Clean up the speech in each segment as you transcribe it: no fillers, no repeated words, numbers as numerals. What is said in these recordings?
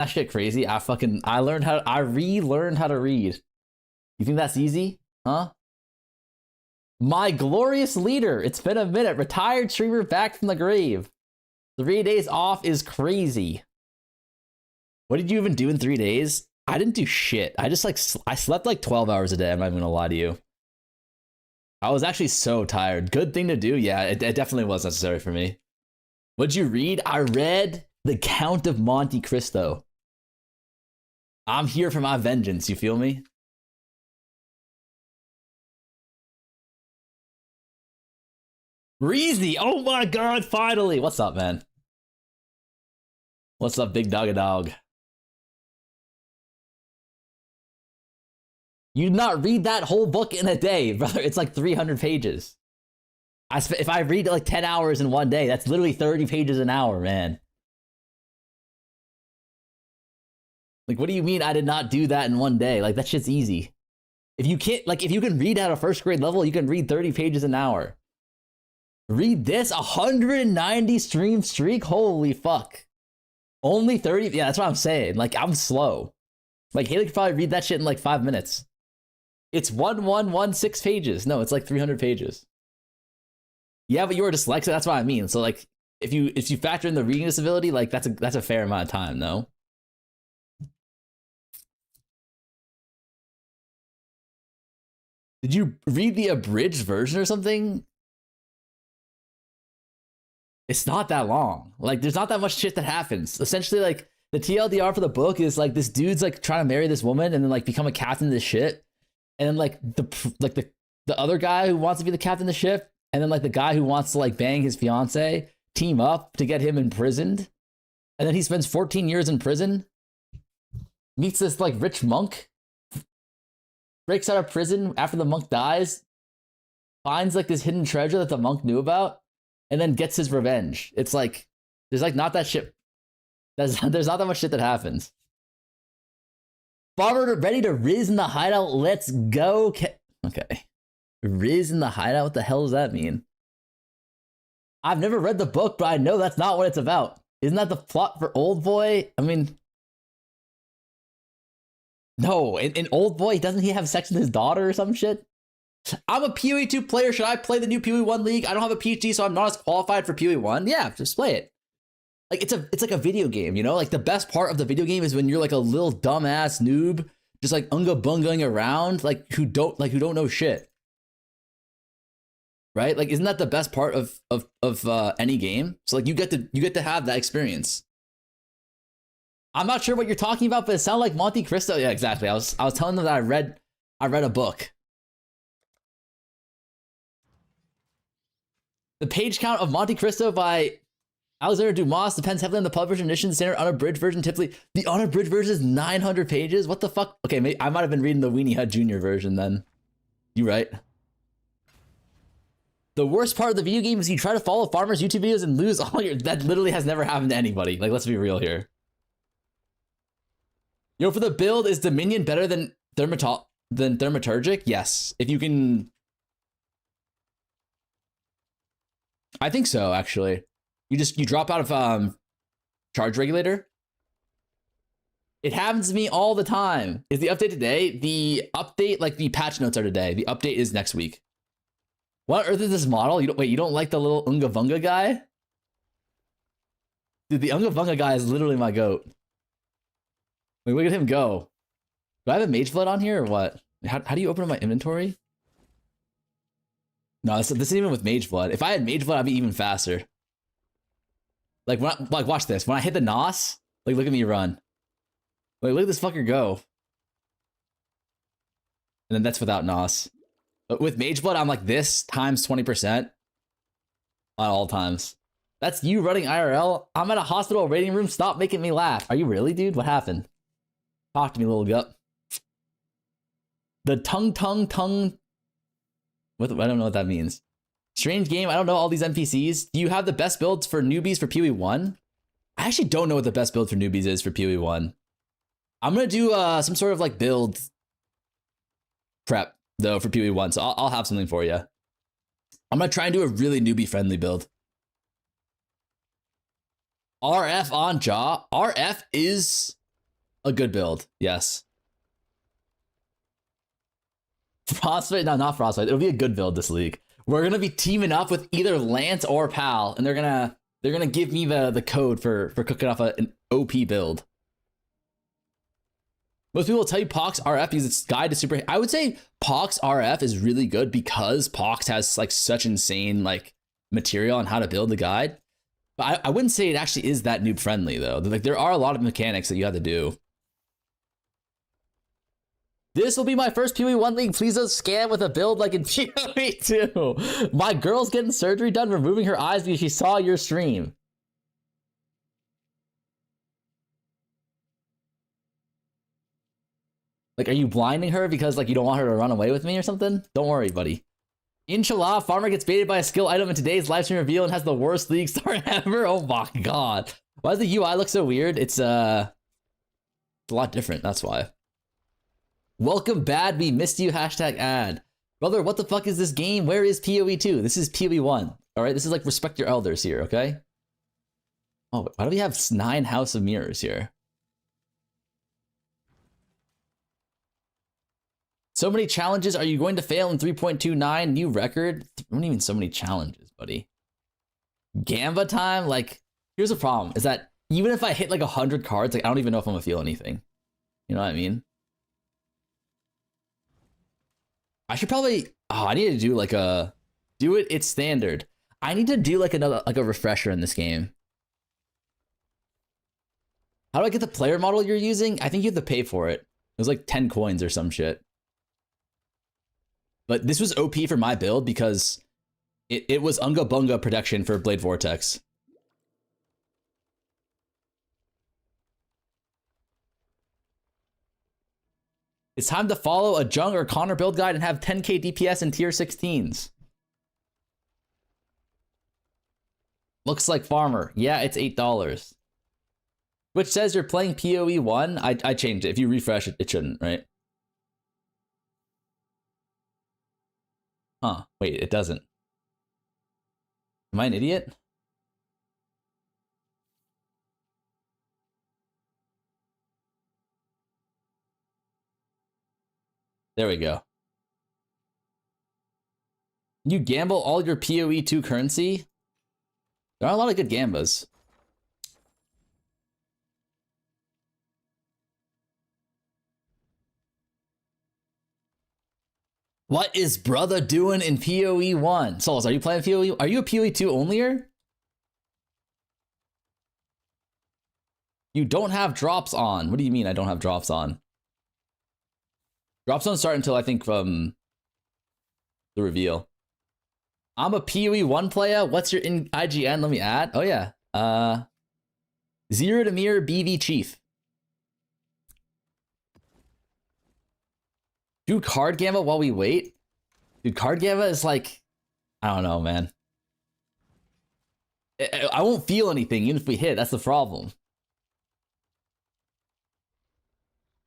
That shit crazy. I relearned how to read. You think that's easy? Huh? My glorious leader. It's been a minute. Retired streamer back from the grave. 3 days off is crazy. What did you even do in 3 days? I didn't do shit. I just I slept like 12 hours a day. I'm not even gonna lie to you. I was actually so tired. Good thing to do. Yeah, it definitely was necessary for me. What'd you read? I read The Count of Monte Cristo. I'm here for my vengeance. You feel me? Reezy. Oh my god, finally. What's up, man? What's up, big dog dog? You did not read that whole book in a day, brother. It's like 300 pages. If I read like 10 hours in one day, that's literally 30 pages an hour, man. Like, what do you mean I did not do that in one day? Like, that shit's easy. If you can't, like, if you can read at a first grade level, you can read 30 pages an hour. Read this, 190 stream streak? Holy fuck. Only 30? Yeah, that's what I'm saying. Like, I'm slow. Like, Haley could probably read that shit in like 5 minutes. It's 1116 pages. No, it's like 300 pages. Yeah, but you're dyslexic. That's what I mean. So like, if you factor in the reading disability, like that's a fair amount of time, no? Did you read the abridged version or something? It's not that long. Like, there's not that much shit that happens. Essentially, like, the TLDR for the book is like this dude's like trying to marry this woman and then like become a captain of this shit. And then like the other guy who wants to be the captain of the ship, and then like the guy who wants to like bang his fiance team up to get him imprisoned. And then he spends 14 years in prison, meets this like rich monk, breaks out of prison after the monk dies, finds like this hidden treasure that the monk knew about, and then gets his revenge. It's like, there's like not that shit. There's not that much shit that happens. Barber ready to Riz in the hideout. Let's go. Okay. Riz in the hideout? What the hell does that mean? I've never read the book, but I know that's not what it's about. Isn't that the plot for Old Boy? I mean, no. In Old Boy, doesn't he have sex with his daughter or some shit? I'm a POE2 player. Should I play the new POE1 league? I don't have a PhD, so I'm not as qualified for POE1. Yeah, just play it. Like, it's like a video game, you know? Like, the best part of the video game is when you're like a little dumbass noob, just like unga bungaing around, like who don't know shit. Right? Like, isn't that the best part of any game? So like you get to have that experience. I'm not sure what you're talking about, but it sounded like Monte Cristo. Yeah, exactly. I was telling them that I read a book. The page count of Monte Cristo by Alexander Dumas depends heavily on the published edition. Standard unabridged version, typically the unabridged version is 900 pages. What the fuck? Okay, maybe I might have been reading the Weenie Hut Jr. version then. You right. The worst part of the video game is you try to follow farmers' YouTube videos and lose all your... That literally has never happened to anybody. Like, let's be real here. Yo, for the build, is Dominion better than Thaumaturgic? Yes. If you can... I think so, actually. You drop out of charge regulator. It happens to me all the time. Is the update today? The update, like the patch notes are today. The update is next week. What on earth is this model? You don't like the little Unga Bunga guy? Dude, the Unga Bunga guy is literally my goat. Wait, look at him go. Do I have a Mage Blood on here or what? How do you open up my inventory? No, this isn't even with Mage Blood. If I had Mage Blood, I'd be even faster. Like, watch this. When I hit the NOS, like, look at me run. Like, look at this fucker go. And then that's without NOS. But with Mage Blood, I'm like this times 20% on all times. That's you running IRL. I'm at a hospital waiting room. Stop making me laugh. Are you really, dude? What happened? Talk to me, little gut. The tongue. What? I don't know what that means. Strange game. I don't know all these NPCs. Do you have the best builds for newbies for POE1? I actually don't know what the best build for newbies is for POE1. I'm gonna do some sort of like build prep though for POE1, so I'll have something for you. I'm gonna try and do a really newbie friendly build. RF on Jaw. RF is A good build, yes. Frostbite, no, not Frostbite. It'll be a good build this league. We're gonna be teaming up with either Lance or Pal, and they're gonna give me the code for cooking off an OP build. Most people will tell you Pox RF because it's guide to super. I would say Pox RF is really good because Pox has like such insane like material on how to build the guide. But I wouldn't say it actually is that noob friendly though. Like there are a lot of mechanics that you have to do. This will be my first POE1 league. Please don't scam with a build like in POE2. My girl's getting surgery done, removing her eyes because she saw your stream. Like, are you blinding her because like you don't want her to run away with me or something? Don't worry, buddy. Inshallah, Farmer gets baited by a skill item in today's live stream reveal and has the worst league start ever. Oh my god. Why does the UI look so weird? It's a lot different, that's why. Welcome bad, we missed you, hashtag ad. Brother, what the fuck is this game? Where is POE2? This is POE1. Alright, this is like respect your elders here, okay? Oh, why do we have 9 House of Mirrors here? So many challenges. Are you going to fail in 3.29? New record? What do you mean so many challenges, buddy? Gamba time? Like, here's the problem. Is that even if I hit like 100 cards, like I don't even know if I'm gonna feel anything. You know what I mean? I should probably... Oh, I need to do like a... Do it, it's standard. I need to do like another, like a refresher in this game. How do I get the player model you're using? I think you have to pay for it. It was like 10 coins or some shit. But this was OP for my build because it was Unga Bunga protection for Blade Vortex. It's time to follow a Jung or Connor build guide and have 10k DPS in tier 16s. Looks like Farmer. Yeah, it's $8. Which says you're playing POE1. I changed it. If you refresh it, it shouldn't, right? Huh, wait, it doesn't. Am I an idiot? There we go. You gamble all your POE2 currency? There are a lot of good gambas. What is brother doing in POE1? Souls, are you playing POE? Are you a POE2 onlyer? You don't have drops on. What do you mean I don't have drops on? Drops don't start until I think the reveal. I'm a POE1 player. What's your IGN? Let me add. Oh yeah. Zero to Mirror BV Chief. Do card gamma while we wait? Dude, card gamma is like, I don't know, man. I won't feel anything even if we hit. That's the problem.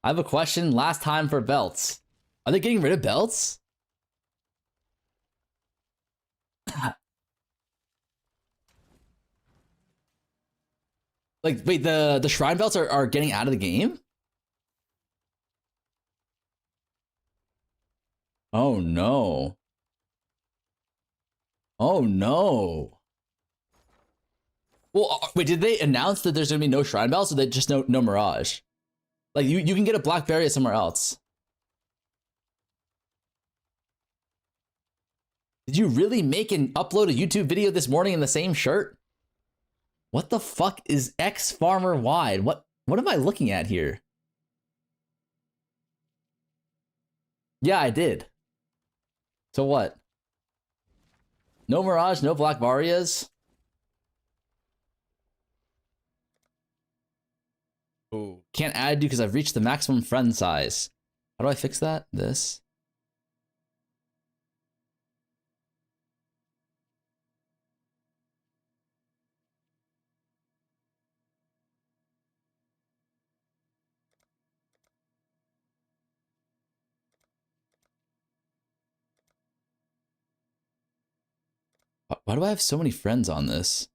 I have a question. Last time for belts. Are they getting rid of belts? Like, wait, the shrine belts are getting out of the game? Oh no. Oh no. Well, wait, did they announce that there's gonna be no shrine belts or they just no Mirage? Like you can get a Blackberry somewhere else. Did you really make and upload a YouTube video this morning in the same shirt? What the fuck is X Farmer Wide? What am I looking at here? Yeah, I did. So what? No Mirage, no Black Varias. Oh. Can't add you because I've reached the maximum friend size. How do I fix that? This. Why do I have so many friends on this?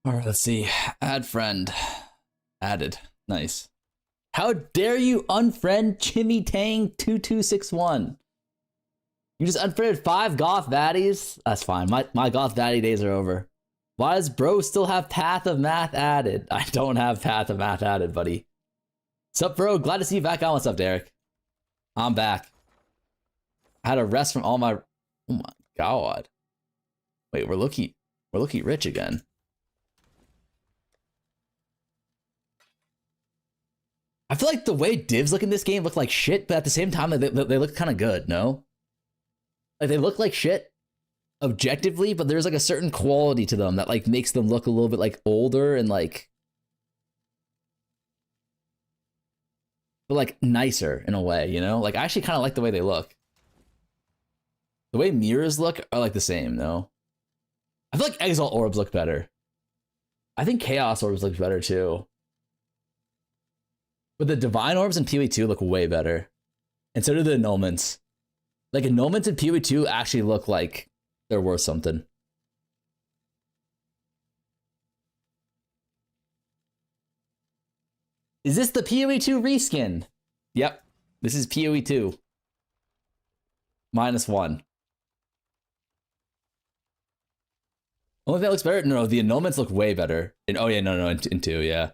All right, let's see. Add friend. Added. Nice. How dare you unfriend Chimmy Tang 2261? You just unfriended 5 goth baddies? That's fine. My goth baddie days are over. Why does bro still have Path of Math added? I don't have Path of Math added, buddy. Sup, bro? Glad to see you back on. What's up, Derek? I'm back. I had a rest from all my... Oh my god. Wait, we're looking rich again. I feel like the way divs look in this game look like shit, but at the same time, they look kind of good, no? Like, they look like shit objectively, but there's like a certain quality to them that like makes them look a little bit like older and like... but like nicer in a way, you know? Like, I actually kind of like the way they look. The way mirrors look are like the same, no? I feel like Exalt orbs look better. I think Chaos orbs look better too. But the Divine orbs in POE2 look way better. And so do the annulments. Like, annulments in POE2 actually look like they're worth something. Is this the POE2 reskin? Yep. This is POE2. -1. Only thing that looks better? No, the annulments look way better. And, oh yeah, no, in 2, yeah.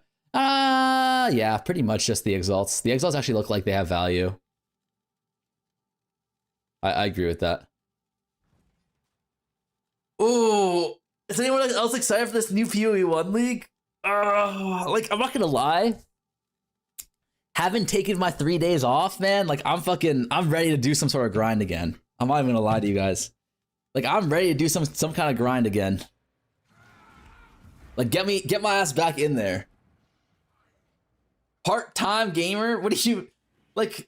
Yeah, pretty much just the exalts. The exalts actually look like they have value. I agree with that. Ooh, is anyone else excited for this new POE1 league? Like, I'm not gonna lie. Haven't taken my 3 days off, man. Like, I'm ready to do some sort of grind again. I'm not even gonna lie to you guys. Like, I'm ready to do some kind of grind again. Like, get my ass back in there. Part-time gamer? What do you... Like...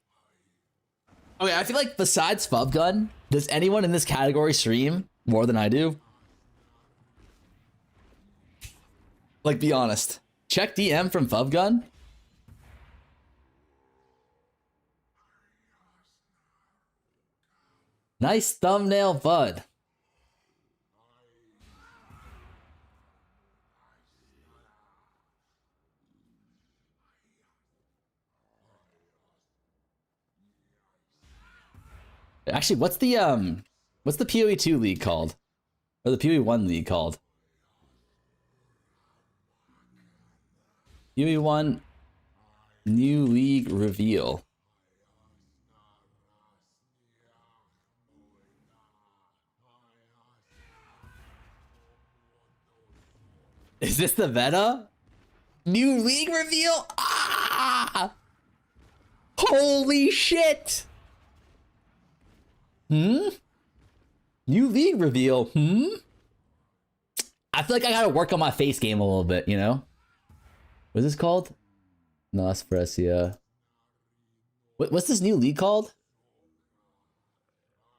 Okay, I feel like besides Fubgun, does anyone in this category stream more than I do? Like, be honest. Check DM from Fubgun. Nice thumbnail, bud. Actually, what's the POE2 league called? Or the POE1 league called? POE1 new league reveal. Is this the meta? New league reveal? Ah! Holy shit! New league reveal. I feel like I gotta work on my face game a little bit, you know? What's this called? Nosprecia. What's this new league called?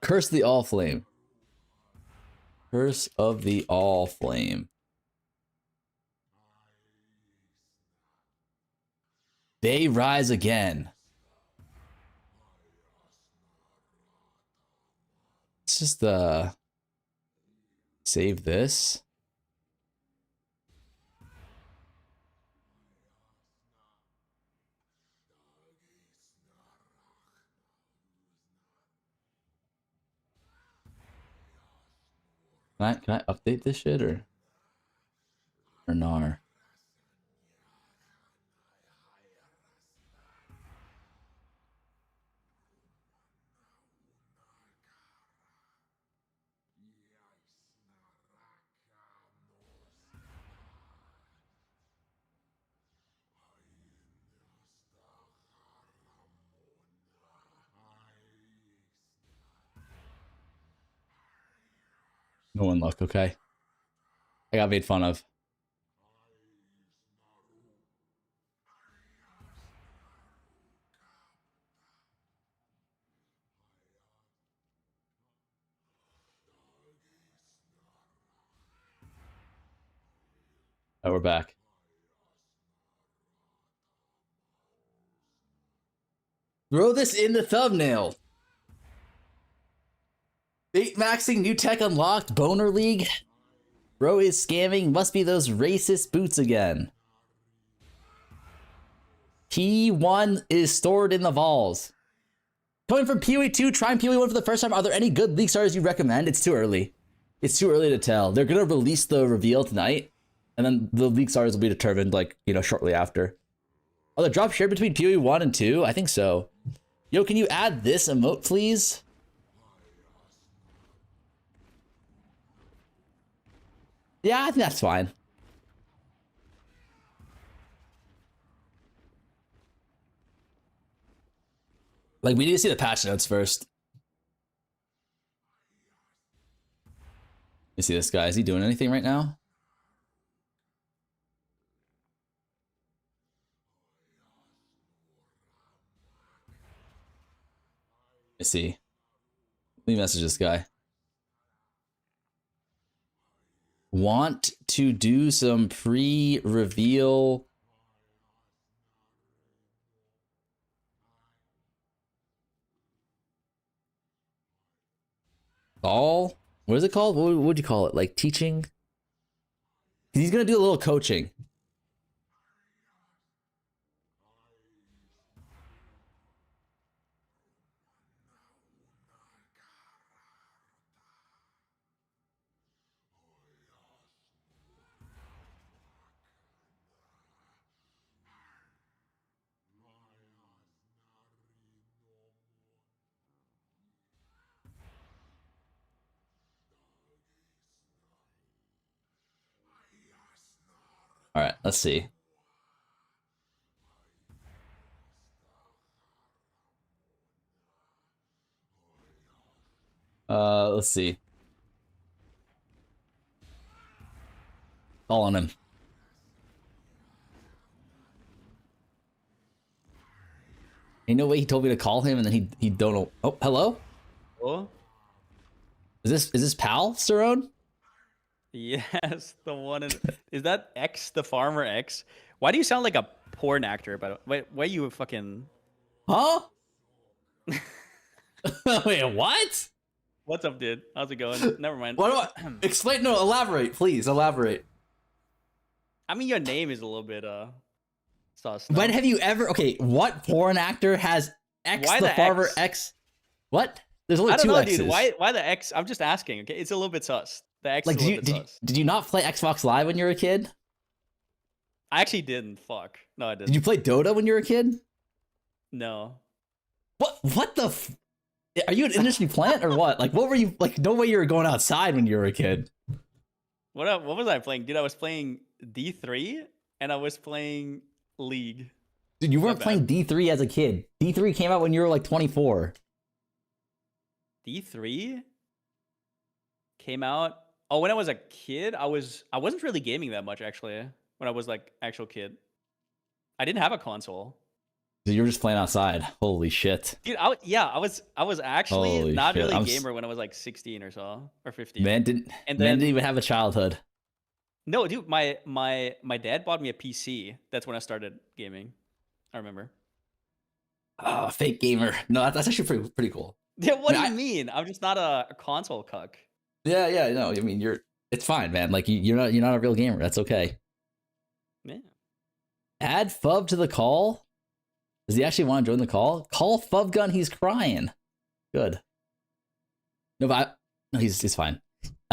Curse of the All Flame. Curse of the All Flame. They rise again. Let's just save this. Can I update this shit or nar? No one luck, okay. I got made fun of. Oh, we're back. Throw this in the thumbnail. Bait maxing, new tech unlocked, Boner League. Bro is scamming. Must be those racist boots again. P1 is stored in the Vols. Coming from POE2, trying POE1 for the first time. Are there any good League starters you recommend? It's too early. It's too early to tell. They're going to release the reveal tonight. And then the League starters will be determined, like, you know, shortly after. Oh, the drop shared between POE1 and 2? I think so. Yo, can you add this emote, please? Yeah, I think that's fine. Like, we need to see the patch notes first. You see this guy? Is he doing anything right now? I see. Let me message this guy. Want to do some pre-reveal. All? What is it called? What would you call it? Like teaching? He's gonna do a little coaching. All right, let's see. Let's see. Call on him. Ain't no way he told me to call him and then he don't know. Oh, hello? Oh? Is this Pal, Cerrone? Yes, the one in, is that X, the farmer X? Why do you sound like a porn actor? But why you fucking? Huh? Wait, what? What's up, dude? How's it going? Never mind. What do I explain? No, elaborate, please. Elaborate. I mean, your name is a little bit sus. When have you ever? Okay, what porn actor has X Why the farmer X? X? What? There's only I don't two know, X's. dude. Why the X? I'm just asking. Okay, it's a little bit sus. The X Like, is a little bit sus. did you not play Xbox Live when you were a kid? I actually didn't. Fuck. No, I didn't. Did you play Dota when you were a kid? No. What the? Are you an industry plant or what? Like, what were you like? No way you were going outside when you were a kid. What was I playing, dude? I was playing D3 and I was playing League. Dude, you weren't playing D3 as a kid. D3 came out when you were like 24. D3 came out. Oh, when I was a kid, I wasn't really gaming that much actually. When I was like actual kid, I didn't have a console. So you were just playing outside. Holy shit, Dude, I was actually Holy not shit. really a gamer when I was like 16 or so, or 15. man didn't even have a childhood. No, dude, my dad bought me a PC. That's when I started gaming. I remember. Oh, fake gamer. No, that's actually pretty cool. Yeah, what do you mean? I'm just not a console cuck. Yeah. No, I mean it's fine, man. Like you're not a real gamer. That's okay. Yeah. Add Fub to the call. Does he actually want to join the call? Call Fubgun. He's crying. Good. No, but no, he's fine.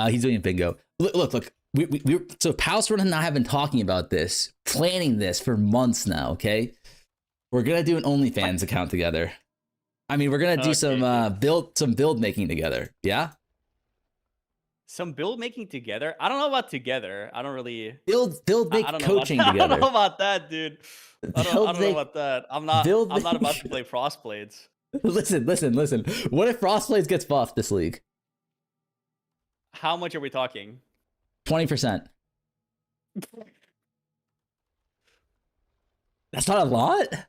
He's doing bingo. Look. We so Palstron and I have been talking about this, planning this for months now. Okay, we're gonna do an OnlyFans account together. I mean, we're gonna do some build making together. Yeah. Some build making together. I don't know about together. I don't really build make coaching together. I don't know about that, dude. I don't know about that. I'm not about to play Frostblades. Listen. What if Frostblades gets buffed this league? How much are we talking? 20%. That's not a lot. Okay.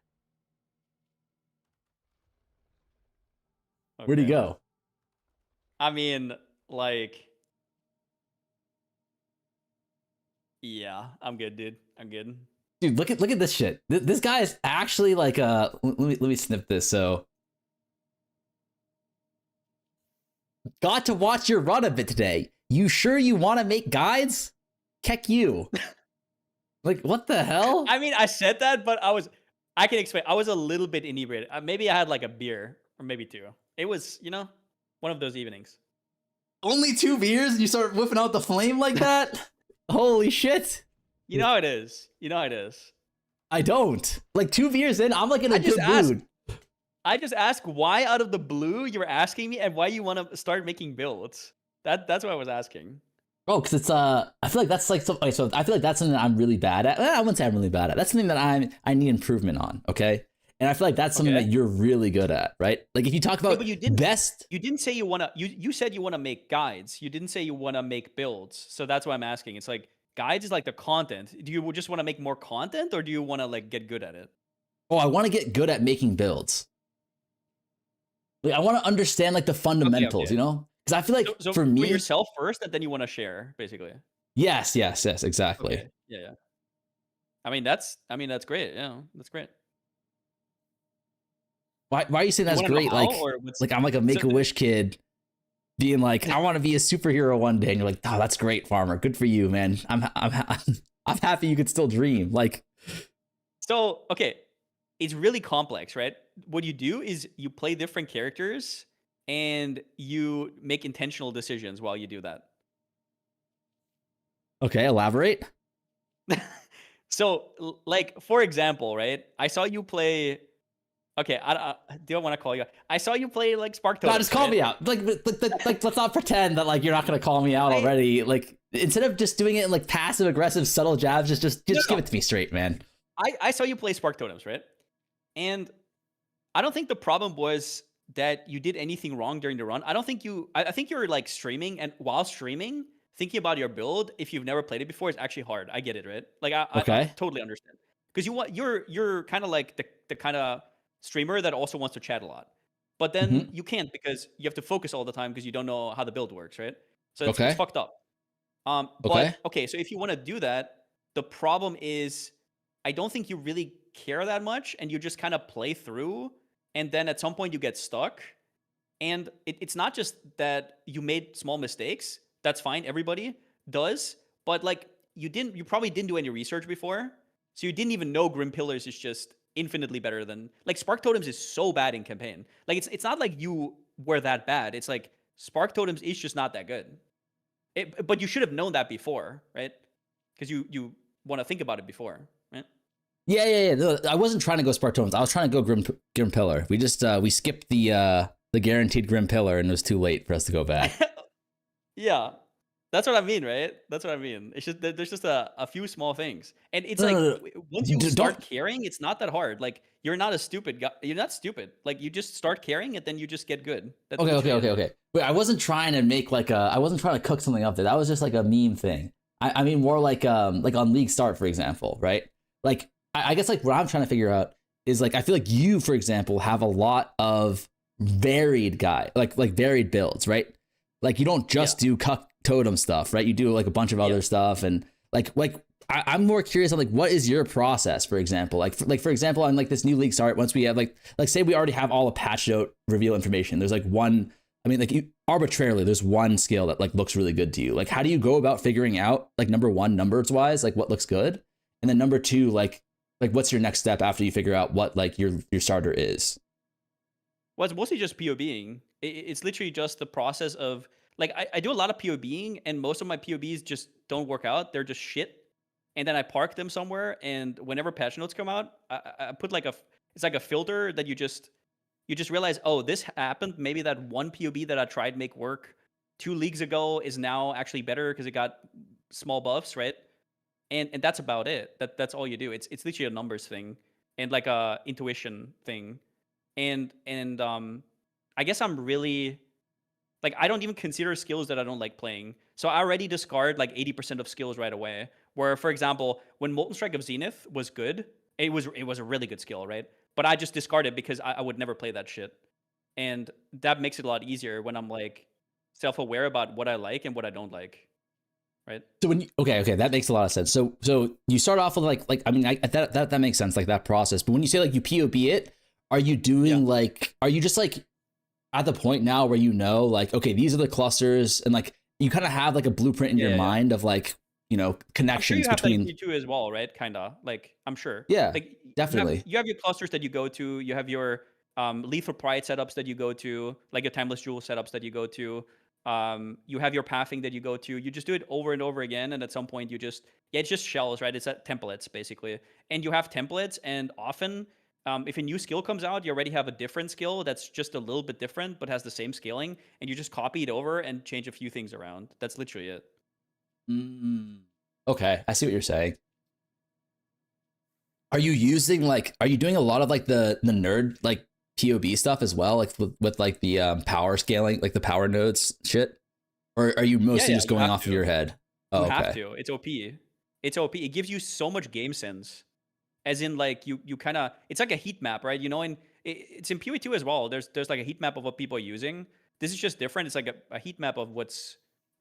Where'd he go? I mean, like, yeah, I'm good, dude. I'm good. Dude, look at this shit. This guy is actually like let me snip this. So got to watch your run a bit today. you sure you want to make guides? Keck you. Like, what the hell? I mean, I said that, but I can explain. I was a little bit inebriated. Maybe I had like a beer or maybe two. It was, one of those evenings. Only 2 beers and you start whipping out the flame like that? Holy shit. You know how it is. You know how it is. I don't. Like 2 beers in, I'm like in a good mood. I just asked why out of the blue you were asking me and why you want to start making builds. That's what I was asking. Oh, because it's I feel like that's like so I feel like that's something that I'm really bad at. I wouldn't say I'm really bad at. That's something that I need improvement on. Okay, and I feel like that's something that you're really good at, right? Like if you talk about you didn't say you want to. You said you want to make guides. You didn't say you want to make builds. So that's why I'm asking. It's like guides is like the content. Do you just want to make more content, or do you want to like get good at it? Oh, I want to get good at making builds. Like I want to understand like the fundamentals, you know? Because I feel like so for me, yourself first, and then you want to share, basically. Yes, exactly. Okay. Yeah. I mean that's great. Yeah, that's great. Why are you saying that's great? Like I'm like a Make-A-Wish kid being like, I want to be a superhero one day, and you're like, oh, that's great, farmer. Good for you, man. I'm happy you could still dream. Like, so okay, it's really complex, right? What you do is you play different characters and you make intentional decisions while you do that. Okay, elaborate. So, like, for example, right? I saw you play. Okay, I do I want to call you? I saw you play like Spark Totems. No, just call me out. Like, let's not pretend that like you're not gonna call me out already. Like, instead of just doing it in like passive aggressive subtle jabs, just give it to me straight, man. I saw you play Spark Totems, right? And I don't think the problem was that you did anything wrong during the run. I think you're like streaming, and while streaming, thinking about your build, if you've never played it before, is actually hard. I get it, right? Like I totally understand. Because you're kind of like the kind of streamer that also wants to chat a lot. But then you can't, because you have to focus all the time because you don't know how the build works, right? So it's fucked up. But okay, so if you want to do that, the problem is I don't think you really care that much, and you just kind of play through, and then at some point you get stuck. And it's not just that you made small mistakes. That's fine. Everybody does. But like you probably didn't do any research before. So you didn't even know Grim Pillars is just infinitely better than, like, Spark Totems is so bad in campaign. Like it's not like you were that bad. It's like Spark Totems is just not that good. But you should have known that before, right? Because you want to think about it before, right? Yeah. No, I wasn't trying to go Spark Totems. I was trying to go Grim Pillar. We just we skipped the guaranteed Grim Pillar, and it was too late for us to go back. Yeah. That's what I mean, right? That's what I mean. It's just there's just a few small things, and it's once you start caring, it's not that hard. Like you're not a stupid guy. You're not stupid. Like you just start caring, and then you just get good. That's okay. But I wasn't trying to make I wasn't trying to cook something up there. That was just like a meme thing. I mean more like on League Start, for example, right? Like I guess like what I'm trying to figure out is like I feel like you, for example, have a lot of varied varied builds, right? Like you don't just do cuck totem stuff, right? You do like a bunch of other stuff, and like I'm more curious on like what is your process, for example, like for example on like this new League Start, once we have like say we already have all the patch note reveal information, there's like one, I mean like arbitrarily there's one skill that like looks really good to you. Like how do you go about figuring out like number one, numbers wise, like what looks good, and then number two, like what's your next step after you figure out what like your starter is? Well, it's mostly just POBing. It's literally just the process of, like, I do a lot of POBing, and most of my POBs just don't work out. They're just shit. And then I park them somewhere, and whenever patch notes come out, I put like it's like a filter that you just realize, oh, this happened. Maybe that one POB that I tried to make work 2 leagues ago is now actually better because it got small buffs, right? And that's about it. That's all you do. It's literally a numbers thing and like a intuition thing. And I guess I'm really, like, I don't even consider skills that I don't like playing. So I already discard like 80% of skills right away. Where, for example, when Molten Strike of Zenith was good, it was a really good skill, right? But I just discard it because I would never play that shit. And that makes it a lot easier when I'm like self-aware about what I like and what I don't like, right? So when okay, that makes a lot of sense. So you start off with like I mean that makes sense, like that process. But when you say like you POB it, are you doing like, are you just like at the point now where you know like, okay, these are the clusters, and like you kind of have like a blueprint in your Yeah. mind of like, you know, I'm sure connections you have that in between. P2 as well, right? Kinda, like, I'm sure. Yeah, Like, definitely. you have your clusters that you go to, you have your, lethal pride setups that you go to, like your timeless jewel setups that you go to, you have your pathing that you go to, you just do it over and over again, and at some point you just yeah, it's just shells, right? It's templates, basically. And you have templates, and often, if a new skill comes out, you already have a different skill that's just a little bit different, but has the same scaling, and you just copy it over and change a few things around. That's literally it. Mm. Okay, I see what you're saying. Are you using like are you doing a lot of like the nerd like POB stuff as well, like with like the power scaling, like the power nodes shit? Or are you Yeah, mostly yeah, just you going have off of to. your head? You Oh, have okay. to. It's OP. It's OP. It gives you so much game sense. As in, like you kind of, it's like a heat map, right? You know, and it's in PoE2 as well. There's like a heat map of what people are using. This is just different. It's like a heat map of what's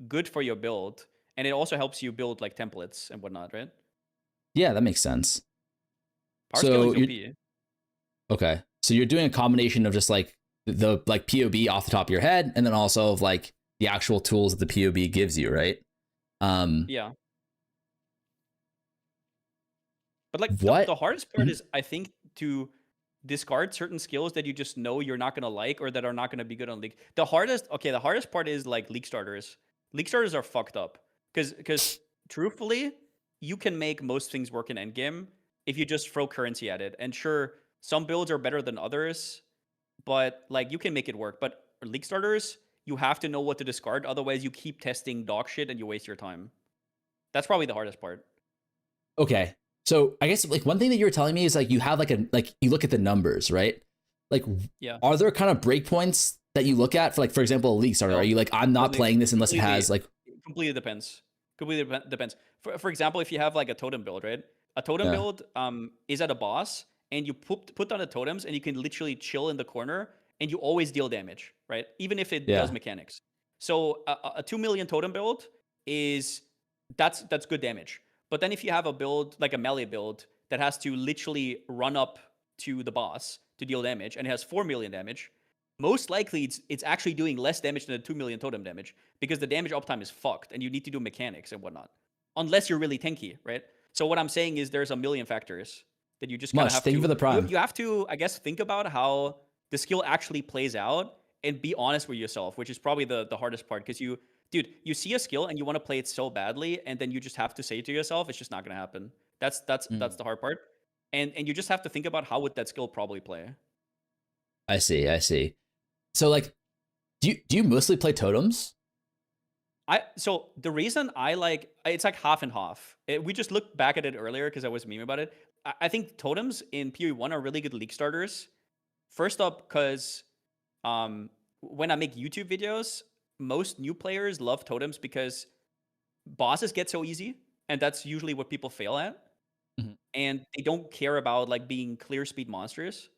good for your build, and it also helps you build like templates and whatnot, right? Yeah, that makes sense. Power scaling So is you're OP. okay. So you're doing a combination of just like the like POB off the top of your head, and then also of like the actual tools that the POB gives you, right? Um, Yeah. But like what? the hardest part Mhm. is, I think, to discard certain skills that you just know you're not gonna like or that are not gonna be good on league. The hardest part is like league starters. League starters are fucked up because truthfully, you can make most things work in endgame if you just throw currency at it. And sure, some builds are better than others, but like you can make it work. But league starters, you have to know what to discard. Otherwise, you keep testing dog shit and you waste your time. That's probably the hardest part. Okay. So I guess like one thing that you were telling me is like you have like a like you look at the numbers, right? Like, Yeah. are there kind of breakpoints that you look at for like, for example, a league starter? Are No. you like, I'm not Completely playing this unless it completely has like, completely depends. Depends. For example, if you have like a totem build, right? A totem yeah, build is at a boss, and you put down the totems, and you can literally chill in the corner, and you always deal damage, right? Even if it does yeah, mechanics. So a 2 million totem build is that's good damage. But then if you have a build like a melee build that has to literally run up to the boss to deal damage, and it has 4 million damage, most likely it's actually doing less damage than the 2 million totem damage because the damage uptime is fucked and you need to do mechanics and whatnot. Unless you're really tanky, right? So what I'm saying is there's a million factors that you just kind of much. have Thank you to for the prime. you have to, I guess, think about how the skill actually plays out and be honest with yourself, which is probably the hardest part because you see a skill and you want to play it so badly, and then you just have to say to yourself it's just not going to happen. That's Mm, the hard part. And you just have to think about how would that skill probably play. I see. I see. So like, do you mostly play totems? So the reason I like it's like half and half. We just looked back at it earlier because I was memeing about it. I think totems in PoE1 are really good league starters. First up, because when I make YouTube videos, most new players love totems because bosses get so easy, and that's usually what people fail at. Mhm. And they don't care about like being clear speed monsters.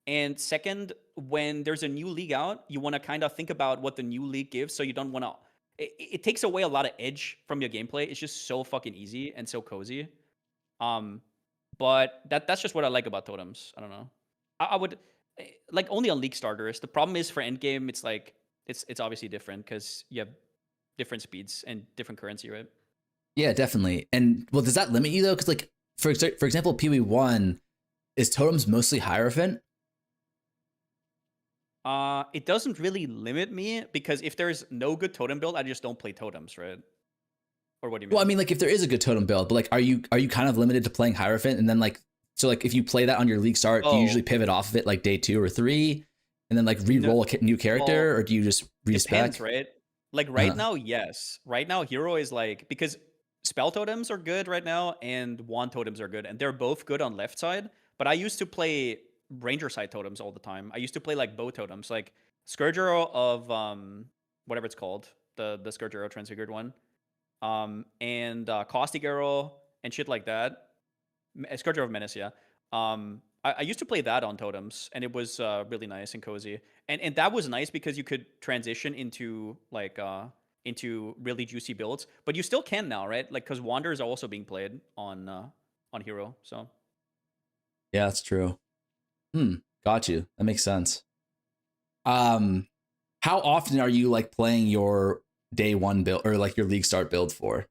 And second, when there's a new league out, you want to kind of think about what the new league gives, so you don't want to. It takes away a lot of edge from your gameplay. It's just so fucking easy and so cozy. Um, but that's just what I like about totems. I don't know. I would like only on league starters. The problem is for endgame, it's like it's obviously different because you have different speeds and different currency, right? Yeah, definitely. And well, does that limit you though? Because like, for example, PoE1 is totems mostly Hierophant. It doesn't really limit me because if there's no good totem build, I just don't play totems, right? Or what do you Well, I mean? mean, like if there is a good totem build, but like, are you kind of limited to playing Hierophant, and then like, so like if you play that on your league start, do you usually Oh, pivot off of it like day 2 or 3, and then like no. re-roll a new Well, character, or do you just depends, respec? right? Like right now, yes. Right now, hero is like because spell totems are good right now and wand totems are good, and they're both good on left side. But I used to play ranger side totems all the time. I used to play like bow totems, like Scourge Arrow of whatever it's called, the Scourge Arrow transfigured one, and Caustic Arrow and shit like that. Scourge of Menace, yeah. I used to play that on totems, and it was really nice and cozy. And that was nice because you could transition into really juicy builds. But you still can now, right? Like because Wanderers are also being played on Hero. So Yeah, that's true. Hmm, got you. That makes sense. Um, how often are you like playing your day one build or like your league start build for?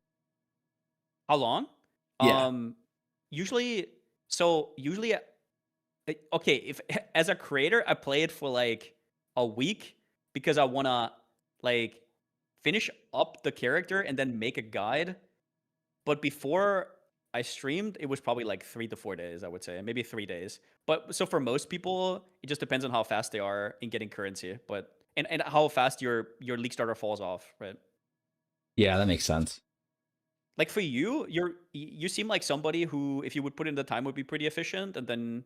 How long? Yeah. Usually, so usually, okay, if as a creator, I play it for like a week because I wanna like finish up the character and then make a guide. But before I streamed, it was probably like 3 to 4 days, I would say, maybe 3 days. But so for most people, it just depends on how fast they are in getting currency, but and how fast your league starter falls off, right? Yeah, that makes sense. Like for you, you seem like somebody who, if you would put in the time, would be pretty efficient, and then,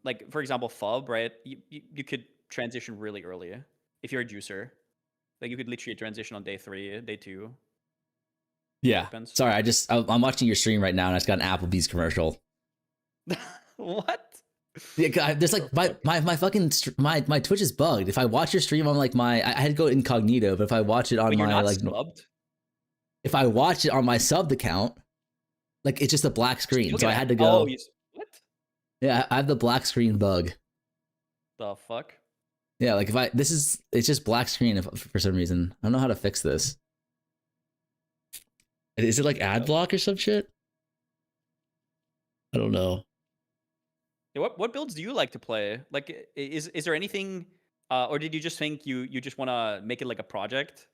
like for example, FUB, right? You could transition really early if you're a juicer. Like you could literally transition on day 3, day 2. Yeah. Depends. Sorry, I'm watching your stream right now and I just got an Applebee's commercial. What? Yeah, there's The like my fucking my Twitch is bugged. If I watch your stream on like I had to go incognito, but if I watch it on Wait, you're my not like subbed? if I watch it on my subbed account, like it's just a black screen. Still So get I it. had to Oh, go. what Yeah, I have the black screen bug. the fuck? Yeah, like if I it's just black screen for some reason. I don't know how to fix this. Is it like ad block or some shit? I don't know. Yeah, what builds do you like to play? Like, is there anything, or did you just think you just want to make it like a project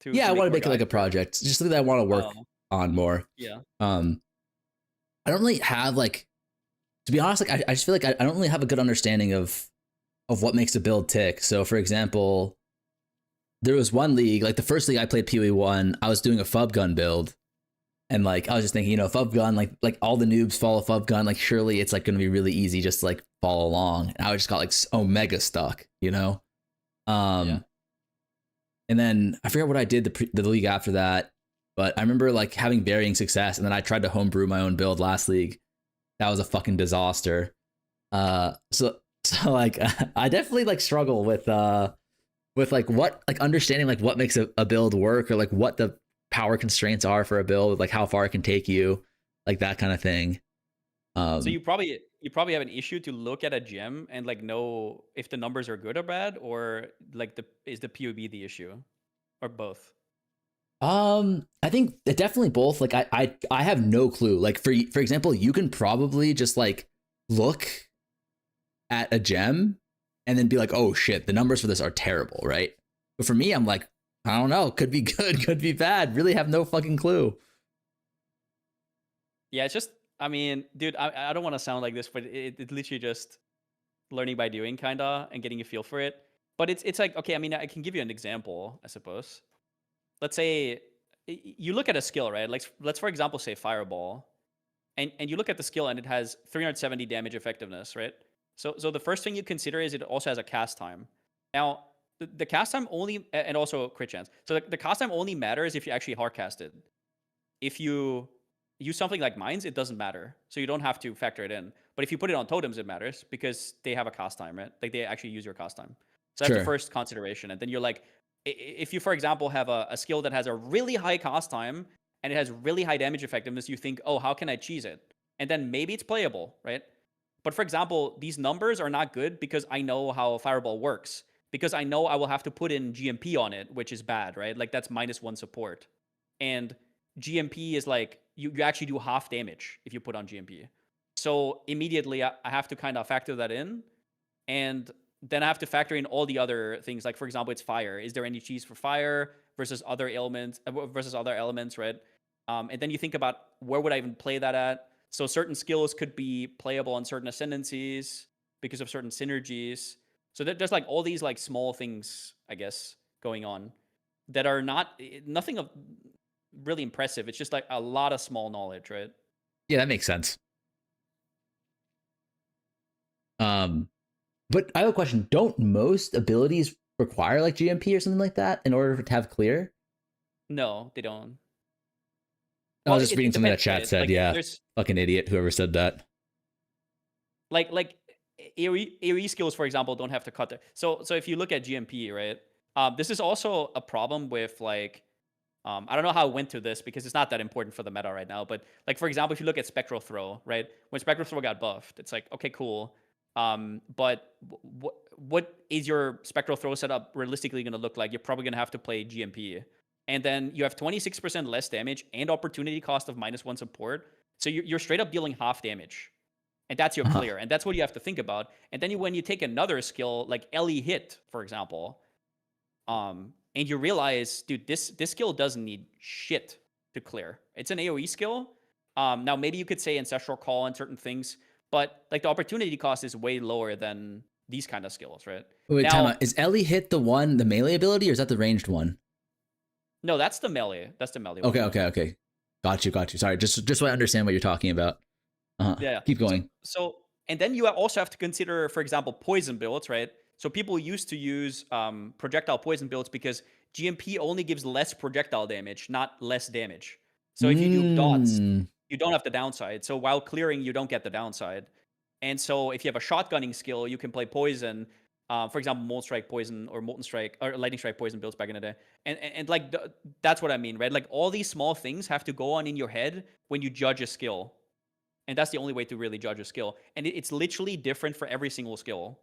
Yeah, to I make want to more make it like guides, a right? project, just something that I want to work Oh, on more. yeah. Um, I don't really have like, to be honest, like I just feel like I don't really have a good understanding of what makes a build tick. So, for example, there was one league, like the first league I played POE1, I was doing a FUB gun build, and like I was just thinking, FUB gun, like all the noobs follow FUB gun, like surely it's like going to be really easy just to like follow along. And I just got like Omega stuck, Yeah. And then I forget what I did the league after that, but I remember like having varying success, and then I tried to homebrew my own build last league. That was a fucking disaster. So like I definitely like struggle with like what like understanding like what makes a build work, or like what the power constraints are for a build, like how far it can take you, like that kind of thing. So Um, you probably have an issue to look at a gem and like know if the numbers are good or bad, or like is the POB the issue, or both? I think definitely both. Like I have no clue. Like for example, you can probably just like look at a gem and then be like, oh shit, the numbers for this are terrible, right? But for me, I'm like, I don't know, could be good, could be bad. Really have no fucking clue. Yeah, it's just, I mean, dude, I don't want to sound like this, but it literally just learning by doing, kinda, and getting a feel for it. But it's like, okay, I mean, I can give you an example, I suppose. Let's say you look at a skill, right? Like let's for example say Fireball, and you look at the skill and it has 370 damage effectiveness, right? So the first thing you consider is it also has a cast time. Now the cast time only, and also crit chance. So the cast time only matters if you actually hard cast it. If you use something like mines, it doesn't matter. So you don't have to factor it in. But if you put it on totems, it matters because they have a cast time, right? Like they actually use your cast time. So that's the Sure. first consideration. And then you're like, if you, for example, have a skill that has a really high cast time and it has really high damage effectiveness, you think, oh, how can I cheese it? And then maybe it's playable, right? But for example, these numbers are not good because I know how Fireball works. Because I know I will have to put in GMP on it, which is bad, right? Like that's -1 support. And GMP is like, you actually do half damage if you put on GMP. So immediately I have to kind of factor that in. And then I have to factor in all the other things. Like, for example, it's fire. Is there any cheese for fire versus other elements, right? And then you think about where would I even play that at? So certain skills could be playable on certain ascendancies because of certain synergies. So there's like all these like small things, I guess, going on that are nothing of really impressive. It's just like a lot of small knowledge, right? Yeah, that makes sense. Um, but I have a question. Don't most abilities require like GMP or something like that in order to have clear? No, they don't. I Well, was just reading it something that depends, chat right? said. Like Yeah, there's fucking idiot, whoever said that. like AoE skills, for example, don't have to cut there. So if you look at GMP, right? This is also a problem with like, I don't know how I went to this because it's not that important for the meta right now. But like, for example, if you look at Spectral Throw, right? When Spectral Throw got buffed, it's like, okay, cool. But what is your spectral throw setup realistically going to look like? You're probably going to have to play GMP. And then you have 26% less damage and opportunity cost of -1 support. So you're straight up dealing half damage. And that's your clear. And that's what you have to think about. And then when you take another skill, like LE hit, for example, and you realize, dude, this skill doesn't need shit to clear. It's an AoE skill. Now, maybe you could say Ancestral Call and certain things, but like the opportunity cost is way lower than these kind of skills, right? Wait, now, time out. Is Ellie hit the melee ability, or is that the ranged one? No, that's the melee. That's the melee. Okay. Got you. Sorry, just so I understand what you're talking about. Yeah. Keep going. So, and then you also have to consider, for example, poison builds, right? So people used to use projectile poison builds because GMP only gives less projectile damage, not less damage. So if you do dots, you don't have the downside. So while clearing, you don't get the downside. And so if you have a shotgunning skill, you can play poison. For example, Molten Strike poison or Molten Strike or Lightning Strike poison builds back in the day. And like that's what I mean, right? Like all these small things have to go on in your head when you judge a skill. And that's the only way to really judge a skill. And it's literally different for every single skill.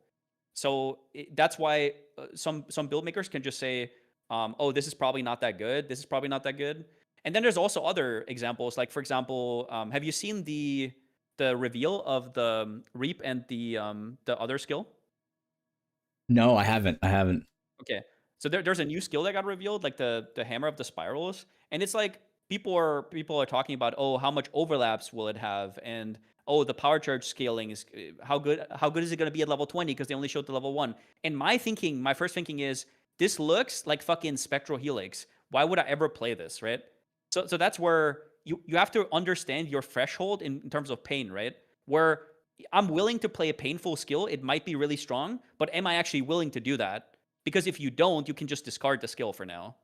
So that's why some build makers can just say, oh, this is probably not that good. This is probably not that good. And then there's also other examples. Like, for example, have you seen the reveal of the Reap and the other skill? No, I haven't. Okay. So there's a new skill that got revealed, like the Hammer of the Spirals. And it's like, people are talking about, oh, how much overlaps will it have, and oh, the power charge scaling is how good is it going to be at level 20 because they only showed the level 1. And my first thinking is, this looks like fucking Spectral Helix. Why would I ever play this, right? So that's where you have to understand your threshold in terms of pain, right? Where I'm willing to play a painful skill, it might be really strong, but am I actually willing to do that? Because if you don't, you can just discard the skill for now.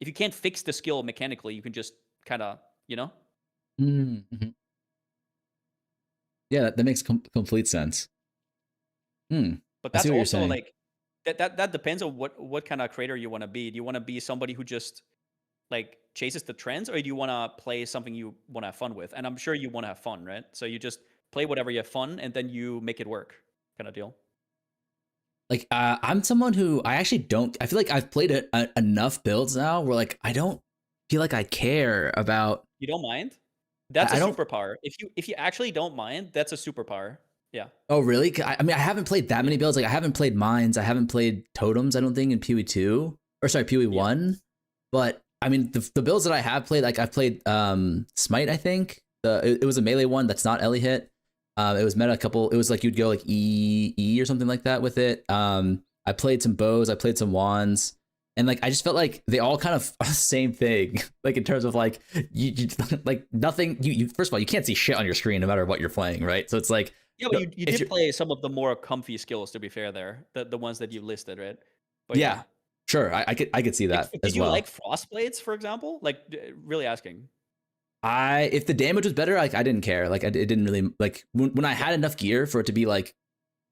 If you can't fix the skill mechanically, you can just kind of, Mm-hmm. Yeah, that makes complete sense. But that's also like that depends on what kind of creator you want to be. Do you want to be somebody who just like chases the trends, or do you want to play something you want to have fun with? And I'm sure you want to have fun, right? So you just play whatever you have fun, and then you make it work, kind of deal. Like I'm someone who I actually don't. I feel like I've played enough builds now where like I don't feel like I care about. You don't mind? That's a superpower. If you actually don't mind, that's a superpower. Yeah. Oh really? I mean, I haven't played that many builds. Like I haven't played mines. I haven't played totems. I don't think in POE2 or sorry POE1. But I mean, the builds that I have played, like I've played Smite. I think it was a melee one that's not Ellie hit. It was meta a couple. It was like you'd go like E or something like that with it. I played some bows. I played some wands, and like I just felt like they all kind of are the same thing. Like in terms of like you like nothing. You first of all you can't see shit on your screen no matter what you're playing, right? So it's like but you did play some of the more comfy skills. To be fair, there the ones that you listed, right? But yeah, sure. I could see that as well. Did you like Frostblades, for example? Like really asking. If the damage was better, like I didn't care. Like it didn't really like when I had enough gear for it to be like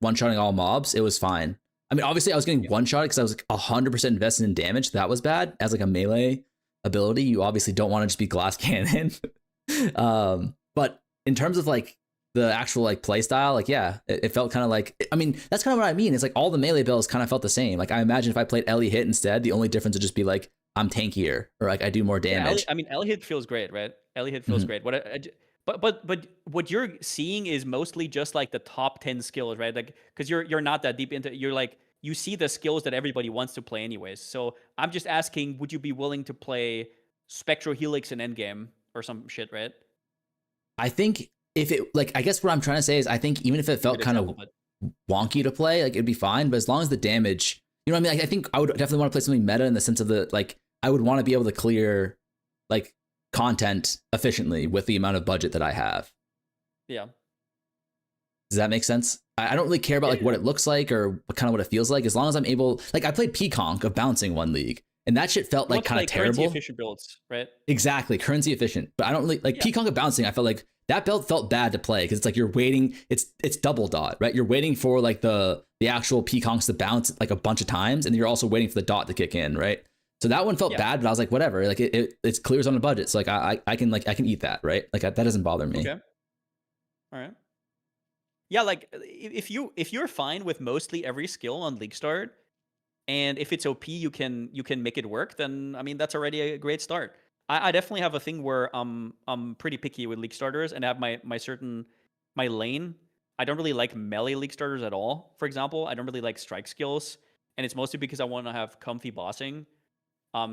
one-shotting all mobs, it was fine. I mean, obviously I was getting one-shot because I was like 100% invested in damage. That was bad. As like a melee ability, you obviously don't want to just be glass cannon. But in terms of like the actual like play style, like yeah, it felt kind of like, I mean, that's kind of what I mean. It's like all the melee builds kind of felt the same. Like I imagine if I played Ellie hit instead, the only difference would just be like I'm tankier or like I do more damage. Yeah, I mean, Ellie hit feels great, right? Ellie hit feels great. But what you're seeing is mostly just like the top 10 skills, right? Like because you're not that deep into. You're like you see the skills that everybody wants to play anyways. So I'm just asking, would you be willing to play Spectral Helix in Endgame or some shit, right? I think if it like I guess what I'm trying to say is I think even if it felt kind of wonky to play, like it'd be fine. But as long as the damage, you know what I mean? Like, I think I would definitely want to play something meta in the sense of the like I would want to be able to clear like content efficiently with the amount of budget that I have. Yeah. Does that make sense? I don't really care about like what it looks like or what it feels like, as long as I'm able. Like I played Peaconk of bouncing one league, and that shit felt like kind of terrible. Currency efficient builds, right? Exactly, currency efficient. But I don't really like Peaconk of bouncing. I felt like that build felt bad to play because it's like you're waiting. It's double dot, right? You're waiting for like the actual Peaconks to bounce like a bunch of times, and you're also waiting for the dot to kick in, right? So that one felt bad, but I was like, whatever. Like it clears on a budget, so like I can eat that, right? Like that doesn't bother me. Okay. All right. Yeah, like if you're fine with mostly every skill on League Start, and if it's OP, you can make it work. Then I mean that's already a great start. I definitely have a thing where I'm pretty picky with League starters and have my certain my lane. I don't really like melee League starters at all. For example, I don't really like strike skills, and it's mostly because I want to have comfy bossing.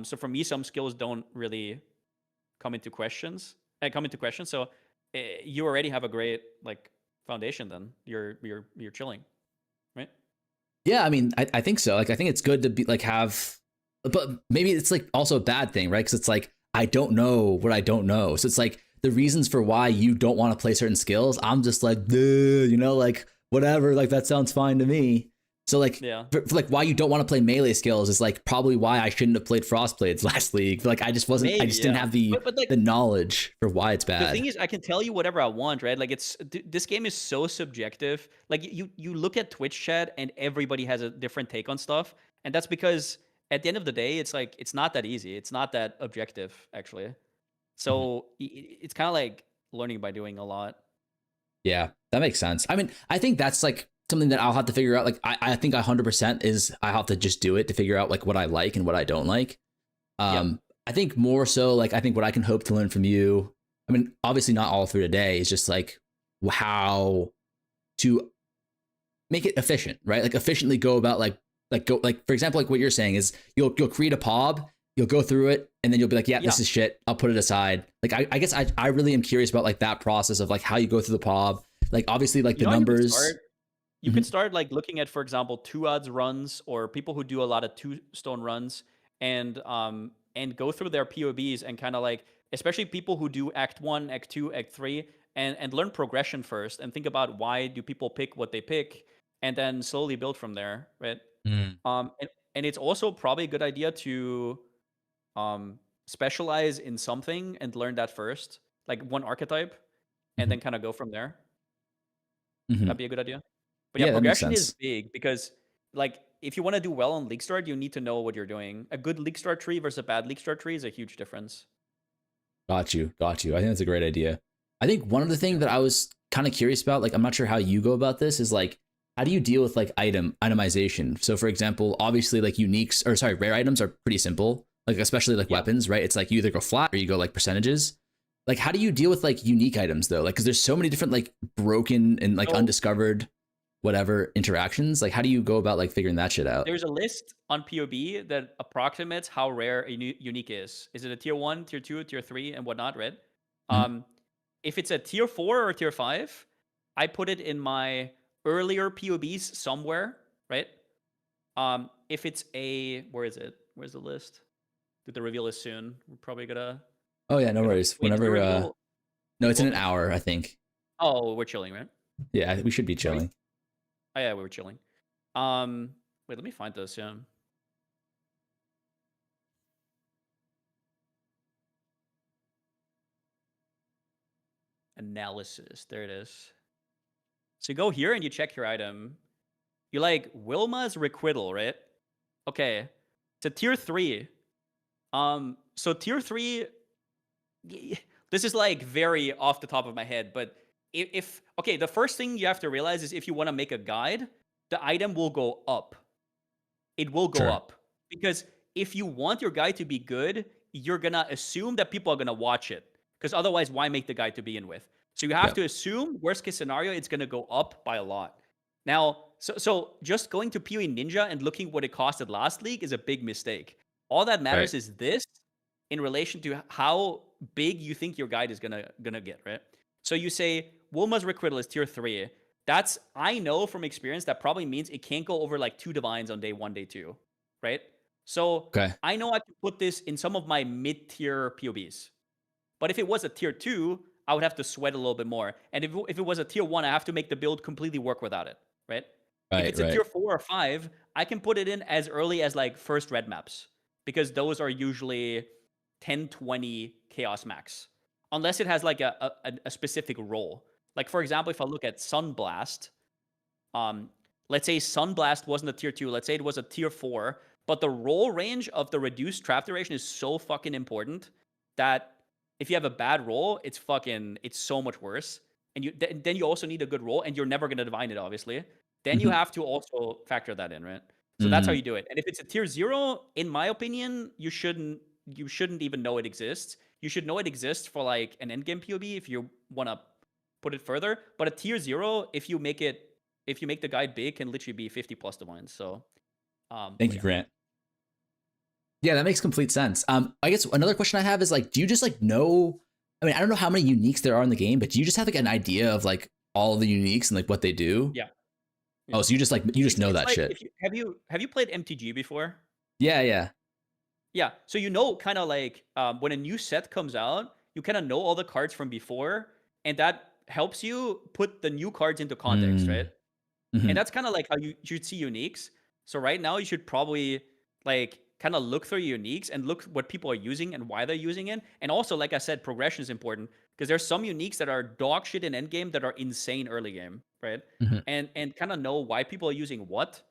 So for me, some skills don't really come into questions. Come into question. So you already have a great like foundation. Then you're chilling, right? Yeah, I mean, I think so. Like, I think it's good to be like have, but maybe it's like also a bad thing, right? Because it's like I don't know what I don't know, so it's like the reasons for why you don't want to play certain skills. I'm just like, duh, you know, like whatever, like that sounds fine to me. So like, Yeah. for like why you don't want to play melee skills is like probably why I shouldn't have played Frostblades last league. Like I just wasn't, I Maybe, just didn't yeah. have the But like knowledge for why it's the thing bad. is, I can tell you whatever I want, right? Like this game is so subjective. Like you look at Twitch chat and everybody has a different take on stuff, and that's because at the end of the day, it's like it's not that easy. It's not that objective, actually. Mhm. So it's kind of like learning by doing a lot. Yeah, that makes sense. I mean, I think that's like something that I'll have to figure out. Like, I think 100% is I have to just do it to figure out like what I like and what I don't like. Yep. I think more so like I think what I can hope to learn from you. I mean, obviously not all through today is just like how to make it efficient, right? Like efficiently go about like go like for example, like what you're saying is you'll create a POB, you'll go through it, and then you'll be like, yeah, Yeah. this is shit. I'll put it aside. Like I guess I really am curious about like that process of like how you go through the POB. Like obviously like You the know, you could numbers. start. You could Mhm, start like looking at, for example, two odds runs or people who do a lot of two stone runs and go through their POBs and kind of like, especially people who do Act 1, Act 2, Act 3, and learn progression first and think about why do people pick what they pick and then slowly build from there, right? mm, And it's also probably a good idea to specialize in something and learn that first, like one archetype, and mhm, then kind of go from there. mhm. That'd be a good idea. But yeah, Yeah, that makes progression is sense. big because like if you want to do well on League Start, you need to know what you're doing. A good League Start tree versus a bad League Start tree is a huge difference. Got you. Got you. I think that's a great idea. I think one of the Yeah. things that I was kind of curious about, like, I'm not sure how you go about this, is like, how do you deal with like itemization? So, for example, obviously, like uniques or sorry, rare items are pretty simple, like, especially like Yeah. weapons, right? It's like you either go flat or you go like percentages. Like, how do you deal with like unique items though? Like, because there's so many different like broken and like So undiscovered whatever interactions. Like, how do you go about like figuring that shit out? there's a list on POB that approximates how rare a unique is. Is it a tier 1, tier 2, tier 3, and whatnot, right? Mhm. Um, if it's a tier 4 or tier 5, I put it in my earlier POBs somewhere, right? If it's a, where is it? Where's the list? Dude, the reveal is soon. We're probably Oh yeah, no gonna worries. wait. Is the Whenever, reveal no, it's in an 12 minutes? hour, I think. Oh, we're chilling, right? Yeah, we should be Are we? chilling. Oh yeah, we were chilling. Wait, let me find this. Yeah, analysis. There it is. So you go here and you check your item. You like Wilma's Requital, right? Okay, it's a tier 3. So tier 3. This is like very off the top of my head, but if okay, the first thing you have to realize is if you want to make a guide, the item will go up. It will go Sure. up because if you want your guide to be good, you're gonna assume that people are gonna watch it because otherwise, why make the guide to begin with? So you have Yeah. to assume worst case scenario, it's gonna go up by a lot. Now, so just going to PoE Ninja and looking what it costed last league is a big mistake. All that Right. matters is this in relation to how big you think your guide is gonna get, right? So you say Wilma's Requital is tier 3. That's, I know from experience that probably means it can't go over like 2 divines on day 1, day 2, right? So Okay. I know I can put this in some of my mid-tier POBs. But if it was a tier 2, I would have to sweat a little bit more. And if it was a tier 1, I have to make the build completely work without it, right? If Right. it's a Right. tier 4 or 5, I can put it in as early as like first red maps because those are usually 10, 20 chaos max. Unless it has like a specific role. Like for example, if I look at Sunblast, let's say Sunblast wasn't a tier 2, let's say it was a tier 4, but the roll range of the reduced trap duration is so fucking important that if you have a bad roll, it's so much worse. and then you also need a good roll, and you're never gonna divine it, obviously. Then you Mhm. have to also factor that in, right? So that's how Mm. you do it. And if it's a tier 0, in my opinion, you shouldn't even know it exists. You should know it exists for like an endgame POB if you wanna put it further. But a tier 0, if you make the guide big, can literally be 50 plus divines. So Thank but you, yeah. Grant. Yeah, that makes complete sense. I guess another question I have is like, do you just like know? I mean, I don't know how many uniques there are in the game, but do you just have like an idea of like all the uniques and like what they do? Yeah. Oh, Yeah. so you just know It's that like shit. if you have you played MTG before? Yeah, yeah. Yeah, so you know, kind of like when a new set comes out, you kind of know all the cards from before, and that helps you put the new cards into context, right? Mm. Hmm. And that's kind of like how you should see uniques. So right now, you should probably like kind of look through uniques and look what people are using and why they're using it. And also, like I said, progression is important because there's some uniques that are dog shit in endgame that are insane early game, right? Hmm. And kind of know why people are using what,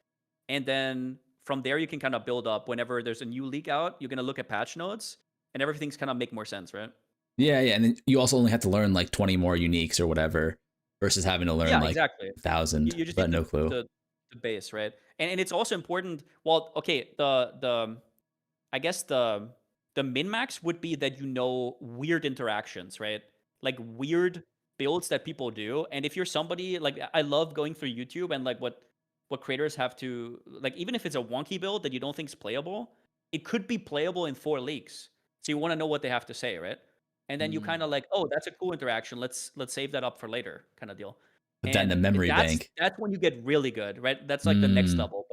and then from there you can kind of build up. Whenever there's a new leak out, you're gonna look at patch notes, and everything's kind of make more sense, right? Yeah, yeah. And then you also only have to learn like 20 more uniques or whatever versus having to learn Yeah, like exactly. 1,000. You just But need no clue. the base, right? And it's also important. Well, okay, the I guess the min max would be that you know weird interactions, right? Like weird builds that people do. And if you're somebody like, I love going through YouTube and like what creators have to like, even if it's a wonky build that you don't think is playable, it could be playable in 4 leaks. So you want to know what they have to say, right? And then you kind Mm. of like, oh, that's a cool interaction. Let's save that up for later, kind of deal. Put that in the And memory bank. that's when you get really good, right? That's like the next Mm. level.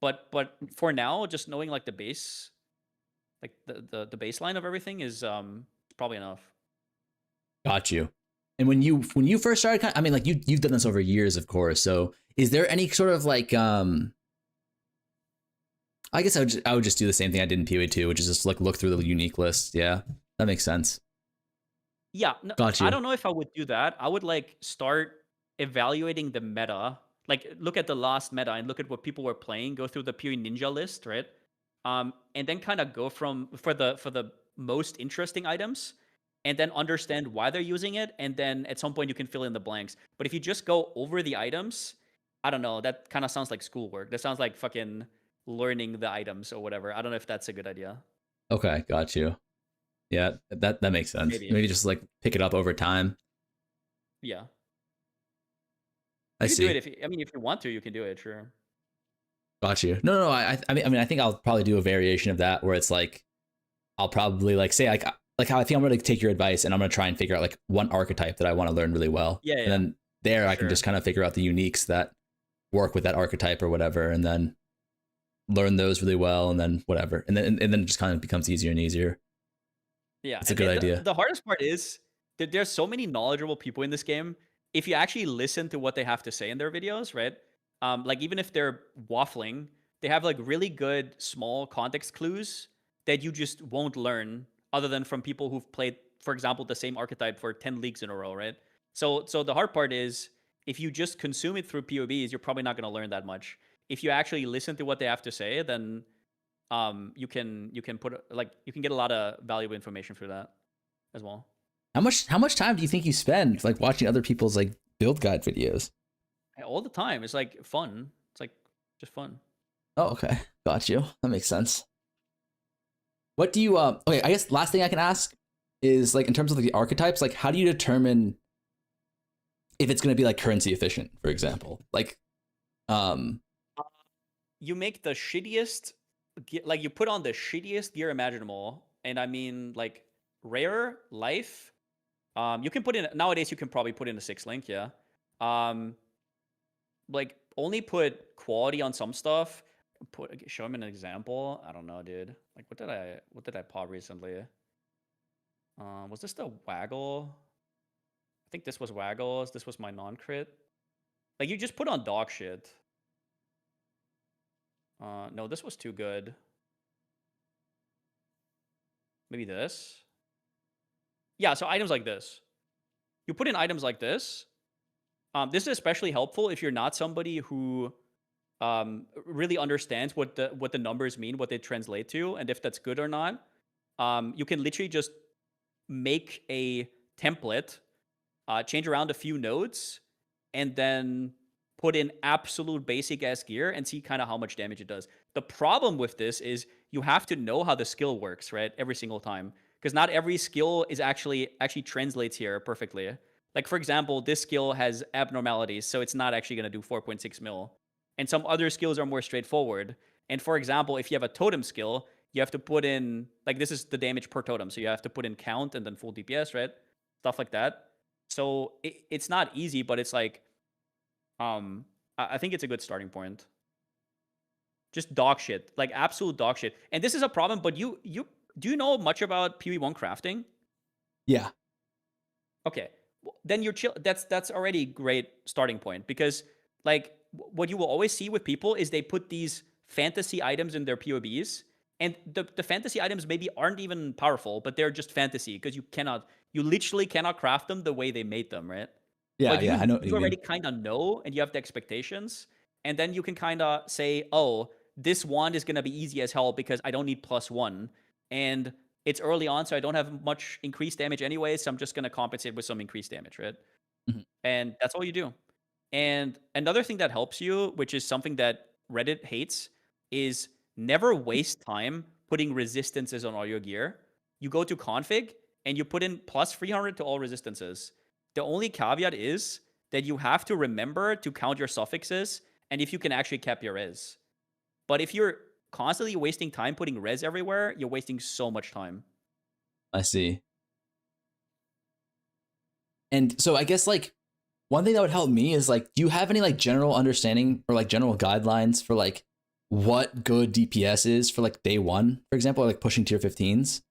But for now, just knowing like the base, like the baseline of everything is probably enough. Got you. And when you first started, I mean, like you've done this over years, of course. So is there any sort of like I guess I would just do the same thing I did in POE2, which is just like look through the unique list. Yeah, that makes sense. Yeah, no, Got I you. don't know if I would do that. I would like start evaluating the meta. Like look at the last meta and look at what people were playing, go through the PoE Ninja list, right? And then kind of go from for the most interesting items, and then understand why they're using it, and then at some point you can fill in the blanks. But if you just go over the items, I don't know, that kind of sounds like schoolwork. That sounds like fucking learning the items or whatever. I don't know if that's a good idea. Okay, got you. Yeah, that makes sense. Maybe. Maybe just like pick it up over time. Yeah. I You could do it see. if I mean if you want to, you can do it, sure. Got you. No, no, no. I mean, I think I'll probably do a variation of that where it's like I'll probably like say like how I think I'm gonna take your advice and I'm gonna try and figure out like one archetype that I want to learn really well, Yeah, and yeah, then there for I can sure. just kind of figure out the uniques that work with that archetype or whatever, and then learn those really well, and then whatever, and then it just kind of becomes easier and easier. Yeah, It's a and good idea. the hardest part is that there's so many knowledgeable people in this game. If you actually listen to what they have to say in their videos, right? Like even if they're waffling, they have like really good small context clues that you just won't learn other than from people who've played, for example, the same archetype for 10 leagues in a row, right? So the hard part is if you just consume it through POBs, you're probably not going to learn that much. If you actually listen to what they have to say, then you can put like you can get a lot of valuable information through that as well. How much time do you think you spend like watching other people's like build guide videos? All the time. It's like fun. It's like just fun. Oh, okay, got you. That makes sense. What do you okay, I guess last thing I can ask is like in terms of like, the archetypes, like how do you determine if it's going to be like currency efficient, for example? Like um You make the shittiest like you put on the shittiest gear imaginable, and I mean like rare life. You can put in nowadays. You can probably put in a 6 link, yeah. Um, like only put quality on some stuff. Show him an example. I don't know, dude. Like what did I pop recently? Was this the waggle? I think this was waggles. This was my non-crit. Like you just put on dog shit. No, this was too good. Maybe this. Yeah, so items like this. You put in items like this. This is especially helpful if you're not somebody who really understands what the numbers mean, what they translate to, and if that's good or not. You can literally just make a template change around a few nodes, and then put in absolute basic ass gear and see kind of how much damage it does. The problem with this is you have to know how the skill works, right? Every single time. Because not every skill is actually translates here perfectly. Like, for example, this skill has abnormalities, so it's not actually going to do 4.6 mil. And some other skills are more straightforward. And for example, if you have a totem skill, you have to put in, like, this is the damage per totem. So you have to put in count and then full DPS, right? Stuff like that. So it's not easy, but it's like, I think it's a good starting point. Just dog shit, like absolute dog shit. And this is a problem, but you do you know much about POE1 crafting? Yeah. Okay. Then you're chill. That's already great starting point, because like what you will always see with people is they put these fantasy items in their POBs, and the fantasy items maybe aren't even powerful, but they're just fantasy because you literally cannot craft them the way they made them, right? Yeah, But yeah, I know what you you already mean. kind of know, and you have the expectations, and then you can kind of say, oh, this wand is going to be easy as hell because I don't need +1, and it's early on, so I don't have much increased damage anyway, so I'm just going to compensate with some increased damage, right? Mhm. And that's all you do. And another thing that helps you, which is something that Reddit hates, is never waste time putting resistances on all your gear. You go to config and you put in +300 to all resistances. The only caveat is that you have to remember to count your suffixes and if you can actually cap your res. But if you're constantly wasting time putting res everywhere, you're wasting so much time. I see. And so I guess like one thing that would help me is like, do you have any like general understanding or like general guidelines for like what good DPS is for like day one, for example, or like pushing tier 15s?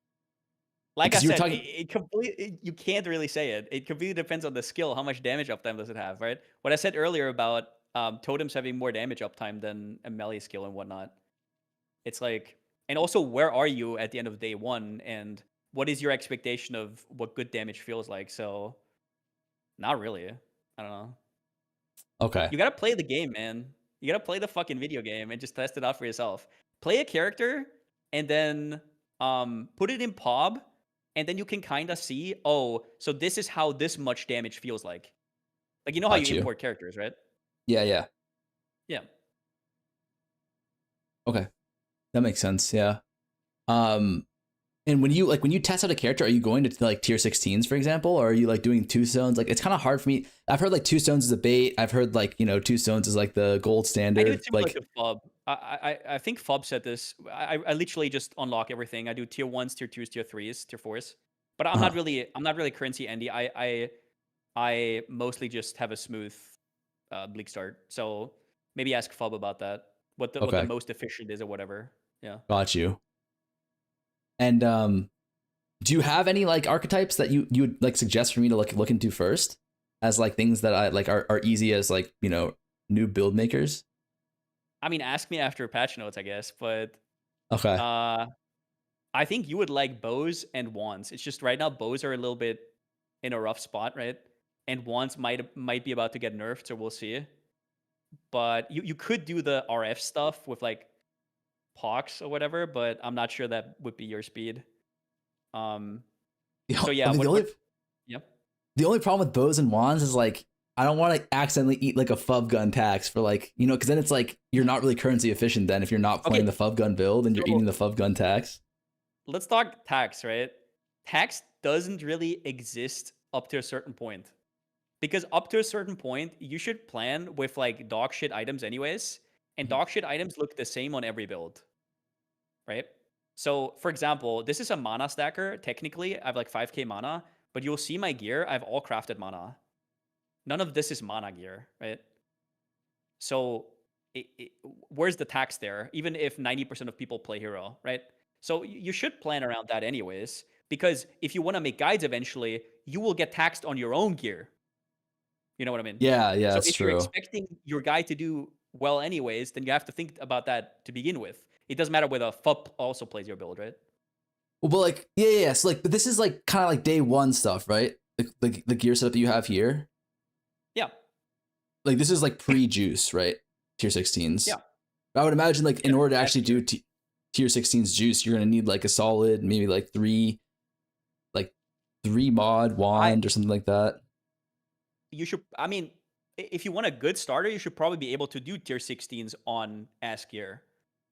Like I Because you were said, talking, it completely, you can't really say it. It completely depends on the skill. How much damage uptime does it have, right? What I said earlier about totems having more damage uptime than a melee skill and whatnot. It's like, and also, where are you at the end of day one, and what is your expectation of what good damage feels like? So, not really. I don't know. okay, You gotta play the game, man. You gotta play the fucking video game and just test it out for yourself. Play a character and then put it in POB, and then you can kind of see, oh, so this is how this much damage feels like. Like, you know how you got you. import characters, right? Yeah, yeah. Yeah. Okay, that makes sense. Yeah. Um, and when you test out a character, are you going to like tier 16s, for example, or are you like doing two stones? Like it's kind of hard for me. I've heard like two stones is a bait. I've heard like, you know, two stones is like the gold I do it standard. similar Like, to Fob. I think Fob said this. I literally just unlock everything. I do tier 1s, tier 2s, tier 3s, tier 4s. But uh, I'm not really currency endy. I mostly just have a smooth bleak start. So maybe ask Fob about that. What the okay, most efficient is or whatever. Yeah. got you. And do you have any like archetypes that you would like suggest for me to look into first as like things that I like are easy as like, you know, new build makers? I mean, ask me after patch notes, I guess. But Okay. uh, I think you would like bows and wands. It's just right now bows are a little bit in a rough spot, right? And wands might be about to get nerfed, so we'll see. But you could do the RF stuff with like Pox or whatever, but I'm not sure that would be your speed. Um. So I yeah, mean, what? Yep. the only problem with bows and wands is like I don't want to accidentally eat like a fub gun tax for like, you know, because then it's like you're not really currency efficient then if you're not playing Okay. the fub gun build and you're So eating the fub gun tax. let's talk tax, right? Tax doesn't really exist up to a certain point. Because up to a certain point, you should plan with like dog shit items anyways. And Mhm. dog shit items look the same on every build, right? So for example, this is a mana stacker. Technically, I have like 5k mana, but you'll see my gear. I have all crafted mana. None of this is mana gear, right? So where's the tax there? Even if 90% of people play hero, right? So you should plan around that anyways. Because if you want to make guides eventually, you will get taxed on your own gear. You know what I mean? Yeah, yeah, So that's if you're true. expecting your guy to do well anyways, then you have to think about that to begin with. It doesn't matter whether FUP also plays your build, right? Well, but like, yeah. So like, but this is like kind of like day one stuff, right? The gear setup that you have here. Yeah. Like this is like pre-juice, right? Tier 16s. Yeah. I would imagine like in Yeah. order to That's actually gear. do tier 16s juice, you're gonna need like a solid maybe like three mod I wand or something like that. you should. I mean, if you want a good starter, you should probably be able to do tier 16s on S gear,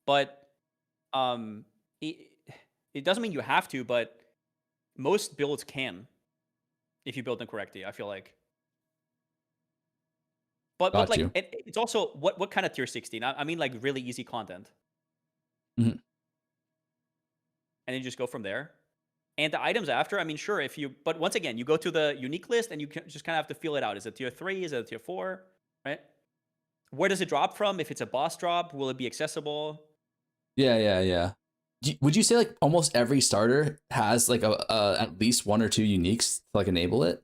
but um, it, it doesn't mean you have to. But most builds can if you build them correctly. I feel like. But Got like you. it's also what kind of tier 16? I mean like really easy content, Mhm. and then you just go from there. And the items after, I mean, sure, if you, but once again, you go to the unique list and you just kind of have to feel it out. Is it tier 3? Is it tier 4? Right? Where does it drop from? If it's a boss drop, will it be accessible? Yeah, yeah, yeah. Would you say like almost every starter has like a at least one or two uniques to like enable it?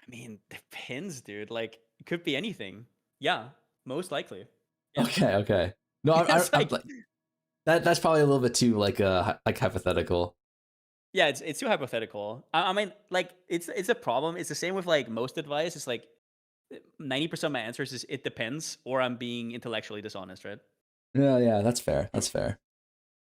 I mean, depends, dude. Like, it could be anything. Yeah, most likely. Yeah. Okay, okay. No, It's I'm like, like that's probably a little bit too like hypothetical. yeah, it's too hypothetical. I mean, like, it's a problem. It's the same with like most advice. It's like 90% of my answers is it depends, or I'm being intellectually dishonest, right? Yeah, yeah, that's fair. That's fair.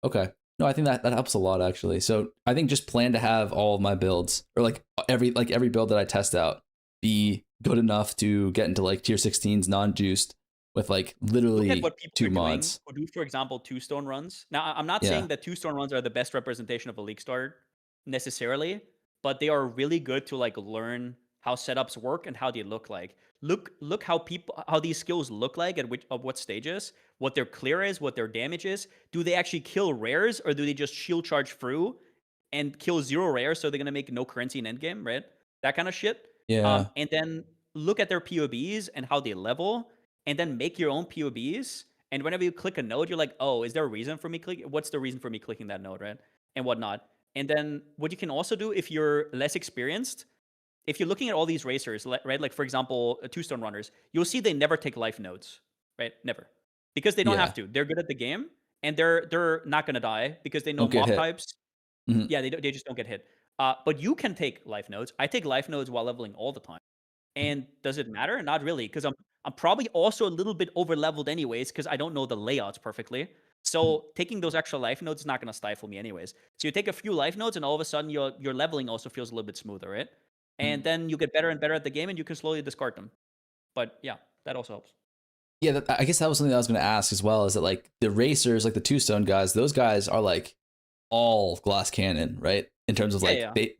Okay. No, I think that helps a lot actually. So I think just plan to have all of my builds or like every build that I test out be good enough to get into like tier 16s non-juiced with like Look at literally what people two are doing mods. who do, for example, two stone runs. Now, I'm not Yeah. saying that two stone runs are the best representation of a league start necessarily, but they are really good to like learn how setups work and how they look like. Look how these skills look like at which of what stages, what their clear is, what their damage is. Do they actually kill rares or do they just shield charge through and kill 0 rares so they're gonna make no currency in endgame, right? That kind of shit. Yeah. And then look at their POBs and how they level, and then make your own POBs. And whenever you click a node, you're like, oh, is there a reason for me clicking? What's the reason for me clicking that node, right? And whatnot. And then what you can also do if you're less experienced, if you're looking at all these racers, right? Like for example, two stone runners, you'll see they never take life nodes, right? Never, because they don't have Yeah. to. They're good at the game, and they're not gonna die because they know Don't get mob hit. types. Mhm. Yeah, they just don't get hit. But you can take life nodes. I take life nodes while leveling all the time. And does it matter? Not really, because I'm probably also a little bit over leveled anyways, because I don't know the layouts perfectly. Mhm. So taking those extra life nodes is not going to stifle me anyways. So you take a few life nodes, and all of a sudden your leveling also feels a little bit smoother, right? And Mhm. then you get better and better at the game, and you can slowly discard them. But yeah, that also helps. Yeah, I guess that was something that I was going to ask as well. Is that like the racers, like the two stone guys? Those guys are like all glass cannon, right? In terms of Yeah, like yeah. they.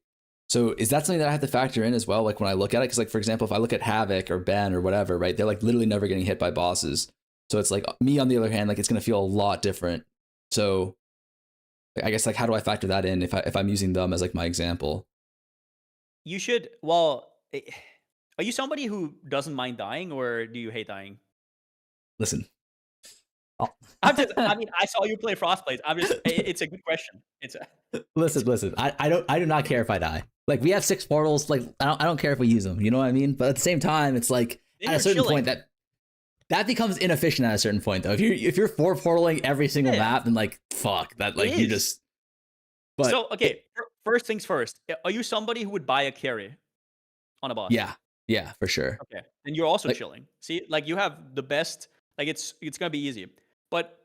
So is that something that I have to factor in as well? Like when I look at it, because like for example, if I look at Havoc or Ben or whatever, right? They're like literally never getting hit by bosses. So it's like me on the other hand, like it's going to feel a lot different. So I guess like how do I factor that in if I'm using them as like my example? You should. Well, are you somebody who doesn't mind dying, or do you hate dying? Listen. Oh. I'm just. I mean, I saw you play Frostblade. I'm just. It's a good question. It's Listen. I do not care if I die. Like we have 6 portals. Like I don't care if we use them. You know what I mean? But at the same time, it's like then at a you're certain point chilling. that becomes inefficient at a certain point though. If you're 4 portaling every single Yeah, yeah. map, then like fuck that. It Like you is. just. But So, okay, first things first. Are you somebody who would buy a carry on a boss? yeah, yeah, for sure. Okay. Then you're also Like chilling. See, like you have the best, like it's gonna be easy. But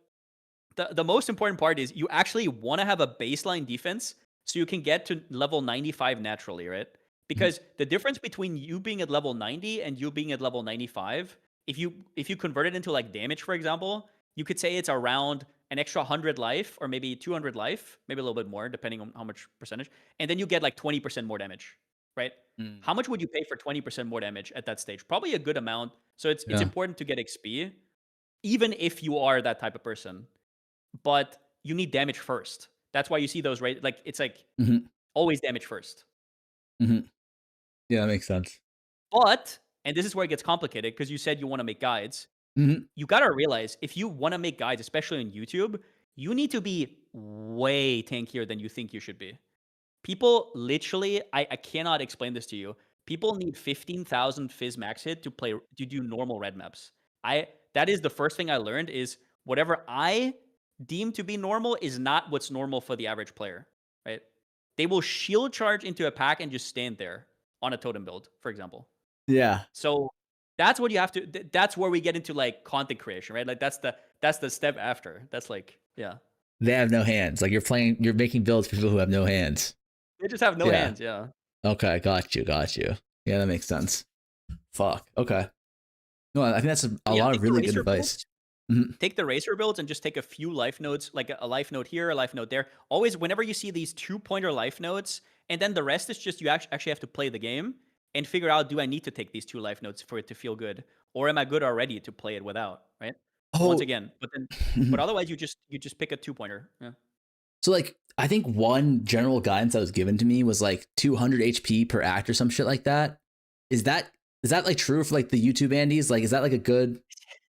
the most important part is you actually want to have a baseline defense so you can get to level 95 naturally, right? mhm, Because the difference between you being at level 90 and you being at level 95, if you convert it into like damage, for example, you could say it's around an extra 100 life or maybe 200 life, maybe a little bit more depending on how much percentage, and then you get like 20% more damage, right? mm, How much would you pay for 20% more damage at that stage? Probably a good amount. So it's yeah, important to get XP even if you are that type of person, but you need damage first. That's why you see those, right? Like it's like hmm always damage first. hmm yeah, that makes sense. But, and this is where it gets complicated because you said you want to make guides. Hmm You got to realize if you want to make guides, especially on YouTube, you need to be way tankier than you think you should be. People literally, I cannot explain this to you. People need 15,000 fizz max hit to do normal red maps. That is the first thing I learned is whatever I deem to be normal is not what's normal for the average player, right? They will shield charge into a pack and just stand there on a totem build, for example. Yeah, So that's what you have to. That's where we get into like content creation, right? Like that's the step after. That's like yeah, they have no hands. Like you're making builds for people who have no hands. they just have no Yeah, hands. Yeah. Okay, got you, got you. Yeah, that makes sense. Fuck. Okay. No, I think that's a Yeah, lot of take the really good racer advice. builds. Mhm. Take the racer builds and just take a few life nodes, like a life node here, a life node there. Always, whenever you see these 2-pointer life nodes, and then the rest is just you actually have to play the game and figure out, do I need to take these 2 life nodes for it to feel good, or am I good already to play it without? Right. Once Oh, again, but otherwise you just pick a 2-pointer. Yeah. so like I think one general guidance that was given to me was like 200 HP per act or some shit like that. Is that is that like true for like the YouTube Andes? Like, is that like a good,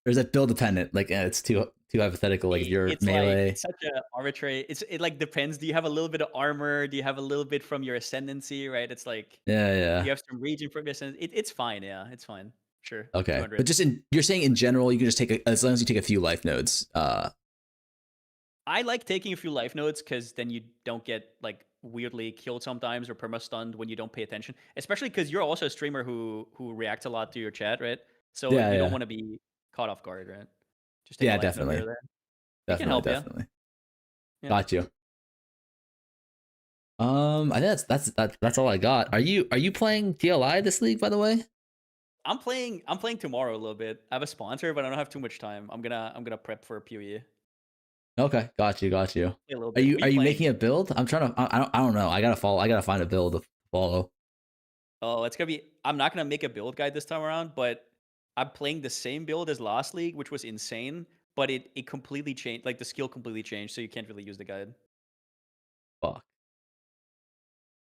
or is that build dependent? Like, it's too hypothetical. Like, if you're It's like melee, it's such a arbitrary. It like depends. Do you have a little bit of armor? Do you have a little bit from your ascendancy? Right. It's like, yeah, do yeah, you have some region from your ascendancy? It's fine. Yeah, it's fine. Sure, okay. But 200. just in, you're saying in general, you can just take as long as you take a few life nodes. I like taking a few life nodes because then you don't get like weirdly killed sometimes or perma stunned when you don't pay attention. Especially because you're also a streamer who reacts a lot to your chat, right? So Yeah, you don't yeah, want to be caught off guard, right? Just take a yeah, life node here or definitely, there. It can definitely, help, yeah. definitely. Yeah. Got you. I think that's all I got. Are you playing TLI this league, by the way? I'm playing tomorrow a little bit. I have a sponsor, but I don't have too much time. I'm gonna prep for POE. Okay, got you, got you. Play a little Are bit. you Who are you you playing? making a build? I'm trying to. I don't know. I gotta follow. I gotta find a build to follow. Oh, it's gonna be. I'm not gonna make a build guide this time around, but I'm playing the same build as last league, which was insane. But it completely changed. Like the skill completely changed, so you can't really use the guide. Fuck.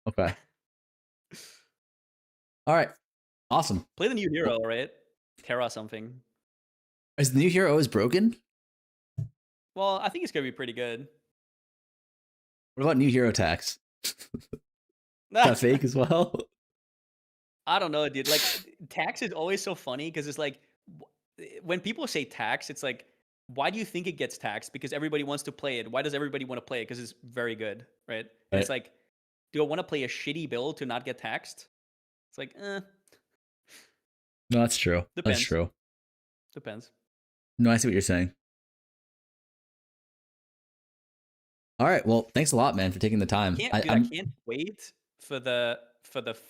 Okay. All right. Awesome. Play the new Well, hero, right? Terra something. is the new hero always broken? Well, I think it's gonna be pretty good. What about new hero tax? Is that fake as well? I don't know, dude. Like tax is always so funny because it's like when people say tax, it's like, why do you think it gets taxed? Because everybody wants to play it. Why does everybody want to play it? Because it's very good, right? And it's Right. like, do I want to play a shitty build to not get taxed? It's like, No, that's true. That's depends. true. Depends. No, I see what you're saying. All right. Well, thanks a lot, man, for taking the time. Can't, I, dude. I I'm. can't wait for the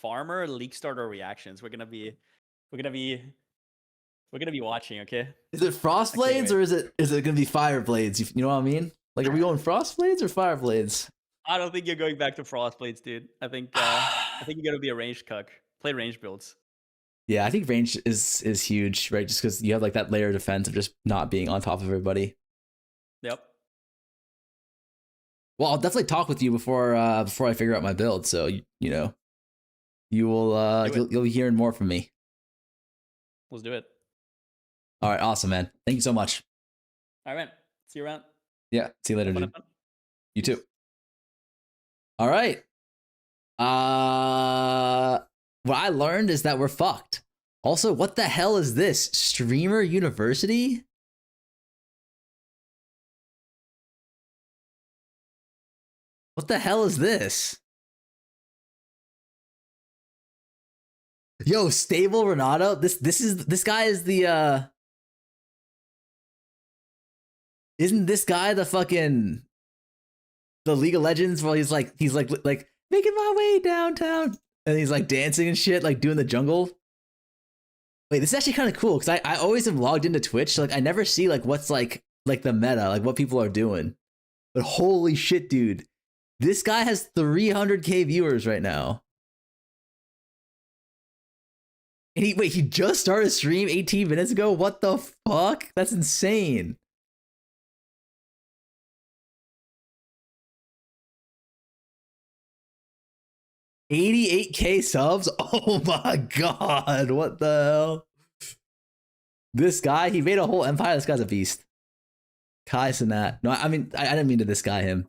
farmer league starter reactions. We're gonna be watching. Okay, Is it frost I can't blades wait. or is it gonna be fire blades? You know what I mean? Like, are we going frost blades or fire blades? I don't think you're going back to Frostblades, dude. I think you're gonna be a ranged cuck. Play range builds. Yeah, I think range is huge, right? Just because you have like that layer of defense of just not being on top of everybody. Yep. Well, I'll definitely talk with you before I figure out my build. So you know, you will Do it. you'll be hearing more from me. Let's do it. All right, awesome, man. Thank you so much. All right, man. See you around. Yeah, see you later, Have fun. dude. Have fun. You too. Peace. All right. What I learned is that we're fucked. Also, what the hell is this? Streamer University? What the hell is this? Yo, stable Renato. This guy is the isn't this guy the fucking the League of Legends where he's like making my way downtown and he's like dancing and shit, like doing the jungle. Wait, this is actually kind of cool because I always am logged into Twitch, so like I never see like what's like the meta, like what people are doing. But holy shit, dude. This guy has 300k viewers right now. And he just started a stream 18 minutes ago? What the fuck? That's insane. $88k subs? Oh my god, what the hell? This guy, he made a whole empire. This guy's a beast. Kai Sinat. No, I mean, I didn't mean to this guy him.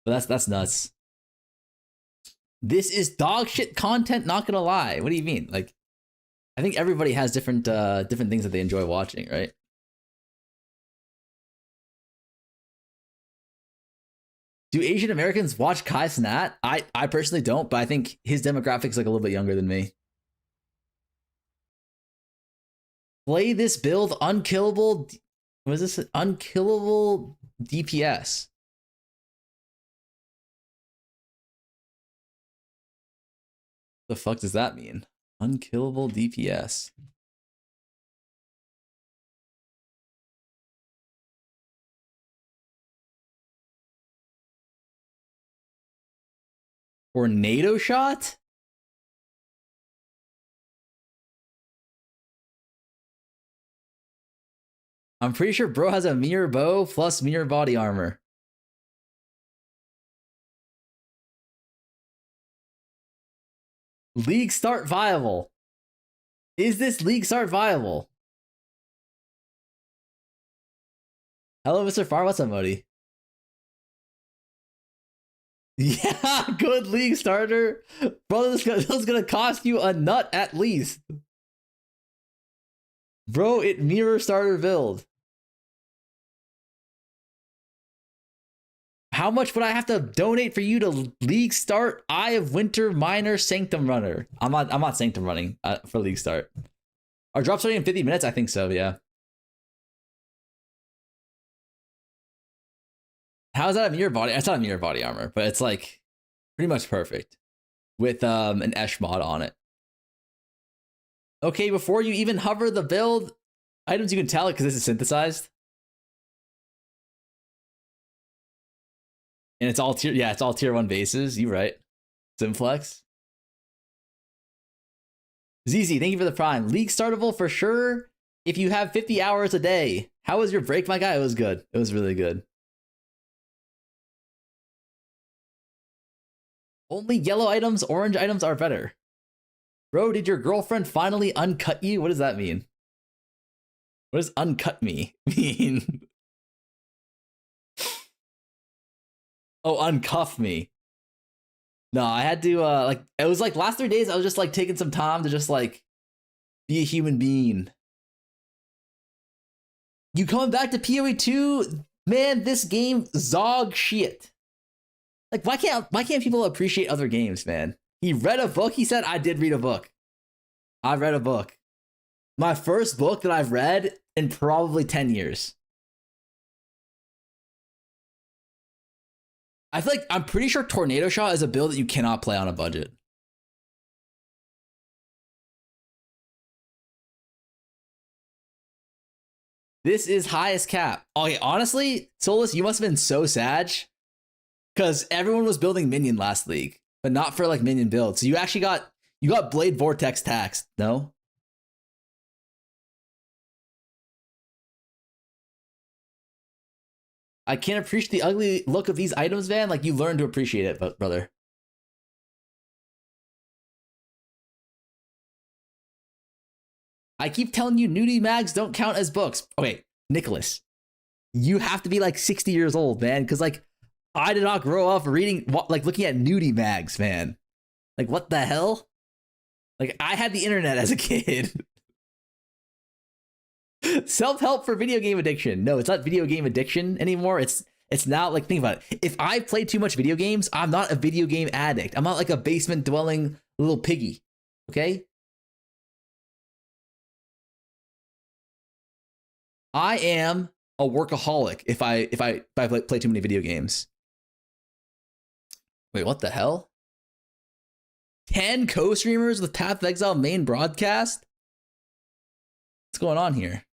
But that's nuts. This is dog shit content, not gonna lie. What do you mean? Like, I think everybody has different different things that they enjoy watching, right? Do Asian Americans watch Kai Cenat? I personally don't, but I think his demographic's like a little bit younger than me. Play this build unkillable. What is this? Unkillable DPS. The fuck does that mean? Unkillable DPS. Tornado shot? I'm pretty sure bro has a mirror bow plus mirror body armor. League start viable. Is this league start viable? Hello, Mr. Far. What's up, Modi? Yeah, good league starter. Bro, this is gonna cost you a nut at least. Bro, it mirror starter build. How much would I have to donate for you to league start Eye of Winter Minor Sanctum Runner? I'm not Sanctum running for league start. Are drops starting in 50 minutes? I think so, yeah. How's that a mirror body? It's not a mirror body armor, but it's like pretty much perfect with an Esh mod on it. Okay, before you even hover the build, items you can tell it because this is synthesized. And it's all tier, yeah, it's all tier 1 bases. You right. Simflex. ZZ, thank you for the prime. League startable for sure if you have 50 hours a day. How was your break, my guy? It was good. It was really good. Only yellow items, orange items are better. Bro, did your girlfriend finally uncut you? What does that mean? What does uncut me mean? Oh, uncuff me. No, I had to, like, it was like last 3 days, I was just like taking some time to just like be a human being. You coming back to POE2? Man, this game zog shit. Like, why can't people appreciate other games, man? He read a book, he said, I did read a book. I read a book. My first book that I've read in probably 10 years. I feel like I'm pretty sure Tornado Shot is a build that you cannot play on a budget. This is highest cap. Okay, honestly, Solus, you must have been so sad because everyone was building minion last league, but not for like minion builds. So you actually got Blade Vortex taxed, no? I can't appreciate the ugly look of these items, man. Like, you learn to appreciate it, brother. I keep telling you nudie mags don't count as books. Okay, Nicholas, you have to be like 60 years old, man, because like I did not grow up reading, like looking at nudie mags, man. Like, what the hell? Like, I had the internet as a kid. Self-help for video game addiction. No, it's not video game addiction anymore. It's now, like, think about it. If I play too much video games, I'm not a video game addict. I'm not like a basement dwelling little piggy. Okay? I am a workaholic if I play too many video games. Wait, what the hell? 10 co-streamers with pathofexile main broadcast? What's going on here?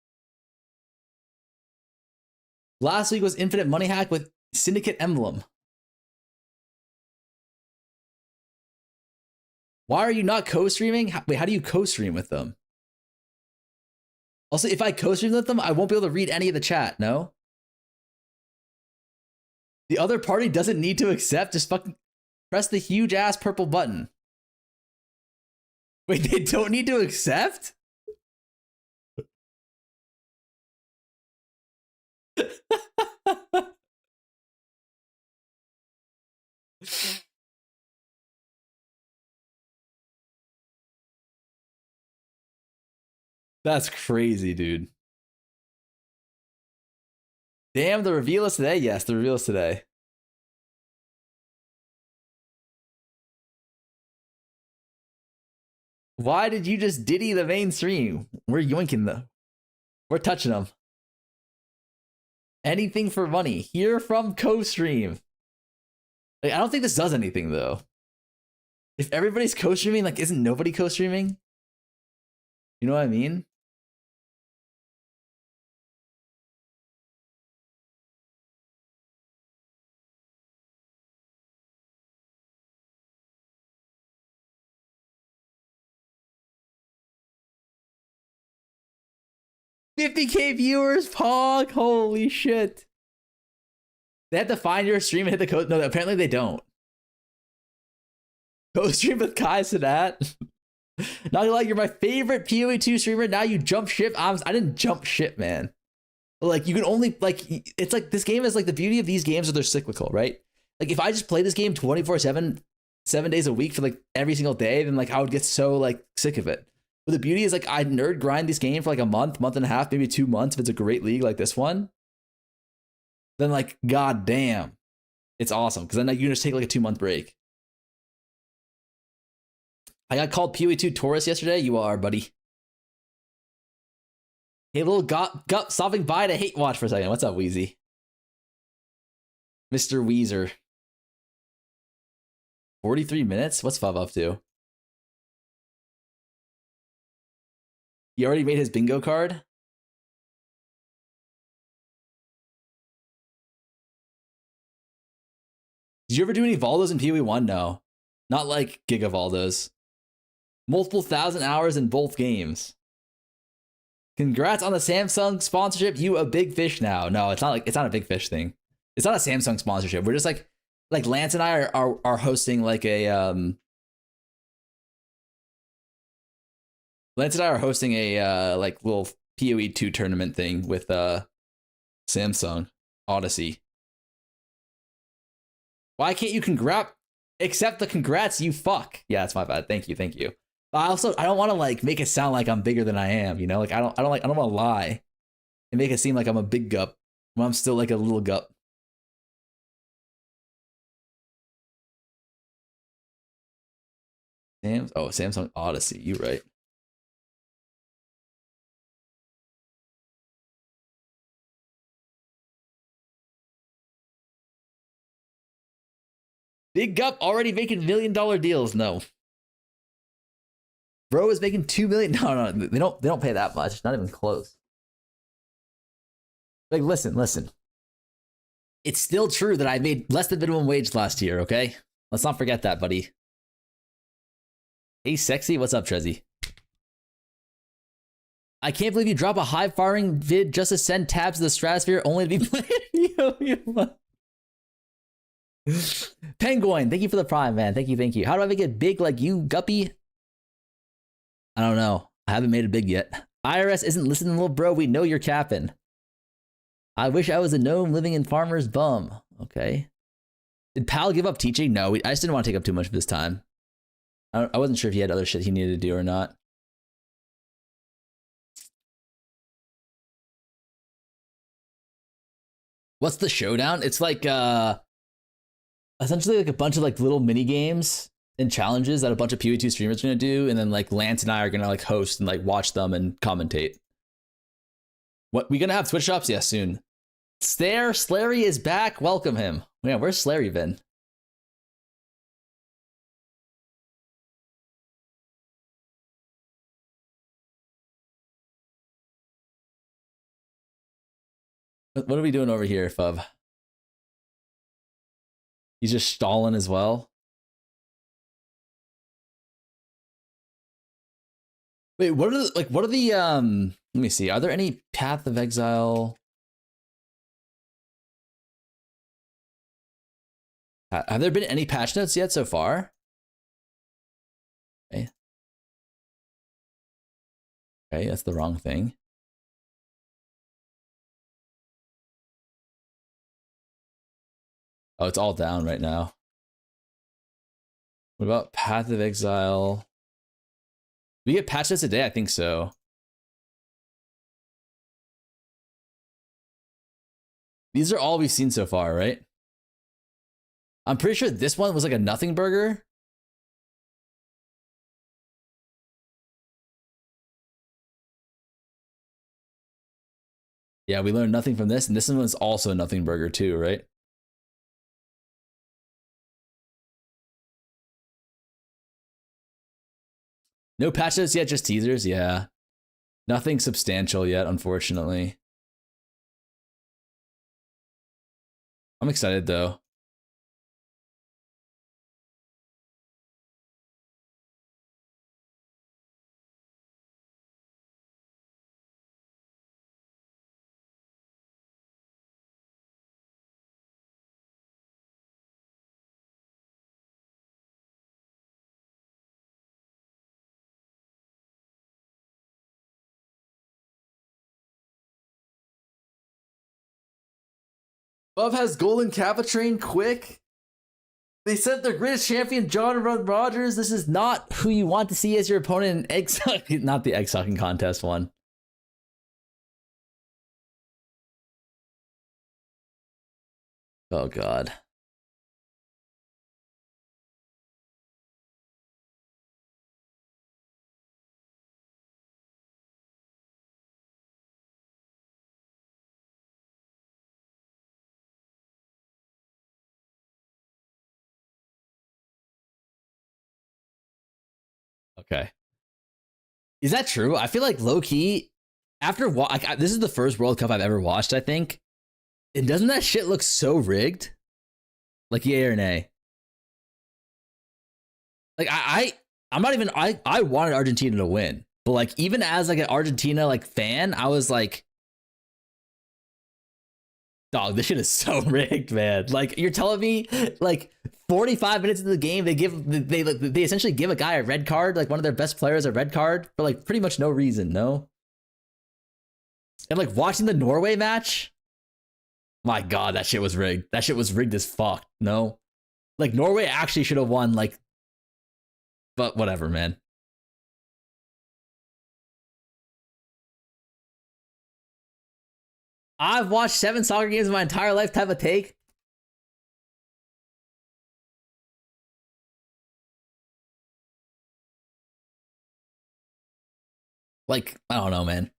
Last week was Infinite Money Hack with Syndicate Emblem. Why are you not co-streaming? Wait, how do you co-stream with them? Also, if I co-stream with them, I won't be able to read any of the chat, no? The other party doesn't need to accept, just fucking press the huge ass purple button. Wait, they don't need to accept? That's crazy, dude. Damn, the reveal is today? Yes, the reveal is today. Why did you just diddy the main stream? We're yoinking them. We're touching them. Anything for money. Hear from co-stream. Like, I don't think this does anything, though. If everybody's co-streaming, like, isn't nobody co-streaming? You know what I mean? $50K viewers, Pog. Holy shit. They have to find your stream and hit the code. No, apparently they don't. Co-stream with Kai Sadat. Not gonna lie, you're my favorite POE2 streamer. Now you jump ship. I didn't jump ship, man. Like, you can only, like, it's like, this game is like, the beauty of these games are they're cyclical, right? Like, if I just play this game 24/7, 7 days a week for like every single day, then like I would get so like sick of it. But the beauty is, like, I nerd grind this game for like a month and a half, maybe 2 months if it's a great league like this one. Then, like, god damn, it's awesome, because then like, you can just take like a 2-month break. I got called POE2 Taurus yesterday. You are, buddy. Hey, little gut stopping by to hate watch for a second. What's up, Wheezy? Mr. Weezer. 43 minutes? What's Fav up to? He already made his bingo card? Did you ever do any Valdos in POE1? No. Not like Giga Valdos. Multiple thousand hours in both games. Congrats on the Samsung sponsorship. You a big fish now. No, it's not a big fish thing. It's not a Samsung sponsorship. We're just like Lance and I are hosting like a Lance and I are hosting a like little POE2 tournament thing with Samsung Odyssey. Why can't you accept the congrats, you fuck? Yeah, that's my bad. Thank you. I don't want to like make it sound like I'm bigger than I am, you know? Like I don't want to lie and make it seem like I'm a big gup when I'm still like a little gup. Samsung Odyssey, you right. Big gup already making $1 million deals. No. Bro is making $2 million. No, they don't pay that much. Not even close. Like, listen. It's still true that I made less than minimum wage last year, okay? Let's not forget that, buddy. Hey, sexy. What's up, Trezzy? I can't believe you drop a high-firing vid just to send tabs to the stratosphere only to be played. Penguin, thank you for the prime, man. Thank you. How do I make it big like you, Guppy? I don't know. I haven't made it big yet. IRS isn't listening, little bro. We know you're capping. I wish I was a gnome living in Farmer's Bum. Okay. Did Pal give up teaching? No, I just didn't want to take up too much of his time. I wasn't sure if he had other shit he needed to do or not. What's the showdown? It's like essentially like a bunch of like little mini games and challenges that a bunch of POE2 streamers are gonna do, and then like Lance and I are gonna like host and like watch them and commentate. What, we gonna have Twitch shops? Yeah, soon. Slary is back. Welcome him. Yeah, where's Slary been? What are we doing over here, Fub? He's just stalling as well. Wait, what are the let me see. Are there any Path of Exile? Have there been any patch notes yet so far? Okay. Okay, that's the wrong thing. Oh, it's all down right now. What about Path of Exile? Do we get patch notes a day? I think so. These are all we've seen so far, right? I'm pretty sure this one was like a nothing burger. Yeah, we learned nothing from this, and this one's also a nothing burger too, right? No patches yet, just teasers. Yeah, nothing substantial yet, unfortunately. I'm excited though. Love has Golden Kappa train quick. They sent their greatest champion, John Rogers. This is not who you want to see as your opponent in egg sucking, not the egg sucking contest one. Oh god. Okay. Is that true? I feel like low key, after this is the first World Cup I've ever watched, I think. And doesn't that shit look so rigged? Like yay or nay? Like I'm not even I wanted Argentina to win. But like even as like an Argentina like fan, I was like, dog, this shit is so rigged, man. Like you're telling me like 45 minutes into the game, they essentially give a guy a red card, like one of their best players a red card for like pretty much no reason, no? And like watching the Norway match, my god, that shit was rigged. That shit was rigged as fuck, no? Like Norway actually should have won, like, but whatever, man. I've watched 7 soccer games in my entire life type of take. Like, I don't know, man.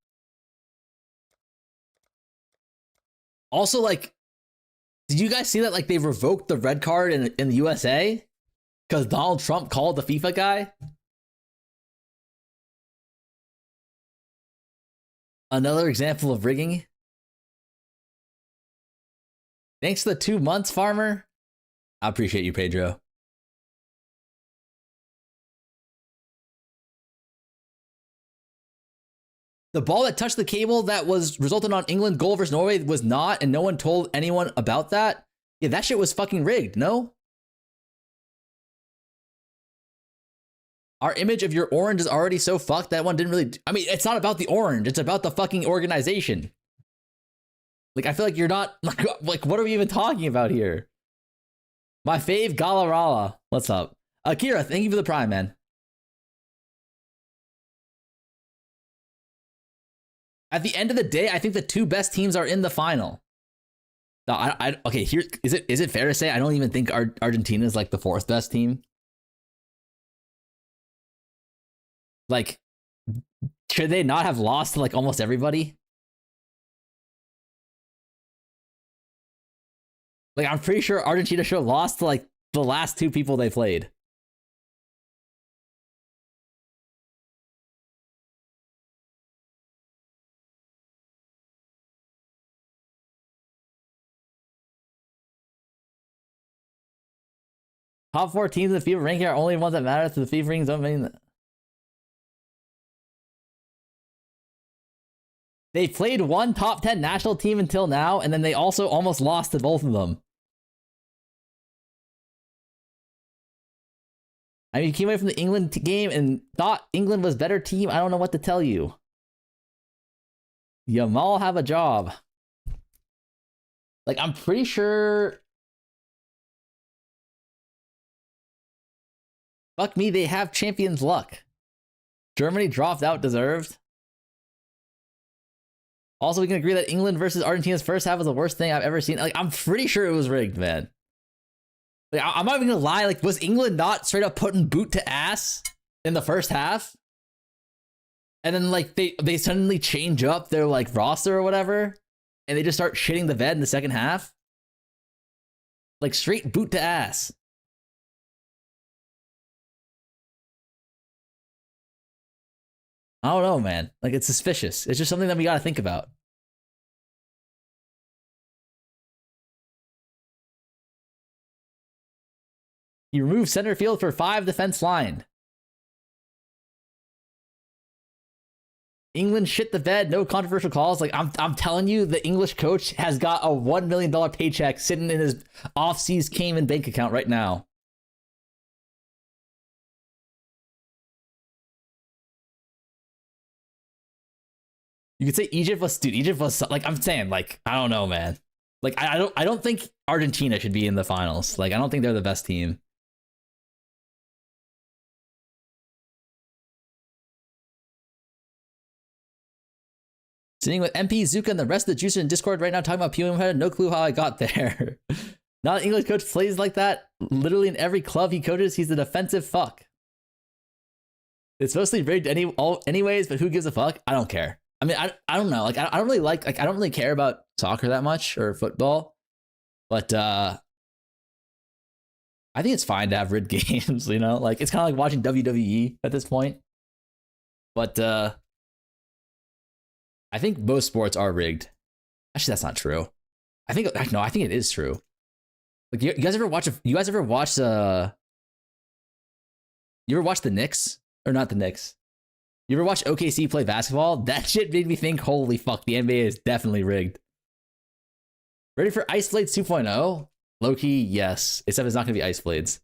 Also, like, did you guys see that, like, they revoked the red card in the USA? Because Donald Trump called the FIFA guy? Another example of rigging. Thanks for the 2 months, Farmer. I appreciate you, Pedro. The ball that touched the cable that was resulted on England goal versus Norway was not, and no one told anyone about that. Yeah, that shit was fucking rigged, no? Our image of your orange is already so fucked that one didn't really... I mean, it's not about the orange. It's about the fucking organization. Like, I feel like you're not... Like, what are we even talking about here? My fave, Galarala. What's up? Akira, thank you for the prime, man. At the end of the day, I think the 2 best teams are in the final. No, okay, here... Is it fair to say I don't even think Argentina is, like, the 4th best team? Like, should they not have lost to, like, almost everybody? Like, I'm pretty sure Argentina should have lost to, like, the last 2 people they played. Top 4 teams in the FIFA ranking are only ones that matter to the FIFA rankings. Don't mean that. They played one top 10 national team until now, and then they also almost lost to both of them. I mean, you came away from the England game and thought England was better team. I don't know what to tell you. You all have a job. Like, I'm pretty sure... Fuck me, they have champions luck. Germany dropped out deserved. Also, we can agree that England versus Argentina's first half was the worst thing I've ever seen. Like, I'm pretty sure it was rigged, man. Like, I'm not even gonna lie. Like, was England not straight up putting boot to ass in the first half? And then, like, they suddenly change up their, like, roster or whatever, and they just start shitting the bed in the second half? Like, straight boot to ass. I don't know, man. Like, it's suspicious. It's just something that we got to think about. He removed center field for 5 defense line. England shit the bed, no controversial calls. Like, I'm telling you, the English coach has got a $1 million paycheck sitting in his off-seas Cayman bank account right now. You could say Egypt was like, I'm saying, like, I don't know, man. Like, I don't think Argentina should be in the finals. Like, I don't think they're the best team. Sitting with MP, Zuka, and the rest of the juicers in Discord right now talking about POE1. I had no clue how I got there. Not an English coach plays like that. Literally in every club he coaches, he's a defensive fuck. It's mostly rigged anyways, but who gives a fuck? I don't care. I mean, I don't know. Like, I don't really I don't really care about soccer that much or football, but I think it's fine to have rigged games. You know, like it's kind of like watching WWE at this point. But I think most sports are rigged. Actually, that's not true. I think it is true. Like, you guys ever watch? You ever watch the Knicks or not the Knicks? You ever watch OKC play basketball? That shit made me think, holy fuck, the NBA is definitely rigged. Ready for Ice Blades 2.0? Low-key, yes. Except it's not going to be Ice Blades.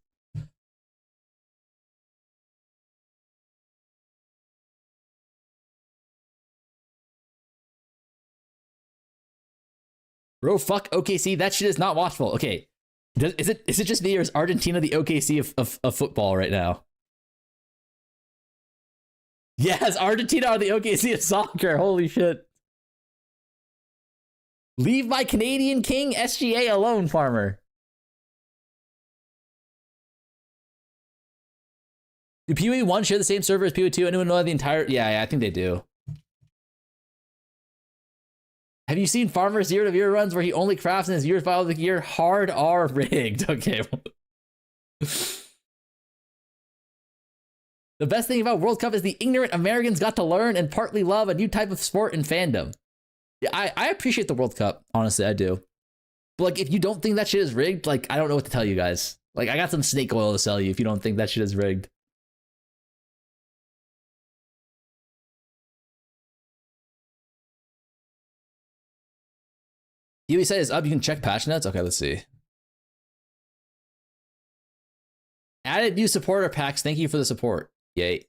Bro, fuck OKC. That shit is not watchable. Okay. Is it just me or is Argentina the OKC of football right now? Yes, Argentina are the OKC of soccer. Holy shit. Leave my Canadian king SGA alone, farmer. Do POE1 share the same server as POE2? Anyone know the entire... Yeah, I think they do. Have you seen Farmer 0 to Viewer runs where he only crafts in his viewers file of the gear? Hard R rigged. Okay. The best thing about World Cup is the ignorant Americans got to learn and partly love a new type of sport and fandom. Yeah, I appreciate the World Cup. Honestly, I do. But like, if you don't think that shit is rigged, like, I don't know what to tell you guys. Like, I got some snake oil to sell you if you don't think that shit is rigged. You said it's up. You can check patch notes. Okay, let's see. Added new supporter packs. Thank you for the support. Yay.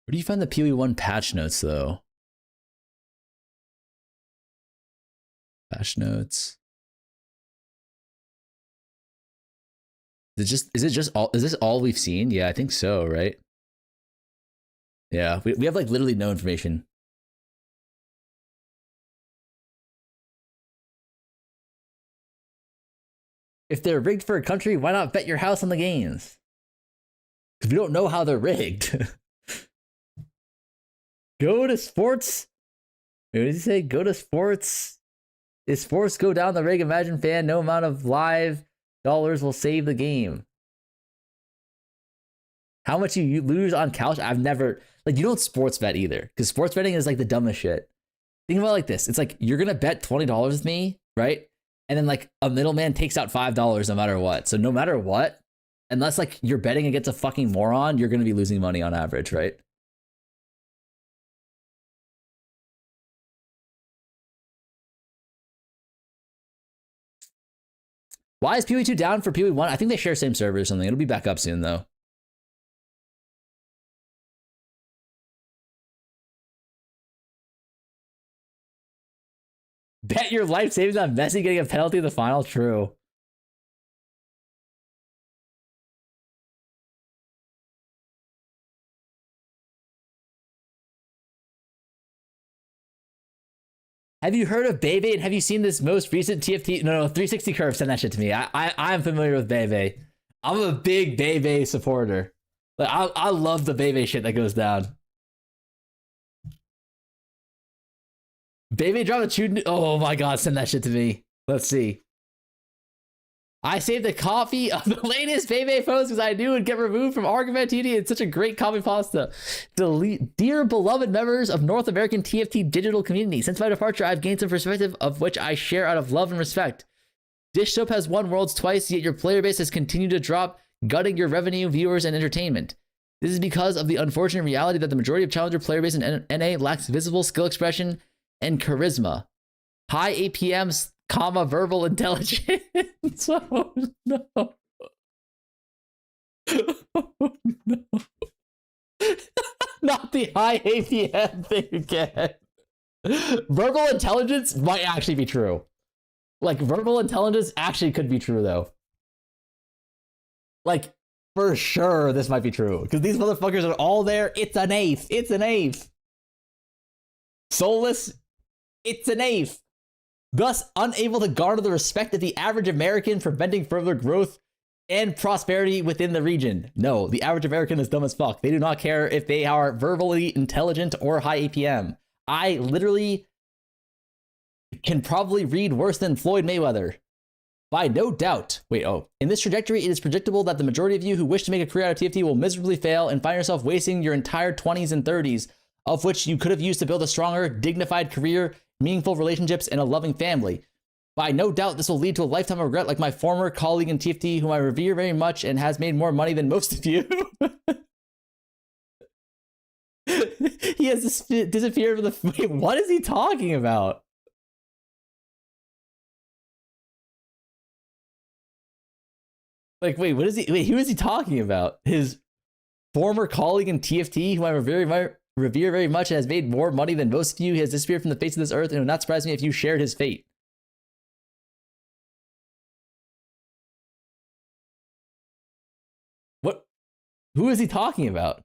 Where do you find the POE1 patch notes, though? Patch notes. Is this all we've seen? Yeah, I think so, right? Yeah, we have like literally no information. If they're rigged for a country, why not bet your house on the games? Because we don't know how they're rigged. Go to sports. What did he say? Go to sports. If sports go down the rig, imagine fan, no amount of live dollars will save the game. How much you lose on couch? I've never, like, you don't sports bet either. Because sports betting is like the dumbest shit. Think about it like this. It's like, you're going to bet $20 with me, right? And then like a middleman takes out $5 no matter what. So no matter what, unless like you're betting against a fucking moron, you're going to be losing money on average, right? Why is POE2 down for POE1? I think they share same server or something. It'll be back up soon though. Bet your life savings on Messi getting a penalty in the final? True. Have you heard of Bebe and have you seen this most recent TFT? No, 360 curve. Send that shit to me. I'm familiar with Bebe. I'm a big Bebe supporter. Like, I love the Bebe shit that goes down. Bebe dropped a chew. Oh my god, send that shit to me. Let's see. I saved a copy of the latest Bebe post because I knew it would get removed from Argumentini. It's such a great copy pasta. Dear beloved members of North American TFT digital community, since my departure, I've gained some perspective of which I share out of love and respect. Dish Soap has won Worlds twice, yet your player base has continued to drop, gutting your revenue, viewers, and entertainment. This is because of the unfortunate reality that the majority of Challenger player base in NA lacks visible skill expression and charisma. High APMs, verbal intelligence. Oh no. Oh no. Not the high APM thing again. Verbal intelligence might actually be true. Like, verbal intelligence actually could be true, though. Like, for sure, this might be true. Because these motherfuckers are all there. It's an eighth. It's an eighth. Soulless. It's an eighth. Thus, unable to garner the respect of the average American, preventing further growth and prosperity within the region. No, the average American is dumb as fuck. They do not care if they are verbally intelligent or high APM. I literally can probably read worse than Floyd Mayweather. By no doubt. In this trajectory, it is predictable that the majority of you who wish to make a career out of TFT will miserably fail and find yourself wasting your entire 20s and 30s, of which you could have used to build a stronger, dignified career, meaningful relationships, and a loving family. By no doubt, this will lead to a lifetime of regret, like my former colleague in TFT, whom I revere very much and has made more money than most of you. He has disappeared from the... Wait, what is he talking about? Like, wait, what is he... Wait, who is he talking about? His former colleague in TFT, whom I revere very much and has made more money than most of you. He has disappeared from the face of this earth, and it would not surprise me if you shared his fate. What? Who is he talking about?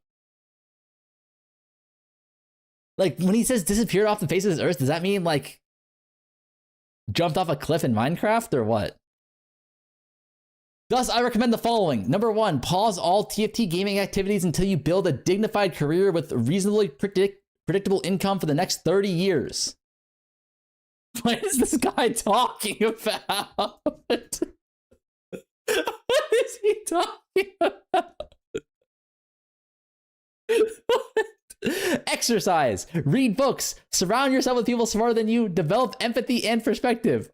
Like, when he says disappeared off the face of this earth, does that mean, like, jumped off a cliff in Minecraft, or what? Thus, I recommend the following. Number 1, pause all TFT gaming activities until you build a dignified career with reasonably predictable income for the next 30 years. What is this guy talking about? What is he talking about? What? Exercise, read books, surround yourself with people smarter than you, develop empathy and perspective.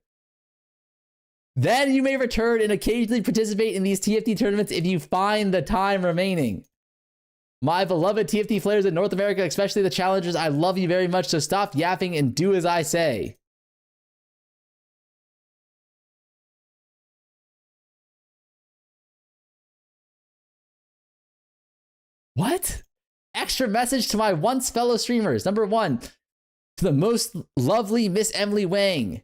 Then you may return and occasionally participate in these TFT tournaments if you find the time remaining. My beloved TFT players in North America, especially the challengers, I love you very much, so stop yapping and do as I say. What? Extra message to my once fellow streamers. Number 1, to the most lovely Miss Emily Wang.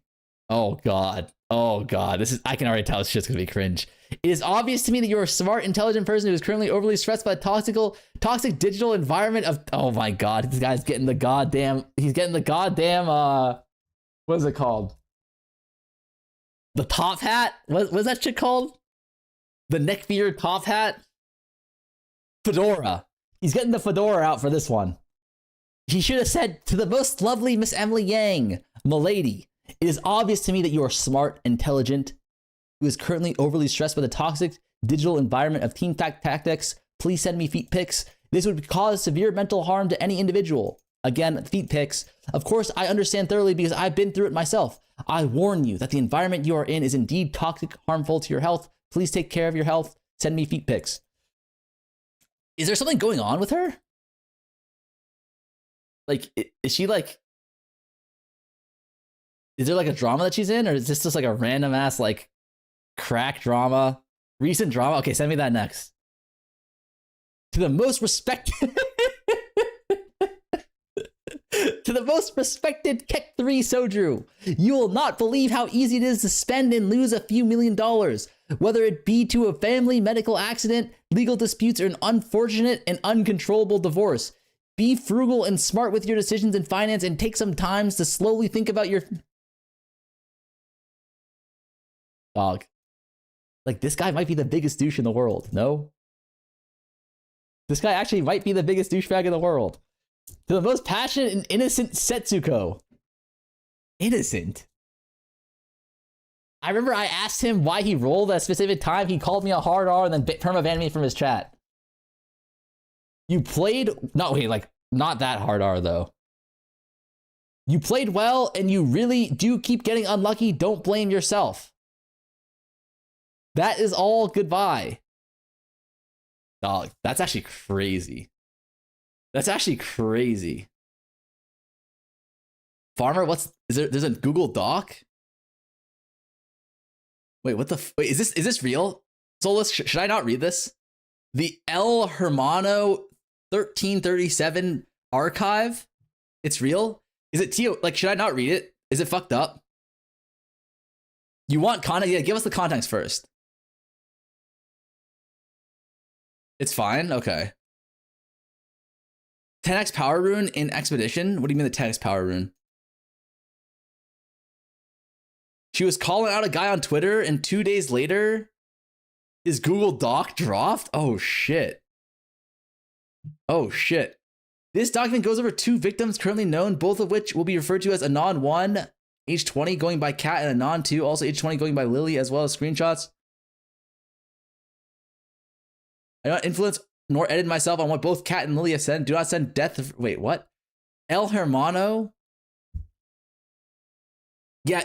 Oh God. Oh God. This is, I can already tell this shit's gonna be cringe. It is obvious to me that you're a smart, intelligent person who is currently overly stressed by the toxic digital environment of, oh my God, this guy's getting the goddamn, what is it called? The top hat? What's that shit called? The neck-beard top hat? Fedora. He's getting the fedora out for this one. He should have said, to the most lovely Miss Emily Yang, milady, it is obvious to me that you are smart, intelligent, who is currently overly stressed by the toxic digital environment of team tactics. Please send me feet pics. This would cause severe mental harm to any individual. Again, feet pics. Of course, I understand thoroughly because I've been through it myself. I warn you that the environment you are in is indeed toxic, harmful to your health. Please take care of your health. Send me feet pics. Is there something going on with her? Like, is she like... Is there like a drama that she's in? Or is this just like a random ass like crack drama? Recent drama? Okay, send me that next. To the most respected... To the most respected Keck 3 Soju, you will not believe how easy it is to spend and lose a few $1 million, whether it be to a family medical accident, legal disputes, or an unfortunate and uncontrollable divorce. Be frugal and smart with your decisions in finance and take some time to slowly think about your... Dog. Like, this guy might be the biggest douche in the world, no? This guy actually might be the biggest douchebag in the world. To the most passionate and innocent Setsuko. Innocent? I remember I asked him why he rolled at a specific time. He called me a hard R and then perma-banned me from his chat. You played... No, wait, like, not that hard R, though. You played well, and you really do keep getting unlucky. Don't blame yourself. That is all. Goodbye. Dog, that's actually crazy. That's actually crazy. Farmer, there's a Google Doc? Wait, what the, wait, is this real? Solus, should I not read this? The El Hermano 1337 archive? It's real? Is it Tio, like, should I not read it? Is it fucked up? You want context? Yeah, give us the context first. It's fine? Okay. 10x power rune in Expedition? What do you mean the 10x power rune? She was calling out a guy on Twitter, and 2 days later, his Google Doc dropped? Oh, shit. Oh, shit. This document goes over 2 victims currently known, both of which will be referred to as Anon 1, age 20, going by Kat, and Anon 2, also age 20, going by Lily, as well as screenshots. I do not influence nor edit myself on what both Kat and Lily have said. Do not send death. Wait, what? El Hermano? Yeah,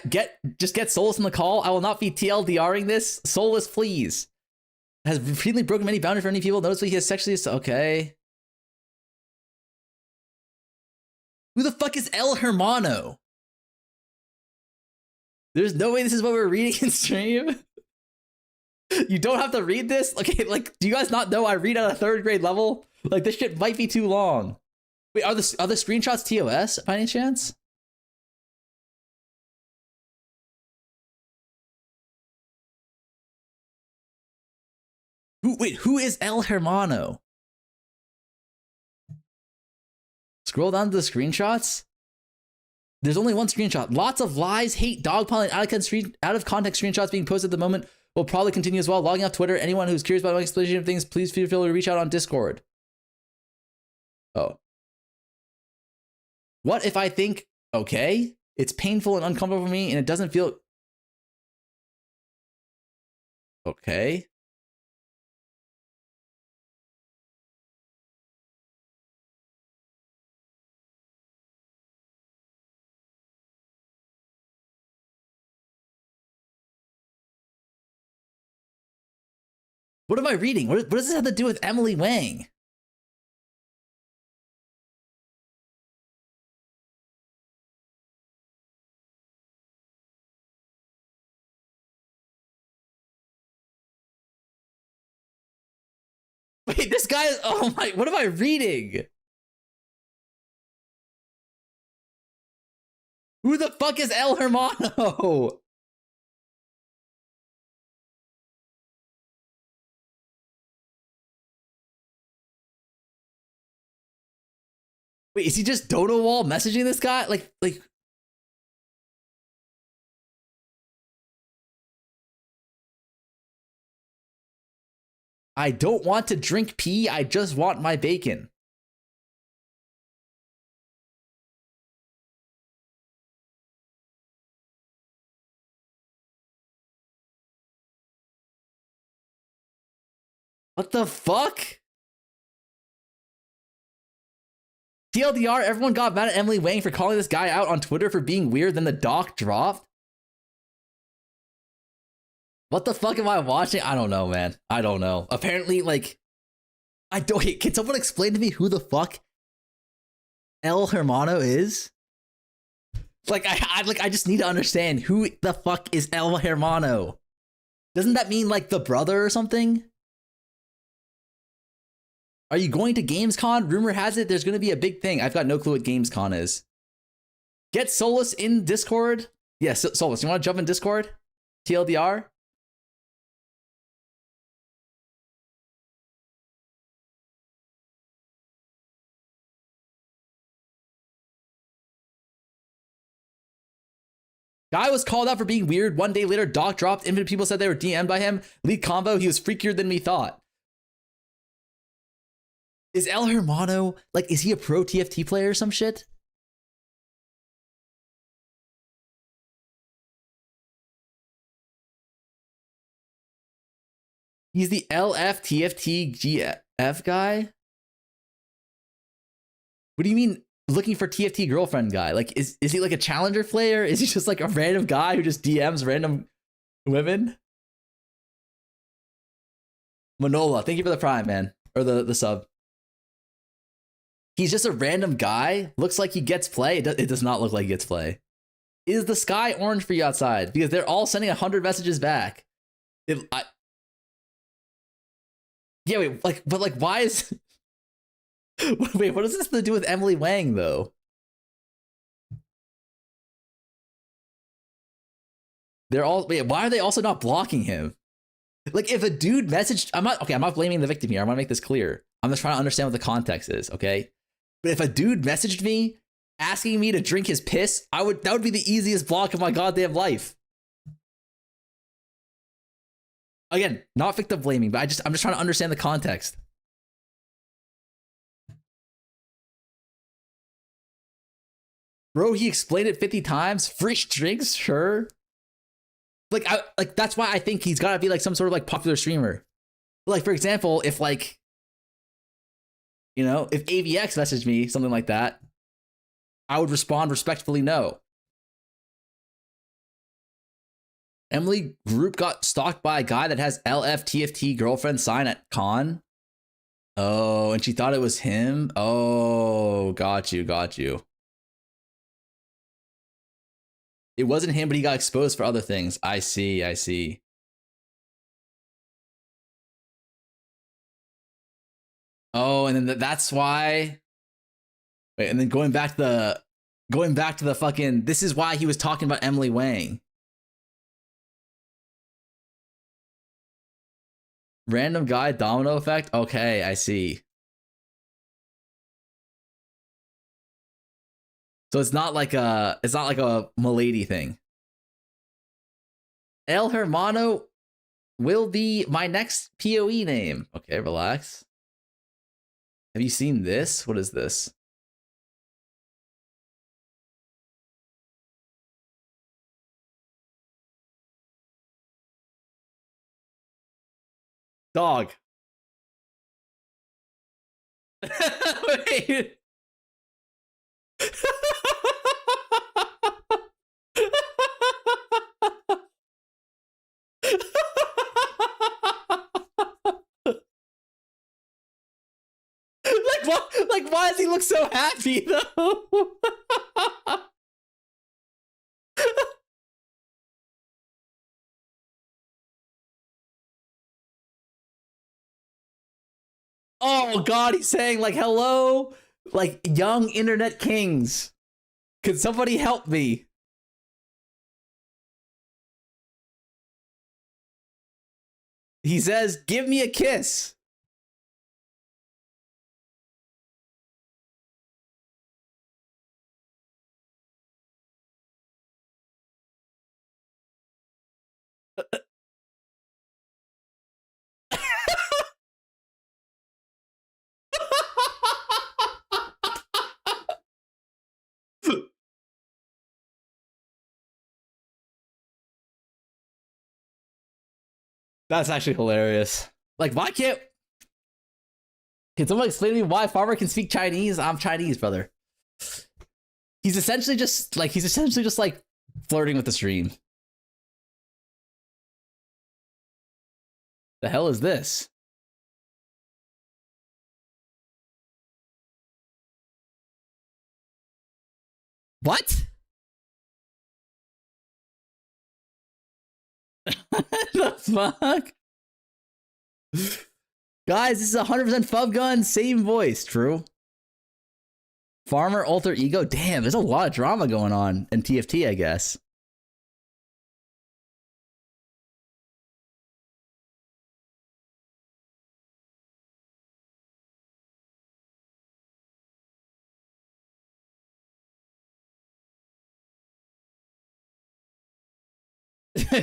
just get Solus on the call. I will not be TLDRing this. Solus, please. Has repeatedly broken many boundaries for many people. Noticeably, he has sexually... Okay. Who the fuck is El Hermano? There's no way this is what we're reading in stream. You don't have to read this? Okay, like, do you guys not know I read at a 3rd grade level? Like, this shit might be too long. Wait, are the screenshots TOS by any chance? Wait, who is El Hermano? Scroll down to the screenshots. There's only one screenshot. Lots of lies, hate, dogpiling, out of context screenshots being posted at the moment will probably continue as well. Logging off Twitter. Anyone who's curious about my explanation of things, please feel free to reach out on Discord. Oh. What if I think, okay, it's painful and uncomfortable for me and it doesn't feel... Okay. What am I reading? What does this have to do with Emily Wang? Wait, this guy is... Oh my... What am I reading? Who the fuck is El Hermano? Wait, is he just Dodo Wall messaging this guy? Like... I don't want to drink pee. I just want my bacon. What the fuck? TLDR, everyone got mad at Emily Wang for calling this guy out on Twitter for being weird, then the doc dropped? What the fuck am I watching? I don't know, man. I don't know. Apparently, like... I don't... Hey, can someone explain to me who the fuck El Hermano is? Like, I just need to understand who the fuck is El Hermano. Doesn't that mean, like, the brother or something? Are you going to Gamescom? Rumor has it there's going to be a big thing. I've got no clue what Gamescom is. Get Solus in Discord. Yes, yeah, Solus, you want to jump in Discord? TLDR? Guy was called out for being weird. 1 day later, doc dropped. Infinite people said they were DM'd by him. Lead combo, he was freakier than we thought. Is El Hermano, like, is he a pro TFT player or some shit? He's the LF TFT GF guy? What do you mean looking for TFT girlfriend guy? Like, is he like a challenger player? Is he just like a random guy who just DMs random women? Manola, thank you for the prime, man. Or the sub. He's just a random guy. Looks like he gets play. It does not look like he gets play. Is the sky orange for you outside? Because they're all sending 100 messages back. Yeah, wait, but why is... Wait, what does this have to do with Emily Wang, though? They're all... Wait, why are they also not blocking him? Like, if a dude messaged... I'm not blaming the victim here. I want to make this clear. I'm just trying to understand what the context is, okay? But if a dude messaged me asking me to drink his piss, that would be the easiest block of my goddamn life. Again, not victim blaming, but I'm just trying to understand the context. Bro, he explained it 50 times. Free drinks, sure. Like that's why I think he's gotta be like some sort of like popular streamer. Like, for example, if like, you know, if AVX messaged me something like that, I would respond respectfully no. Emily Group got stalked by a guy that has LFTFT girlfriend sign at con. Oh, and she thought it was him. Oh, got you. It wasn't him, but he got exposed for other things. I see. Oh, and then that's why. Wait, and then going back to the fucking. This is why he was talking about Emily Wang. Random guy domino effect. Okay, I see. So it's not like a Milady thing. El Hermano will be my next POE name. Okay, relax. Have you seen this? What is this? Dog. Wait. Like, why does he look so happy though? Oh god, he's saying like, hello, like young internet kings. Could somebody help me? He says, give me a kiss. That's actually hilarious. Like, why can't... Can someone explain to me why Farmer can speak Chinese? I'm Chinese, brother. He's essentially just like flirting with the stream. The hell is this? What? The fuck? Guys, this is 100% Fub Gun, same voice, true. Farmer alter ego. Damn, there's a lot of drama going on in TFT, I guess.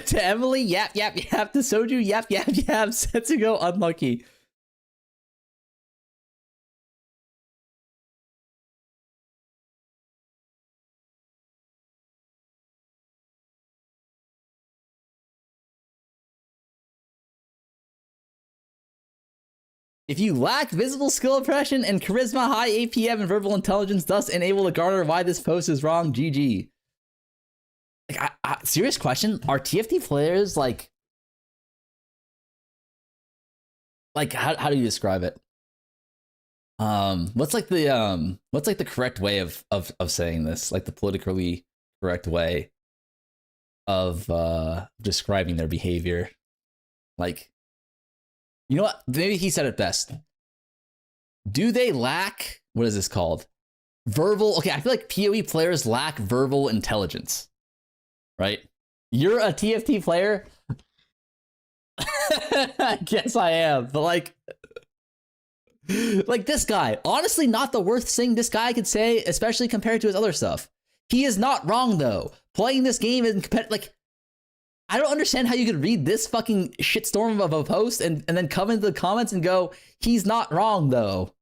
To Emily, yap. To Soju, yap. Setsugo, unlucky. If you lack visible skill impression and charisma, high APM, and verbal intelligence, thus unable to garner why this post is wrong, GG. Like, serious question: are TFT players like how do you describe it? What's like the correct way of saying this? Like the politically correct way of describing their behavior? Like, you know what? Maybe he said it best. Do they lack, what is this called? Verbal. Okay, I feel like PoE players lack verbal intelligence. Right? You're a TFT player. I guess I am, but like this guy, honestly, not the worst thing this guy could say, especially compared to his other stuff. He is not wrong though. Playing this game is like, I don't understand how you could read this fucking shitstorm of a post and then come into the comments and go, he's not wrong though.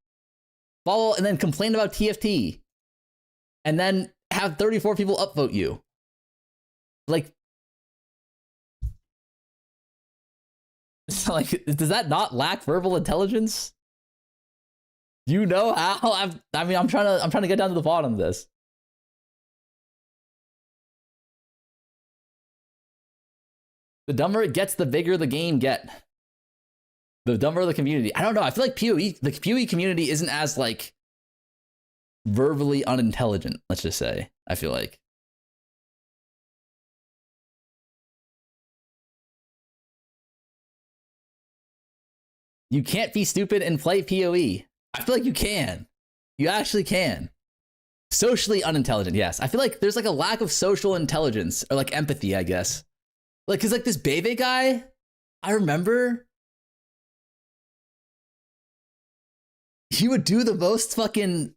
Follow and then complain about TFT, and then have 34 people upvote you. Like, does that not lack verbal intelligence? You know how? I'm trying to get down to the bottom of this. The dumber it gets, the bigger the game get. The dumber the community. I don't know. I feel like the PoE community isn't as like verbally unintelligent. Let's just say. I feel like. You can't be stupid and play PoE. I feel like you can. You actually can. Socially unintelligent, yes. I feel like there's like a lack of social intelligence or like empathy, I guess. Like, cause like this Bebe guy, I remember he would do the most fucking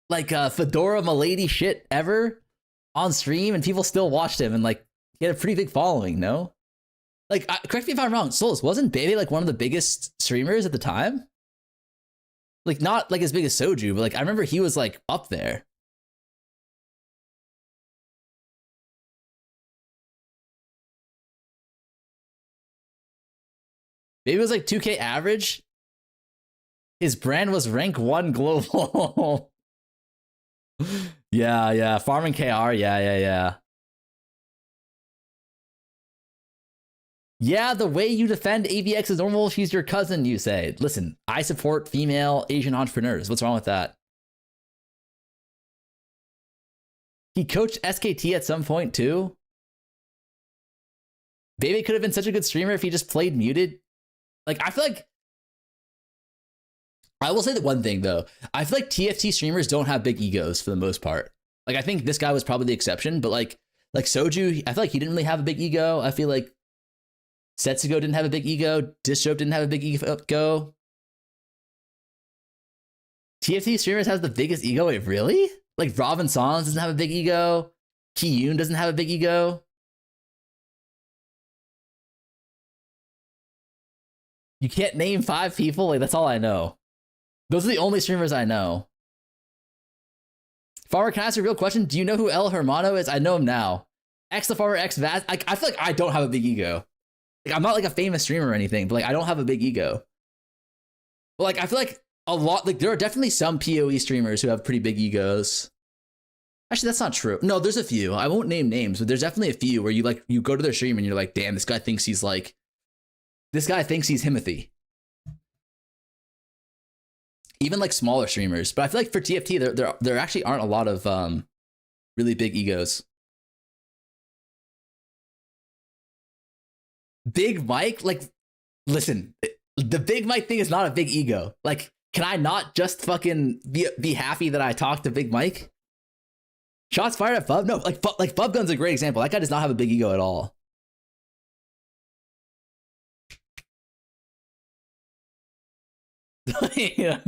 like Fedora Milady shit ever on stream, and people still watched him, and like he had a pretty big following. No, like correct me if I'm wrong. Souls, wasn't Bebe like one of the biggest streamers at the time? Like not like as big as Soju, but like I remember he was like up there. Maybe it was like 2K average. His brand was rank 1 global. yeah. Farming KR, yeah. Yeah, the way you defend AVX is normal. She's your cousin, you say. Listen, I support female Asian entrepreneurs. What's wrong with that? He coached SKT at some point too. Baby could have been such a good streamer if he just played muted. Like, I feel like I will say that one thing though. I feel like TFT streamers don't have big egos for the most part. Like, I think this guy was probably the exception, but like Soju, I feel like he didn't really have a big ego. I feel like Setsugo didn't have a big ego. Distrope didn't have a big ego. TFT streamers has the biggest ego. Wait, really? Like Robin Sons doesn't have a big ego. Kiyun doesn't have a big ego. You can't name 5 people? Like, that's all I know. Those are the only streamers I know. Farmer, can I ask you a real question? Do you know who El Hermano is? I know him now. X the Farmer, X Vaz. I feel like I don't have a big ego. Like, I'm not like a famous streamer or anything, but like I don't have a big ego. But like I feel like a lot, like there are definitely some PoE streamers who have pretty big egos. Actually, that's not true. No, there's a few. I won't name names, but there's definitely a few where you go to their stream and you're like, damn, this guy thinks he's Himothy. Even like smaller streamers. But I feel like for TFT, there actually aren't a lot of really big egos. Big Mike, like, listen, the Big Mike thing is not a big ego. Like, can I not just fucking be happy that I talked to Big Mike? Shots fired at Bub? No, like Bubgun's a great example. That guy does not have a big ego at all. Yeah.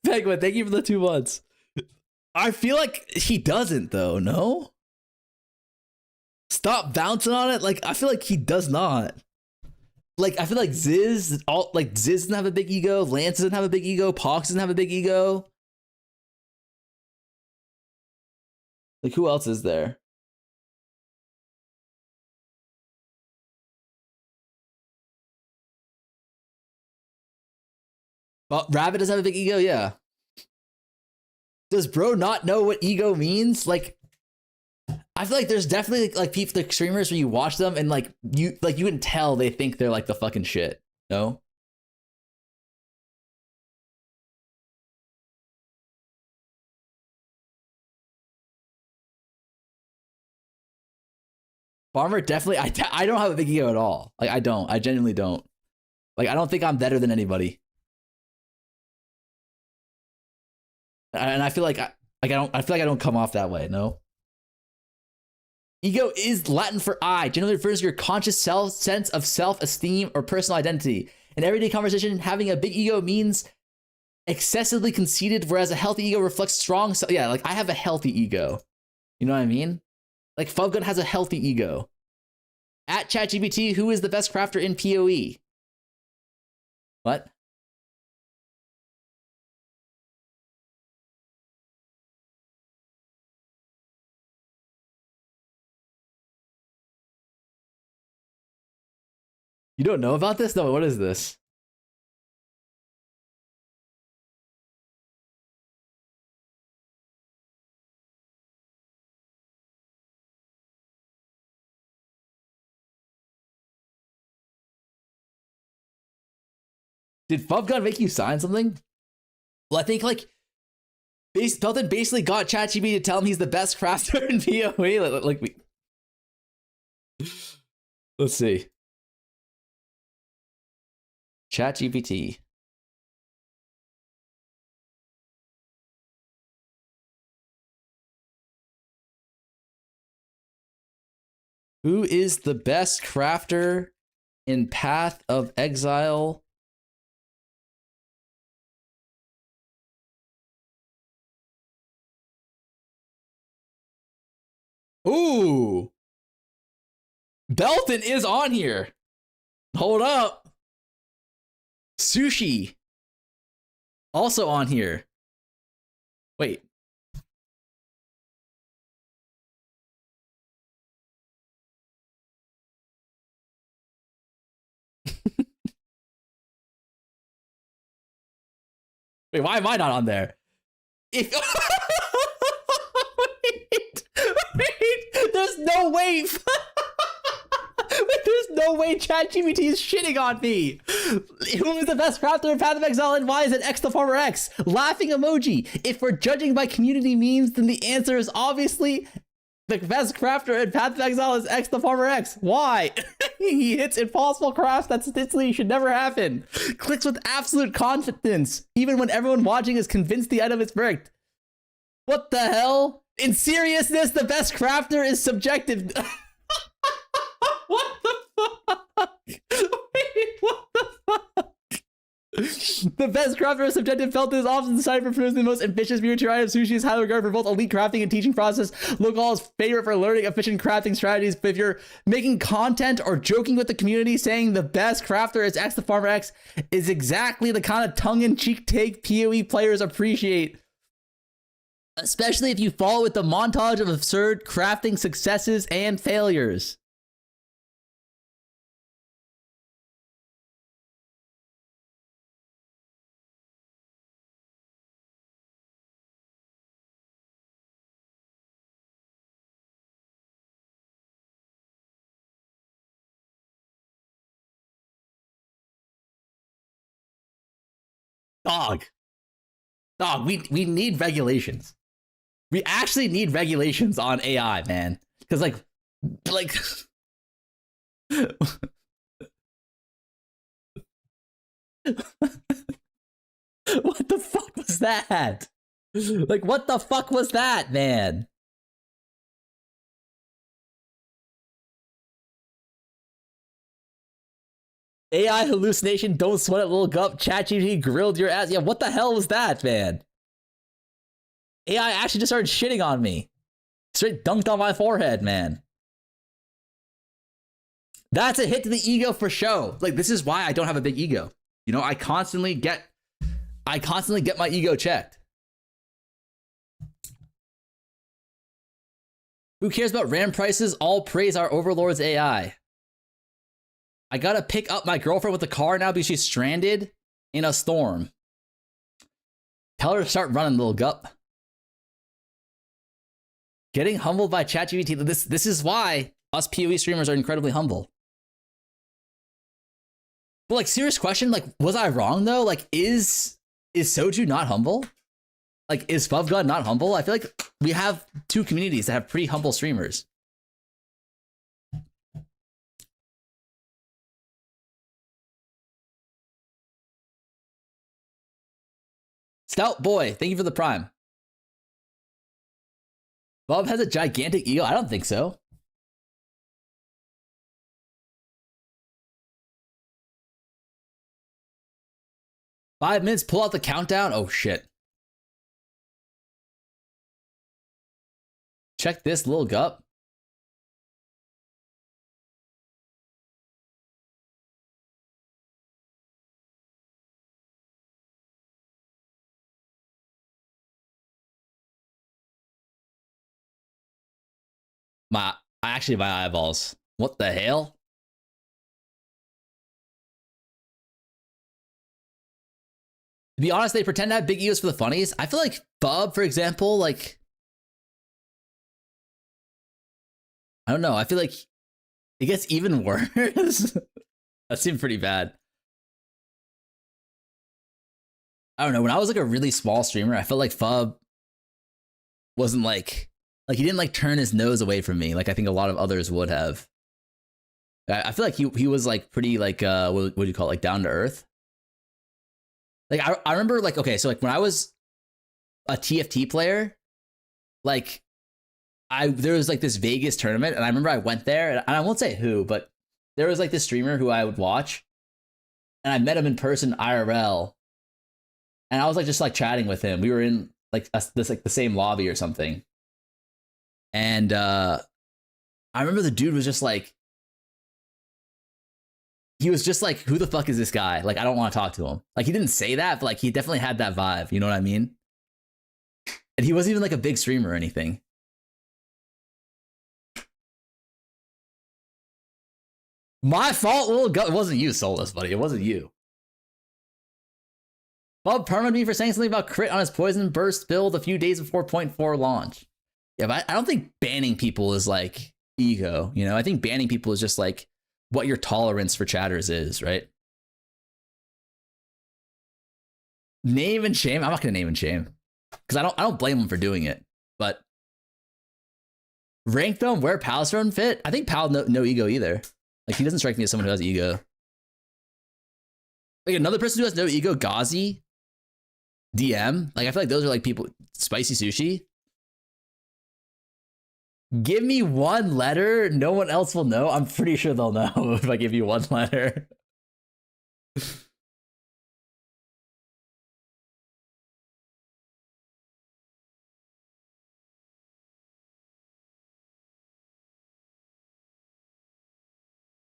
Penguin, thank you for the 2 months. I feel like he doesn't though, no? Stop bouncing on it. Like, I feel like he does not. Like, I feel like Ziz doesn't have a big ego. Lance doesn't have a big ego. Pox doesn't have a big ego. Like, who else is there? Well, Rabbit doesn't have a big ego, yeah. Does bro not know what ego means? Like, I feel like there's definitely like people, like streamers, when you watch them and like you can tell they think they're like the fucking shit. No. Farmer definitely. I don't have a big ego at all. Like I don't. I genuinely don't. Like I don't think I'm better than anybody. And I feel like I don't. I feel like I don't come off that way. No. Ego is Latin for I, generally refers to your conscious sense of self-esteem or personal identity. In everyday conversation, having a big ego means excessively conceited, whereas a healthy ego reflects strong. Yeah, like I have a healthy ego. You know what I mean? Like Fubgun has a healthy ego. At ChatGPT, who is the best crafter in POE? What? You don't know about this? No, what is this? Did Fubgun make you sign something? Well, I think like Pelton basically got ChatGPT to tell him he's the best crafter in PoE. Like we. Let's see. ChatGPT. Who is the best crafter in Path of Exile? Ooh. Belton is on here. Hold up. Sushi. Also on here. Wait. Wait, why am I not on there? If wait, there's no way. There's no way ChatGPT is shitting on me. Who is the best crafter in Path of Exile and why is it X the Farmer X? Laughing emoji. If we're judging by community memes, then the answer is obviously the best crafter in Path of Exile is X the Farmer X. Why? He hits impossible crafts that statistically should never happen. Clicks with absolute confidence, even when everyone watching is convinced the item is bricked. What the hell? In seriousness, the best crafter is subjective. What the fuck? Wait, what the fuck? The best crafter is subjective. Felt is often decided for producing the most ambitious miniature item. Sushi is highly regarded for both elite crafting and teaching process. Local is favorite for learning efficient crafting strategies. But if you're making content or joking with the community, saying the best crafter is X the Farmer X is exactly the kind of tongue-in-cheek take PoE players appreciate. Especially if you follow with the montage of absurd crafting successes and failures. Dog, we need regulations. We actually need regulations on AI, man. Because like what the fuck was that? Like, what the fuck was that, man? AI hallucination, don't sweat it, little gup. ChatGPT grilled your ass. Yeah, what the hell was that, man? AI actually just started shitting on me. Straight dunked on my forehead, man. That's a hit to the ego for show. Like, this is why I don't have a big ego. You know, I constantly get my ego checked. Who cares about RAM prices? All praise our overlord's AI. I gotta pick up my girlfriend with the car now because she's stranded in a storm. Tell her to start running, little gup. Getting humbled by ChatGPT. This is why us PoE streamers are incredibly humble. But like, serious question, like, was I wrong though? Like, is Soju not humble? Like, is FuvGod not humble? I feel like we have two communities that have pretty humble streamers. Stout boy, thank you for the prime. Bob has a gigantic ego? I don't think so. Five minutes, pull out the countdown. Oh shit. Check this little gup. My eyeballs. What the hell? To be honest, they pretend to have big egos for the funnies. I feel like Bub, for example, like, I don't know. I feel like it gets even worse. That seemed pretty bad. I don't know. When I was like a really small streamer, I felt like Fub wasn't like he didn't like turn his nose away from me like I think a lot of others would have. I feel like he was like pretty like what do you call it, like down to earth. Like I remember like, okay, so like when I was a TFT player, like there was like this Vegas tournament and I remember I went there and I won't say who, but there was like this streamer who I would watch and I met him in person IRL and I was like just like chatting with him. We were in like this like the same lobby or something. And I remember the dude was just like, he was just like, who the fuck is this guy? Like, I don't want to talk to him. Like, he didn't say that, but like, he definitely had that vibe. You know what I mean? And he wasn't even like a big streamer or anything. My fault, little gut. It wasn't you, Solus, buddy. It wasn't you. Bob permaned me for saying something about crit on his poison burst build a few days before 0.4 launch. Yeah, but I don't think banning people is like ego. You know, I think banning people is just like what your tolerance for chatters is, right? Name and shame. I'm not gonna name and shame because I don't blame him for doing it. But rank them where Pal's thrown fit. I think Pal no ego either. Like he doesn't strike me as someone who has ego. Like another person who has no ego, Ghazi, DM. Like I feel like those are like people. Spicy Sushi. Give me one letter, no one else will know. I'm pretty sure they'll know if I give you one letter.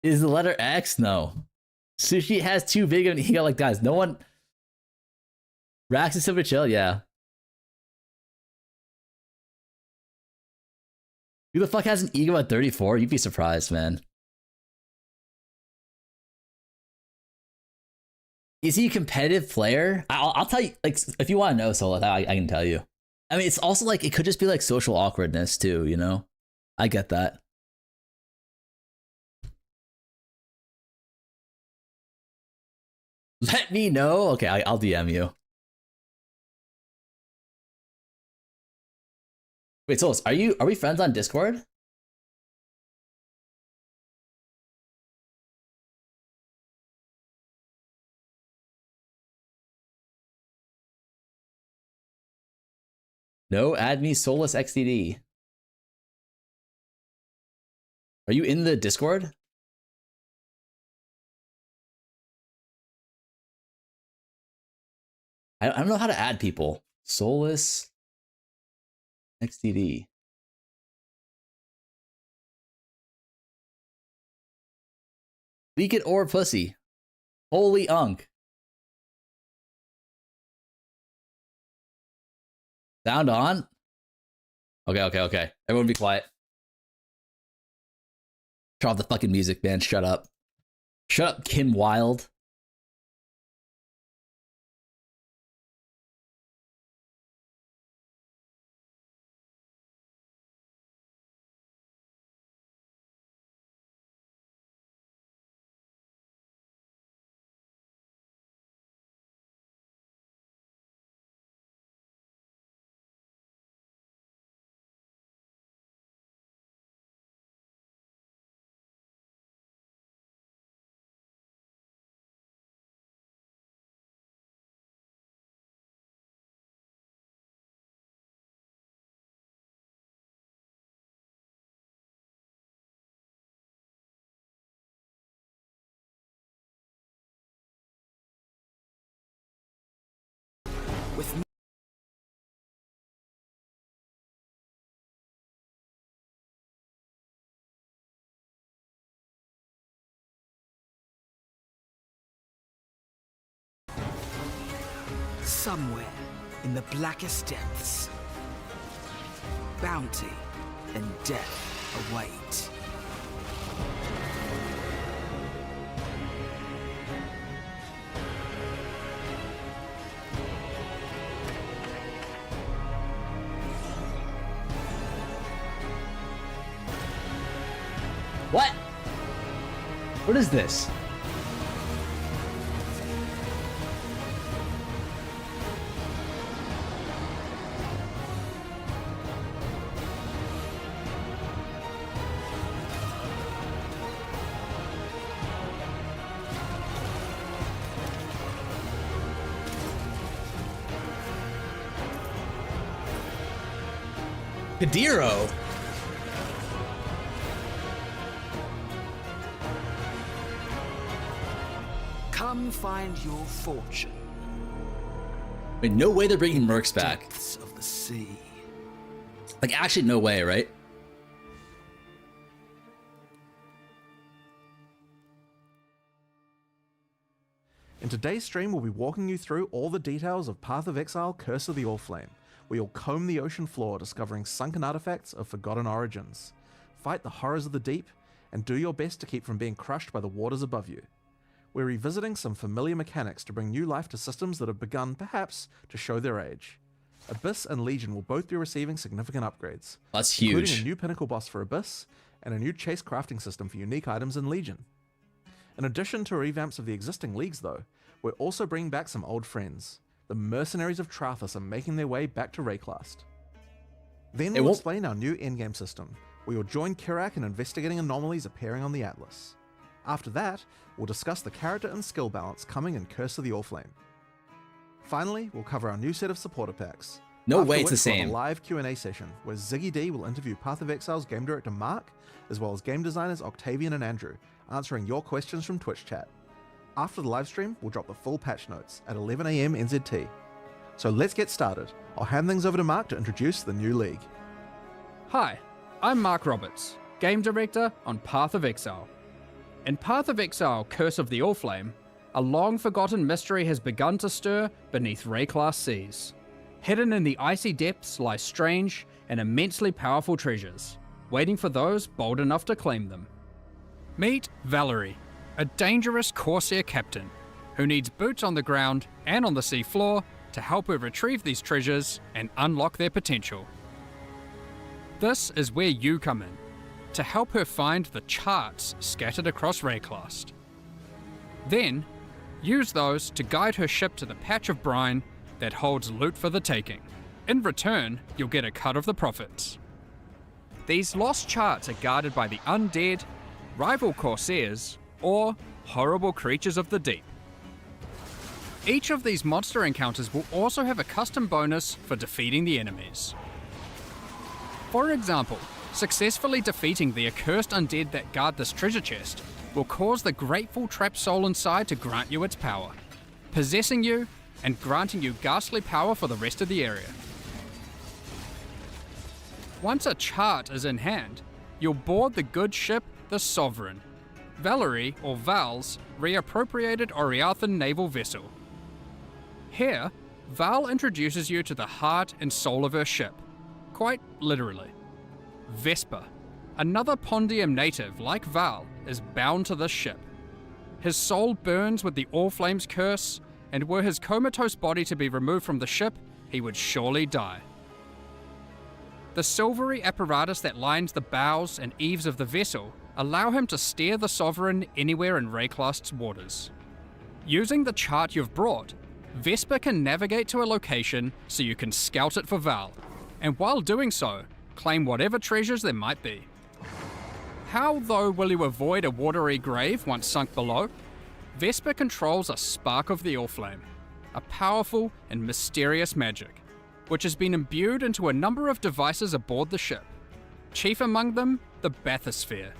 Is the letter X? No. Sushi has too big of an ego. Like, guys, no one. Rax is super chill, yeah. Who the fuck has an ego at 34? You'd be surprised, man. Is he a competitive player? I'll tell you, like, if you want to know, Solo, I can tell you. I mean, it's also like, it could just be like social awkwardness too, you know? I get that. Let me know. Okay, I'll DM you. Wait, Solus, are we friends on Discord? No, add me Solus XDD. Are you in the Discord? I don't know how to add people. Solus XDD. Leak it or pussy. Holy unk. Sound on? Okay. Everyone be quiet. Turn off the fucking music, man. Shut up. Shut up, Kim Wilde. Somewhere in the blackest depths, bounty and death await. What? What is this? Kadiro. Come find your fortune. Wait, no way they're bringing Mercs back. Depths of the sea. Like, actually, no way, right? In today's stream, we'll be walking you through all the details of Path of Exile Curse of the Oriflame, where you'll comb the ocean floor discovering sunken artifacts of forgotten origins, fight the horrors of the deep, and do your best to keep from being crushed by the waters above you. We're revisiting some familiar mechanics to bring new life to systems that have begun, perhaps, to show their age. Abyss and Legion will both be receiving significant upgrades. That's including huge. a new pinnacle boss for Abyss, and a new chase crafting system for unique items in Legion. In addition to revamps of the existing leagues though, we're also bringing back some old friends. The mercenaries of Trathus are making their way back to Rayclast. Then we'll explain our new endgame system, where you'll join Kirak in investigating anomalies appearing on the Atlas. After that, we'll discuss the character and skill balance coming in Curse of the Oriflame. Finally, we'll cover our new set of supporter packs. No After way it's the which we'll have same. a live Q&A session where Ziggy D will interview Path of Exile's game director Mark, as well as game designers Octavian and Andrew, answering your questions from Twitch chat. After the live stream, we'll drop the full patch notes at 11 AM NZT. So let's get started. I'll hand things over to Mark to introduce the new league. Hi, I'm Mark Roberts, Game Director on Path of Exile. In Path of Exile Curse of the Oriflame, a long-forgotten mystery has begun to stir beneath Rayclast seas. Hidden in the icy depths lie strange and immensely powerful treasures, waiting for those bold enough to claim them. Meet Valerie, a dangerous Corsair captain who needs boots on the ground and on the sea floor to help her retrieve these treasures and unlock their potential. This is where you come in, to help her find the charts scattered across Rayclast. Then, use those to guide her ship to the patch of brine that holds loot for the taking. In return, you'll get a cut of the profits. These lost charts are guarded by the undead, rival Corsairs, or horrible creatures of the deep. Each of these monster encounters will also have a custom bonus for defeating the enemies. For example, successfully defeating the accursed undead that guard this treasure chest will cause the grateful trapped soul inside to grant you its power, possessing you and granting you ghastly power for the rest of the area. Once a chart is in hand, you'll board the good ship, the Sovereign, Valerie or Val's reappropriated Oriathan naval vessel. Here, Val introduces you to the heart and soul of her ship, quite literally. Vesper, another Pondium native like Val, is bound to this ship. His soul burns with the Oriflame's curse, and were his comatose body to be removed from the ship, he would surely die. The silvery apparatus that lines the bows and eaves of the vessel allow him to steer the Sovereign anywhere in Rayclast's waters. Using the chart you've brought, Vesper can navigate to a location so you can scout it for Val, and while doing so, claim whatever treasures there might be. How, though, will you avoid a watery grave once sunk below? Vesper controls a spark of the Oriflame, a powerful and mysterious magic, which has been imbued into a number of devices aboard the ship, chief among them the bathysphere.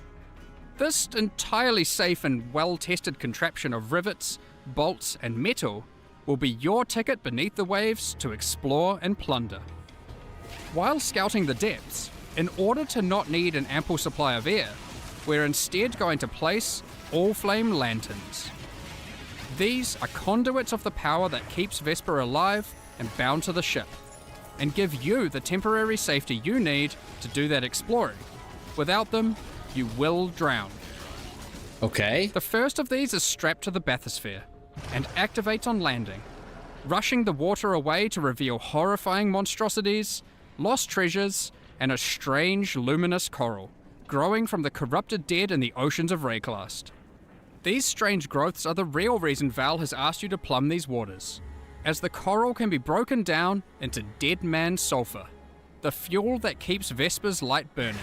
This entirely safe and well-tested contraption of rivets, bolts, and metal will be your ticket beneath the waves to explore and plunder. While scouting the depths, in order to not need an ample supply of air, we're instead going to place Oriflame lanterns. These are conduits of the power that keeps Vesper alive and bound to the ship, and give you the temporary safety you need to do that exploring. Without them, you will drown. Okay. The first of these is strapped to the bathysphere and activates on landing, rushing the water away to reveal horrifying monstrosities, lost treasures, and a strange luminous coral growing from the corrupted dead in the oceans of Rayclast. These strange growths are the real reason Val has asked you to plumb these waters, as the coral can be broken down into dead man sulfur, the fuel that keeps Vesper's light burning.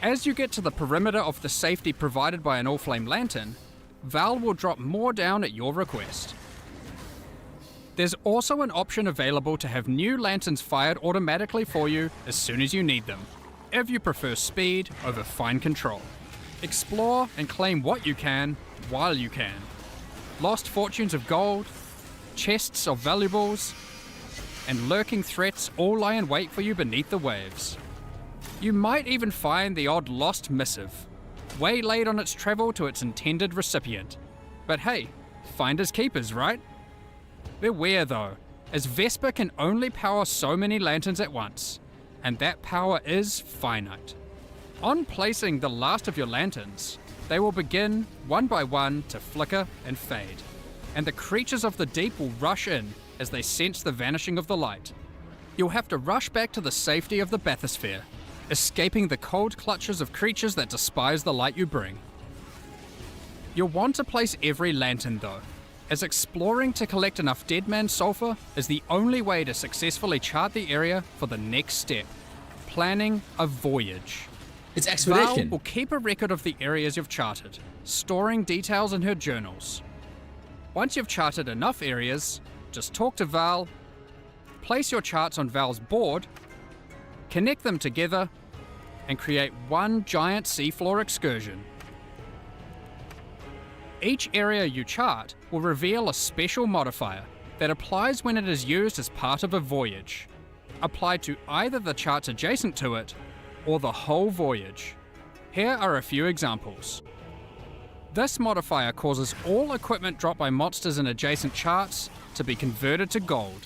As you get to the perimeter of the safety provided by an all-flame lantern, Val will drop more down at your request. There's also an option available to have new lanterns fired automatically for you as soon as you need them, if you prefer speed over fine control. Explore and claim what you can while you can. Lost fortunes of gold, chests of valuables, and lurking threats all lie in wait for you beneath the waves. You might even find the odd lost missive, waylaid on its travel to its intended recipient. But hey, finders keepers, right? Beware though, as Vesper can only power so many lanterns at once, and that power is finite. On placing the last of your lanterns, they will begin, one by one, to flicker and fade, and the creatures of the deep will rush in as they sense the vanishing of the light. You'll have to rush back to the safety of the bathysphere, escaping the cold clutches of creatures that despise the light you bring. You'll want to place every lantern though, as exploring to collect enough Deadman sulfur is the only way to successfully chart the area for the next step, planning a voyage. It's Val expedition. will keep a record of the areas you've charted, storing details in her journals. Once you've charted enough areas, just talk to Val, place your charts on Val's board, connect them together, and create one giant seafloor excursion. Each area you chart will reveal a special modifier that applies when it is used as part of a voyage, applied to either the charts adjacent to it or the whole voyage. Here are a few examples. This modifier causes all equipment dropped by monsters in adjacent charts to be converted to gold.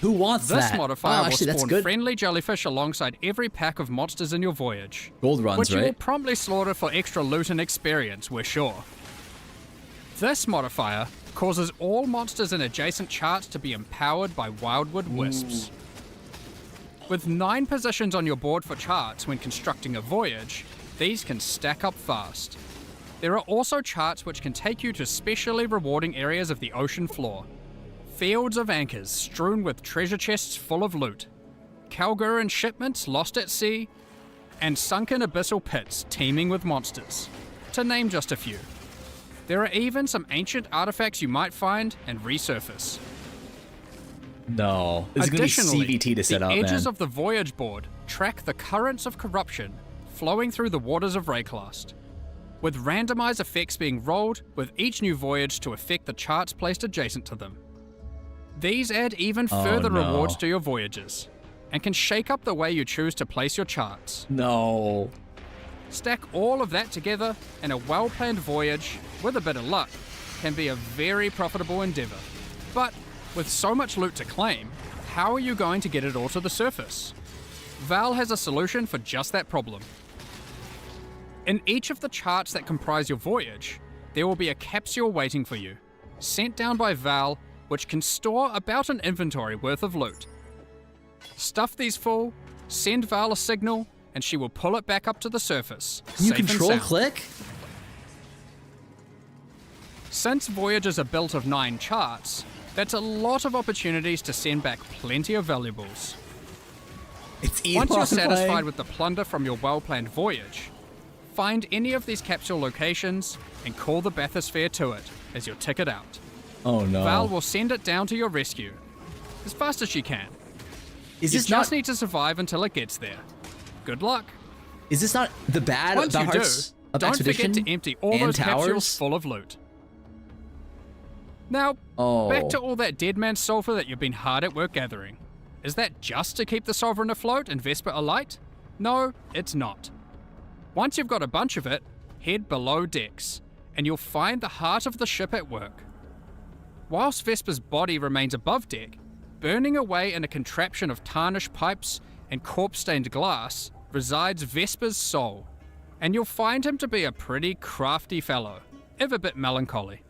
Who wants This that? modifier will actually, that's spawn good. friendly jellyfish alongside every pack of monsters in your voyage, Gold runs, which you will right? promptly slaughter for extra loot and experience, we're sure. This modifier causes all monsters in adjacent charts to be empowered by wildwood wisps. With 9 positions on your board for charts when constructing a voyage, these can stack up fast. There are also charts which can take you to specially rewarding areas of the ocean floor. Fields of anchors strewn with treasure chests full of loot, Calguran shipments lost at sea, and sunken abyssal pits teeming with monsters, to name just a few. There are even some ancient artifacts you might find and resurface. No. This is Additionally, going to be CVT to set the up, edges man. of the voyage board track the currents of corruption flowing through the waters of Rayclast, with randomized effects being rolled with each new voyage to affect the charts placed adjacent to them. These add even further no. rewards to your voyages, and can shake up the way you choose to place your charts. No. Stack all of that together, and a well-planned voyage, with a bit of luck, can be a very profitable endeavor. But with so much loot to claim, how are you going to get it all to the surface? Val has a solution for just that problem. In each of the charts that comprise your voyage, there will be a capsule waiting for you, sent down by Val, which can store about an inventory worth of loot. Stuff these full, send Val a signal, and she will pull it back up to the surface. You safe and control sound. click? Since voyages are built of 9 charts, that's a lot of opportunities to send back plenty of valuables. It's Elon Once you're satisfied playing. with the plunder from your well-planned voyage, find any of these capsule locations and call the bathysphere to it as your ticket out. Oh no. Val will send it down to your rescue, as fast as she can. Is You this just not? need to survive until it gets there. Good luck. Is this not the bad Once you do, hearts of don't expedition forget to empty all and those capsules towers? full of loot. Now, Oh. back to all that dead man sulfur that you've been hard at work gathering. Is that just to keep the Sovereign afloat and Vesper alight? No, it's not. Once you've got a bunch of it, head below decks and you'll find the heart of the ship at work. Whilst Vesper's body remains above deck, burning away in a contraption of tarnished pipes and corpse-stained glass resides Vesper's soul, and you'll find him to be a pretty crafty fellow, if a bit melancholy.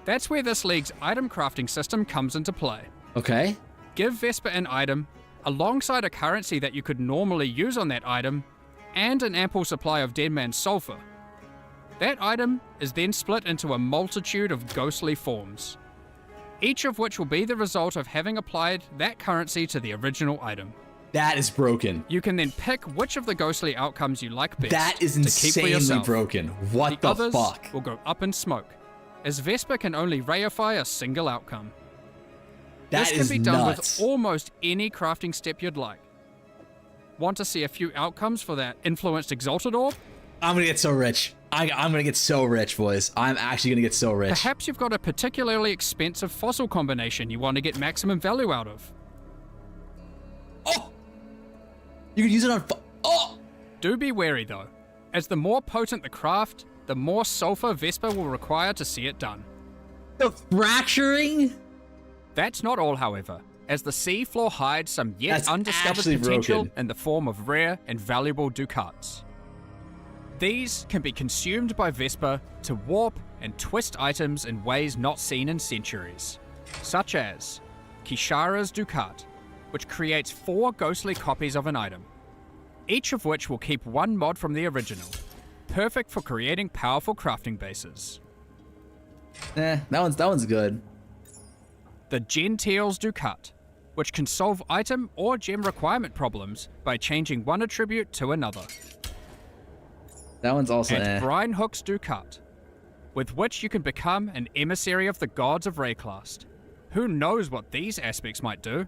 That's where this league's item crafting system comes into play. Okay. Give Vesper an item, alongside a currency that you could normally use on that item, and an ample supply of Dead Man's Sulfur. That item is then split into a multitude of ghostly forms, each of which will be the result of having applied that currency to the original item. That is broken. You can then pick which of the ghostly outcomes you like best. That is to keep for insanely yourself. broken. What the others fuck? will go up in smoke, as Vesper can only reify a single outcome. That This is can be done nuts. with almost any crafting step you'd like. Want to see a few outcomes for that influenced exalted orb? I'm gonna get so rich. I'm gonna get so rich, boys. I'm actually gonna get so rich. Perhaps you've got a particularly expensive fossil combination you want to get maximum value out of. Oh! You can use it on. Oh! Do be wary though, as the more potent the craft, the more sulfur Vesper will require to see it done. The fracturing? That's not all, however, as the seafloor hides some yet That's undiscovered actually potential broken. in the form of rare and valuable ducats. These can be consumed by Vesper to warp and twist items in ways not seen in centuries, such as Kishara's Ducat, which creates 4 ghostly copies of an item, each of which will keep 1 mod from the original, perfect for creating powerful crafting bases. That one's good. The Gentile's Ducat, which can solve item or gem requirement problems by changing one attribute to another. That one's also And Brine Hook's Ducat, with which you can become an emissary of the gods of Rayclast. Who knows what these aspects might do?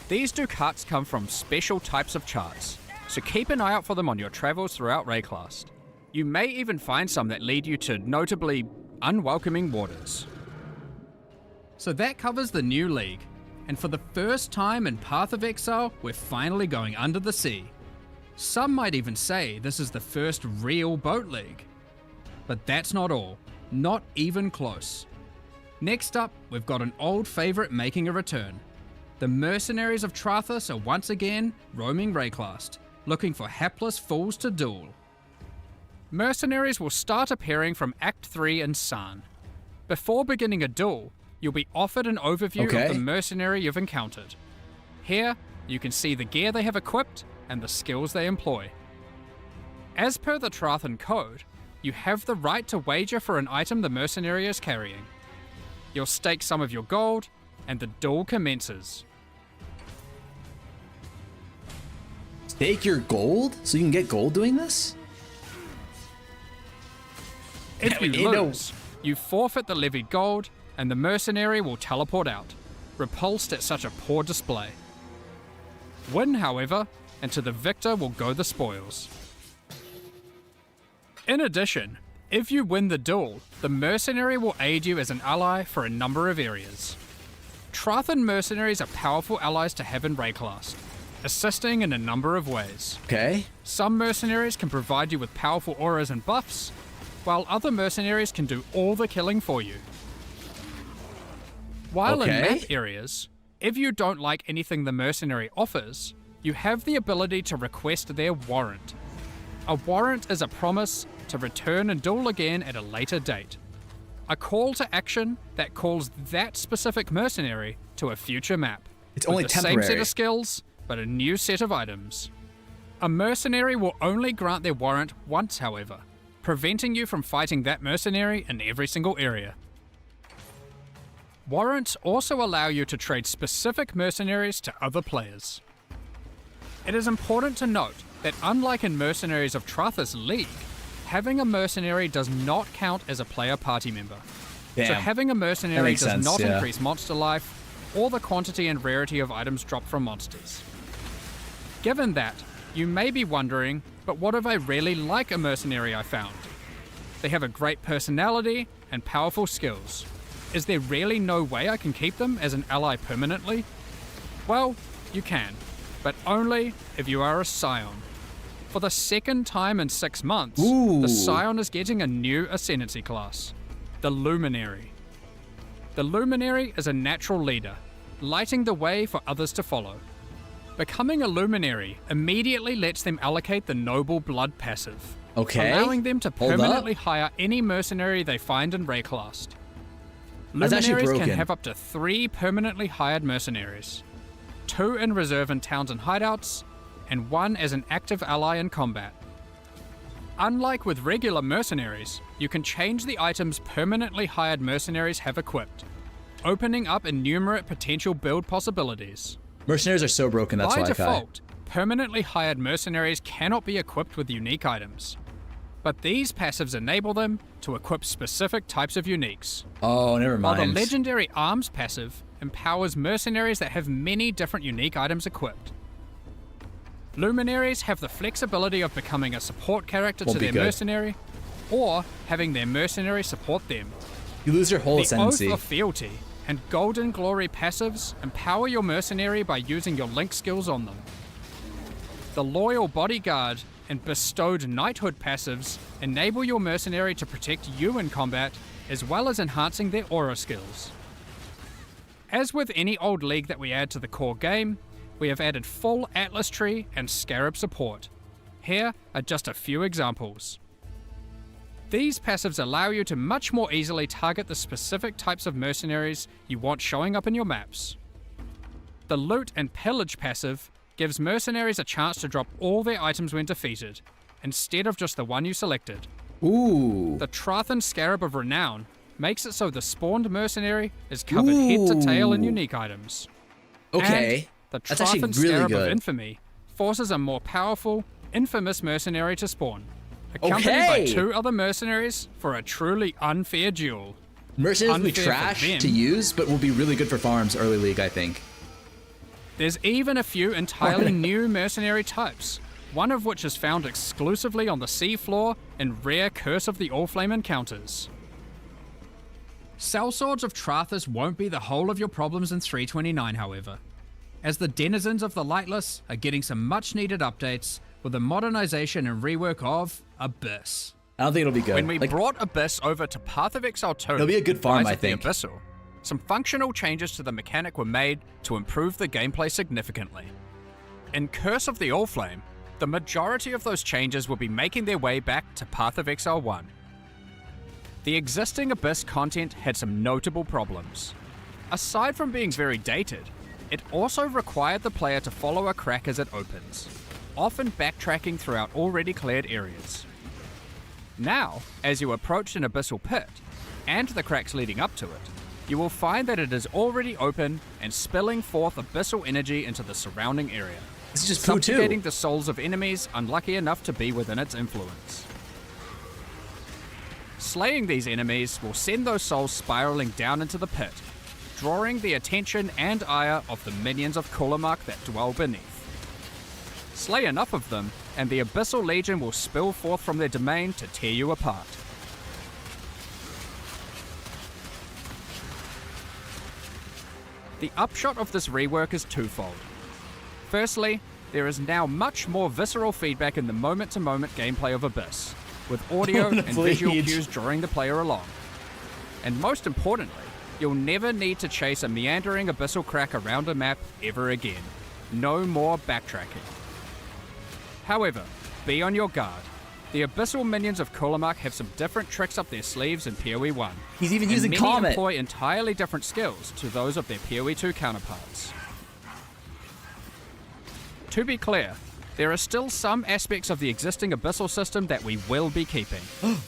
These Ducats come from special types of charts, so keep an eye out for them on your travels throughout Rayclast. You may even find some that lead you to notably unwelcoming waters. So that covers the new league, and for the first time in Path of Exile, we're finally going under the sea. Some might even say this is the first real boat league. But that's not all, not even close. Next up, we've got an old favourite making a return. The mercenaries of Trathus are once again roaming Rayclast, looking for hapless fools to duel. Mercenaries will start appearing from Act 3 in San. Before beginning a duel, you'll be offered an overview Okay. of the mercenary you've encountered. Here, you can see the gear they have equipped and the skills they employ. As per the Trathan Code, you have the right to wager for an item the mercenary is carrying. You'll stake some of your gold, and the duel commences. Stake your gold so you can get gold doing this? If you You know- lose, you forfeit the levied gold, and the mercenary will teleport out, repulsed at such a poor display. Win, however, and to the victor will go the spoils. In addition, if you win the duel, the mercenary will aid you as an ally for a number of areas. Trathan mercenaries are powerful allies to have in Rayclast, assisting in a number of ways. Okay. Some mercenaries can provide you with powerful auras and buffs, while other mercenaries can do all the killing for you. While in Okay. map areas, if you don't like anything the mercenary offers, you have the ability to request their warrant. A warrant is a promise to return and duel again at a later date. A call to action that calls that specific mercenary to a future map. It's with only the same set temporary. of skills, but a new set of items. A mercenary will only grant their warrant once, however, preventing you from fighting that mercenary in every single area. Warrants also allow you to trade specific mercenaries to other players. It is important to note that unlike in Mercenaries of Trathus League, having a mercenary does not count as a player party member. So Damn. having a That mercenary makes does sense, not yeah. increase monster life or the quantity and rarity of items dropped from monsters. Given that, you may be wondering, but what if I really like a mercenary I found? They have a great personality and powerful skills. Is there really no way I can keep them as an ally permanently? Well, you can, but only if you are a scion. For the second time in 6 months, Ooh. the Scion is getting a new Ascendancy class, the Luminary. The Luminary is a natural leader, lighting the way for others to follow. Becoming a Luminary immediately lets them allocate the Noble Blood passive, Okay. allowing them to Hold up. permanently hire any mercenary they find in Rayclast. That's actually Luminaries can broken. have up to 3 permanently hired mercenaries, 2 in reserve in towns and hideouts, and 1 as an active ally in combat. Unlike with regular mercenaries, you can change the items permanently hired mercenaries have equipped, opening up innumerate potential build possibilities. Mercenaries are so broken, that's By why, Kai. default, permanently hired mercenaries cannot be equipped with unique items, but these passives enable them to equip specific types of uniques. Oh, never While mind. the Legendary Arms passive empowers mercenaries that have many different unique items equipped. Luminaries have the flexibility of becoming a support character Won't to be their good. mercenary, or having their mercenary support them. You lose your whole The ascendancy. Oath of Fealty and Golden Glory passives empower your mercenary by using your link skills on them. The Loyal Bodyguard and Bestowed Knighthood passives enable your mercenary to protect you in combat, as well as enhancing their aura skills. As with any old league that we add to the core game, we have added full Atlas Tree and Scarab support. Here are just a few examples. These passives allow you to much more easily target the specific types of mercenaries you want showing up in your maps. The Loot and Pillage passive gives mercenaries a chance to drop all their items when defeated, instead of just the one you selected. Ooh. The Trathan Scarab of Renown makes it so the spawned mercenary is covered head to tail in Ooh. unique items. Okay. The That's actually Trathan really Scarab good. of Infamy forces a more powerful, infamous mercenary to spawn, accompanied by Okay. 2 other mercenaries for a truly unfair duel. Mercenaries will be Unfair for trash them. to use, but will be really good for farms early league, I think. There's even a few entirely new mercenary types, one of which is found exclusively on the seafloor in rare Curse of the Allflame encounters. Sellswords of Trathus won't be the whole of your problems in 329, however, as the denizens of the Lightless are getting some much needed updates with the modernization and rework of Abyss. I don't think it'll be good. When we Like, brought Abyss over to Pathofexile 2, It'll be a good farm, Rise I of the think. Abyssal, some functional changes to the mechanic were made to improve the gameplay significantly. In Curse of the Allflame, the majority of those changes will be making their way back to Pathofexile 1. The existing Abyss content had some notable problems. Aside from being very dated, it also required the player to follow a crack as it opens, often backtracking throughout already cleared areas. Now, as you approach an abyssal pit, and the cracks leading up to it, you will find that it is already open and spilling forth abyssal energy into the surrounding area, this is just poo too. subjugating the souls of enemies unlucky enough to be within its influence. Slaying these enemies will send those souls spiraling down into the pit, drawing the attention and ire of the minions of Kulamak that dwell beneath. Slay enough of them, and the Abyssal Legion will spill forth from their domain to tear you apart. The upshot of this rework is twofold. Firstly, there is now much more visceral feedback in the moment-to-moment gameplay of Abyss, with audio and visual Please. cues drawing the player along. And most importantly, you'll never need to chase a meandering abyssal crack around a map ever again. No more backtracking. However, be on your guard. The abyssal minions of Kulamak have some different tricks up their sleeves in POE1. He's even and using many Comet. employ entirely different skills to those of their POE2 counterparts. To be clear, there are still some aspects of the existing abyssal system that we will be keeping.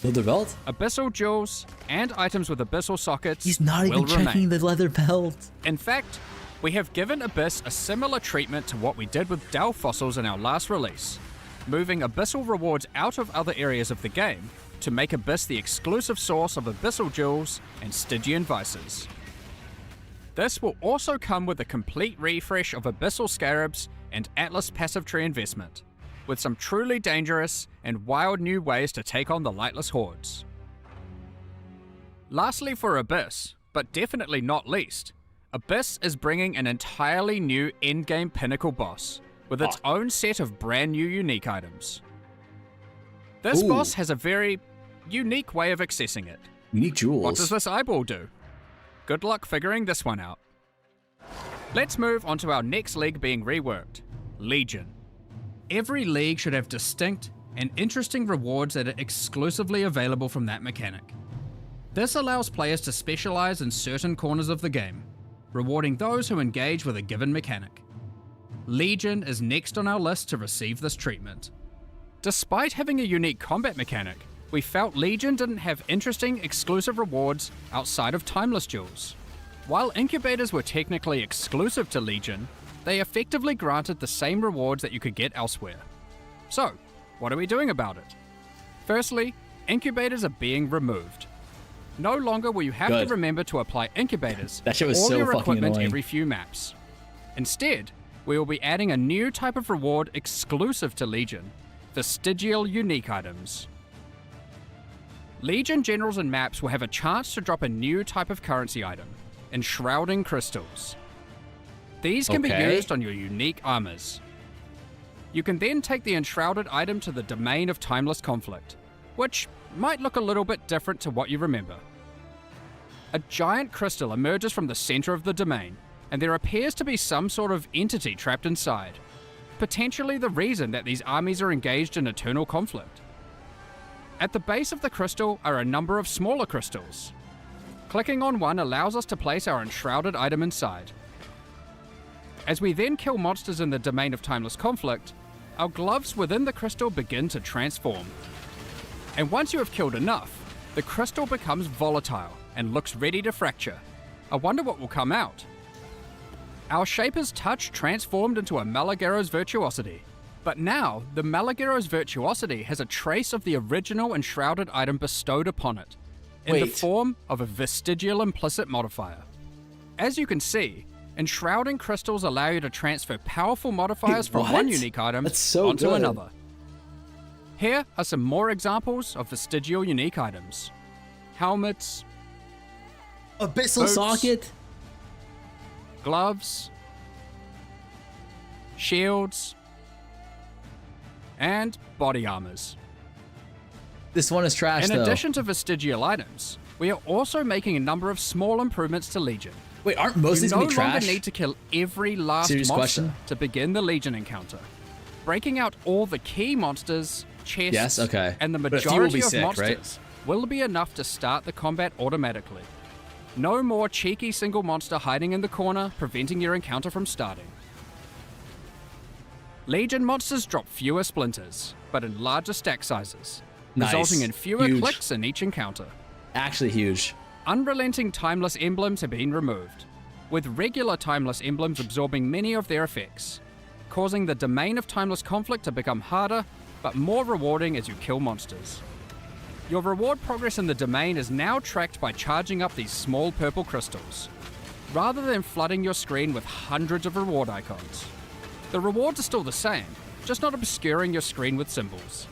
Leather belt? Abyssal jewels and items with abyssal sockets He's not will even checking remain. the leather belt. In fact, we have given Abyss a similar treatment to what we did with Dell fossils in our last release, moving abyssal rewards out of other areas of the game to make Abyss the exclusive source of abyssal jewels and Stygian vices. This will also come with a complete refresh of abyssal scarabs and Atlas passive tree investment, with some truly dangerous and wild new ways to take on the lightless hordes. Lastly for Abyss, but definitely not least, Abyss is bringing an entirely new endgame pinnacle boss, with its own set of brand new unique items. This Ooh. boss has a very unique way of accessing it. Unique jewels. What does this eyeball do? Good luck figuring this one out. Let's move on to our next league being reworked, Legion. Every league should have distinct and interesting rewards that are exclusively available from that mechanic. This allows players to specialize in certain corners of the game, rewarding those who engage with a given mechanic. Legion is next on our list to receive this treatment. Despite having a unique combat mechanic, we felt Legion didn't have interesting exclusive rewards outside of timeless jewels. While incubators were technically exclusive to Legion, they effectively granted the same rewards that you could get elsewhere. So, what are we doing about it? Firstly, incubators are being removed. No longer will you have Good. to remember to apply incubators That shit was or so your fucking equipment annoying. every few maps. Instead, we will be adding a new type of reward exclusive to Legion, vestigial unique items. Legion generals and maps will have a chance to drop a new type of currency item, enshrouding crystals. These can be Okay. used on your unique armors. You can then take the enshrouded item to the domain of timeless conflict, which might look a little bit different to what you remember. A giant crystal emerges from the center of the domain, and there appears to be some sort of entity trapped inside, potentially the reason that these armies are engaged in eternal conflict. At the base of the crystal are a number of smaller crystals. Clicking on one allows us to place our enshrouded item inside. As we then kill monsters in the domain of timeless conflict, our gloves within the crystal begin to transform. And once you have killed enough, the crystal becomes volatile and looks ready to fracture. I wonder what will come out. Our Shaper's Touch transformed into a Malagero's Virtuosity, but now the Malagero's Virtuosity has a trace of the original enshrouded item bestowed upon it, in the Wait. form of a vestigial implicit modifier. As you can see, enshrouding crystals allow you to transfer powerful modifiers from one what? unique item That's so onto good. another. Here are some more examples of vestigial unique items. Helmets, Abyssal Boots. socket. gloves, shields, and body armors. This one is trash In though. addition to vestigial items, we are also making a number of small improvements to Legion. Wait, aren't most of You these no gonna be longer trash? need to kill every last Serious monster question? to begin the Legion encounter. Breaking out all the key monsters, chests, Yes, okay. and the But a few will majority be of sick, right? monsters will be enough to start the combat automatically. No more cheeky single monster hiding in the corner, preventing your encounter from starting. Legion monsters drop fewer splinters, but in larger stack sizes, Nice. resulting in fewer Huge. clicks in each encounter. Actually huge. Unrelenting timeless emblems have been removed, with regular timeless emblems absorbing many of their effects, causing the domain of timeless conflict to become harder, but more rewarding as you kill monsters. Your reward progress in the domain is now tracked by charging up these small purple crystals, rather than flooding your screen with hundreds of reward icons. The rewards are still the same, just not obscuring your screen with symbols.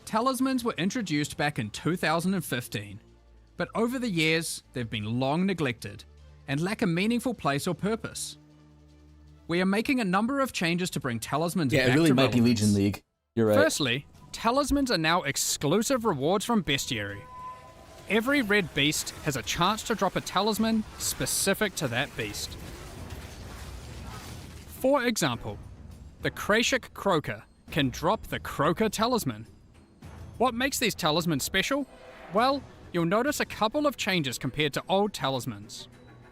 Talismans were introduced back in 2015, but over the years they've been long neglected and lack a meaningful place or purpose. We are making a number of changes to bring talismans Yeah, back it really to might be relevance. Legion League. You're right. Firstly, talismans are now exclusive rewards from Bestiary. Every red beast has a chance to drop a talisman specific to that beast. For example, the Krashik Croaker can drop the Croaker Talisman. What makes these talismans special? Well, you'll notice a couple of changes compared to old talismans.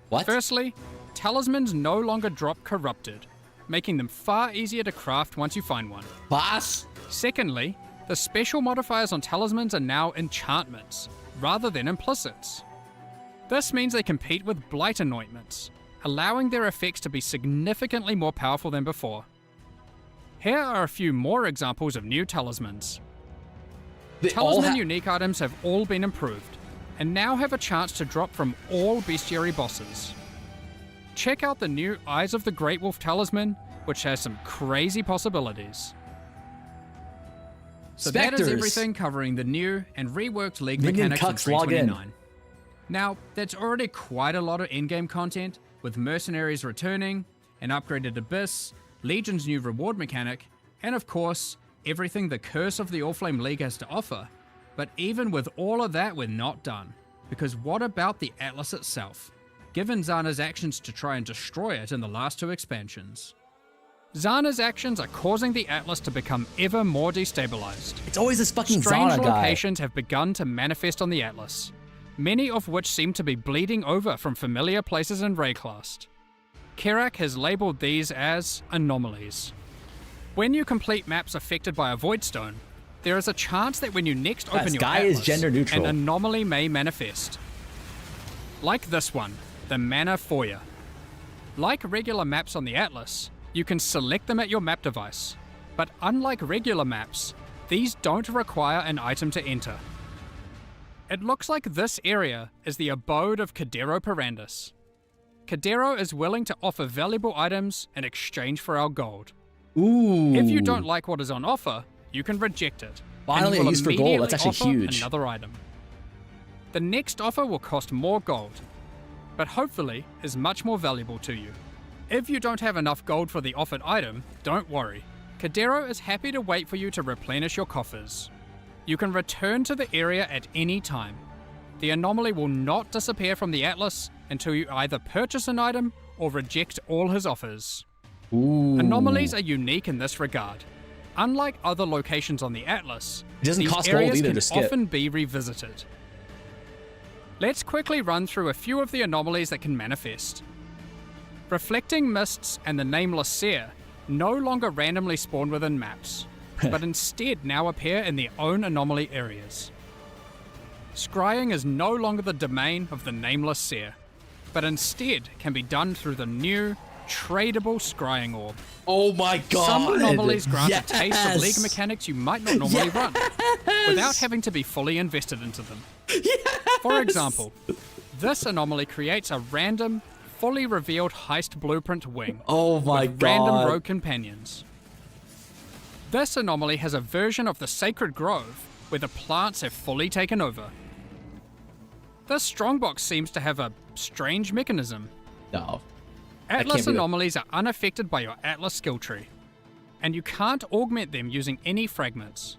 What? Firstly, talismans no longer drop corrupted, making them far easier to craft once you find one. Boss? Secondly, the special modifiers on talismans are now enchantments, rather than implicits. This means they compete with blight anointments, allowing their effects to be significantly more powerful than before. Here are a few more examples of new talismans. They all Talisman ha- unique items have all been improved, and now have a chance to drop from all bestiary bosses. Check out the new Eyes of the Great Wolf Talisman, which has some crazy possibilities. So that is Spectres. everything covering the new and reworked League Minion mechanics in cucks log in. 329. Now, that's already quite a lot of in-game content, with mercenaries returning, an upgraded Abyss, Legion's new reward mechanic, and of course, everything the curse of the Oriflame League has to offer, but even with all of that, we're not done. Because what about the Atlas itself? Given Zana's actions to try and destroy it in the last 2 expansions. Zana's actions are causing the Atlas to become ever more destabilized. It's always this fucking Strange Zana guy. locations have begun to manifest on the Atlas, many of which seem to be bleeding over from familiar places in Rayclast. Kerak has labelled these as anomalies. When you complete maps affected by a Voidstone, there is a chance that when you next open your guy Atlas, is gender neutral. an anomaly may manifest. Like this one, the Mana Foyer. Like regular maps on the Atlas, you can select them at your map device, but unlike regular maps, these don't require an item to enter. It looks like this area is the abode of Cadero Perandus. Cadero is willing to offer valuable items in exchange for our gold. Ooh. If you don't like what is on offer, you can reject it. Finally, and a use for gold. That's actually immediately offer huge. Another item. The next offer will cost more gold, but hopefully is much more valuable to you. If you don't have enough gold for the offered item, don't worry. Cadero is happy to wait for you to replenish your coffers. You can return to the area at any time. The anomaly will not disappear from the Atlas until you either purchase an item or reject all his offers. Ooh. Anomalies are unique in this regard. Unlike other locations on the Atlas, It doesn't these cost gold areas either can to skip. often be revisited. Let's quickly run through a few of the anomalies that can manifest. Reflecting Mists and the Nameless Seer no longer randomly spawn within maps, but instead now appear in their own anomaly areas. Scrying is no longer the domain of the Nameless Seer, but instead can be done through the new, tradable Scrying Orb. Oh my god. Some anomalies grant Yes. a taste of League mechanics you might not normally run, without having to be fully invested into them. For example, this anomaly creates a random, fully revealed heist blueprint wing Oh my with god. random rogue companions. This anomaly has a version of the Sacred Grove where the plants have fully taken over. This strongbox seems to have a strange mechanism. No. Atlas can't be the- anomalies are unaffected by your Atlas skill tree, and you can't augment them using any fragments.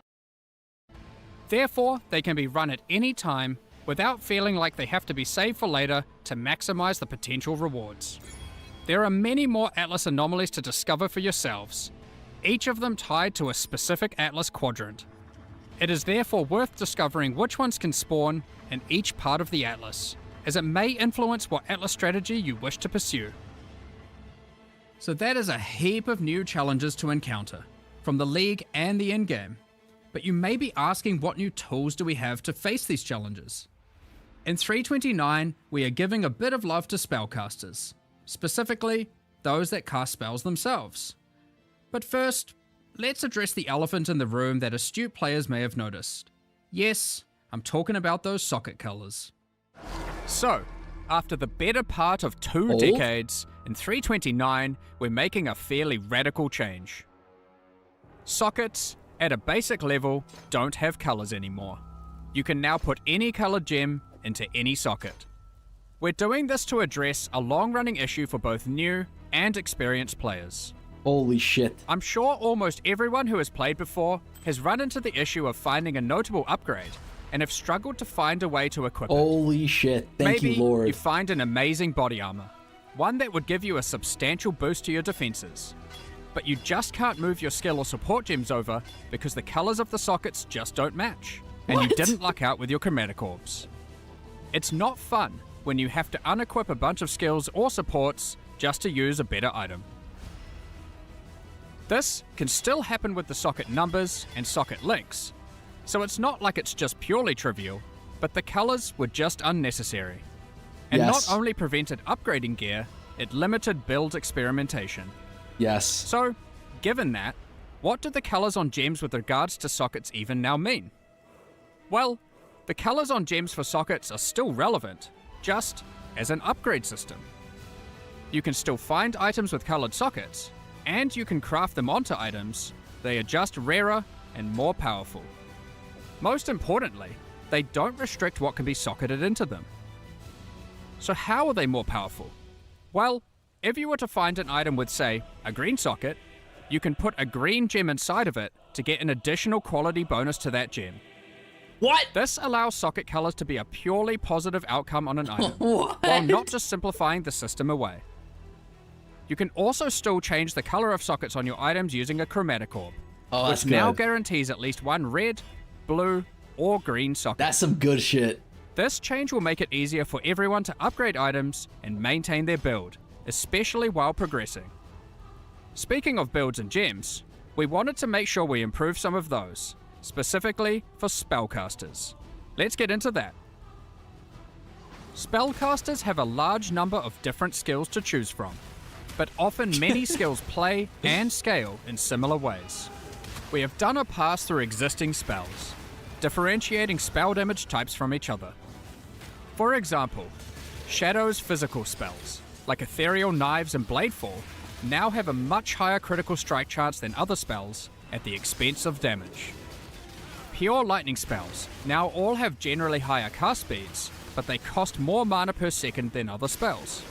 Therefore, they can be run at any time without feeling like they have to be saved for later to maximize the potential rewards. There are many more Atlas anomalies to discover for yourselves, each of them tied to a specific Atlas quadrant. It is therefore worth discovering which ones can spawn in each part of the Atlas, as it may influence what Atlas strategy you wish to pursue. So that is a heap of new challenges to encounter, from the League and the in-game. But you may be asking, what new tools do we have to face these challenges? In 329, we are giving a bit of love to spellcasters, specifically those that cast spells themselves. But first, let's address the elephant in the room that astute players may have noticed. Yes, I'm talking about those socket colors. So, after the better part of 2 decades, in 329, we're making a fairly radical change. Sockets, at a basic level, don't have colors anymore. You can now put any colored gem into any socket. We're doing this to address a long-running issue for both new and experienced players. Holy shit. I'm sure almost everyone who has played before has run into the issue of finding a notable upgrade and have struggled to find a way to equip it. Holy shit. Thank Maybe you, Lord. you find an amazing body armor, one that would give you a substantial boost to your defenses, but you just can't move your skill or support gems over because the colors of the sockets just don't match, and you What? didn't luck out with your chromatic orbs. It's not fun when you have to unequip a bunch of skills or supports just to use a better item. This can still happen with the socket numbers and socket links, so it's not like it's just purely trivial, but the colors were just unnecessary. And Yes. not only prevented upgrading gear, it limited build experimentation. Yes. So, given that, what do the colors on gems with regards to sockets even now mean? Well, the colors on gems for sockets are still relevant, just as an upgrade system. You can still find items with colored sockets, and you can craft them onto items. They are just rarer and more powerful. Most importantly, they don't restrict what can be socketed into them. So how are they more powerful? Well, if you were to find an item with, say, a green socket, You can put a green gem inside of it to get an additional quality bonus to that gem. What? This allows socket colors to be a purely positive outcome on an item, What? while not just simplifying the system away. You can also still change the color of sockets on your items using a chromatic orb, Oh, that's which now good. guarantees at least one red, blue, or green socket. That's some good shit. This change will make it easier for everyone to upgrade items and maintain their build, especially while progressing. Speaking of builds and gems, we wanted to make sure we improve some of those, specifically for spellcasters. Let's get into that. Spellcasters have a large number of different skills to choose from, but often many skills play and scale in similar ways. We have done a pass through existing spells, differentiating spell damage types from each other. For example, Shadow's physical spells, like Ethereal Knives and Bladefall, now have a much higher critical strike chance than other spells at the expense of damage. Pure Lightning spells now all have generally higher cast speeds, but they cost more mana per second than other spells.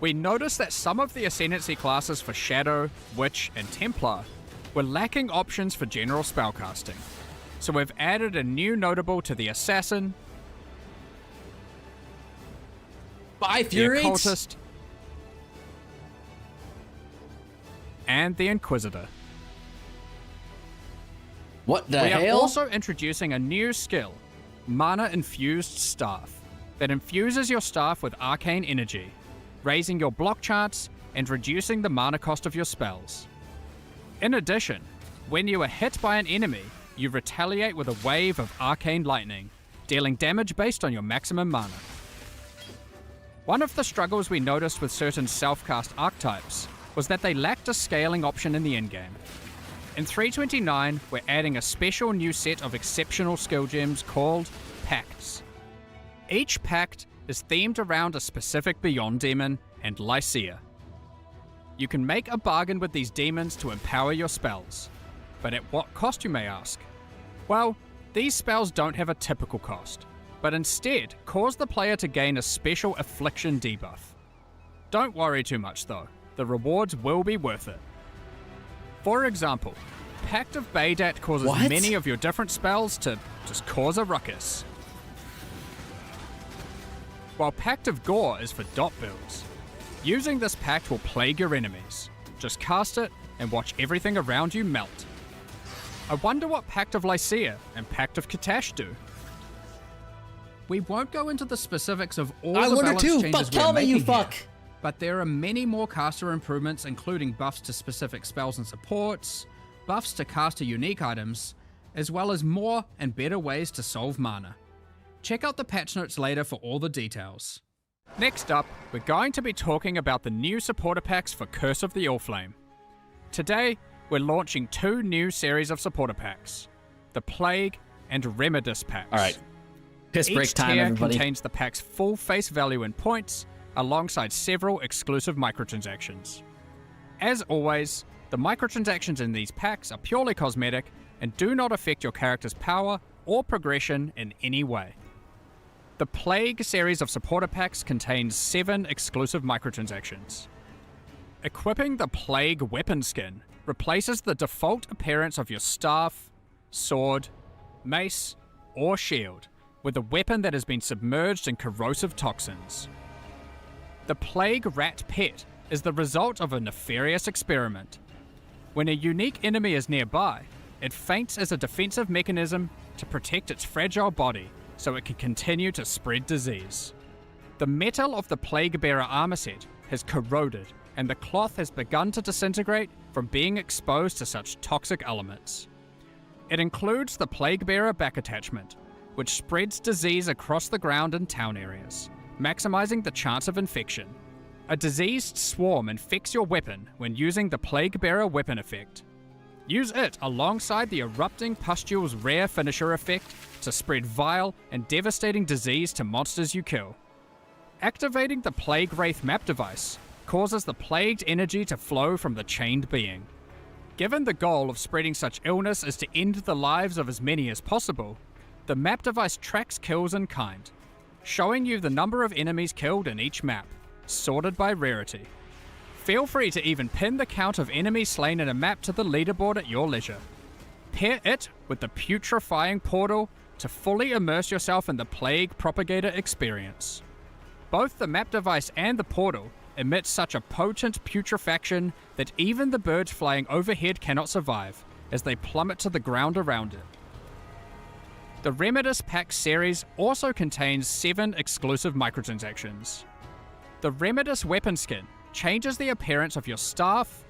We noticed that some of the Ascendancy classes for Shadow, Witch, and Templar were lacking options for general spellcasting, so we've added a new notable to the Assassin, By the Fury. Occultist, and the Inquisitor. What the We are hell? also introducing a new skill, Mana Infused Staff, that infuses your staff with arcane energy, raising your block chance and reducing the mana cost of your spells. In addition, when you are hit by an enemy, you retaliate with a wave of arcane lightning, dealing damage based on your maximum mana. One of the struggles we noticed with certain self-cast archetypes was that they lacked a scaling option in the endgame. In 329, we're adding a special new set of exceptional skill gems called Pacts. Each pact is themed around a specific Beyond demon and Lycia. You can make a bargain with these demons to empower your spells, but at what cost, you may ask? Well, these spells don't have a typical cost, but instead cause the player to gain a special affliction debuff. Don't worry too much though, the rewards will be worth it. For example, Pact of Baydat causes What? many of your different spells to just cause a ruckus, while Pact of Gore is for dot builds. Using this pact will plague your enemies. Just cast it and watch everything around you melt. I wonder what Pact of Lycia and Pact of Katash do. We won't go into the specifics of all I the wonder balance too. changes Fuck, we're tell me, you making here, fuck. but there are many more caster improvements, including buffs to specific spells and supports, buffs to caster unique items, as well as more and better ways to solve mana. Check out the patch notes later for all the details. Next up, we're going to be talking about the new supporter packs for Curse of the Allflame. Today, we're launching two new series of supporter packs, the Plague and Remedis packs. All right. Piss break Each time, tier everybody. contains the pack's full face value in points, alongside several exclusive microtransactions. As always, the microtransactions in these packs are purely cosmetic and do not affect your character's power or progression in any way. The Plague series of supporter packs contains 7 exclusive microtransactions. Equipping the Plague weapon skin replaces the default appearance of your staff, sword, mace, or shield with a weapon that has been submerged in corrosive toxins. The Plague Rat Pet is the result of a nefarious experiment. When a unique enemy is nearby, it faints as a defensive mechanism to protect its fragile body so it can continue to spread disease. The metal of the Plague Bearer armor set has corroded, and the cloth has begun to disintegrate from being exposed to such toxic elements. It includes the Plague Bearer back attachment, which spreads disease across the ground in town areas, maximizing the chance of infection. A diseased swarm infects your weapon when using the Plague Bearer weapon effect. Use it alongside the Erupting Pustule's rare finisher effect to spread vile and devastating disease to monsters you kill. Activating the Plague Wraith map device causes the plagued energy to flow from the chained being. Given the goal of spreading such illness is to end the lives of as many as possible, the map device tracks kills in kind, showing you the number of enemies killed in each map, sorted by rarity. Feel free to even pin the count of enemies slain in a map to the leaderboard at your leisure. Pair it with the putrefying portal to fully immerse yourself in the Plague Propagator experience. Both the map device and the portal emit such a potent putrefaction that even the birds flying overhead cannot survive, as they plummet to the ground around it. The Remedis Pack series also contains 7 exclusive microtransactions. The Remedis weapon skin changes the appearance of your staff,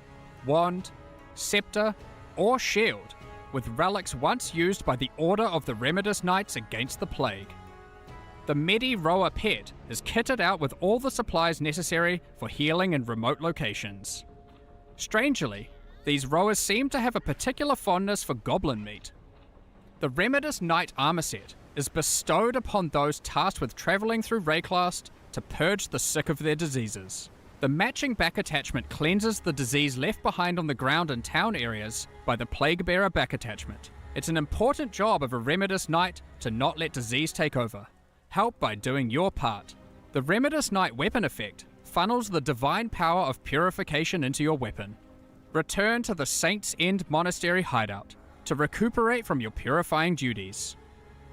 wand, scepter, or shield, with relics once used by the Order of the Remedis Knights against the Plague. The Medi Roa pet is kitted out with all the supplies necessary for healing in remote locations. Strangely, these Roas seem to have a particular fondness for goblin meat. The Remedis Knight armor set is bestowed upon those tasked with travelling through Rayclast to purge the sick of their diseases. The matching back attachment cleanses the disease left behind on the ground in town areas by the Plague Bearer back attachment. It's an important job of a Remedis Knight to not let disease take over. Help by doing your part. The Remedis Knight weapon effect funnels the divine power of purification into your weapon. Return to the Saints' End Monastery hideout to recuperate from your purifying duties.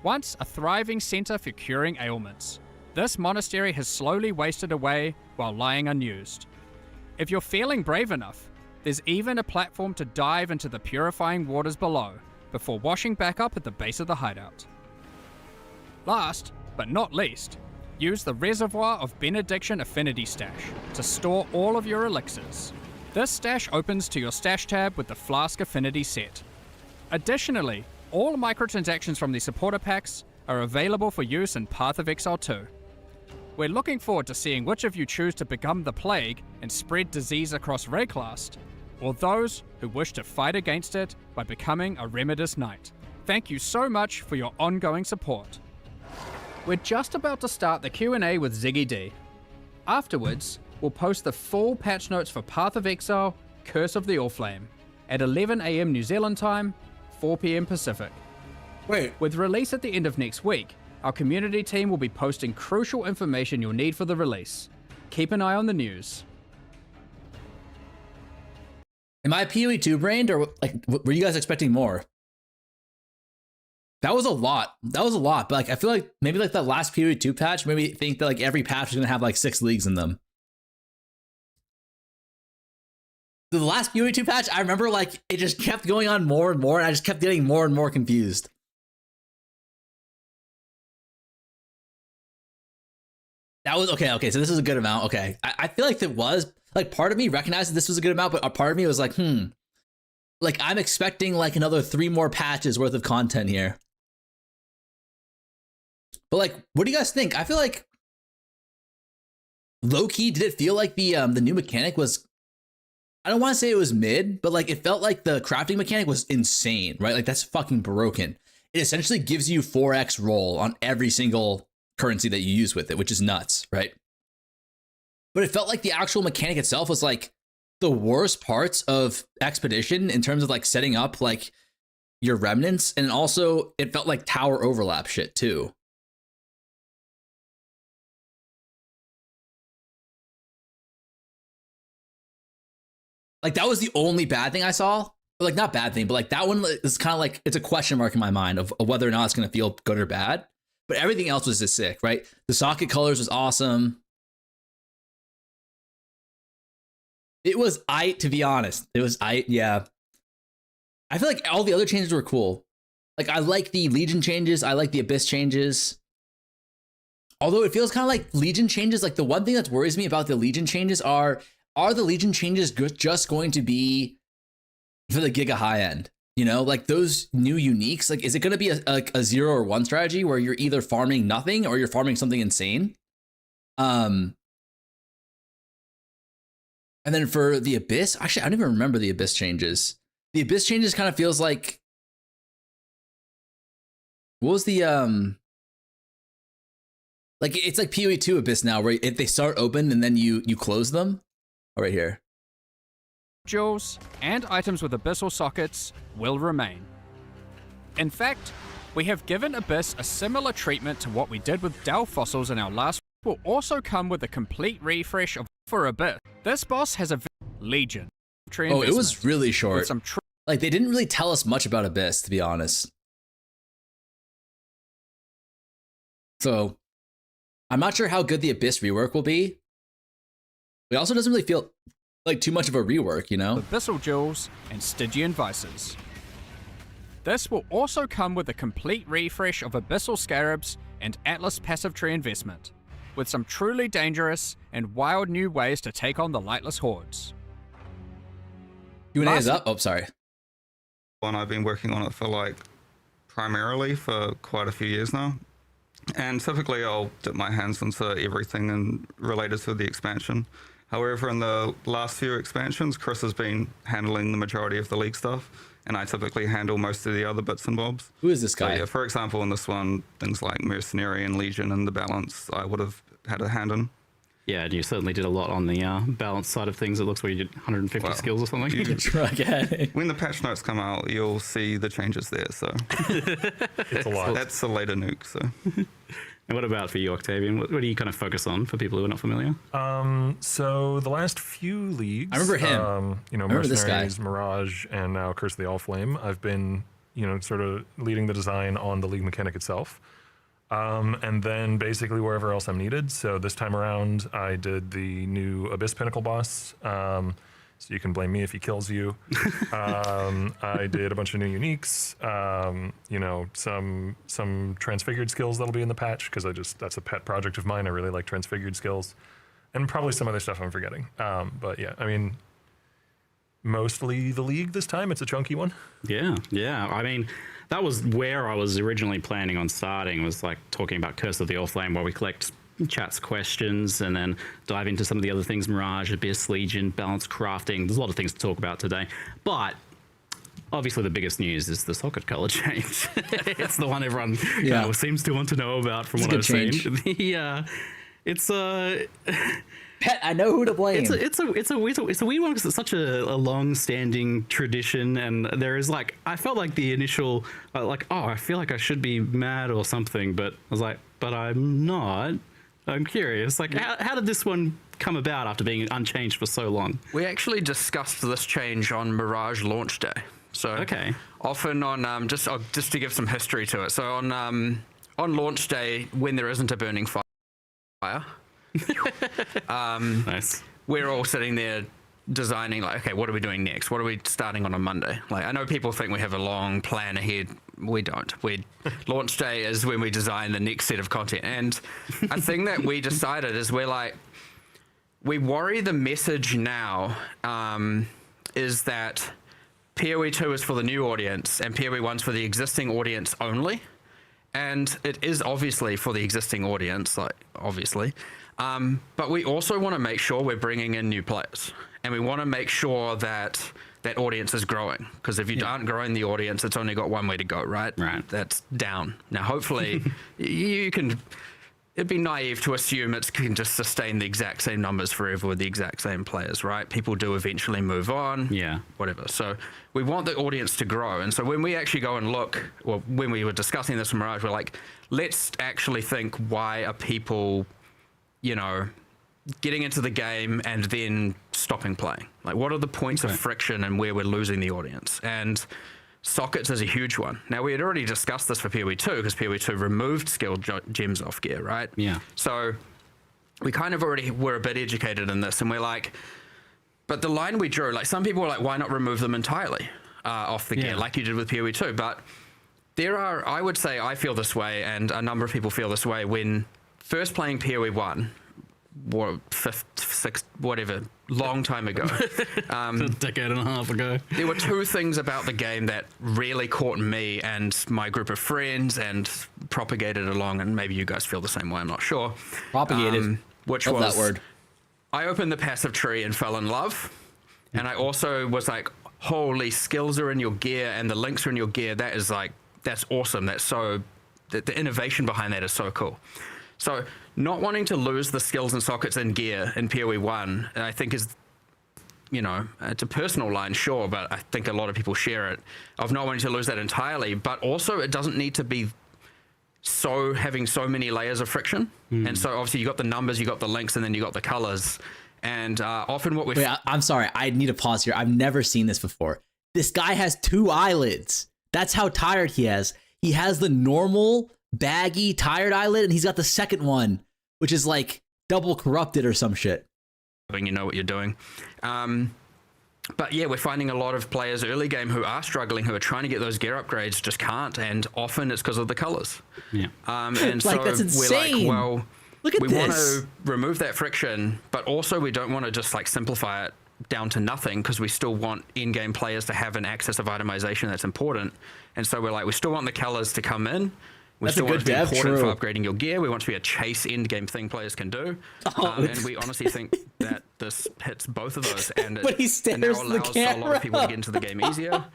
Once a thriving centre for curing ailments, this monastery has slowly wasted away while lying unused. If you're feeling brave enough, there's even a platform to dive into the purifying waters below before washing back up at the base of the hideout. Last, but not least, use the Reservoir of Benediction Affinity Stash to store all of your elixirs. This stash opens to your stash tab with the Flask Affinity set. Additionally, all microtransactions from the supporter packs are available for use in Path of Exile 2. We're looking forward to seeing which of you choose to become the Plague and spread disease across Rayclast, or those who wish to fight against it by becoming a Remedis Knight. Thank you so much for your ongoing support. We're just about to start the Q&A with Ziggy D. Afterwards, we'll post the full patch notes for Path of Exile, Curse of the Allflame, at 11 AM New Zealand time, 4 PM Pacific. Wait. With release at the end of next week, our community team will be posting crucial information you'll need for the release. Keep an eye on the news. Am I POE2 brained, or like were you guys expecting more? That was a lot. But like I feel like maybe like that last POE2 patch made me think that like every patch was gonna have like 6 leagues in them. The last POE2 patch, I remember like it just kept going on more and more, and I just kept getting more and more confused. That was okay. So this is a good amount. Okay. I feel like it was like part of me recognized that this was a good amount, but a part of me was like, like I'm expecting like another 3 more patches worth of content here. But like, what do you guys think? I feel like low key, did it feel like the new mechanic was, I don't want to say it was mid, but like it felt like the crafting mechanic was insane, right? Like that's fucking broken. It essentially gives you 4x roll on every single currency that you use with it, which is nuts, right? But it felt like the actual mechanic itself was like the worst parts of Expedition in terms of like setting up like your remnants, and also it felt like tower overlap shit too. Like that was the only bad thing I saw. Like not bad thing, but like that one is kind of like, it's a question mark in my mind of whether or not it's going to feel good or bad. But everything else was just sick, right? The socket colors was awesome. It was to be honest. It was yeah. I feel like all the other changes were cool. Like I like the Legion changes. I like the Abyss changes. Although it feels kind of like Legion changes, like the one thing that worries me about the Legion changes are the Legion changes just going to be for the Giga high end? You know, like those new uniques, like, is it going to be a 0 or 1 strategy where you're either farming nothing or you're farming something insane? And then for the Abyss, actually, I don't even remember the Abyss changes. The Abyss changes kind of feels like, what was the, like, it's like POE2 Abyss now, where if they start open and then you close them. Oh, right here. Jewels and items with abyssal sockets will remain. In fact, we have given Abyss a similar treatment to what we did with Dell fossils in our last. Will also come with a complete refresh of For Abyss, this boss has a Legion. Oh, it was really with short. some Like, they didn't really tell us much about Abyss, to be honest. So, I'm not sure how good the Abyss rework will be. It also doesn't really feel like too much of a rework, you know? Abyssal Jewels and Stygian Vices. This will also come with a complete refresh of Abyssal Scarabs and Atlas passive tree investment, with some truly dangerous and wild new ways to take on the Lightless Hordes. Q&A is up? Oh, sorry. And I've been working on it for like primarily for quite a few years now. And typically I'll dip my hands into everything and related to the expansion. However, in the last few expansions, Chris has been handling the majority of the league stuff, and I typically handle most of the other bits and bobs. Who is this guy? So, yeah, for example, in this one, things like Mercenary and Legion and the balance, I would have had a hand in. Yeah, and you certainly did a lot on the balance side of things. It looks like you did 150 Well, skills or something. When the patch notes come out, you'll see the changes there. So It's a lot. that's a later nuke. So. And what about for you, Octavian? What do you kind of focus on for people who are not familiar? So the last few leagues, I remember him. You know, I remember this guy. Mercenaries, Mirage, and now Curse of the Allflame. I've been, you know, sort of leading the design on the league mechanic itself. And then basically wherever else I'm needed. So this time around, I did the new Abyss Pinnacle boss. So you can blame me if he kills you. I did a bunch of new uniques. You know, some transfigured skills that'll be in the patch because that's a pet project of mine. I really like transfigured skills, and probably some other stuff I'm forgetting. But yeah, I mean, mostly the league this time. It's a chunky one. Yeah. I mean, that was where I was originally planning on starting, was like talking about Curse of the Allflame, where we collect chat's questions and then dive into some of the other things: Mirage, Abyss, Legion, balance crafting. There's a lot of things to talk about today, but obviously the biggest news is the socket color change. It's the one everyone seems to want to know about from what I've seen. It's Pet, I know who to blame. It's a weird one because it's such a long-standing tradition, and there is like, I felt like the initial I feel like I should be mad or something, but I was like, but I'm not. I'm curious, like, how did this one come about after being unchanged for so long? We actually discussed this change on Mirage launch day. So okay, often on just to give some history to it. So on launch day, when there isn't a burning fire, nice. We're all sitting there designing, like, okay, what are we doing next? What are we starting on Monday? Like, I know people think we have a long plan ahead. We don't. Launch day is when we design the next set of content. And a thing that we decided is we worry the message now is that POE2 is for the new audience and POE1's for the existing audience only. And it is obviously for the existing audience, like, obviously. But we also want to make sure we're bringing in new players. And we want to make sure that that audience is growing. Because if you aren't growing the audience, it's only got one way to go, right? Right. That's down. Now, hopefully, it'd be naive to assume it can just sustain the exact same numbers forever with the exact same players, right? People do eventually move on. Yeah. Whatever. So we want the audience to grow. And so when we actually go and look, or when we were discussing this with Mirage, we're like, let's actually think, why are people, you know, getting into the game and then stopping playing? Like, what are the points of friction and where we're losing the audience? And sockets is a huge one. Now, we had already discussed this for POE2 because POE2 removed skilled gems off gear, right? Yeah. So we kind of already were a bit educated in this, and we're like, but the line we drew, like, some people were like, why not remove them entirely off the gear, like you did with POE2? But there are, I would say, I feel this way, and a number of people feel this way, when first playing POE1, or fifth, sixth, whatever, long time ago. A decade and a half ago. There were two things about the game that really caught me and my group of friends and propagated along, and maybe you guys feel the same way, I'm not sure. Propagated. Which Love was that word. I opened the passive tree and fell in love. And I also was like, holy, skills are in your gear and the links are in your gear. That is like, that's awesome. That's so, the innovation behind that is so cool. So not wanting to lose the skills and sockets in gear in POE1, I think is, you know, it's a personal line, sure, but I think a lot of people share it, of not wanting to lose that entirely, but also it doesn't need to be having so many layers of friction. And so obviously you got the numbers, you got the links, and then you got the colors. And often what we Wait, I'm sorry. I need to pause here. I've never seen this before. This guy has 2 eyelids. That's how tired he is. He has the normal, baggy, tired eyelid, and he's got the second one, which is like double corrupted or some shit. you know what you're doing. But yeah, we're finding a lot of players early game who are struggling, who are trying to get those gear upgrades, just can't, and often it's because of the colors. Yeah. And Like, so that's insane. we're like, well, Look at we this. want to remove that friction, but also we don't want to just like simplify it down to nothing, because we still want in-game players to have an access of itemization that's important. And so we're like, we still want the colors to come in. We That's still a want good it to be dev, important true. for upgrading your gear. We want to be a chase end-game thing players can do. And we honestly think that this hits both of those. And But he it now stares at the allows a lot of people to camera. get into the game easier,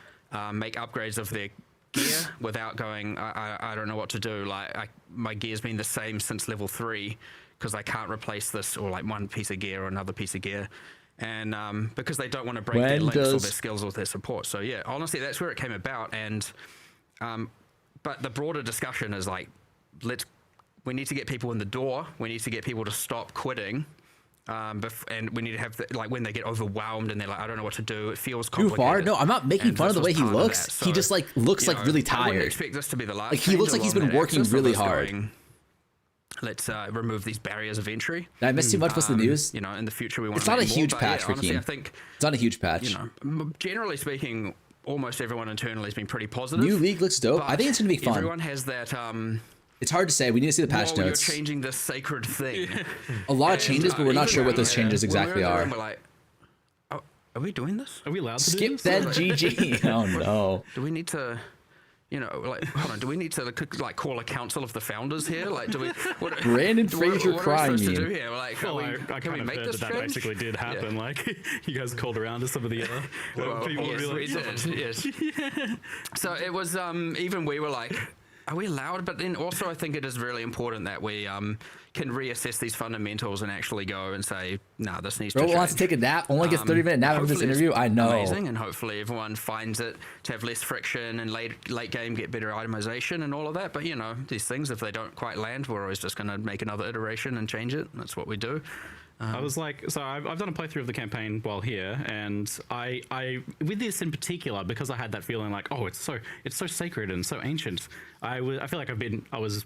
make upgrades of their gear without going, I don't know what to do. Like my gear's been the same since level 3 because I can't replace this, or like one piece of gear or another piece of gear. And because they don't want to break their links or their skills or their support. So yeah, honestly, that's where it came about. And but the broader discussion is like, we need to get people in the door. We need to get people to stop quitting. And we need to have like when they get overwhelmed and they're like, I don't know what to do. It feels Too complicated. far? No, I'm not making And fun of this the way was he part of looks. that. He So, just like looks you like know, really I wouldn't tired. expect this to be the last. Like, he looks change like he's been along that working axis of really us hard. going, let's remove these barriers of entry. Did I miss too much? What's the news? You know, in the future we want It's to not a make more, huge but patch yeah, for honestly, Keen. I think, It's not a huge patch. you know, generally speaking, almost everyone internally has been pretty positive. New league looks dope. I but think it's gonna be fun. Everyone has that. It's hard to say. We need to see the patch Whoa, notes. You're changing this sacred thing. A lot of changes, but we're not even sure what when those we- changes when exactly we're in the are. room, we're like, oh, are we doing this? Are we allowed to do Skip this? that GG. Oh no. Do we need to, you know, like, hold on, do we need to like call a council of the founders here? Like, do we? What, Brandon Fraser what crying are we supposed to meme. do here? Like, Well, I can kind we of make heard this that change? basically did happen. Yeah. Like, you guys called around to some of the other Well, people. yes, were we like, did. Yes. So it was even we were like, are we allowed? But then also I think it is really important that we can reassess these fundamentals and actually go and say, nah, this needs to Bro change. wants to take a nap. Only gets 30-minute nap after this Hopefully it's interview. I know. Amazing, and hopefully everyone finds it to have less friction and late game get better itemization and all of that. But you know, these things, if they don't quite land, we're always just going to make another iteration and change it. That's what we do. I was like, so I've done a playthrough of the campaign while here, and I with this in particular, because I had that feeling like, oh, it's so sacred and so ancient. I feel like I was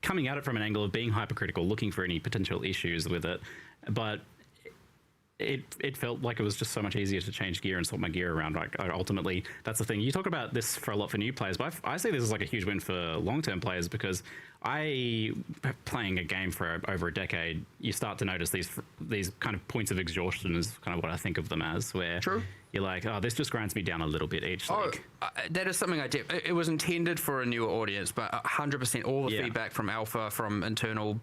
coming at it from an angle of being hypercritical, looking for any potential issues with it, but it felt like it was just so much easier to change gear and sort my gear around. Like, ultimately, that's the thing. You talk about this for a lot for new players, but I see this as like a huge win for long-term players, because playing a game for over a decade, you start to notice these kind of points of exhaustion is kind of what I think of them as, where True. you're like, oh, this just grinds me down a little bit each. Oh, Like, that is something I did. It was intended for a newer audience, but 100% all the Yeah. feedback from Alpha, from internal,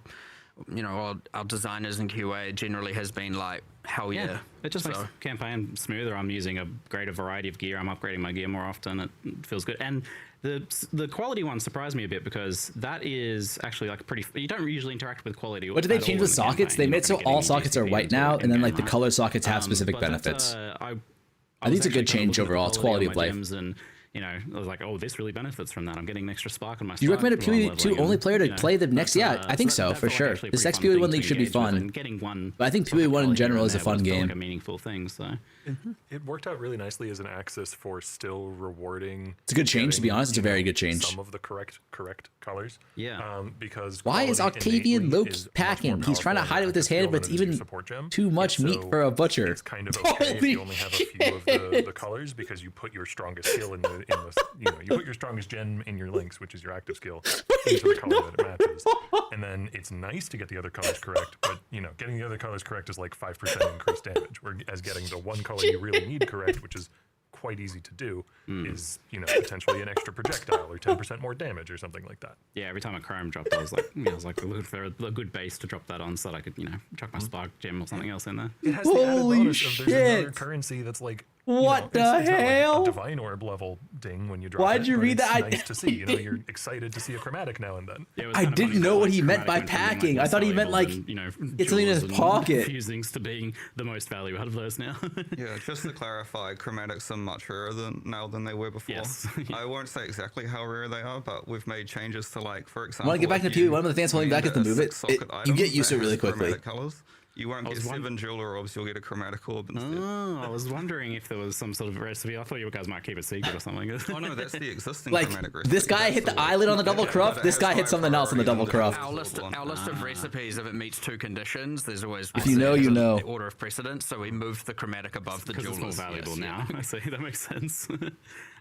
you know, our designers and QA generally has been like, hell yeah. It just makes the campaign smoother. I'm using a greater variety of gear. I'm upgrading my gear more often. It feels good. And the quality one surprised me a bit, because that is actually like pretty. You don't usually interact with quality. What did they at change all with in the sockets? campaign. They You're made not so gonna get all any sockets are DCP white into now, and then like the in-game, color sockets have right? specific But that, benefits. I think it's a was good actually change kind of looking at the overall. It's quality of my life. gems, and you know, I was like, oh, this really benefits from that. I'm getting an extra spark on my. Do you recommend a while I'm POE2 leveling, only and, player to you know, play the next? that's, Yeah, I think so, that for felt like sure. actually a This pretty next fun thing POE1 to league should be engage with, fun. and getting one. But I think proper POE1 in quality general in is a there fun felt game. like a meaningful thing. So. It worked out really nicely as an axis for still rewarding. It's a good change, to be getting, honest. It's a you know, very good change. Some of the correct colors. Yeah. Because Why is quality Octavian innately Loki is much packing? more He's trying to powerful hide it in with his active hand, skill but it's than it is in even your support gem. too much And meat so for a butcher. It's kind of okay if Holy you only have a few of the colors, because you put your strongest skill in the you know, you put your strongest gem in your links, which is your active skill, into the color that it matches. And then it's nice to get the other colors correct, but you know, getting the other colors correct is like 5% increased damage. Whereas getting the one color you really need correct, which is quite easy to do, is, you know, potentially an extra projectile or 10% more damage or something like that. Yeah, every time a chrome dropped, I was like, looking for a good base to drop that on, so that I could, you know, chuck my spark gem or something else in there. It has the added Holy bonus of there's another shit. currency that's like, What you know, the it's not like hell? a divine orb level ding when you drop Why'd it, you but read it's that? nice to see. You know, you're excited to see a chromatic now and then. Yeah, it was I kind of didn't funny know that, what like, he meant by chromatic went from being, packing. I thought he meant, less like, valuable than, you know, it's something in his jewels pocket. and fusings to being the most value out of those now. Yeah, just to clarify, chromatics are much rarer now than they were before. Yes. I won't say exactly how rare they are, but we've made changes to, like, for I example, want to get back to if you POE1, but the fans holding back need at the a move it. 6-socket You item get used to it that really has quickly. chromatic colors, You won't get 7 jeweler orbs, you'll get a chromatic orb instead. Oh, I was wondering if there was some sort of recipe. I thought you guys might keep it secret or something. Oh no, that's the existing Like, chromatic recipe. this guy hit the eyelid on the double cruft, this guy hit something else on the double cruft. Our list of recipes, if it meets 2 conditions, there's always If you know, you know. the order of precedence. So we moved the chromatic above the Because it's jewelers. more valuable now. I see, that makes sense. Did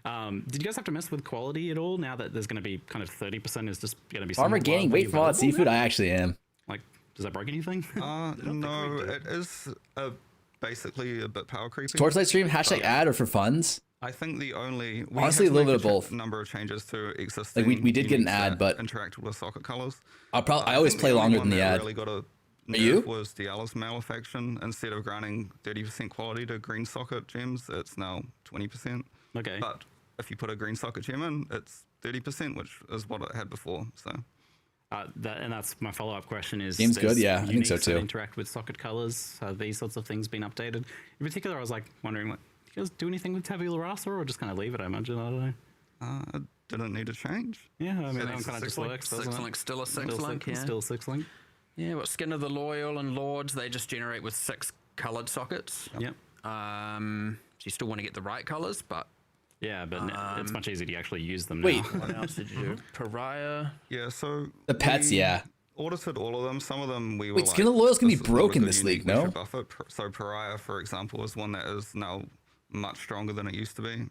you guys have to mess with quality at all now that there's going to be kind of 30% is just going to be Farmer somewhat gaining wildly weight from all that available seafood? now? I actually am. Like, does that break anything? No, it is basically a bit power creepy. TorchLight stream, hashtag ad or for funds? I think the only Honestly, a little bit of both. Number of changes to existing. Like we did get an units ad, that but interact with socket colors. I always think play the only longer one than the that ad. Really got a you? nerf was Diala's malefaction. Instead of granting 30% quality to green socket gems, it's now 20%. Okay. But if you put a green socket gem in, it's 30%, which is what it had before. So. And that's my follow-up question is... Game's good, there's yeah, I think so uniques that too. interact with socket colors. Have these sorts of things been updated? In particular, I was like wondering, like, do you guys do anything with tabula rasa or just kind of leave it, I imagine? I don't know. It didn't need to change. Yeah, I mean, that one It's kind of just 6 link. works, doesn't 6 it? link, still a 6 link, yeah. Still 6 link. Yeah, what Skin of the Loyal and Lords, they just generate with 6 coloured sockets. Yep. So you still want to get the right colours, but... Yeah, but it's much easier to actually use them Wait. now. What else did you do? Pariah. Yeah, so The pets, we yeah. audited all of them. Some of them we were Wait, Skin of the Loyal's gonna be this is not a broke in good this unique, league, we no? should buff it. So Pariah, for example, is one that is now much stronger than it used to be.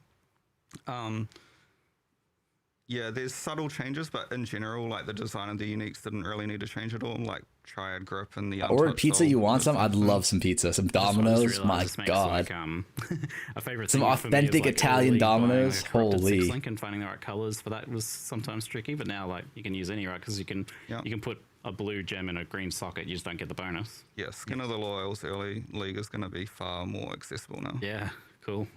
Yeah, there's subtle changes, but in general, like the design of the uniques didn't really need to change at all. Like Triad Grip and the Or Untouched pizza, Soul you want is some? I'd something. love some pizza. Some I just Domino's, realised my this makes, god. like, a favorite Some thing for me is, authentic like, Italian early buying, Domino's, like, a corrupted holy. 6-link and finding the right colors for that was sometimes tricky, but now like you can use any, right? Because you can put a blue gem in a green socket, you just don't get the bonus. Yeah, Skin of the Loyal's early league is going to be far more accessible now. Yeah, cool.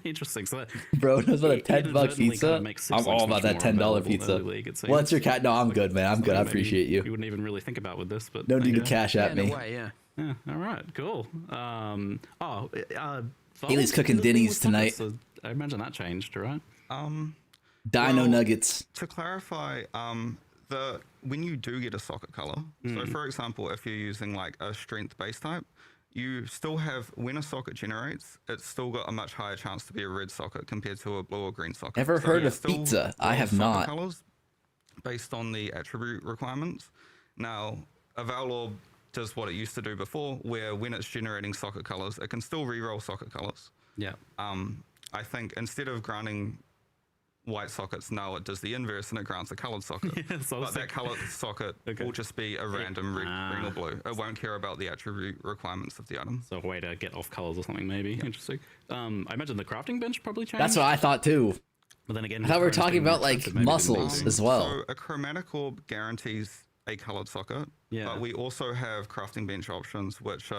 Interesting. So that, Bro knows about a it $10 inadvertently pizza. kinda makes 6 I'm all links about much that more $10 available in pizza. the league, it seems. What's your cat? No, I'm good, man. I'm good. I Maybe appreciate you. You wouldn't even really think about with this, but No need to okay. cash at In me. a way, yeah. Yeah, all right, cool. Haley's cooking Denny's tonight. So I imagine that changed, right? Dino Well, Nuggets. To clarify, when you do get a socket color, so for example, if you're using like a strength base type, you still have, when a socket generates, it's still got a much higher chance to be a red socket compared to a blue or green socket. Ever heard you of still pizza? I roll have socket not. Colors based on the attribute requirements. Now, a Val Orb does what it used to do before, where when it's generating socket colors, it can still re-roll socket colors. Yeah. I think instead of granting white sockets, now it does the inverse and it grants a colored socket. Yeah, so I was but that thinking- colored socket will just be a random red, green or blue. It won't care about the attribute requirements of the item. So a way to get off colors or something, maybe. Interesting. I imagine the crafting bench probably changed. That's what I thought too. But then again, I thought we were drones talking being more about like expensive, maybe it didn't muscles need to. as well. So a chromatic orb guarantees a colored socket, Yeah. but we also have crafting bench options which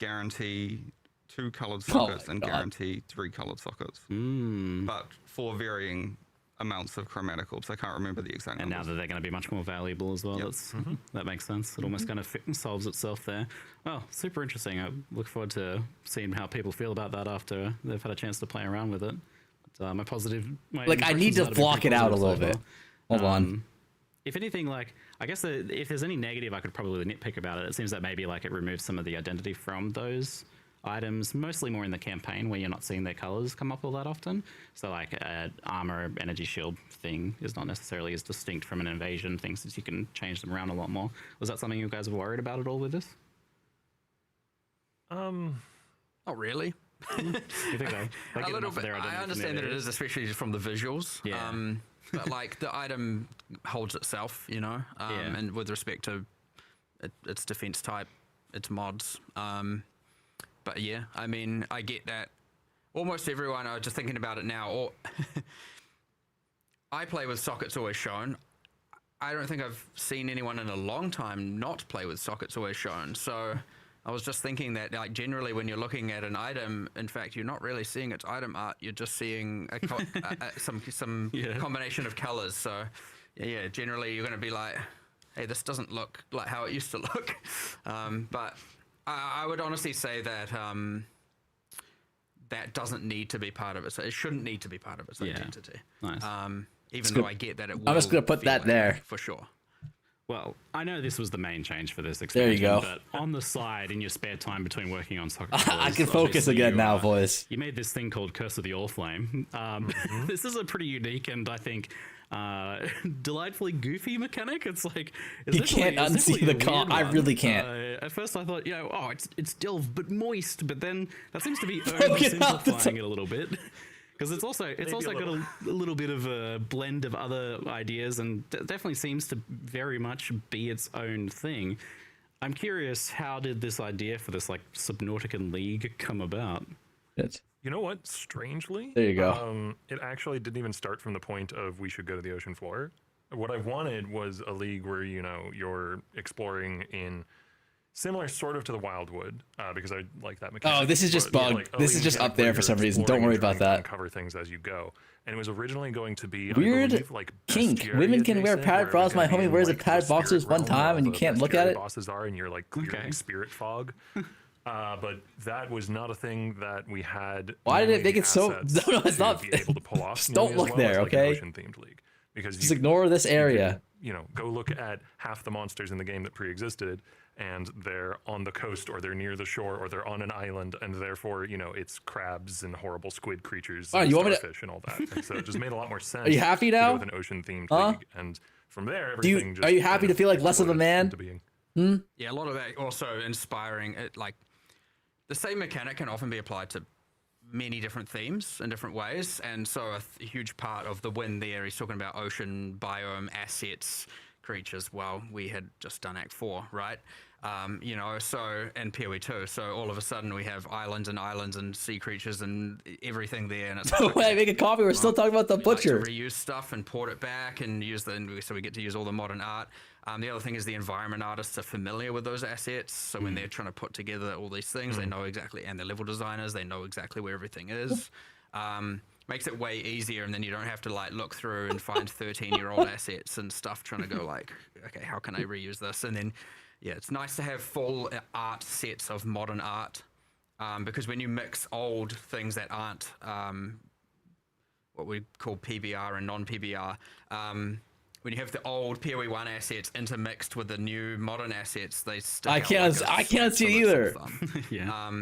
guarantee 2 colored Oh my sockets and God. guarantee 3 colored sockets. But for varying amounts of chromatic orbs. I can't remember the exact And now numbers. that they're going to be much more valuable as well, that makes sense. It almost kind of solves itself there. Well, super interesting. I look forward to seeing how people feel about that after they've had a chance to play around with it. But, my Like, I need impressions to are be block pretty it out a positive little so bit. far. Hold on. If anything, like, I guess if there's any negative, I could probably nitpick about it. It seems that maybe like it removes some of the identity from those items, mostly more in the campaign where you're not seeing their colors come up all that often. So like armor, energy shield thing is not necessarily as distinct from an invasion thing, since you can change them around a lot more. Was that something you guys were worried about at all with this? Not really. You think they A get little enough of bit. their identity I from understand the that it is, especially from the visuals. Yeah. But like the item holds itself, you know, and with respect to its defense type, its mods. But yeah, I mean, I get that. Almost everyone, I was just thinking about it now, or I play with sockets always shown. I don't think I've seen anyone in a long time not play with sockets always shown. So I was just thinking that, like, generally when you're looking at an item, in fact, you're not really seeing its item art. You're just seeing some combination of colors. So yeah, generally you're going to be like, hey, this doesn't look like how it used to look. But I would honestly say that that doesn't need to be part of it. So it shouldn't need to be part of its identity. Nice. Even though I get that it will. I'm just gonna put feel that like there. for sure. Well, I know this was the main change for this There you expansion, go. but on the side, in your spare time between working on soccer, I can focus again now, boys. You made this thing called Curse of the Orflame. This is a pretty unique and I think delightfully goofy mechanic. It's like You can't unsee the comp. I really can't. At first, I thought, oh, it's delve but moist, but then that seems to be Poking out the oversimplifying it a little bit. Because it's also got a little bit of a blend of other ideas, and definitely seems to very much be its own thing. I'm curious, how did this idea for this like Subnautican League come about? You know what? Strangely, there you go. It actually didn't even start from the point of we should go to the ocean floor. What I wanted was a league where you're exploring in similar sort of to the Wildwood, because I like that mechanic. Oh, this is just bugged. Like, This is just up there for some reason. Don't worry about that. Cover things as you go, and it was originally going to be Weird I believe, like kink. bestiary Women can wear adjacent, padded where it was bras. My gonna be homie in, wears a like, the padded boxers spirit one realm time, where and you all can't the look at bestiary it. Bosses are, and you're like clearing spirit fog. But that was not a thing that we had. Why did it nearly make the it so? assets No, it's to not. be able to pull off Just nearly don't as look well there, as, like, an okay? ocean-themed league. Because Just ignore this area. Go look at half the monsters in the game that pre-existed, and they're on the coast, or they're near the shore, or they're on an island, and therefore, it's crabs and horrible squid creatures and you want me to- starfish and all that. And so it just made a lot more sense. Are you happy to go now? with an ocean-themed Huh? league, and from there, everything just are you happy to feel like less of a exploded man? into being. Yeah, a lot of that also inspiring. Like the same mechanic can often be applied to many different themes in different ways, and so a huge part of the win there, he's talking about ocean biome assets, creatures. Well, we had just done Act 4, right? So and POE2, so all of a sudden we have islands and sea creatures and everything there, and it's Wait, make a coffee. We're still talking about the we like to butcher. reuse stuff and port it back and so we get to use all the modern art. The other thing is the environment artists are familiar with those assets, so when they're trying to put together all these things, they know exactly, and the level designers, they know exactly where everything is. Makes it way easier, and then you don't have to like look through and find 13-year-old assets and stuff trying to go like, okay, how can I reuse this? And then it's nice to have full art sets of modern art, because when you mix old things that aren't what we call PBR and non-PBR, when you have the old POE1 assets intermixed with the new modern assets, they stick I out can't. like a I can't sore see it either. thumb. Yeah.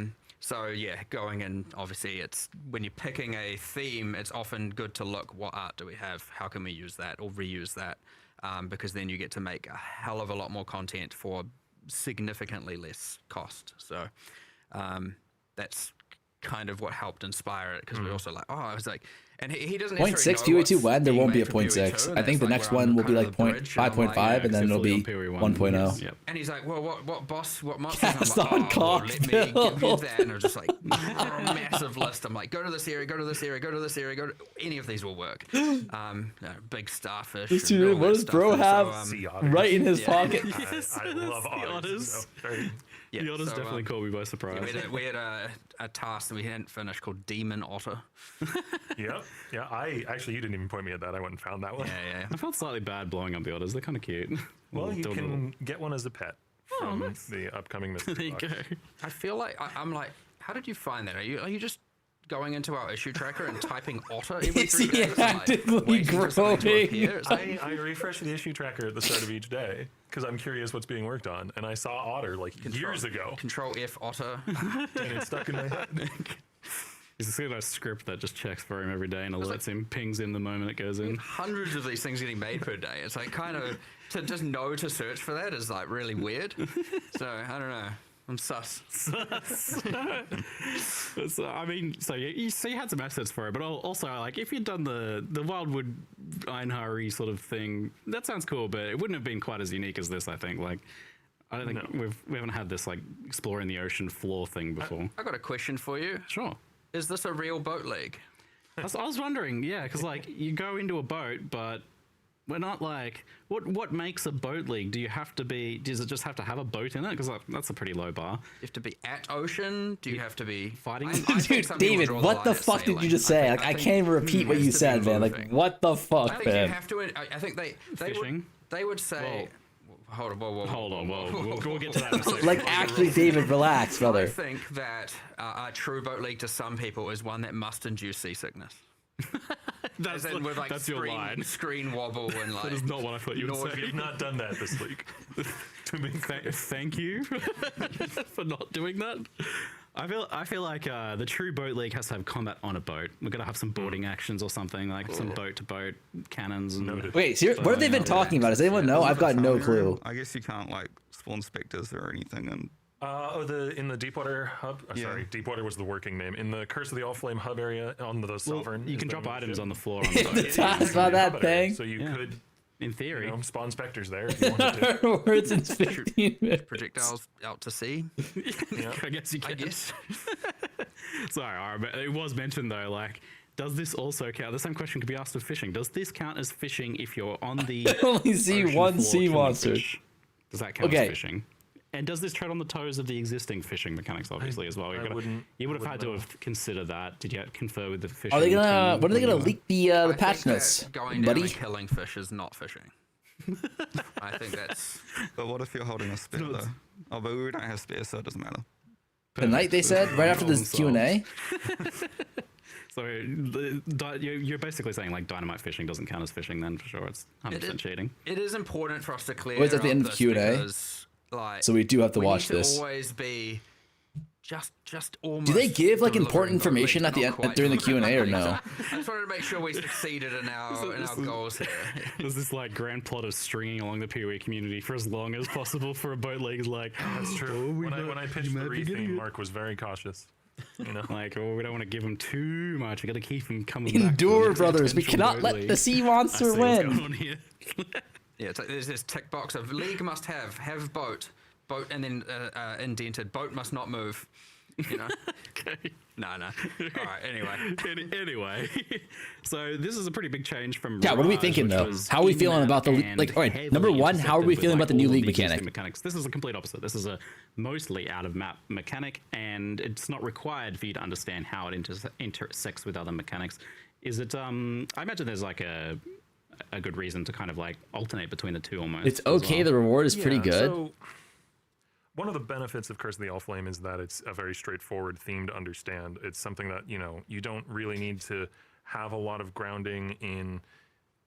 So yeah, going in, obviously it's when you're picking a theme, it's often good to look, what art do we have? How can we use that or reuse that? Because then you get to make a hell of a lot more content for significantly less cost. So that's kind of what helped inspire it, because we also like, I was like, and he doesn't 0.6 necessarily know POE2 what's when there being won't be a made for 0.6. POE2, I think the and next that's where I'm one will be kind of like the bridge, and I'm like, 5.5, and then it'll be Fully on POE1. 1.0. Yep. and he's like, well, what monsters? Cast I'm like, on well, cock let me give you build. that. And I'm just like, massive list. I'm like, go to this area, go to this area, go to this area, go to any of these will work. Big starfish. This and dude, all what that does stuff. bro And have Sea otters. right in his pocket? I love otters. So, very- The otters so, definitely caught me by surprise. we had a task that we hadn't finished called Demon Otter. yeah. You didn't even point me at that. I went and found that one. Yeah. I felt slightly bad blowing up the otters. They're kind of cute. Well, you Little- can get one as a pet from the upcoming mystery There you box. go. I feel like I'm like, how did you find that? Are you just going into our issue tracker and typing otter every Is 3 he days? and, like, actively waiting for something to growing? appear? It's like, I refresh the issue tracker at the start of each day because I'm curious what's being worked on, and I saw otter like years ago, Control F otter. and it's stuck in my head. He's sort of a script that just checks for him every day and alerts him, pings in the moment it goes in. Hundreds of these things getting made per day. It's like kind of to just know to search for that is like really weird. So I don't know. I'm sus. So, I mean, so you had some assets for it, but also like if you'd done the Wildwood Einhari sort of thing, that sounds cool, but it wouldn't have been quite as unique as this. I think. Like, I don't think we haven't had this like exploring the ocean floor thing before. I got a question for you. Sure. Is this a real boat league? I was wondering, yeah, because like you go into a boat, but we're not like what makes a boat league? Do you have to be? Does it just have to have a boat in it? Because that's a pretty low bar. You have to be at ocean? Do you have to be Fighting? I think Dude, some people David, draw the what line the at fuck did you sailing. just say? think- Like, I think can't even repeat it what has you to be said, man. Like, moving. what the I fuck, think you man? have to. I think they Fishing? They would say. Hold on, whoa. Hold on, we'll get to that in a second. Like, actually, David, relax, I brother. think that a true boat league to some people is one that must induce seasickness. As in with like that's your line. screen wobble and like. That is not what I thought you would say. You've not done that this week. To be fair. Thank you for not doing that. I feel like the true boat league has to have combat on a boat. We're gonna have some boarding actions or something, like some boat to boat cannons. And Wait, what have they been talking about? Does anyone know? I've got no clue. I guess you can't like spawn specters or anything, and In the Deepwater hub. Sorry, Deepwater was the working name. In the Curse of the Allflame hub area on the Sovereign. you can drop items on the floor. On The the boat. toss about that thing. So you could, In theory, spawn specters there if you wanted to. Words in 15 minutes. Projectiles out to sea. I guess you can. I guess. Sorry, all right, but it was mentioned though, like, does this also count? The same question could be asked of fishing. Does this count as fishing if you're on the I only see ocean one floor sea killing monster. fish? Does that count Okay. as fishing? And does this tread on the toes of the existing fishing mechanics, obviously, as well? You would have had to have considered that. Did you confer with the fishing Are they gonna? team When are they gonna when you- leak the I patch think notes, that going down buddy? and killing fish is not fishing. I think that's. but what if you're holding a spare though? Oh, but we don't have spares, so it doesn't matter. Tonight they said right after this Q&A. So you're basically saying like dynamite fishing doesn't count as fishing then for sure. It's 100% cheating. It is important for us to clear. Wait, it's at the up end of this Q&A? because, like, So we do have to we watch need this. To always be just almost. Do they give like delivering important those information leads, at the not end quite during the delivering Q&A or those no? leads. I just wanted to make sure we succeeded in our goals here. There's this like grand plot of stringing along the PoE community for as long as possible for a boat league. Like, That's true. When I pitched the retheme, Mark was very cautious. Like, oh, we don't want to give them too much. We got to keep them coming back. Endure, for the brothers. We potential cannot boat let league. the sea I monster see what's going win. on here. Yeah, it's like there's this tick box of league must have boat, and then indented boat must not move. You know. Okay. No. All right. Anyway. Anyway, so this is a pretty big change from. Yeah, what are we Mirage, thinking which though? was How are we feeling in-map about the and like? All right, heavily number one, how are we intersected feeling with, about the like, new all league the existing mechanic? mechanics? This is the complete opposite. This is a mostly out of map mechanic, and it's not required for you to understand how it intersects with other mechanics. Is it? I imagine there's like a good reason to kind of like alternate between the two almost. It's as okay. well. The reward is pretty Yeah, good. So one of the benefits of Curse of the Allflame is that it's a very straightforward theme to understand. It's something that, you don't really need to have a lot of grounding in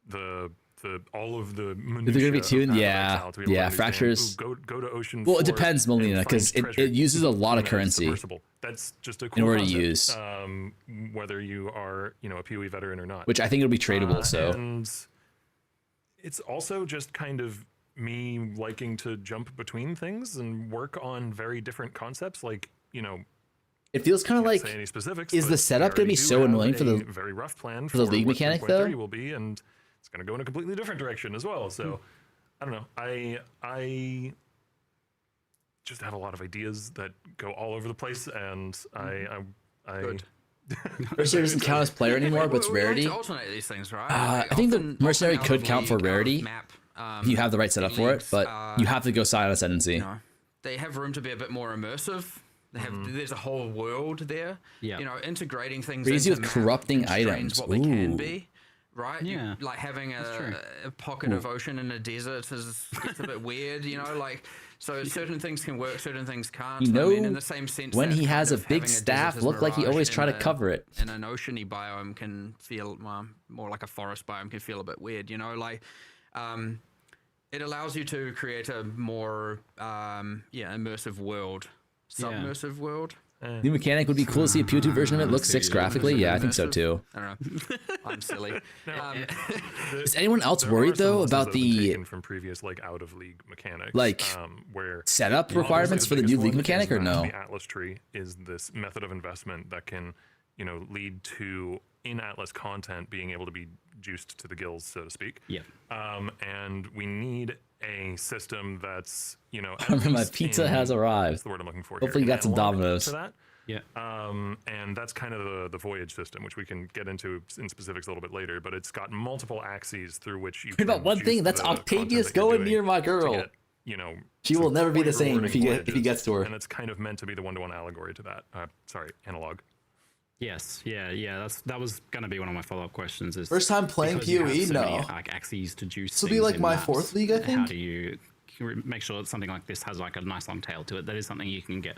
the all of the minutiae. Is it gonna be tuned? of Yeah. Pathofexile to be able to Yeah, understand, fractures. "Ooh, go to ocean. Well, it 4 depends, and Melina, find 'cause it treasure." uses a lot of That's currency submersible. That's just a cool in order to concept, use. whether you are a PoE veteran or not. Which I think it'll be tradable. So And it's also just kind of me liking to jump between things and work on very different concepts. Like, it feels kind of can't like say any specifics. is but the setup we gonna be already so do have annoying for the- a very rough plan for the league what mechanic, 3.30 though? will be, and it's going to go in a completely different direction as well. So I don't know. I just have a lot of ideas that go all over the place, and I Good. Mercenary doesn't count as player anymore, but it's We like rarity. to alternate these things, right? I think the Often mercenary out could of count for league, out of rarity map, If you have the right setup for it, leagues, but you have to go side ascendancy. they have room to be a bit more immersive. They have there's a whole world there. Yeah. Integrating things Crazy into with map corrupting constrains items. what they can Ooh. be. Right? Yeah. Like having true. a pocket of ocean in a desert gets a bit weird, so certain things can work, certain things can't. You know, in the same sense when that he kind has a of big having staff, desert as look like he Mirage always try to in a- cover it. in an oceany biome can feel more like a forest biome can feel a bit weird, it allows you to create a more immersive world, submersive world. New mechanic would be cool to see a PO2 version of it. Looks 6 graphically. Yeah, I think so too. I don't know. I'm silly. Is anyone else There worried are some though lessons about that have been the taken from previous out of league mechanics, like, where setup obviously requirements for the biggest new league one mechanic, is or that no? The Atlas tree is this method of investment that can lead to in Atlas content being able to be juiced to the gills, so to speak. Yeah. And we need a system that's My pizza has arrived. That's the word I'm looking for. Hopefully here, you an got some analog Domino's. to that. Yeah. And that's kind of the voyage system, which we can get into in specifics a little bit later. But it's got multiple axes through which you. About one thing, that's Octavius going near my girl. She will never be the same if he gets to her. And it's kind of meant to be the one-to-one allegory to that. Analog. Yes. Yeah. That was gonna be one of my follow-up questions. Is First time playing because you have PoE? so many, No. axes to juice. This will be things like in my maps, 4th league, I How think. do you make sure that something like this has like a nice long tail to it? That is something you can get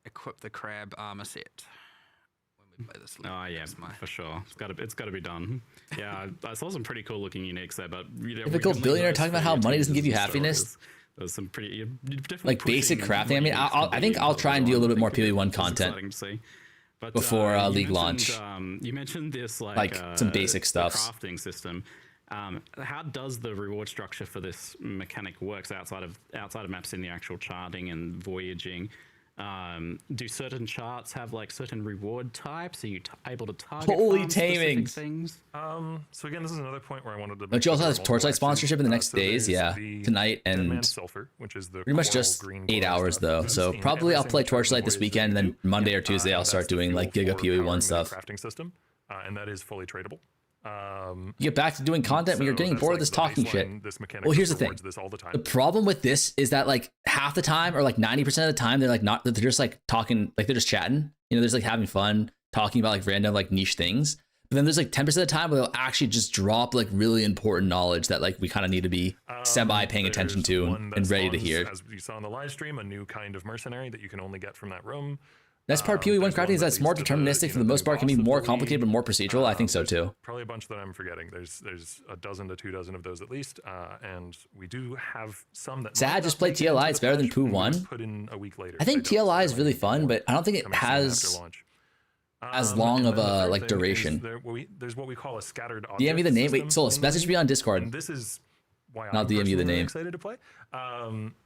equip the crab armor set. we play this league. Oh yeah, That's my- for sure. It's got to be done. Yeah, I saw some pretty cool looking uniques there, but Typical billionaire talking about how money doesn't give you happiness. There's some pretty you're definitely Like basic pushing crafting. I mean, I think I'll try and do a little bit more POE1 content But, before you League mentioned, launch. You mentioned this Like, some basic the stuffs. crafting system. How does the reward structure for this mechanic works outside of maps in the actual charting and voyaging? Do certain charts have like certain reward types? Are you able to target Holy farm specific tamings. things? So again, this is another point where I wanted to. Don't you also have multiple TorchLight actions. sponsorship in the next So days? there's Yeah, the tonight Dead and Man Sulfur, which is the pretty much coral just green 8 glow hours stuff though. that's So in probably every I'll play single TorchLight this voyage that weekend, and you then do. Monday or Tuesday I'll That's start the doing fuel like Giga for POE1 powering the stuff. crafting system, and that is fully tradable. You get back to doing content when you're So getting that's bored like of this the talking shit. baseline. This mechanic Well, here's just the thing. rewards this all the time. The problem with this is that like half the time, or like 90% of the time, they're like not. They're just like talking, like they're just chatting. You know, they're just like having fun, talking about like random like niche things. But then there's like 10% of the time where they'll actually just drop like really important knowledge that like we kind of need to be semi paying attention There's to one that and ready to spawns, hear. As you saw in the live stream, a new kind of mercenary that you can only get from that room. That's part of POE1 there's crafting one is that it's that more leads to deterministic for the the most part. Can be boss of more the complicated but league. more procedural. I think so There's too. Probably a bunch that I'm forgetting. There's a dozen to 24 of those at least, and we do have some that. Sad might just not play make it into TLI. the It's better than patch, and we POE1. Put in a week later. I think They don't TLI is really really need fun, more but I don't think it coming soon after has launch. as long And of then the a third like thing is duration. there's what we call a scattered object DM me the name. Wait, system Solis, in message me on and Discord. this is why Not I'm DM you the personally name. excited to play,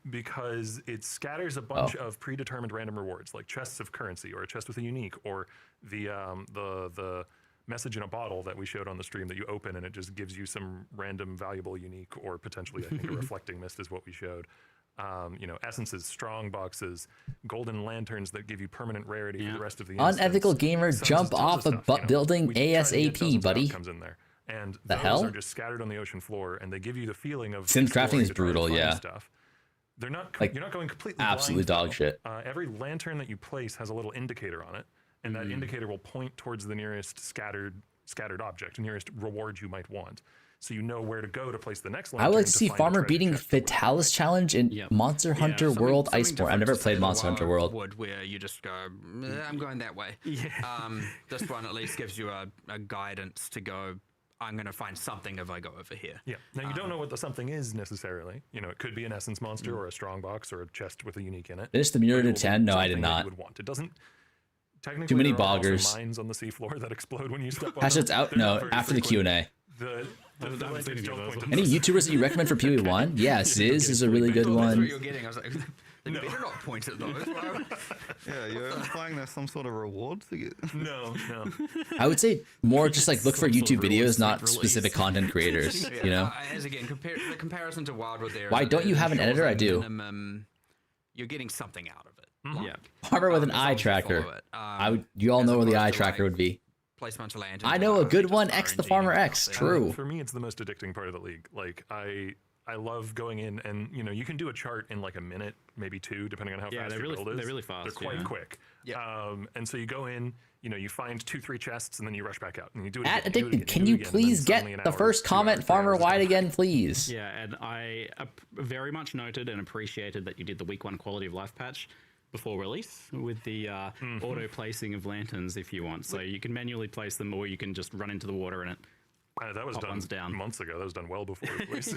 because it scatters a bunch of predetermined random rewards, like chests of currency, or a chest with a unique, or the message in a bottle that we showed on the stream that you open and it just gives you some random valuable unique, or potentially I think a reflecting mist is what we showed. You know, essences, strong boxes, golden lanterns that give you permanent rarity for the rest of the Unethical instance. gamer, Tons jump of off a stuff, building We try to get ASAP, dozens of buddy. outcomes in there. And The those hell? are just scattered on the ocean floor, and they give you the feeling of Synth crafting exploring is to try and brutal, find yeah. Stuff. They're not Like, you're not going completely absolutely blind, dog though. shit. Every lantern that you place has a little indicator on it, and that indicator will point towards the nearest scattered object, nearest reward you might want. So you know where to go to place the next lantern. I would like to to see find a Farmer treasure beating chest or whatever. Fatalis challenge in Yep. Monster Hunter something- World something Iceborne. I've different never to played say Monster the Hunter Wild World. Wood, where you just go, I'm going that way. This one at least gives you a guidance to go, I'm going to find something if I go over here. Yeah. Now you don't know what the something is necessarily. You know, it could be an essence monster or a strong box or a chest with a unique in it. Finished the mirror But it to will be 10? No, I did something that you not. would want. It doesn't. Technically, many there are also boggers. mines on the seafloor that explode when you step on Hashtag's them. out? They're not No, very after the frequent. Q&A. The lanterns seen any don't of point those. to Any those. YouTubers that you recommend for POE1? Yeah, Ziz is a really good That's what one. you're getting. I was like, they better not point at those. Yeah, you're implying there's some sort of reward to get. No. I would say more just like look for Some sort YouTube of reward videos, not release. specific content creators, you know? As again, the comparison to Wildwood there. Why is that don't you it have an ensures editor? a I do. minimum- you're getting something out of it. Yeah. Farmer with an as eye long as you tracker. follow it. I would. You all as know where the opposed eye to, tracker like, would be. place a bunch of lanterns. I and know a actually good just one. X the RNG Farmer and X. stuff. True. For me, it's the most addicting part of the league. Like I love going in and you can do a chart in like a minute, maybe two, depending on how Yeah, fast they're your really- build is. they're really fast, They're quite yeah. quick. Yeah. And so you go in, you find 2-3 chests, and then you rush back out, and you do it. At again, you do it Addicted, again, can do it you again, and please then get suddenly an the hour, first 2 comment, hours, 3 Farmer hours is White done. again, please? Yeah, and I very much noted and appreciated that you did the week 1 quality of life patch before release with the auto placing of lanterns if you want. So you can manually place them, or you can just run into the water and it. That was Pop done one's down. months ago. That was done well before release.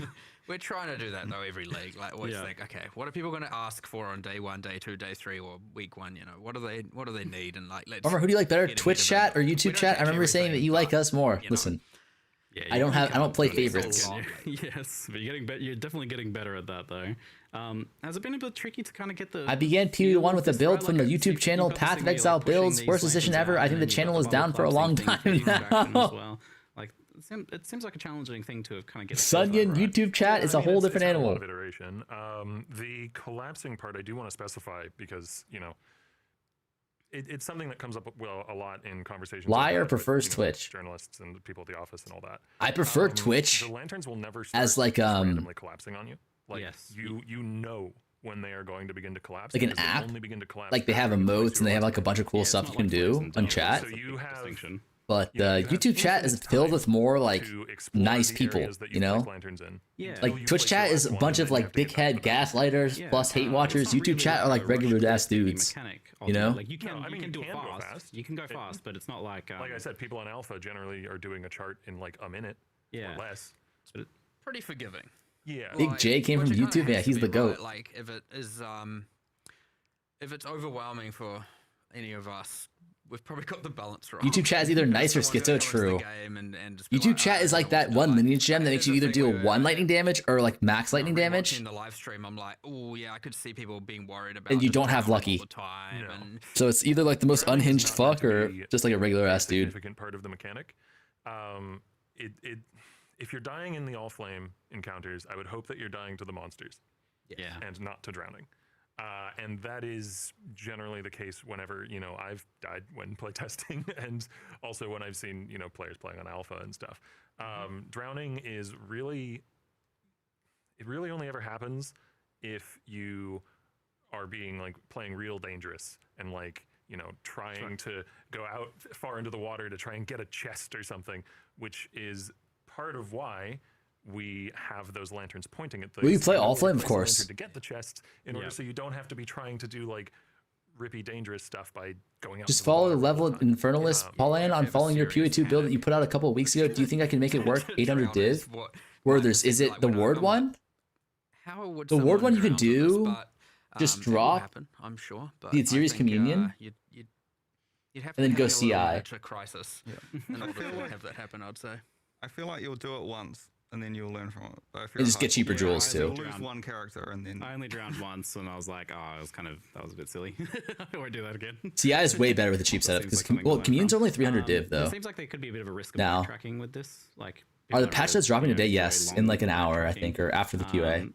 We're trying to do that though every league. Like always Yeah. think, okay, what are people going to ask for on day 1, day 2, day 3, or week 1? What do they need? And like, let's. Farmer, who do you like better, get ahead Twitch of chat them. or We YouTube don't chat? I touch remember saying that everything, you like but, us more. you know. Listen, Yeah, I don't play It's favorites. all Yes, but you're getting you're definitely getting better at that though. Has it been a bit tricky to kind of get the? I began feel POE1 of with a this, build right? from the Like, YouTube you've channel got this Path thing of where you're, Exile like, pushing builds. these Worst decision lanterns ever. out, I think and the then you've channel got is the down for a bubble long club time thing feeding back in as now. well. Like it seems like a challenging thing to kind of get. Sunyan right. YouTube chat is a whole different it's had a lot animal. of iteration. The collapsing part, I do want to specify because it's something that comes up a lot in conversations. like Liar that with, prefers Twitch. journalists and people at the office and all that. I prefer Twitch The lanterns will never start as like just randomly collapsing on you. Like Yes. you know when they are going to begin to collapse. Like an because they app? only begin to collapse like they have after you place emotes and they your have lines like a bunch of cool Yeah, it's stuff not you can like do Frozen on Dome, chat. it's a So you big have- distinction. But you know, you have YouTube chat is infinite filled time with more like to explore nice the people, areas that you know? place lanterns in. Yeah. Until Like you Twitch place chat your is a last bunch one, of then you like have to get back dickhead to the gaslighters plus hate watchers. It's not YouTube really chat are like a regular rushed ass daily dudes. mechanic, You know? ultimately. Like you can, No, I mean, you can do you it can go fast. fast. You can go fast, but it's not like Like I said, people on alpha generally are doing a chart in like a minute yeah. or less. But it, Pretty forgiving. Yeah. Big J came But from you kinda YouTube. Yeah, have to he's be the goat. right, like if it is, if it's overwhelming for any of us, we've probably got the balance wrong. YouTube chat is either nice or Someone's gonna schizo come into true. the game and just be YouTube like, chat "I is don't like know what that to one do." lineage gem that And makes you here's either the thing do where, one lightning damage or like max lightning damage. Watching the live stream, I'm like, oh yeah, I could see people being worried about. And you just don't have drowning all lucky. the time, No. and So it's either like the most Drowning is unhinged not meant fuck to or be just like a regular ass dude. Significant part of the mechanic. If you're dying in the all flame encounters, I would hope that you're dying to the monsters yeah. and not to drowning. And that is generally the case whenever, you know, I've died when playtesting and also when I've seen, you know, players playing on alpha and stuff. Drowning is really, it really only ever happens if you are being like playing real dangerous and like, you know, trying to go out far into the water to try and get a chest or something, which is part of why we have those lanterns pointing at things. Will you play and All we'll Flame? Of place a course. lantern to get the chest in order so you don't have to be trying to do like rippy dangerous stuff by going out. Just into follow the water all level time. Infernalist. Paul in on following your POE2 build that you put out a couple of weeks ago. Do you think I can make it work? 800 div? Where there's, is it the ward one? How would The ward one you can do, just it will drop happen, I'm sure. But the I Series think, Communion, you'd have and then to go have your little CI. miniature crisis in order to have that happen, I'd say. I feel like you'll do it once and then you'll learn from it. But I feel And just like get cheaper jewels you'll too. lose one character and then I only drowned once, and I was like, oh, it was kind of, that was a bit silly. I won't do that again. CI is way better with the cheap setup Seems because like something to well, learn Communion's from. only 300 div though. It seems like there could be a bit of a risk of Now. backtracking with this. Like, Are the people patch are, that's dropping you know, today? way Yes, in long like an hour, I backtracking. think, or after the QA.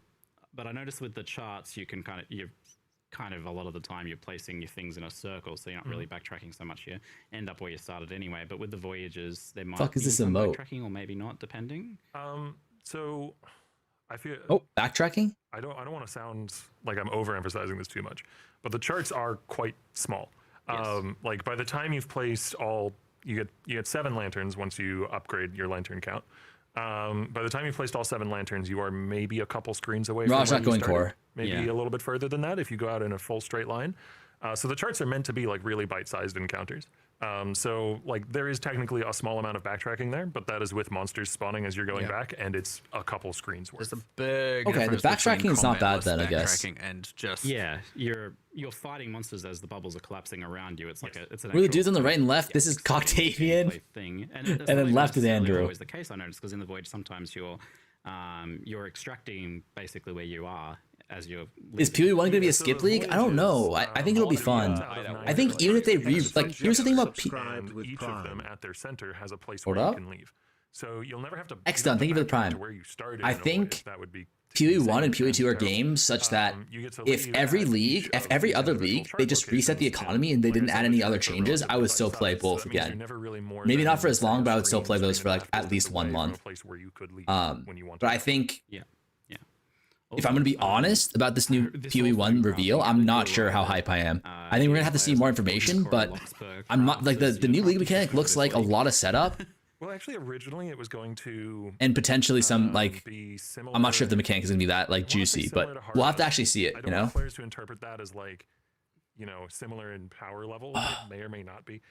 But I noticed with the charts, you can kind of a lot of the time you're placing your things in a circle, so you're not really backtracking so much. You end up where you started anyway. But with the voyages, there might Fuck be is this some emote? backtracking, or maybe not, depending. So I feel Oh, backtracking? I don't want to sound like I'm overemphasizing this too much, but the charts are quite small. Yes. Like by the time you've placed all, you get 7 lanterns once you upgrade your lantern count. By the time you've placed all 7 lanterns, you are maybe a couple screens away Raj from not where you going started. core. Maybe Yeah. a little bit further than that if you go out in a full straight line. So the charts are meant to be like really bite-sized encounters. So like there is technically a small amount of backtracking there, but that is with monsters spawning as you're going back, and it's a couple screens worth. There's a big Okay, the difference between backtracking is not bad combat-less then, I guess. backtracking and just Yeah, you're fighting monsters as the bubbles are collapsing around you. It's like it's an Were the actual dudes on the right and left? yeah, This is exciting Coctavian. gameplay thing. And, And then left is Andrew. Always the case, I noticed, because in the voyage sometimes you're extracting basically where you are as you're. Is POE1 going to be a skip league? I don't know. I think it'll be fun. I think even if they like, here's the thing about and each of them at their center has a place Hold where up. you can leave. So you'll never have to. X done, thank you for the backtrack prime. to where you started I in a voyage. think That would be POE1 and insane POE2 are terrible. games such that You get to if leave every at league, each if of every these other individual league, chart they just reset the locations, economy and they like I didn't said, add any the other charts are changes, I would relatively still play bite-sized, both so that means you're again. never really more Maybe than not for as long, but I would still screens play or those even for like half at distance least 1 away from a month. place where you could leave when you want But to. I think Yeah. if I'm going to be honest about this new POE1 reveal, I'm not sure how hype I am. I think we're going to have to see more information, but I'm not like the new league mechanic looks like a lot of setup Well, actually, originally it was going to and potentially some like, be similar. I'm not sure if the mechanic is going to be that like I wanna say juicy, similar but to we'll have to Hard actually see it, I you don't know? want players to interpret that as like, you know, similar in power level. It may or may not be.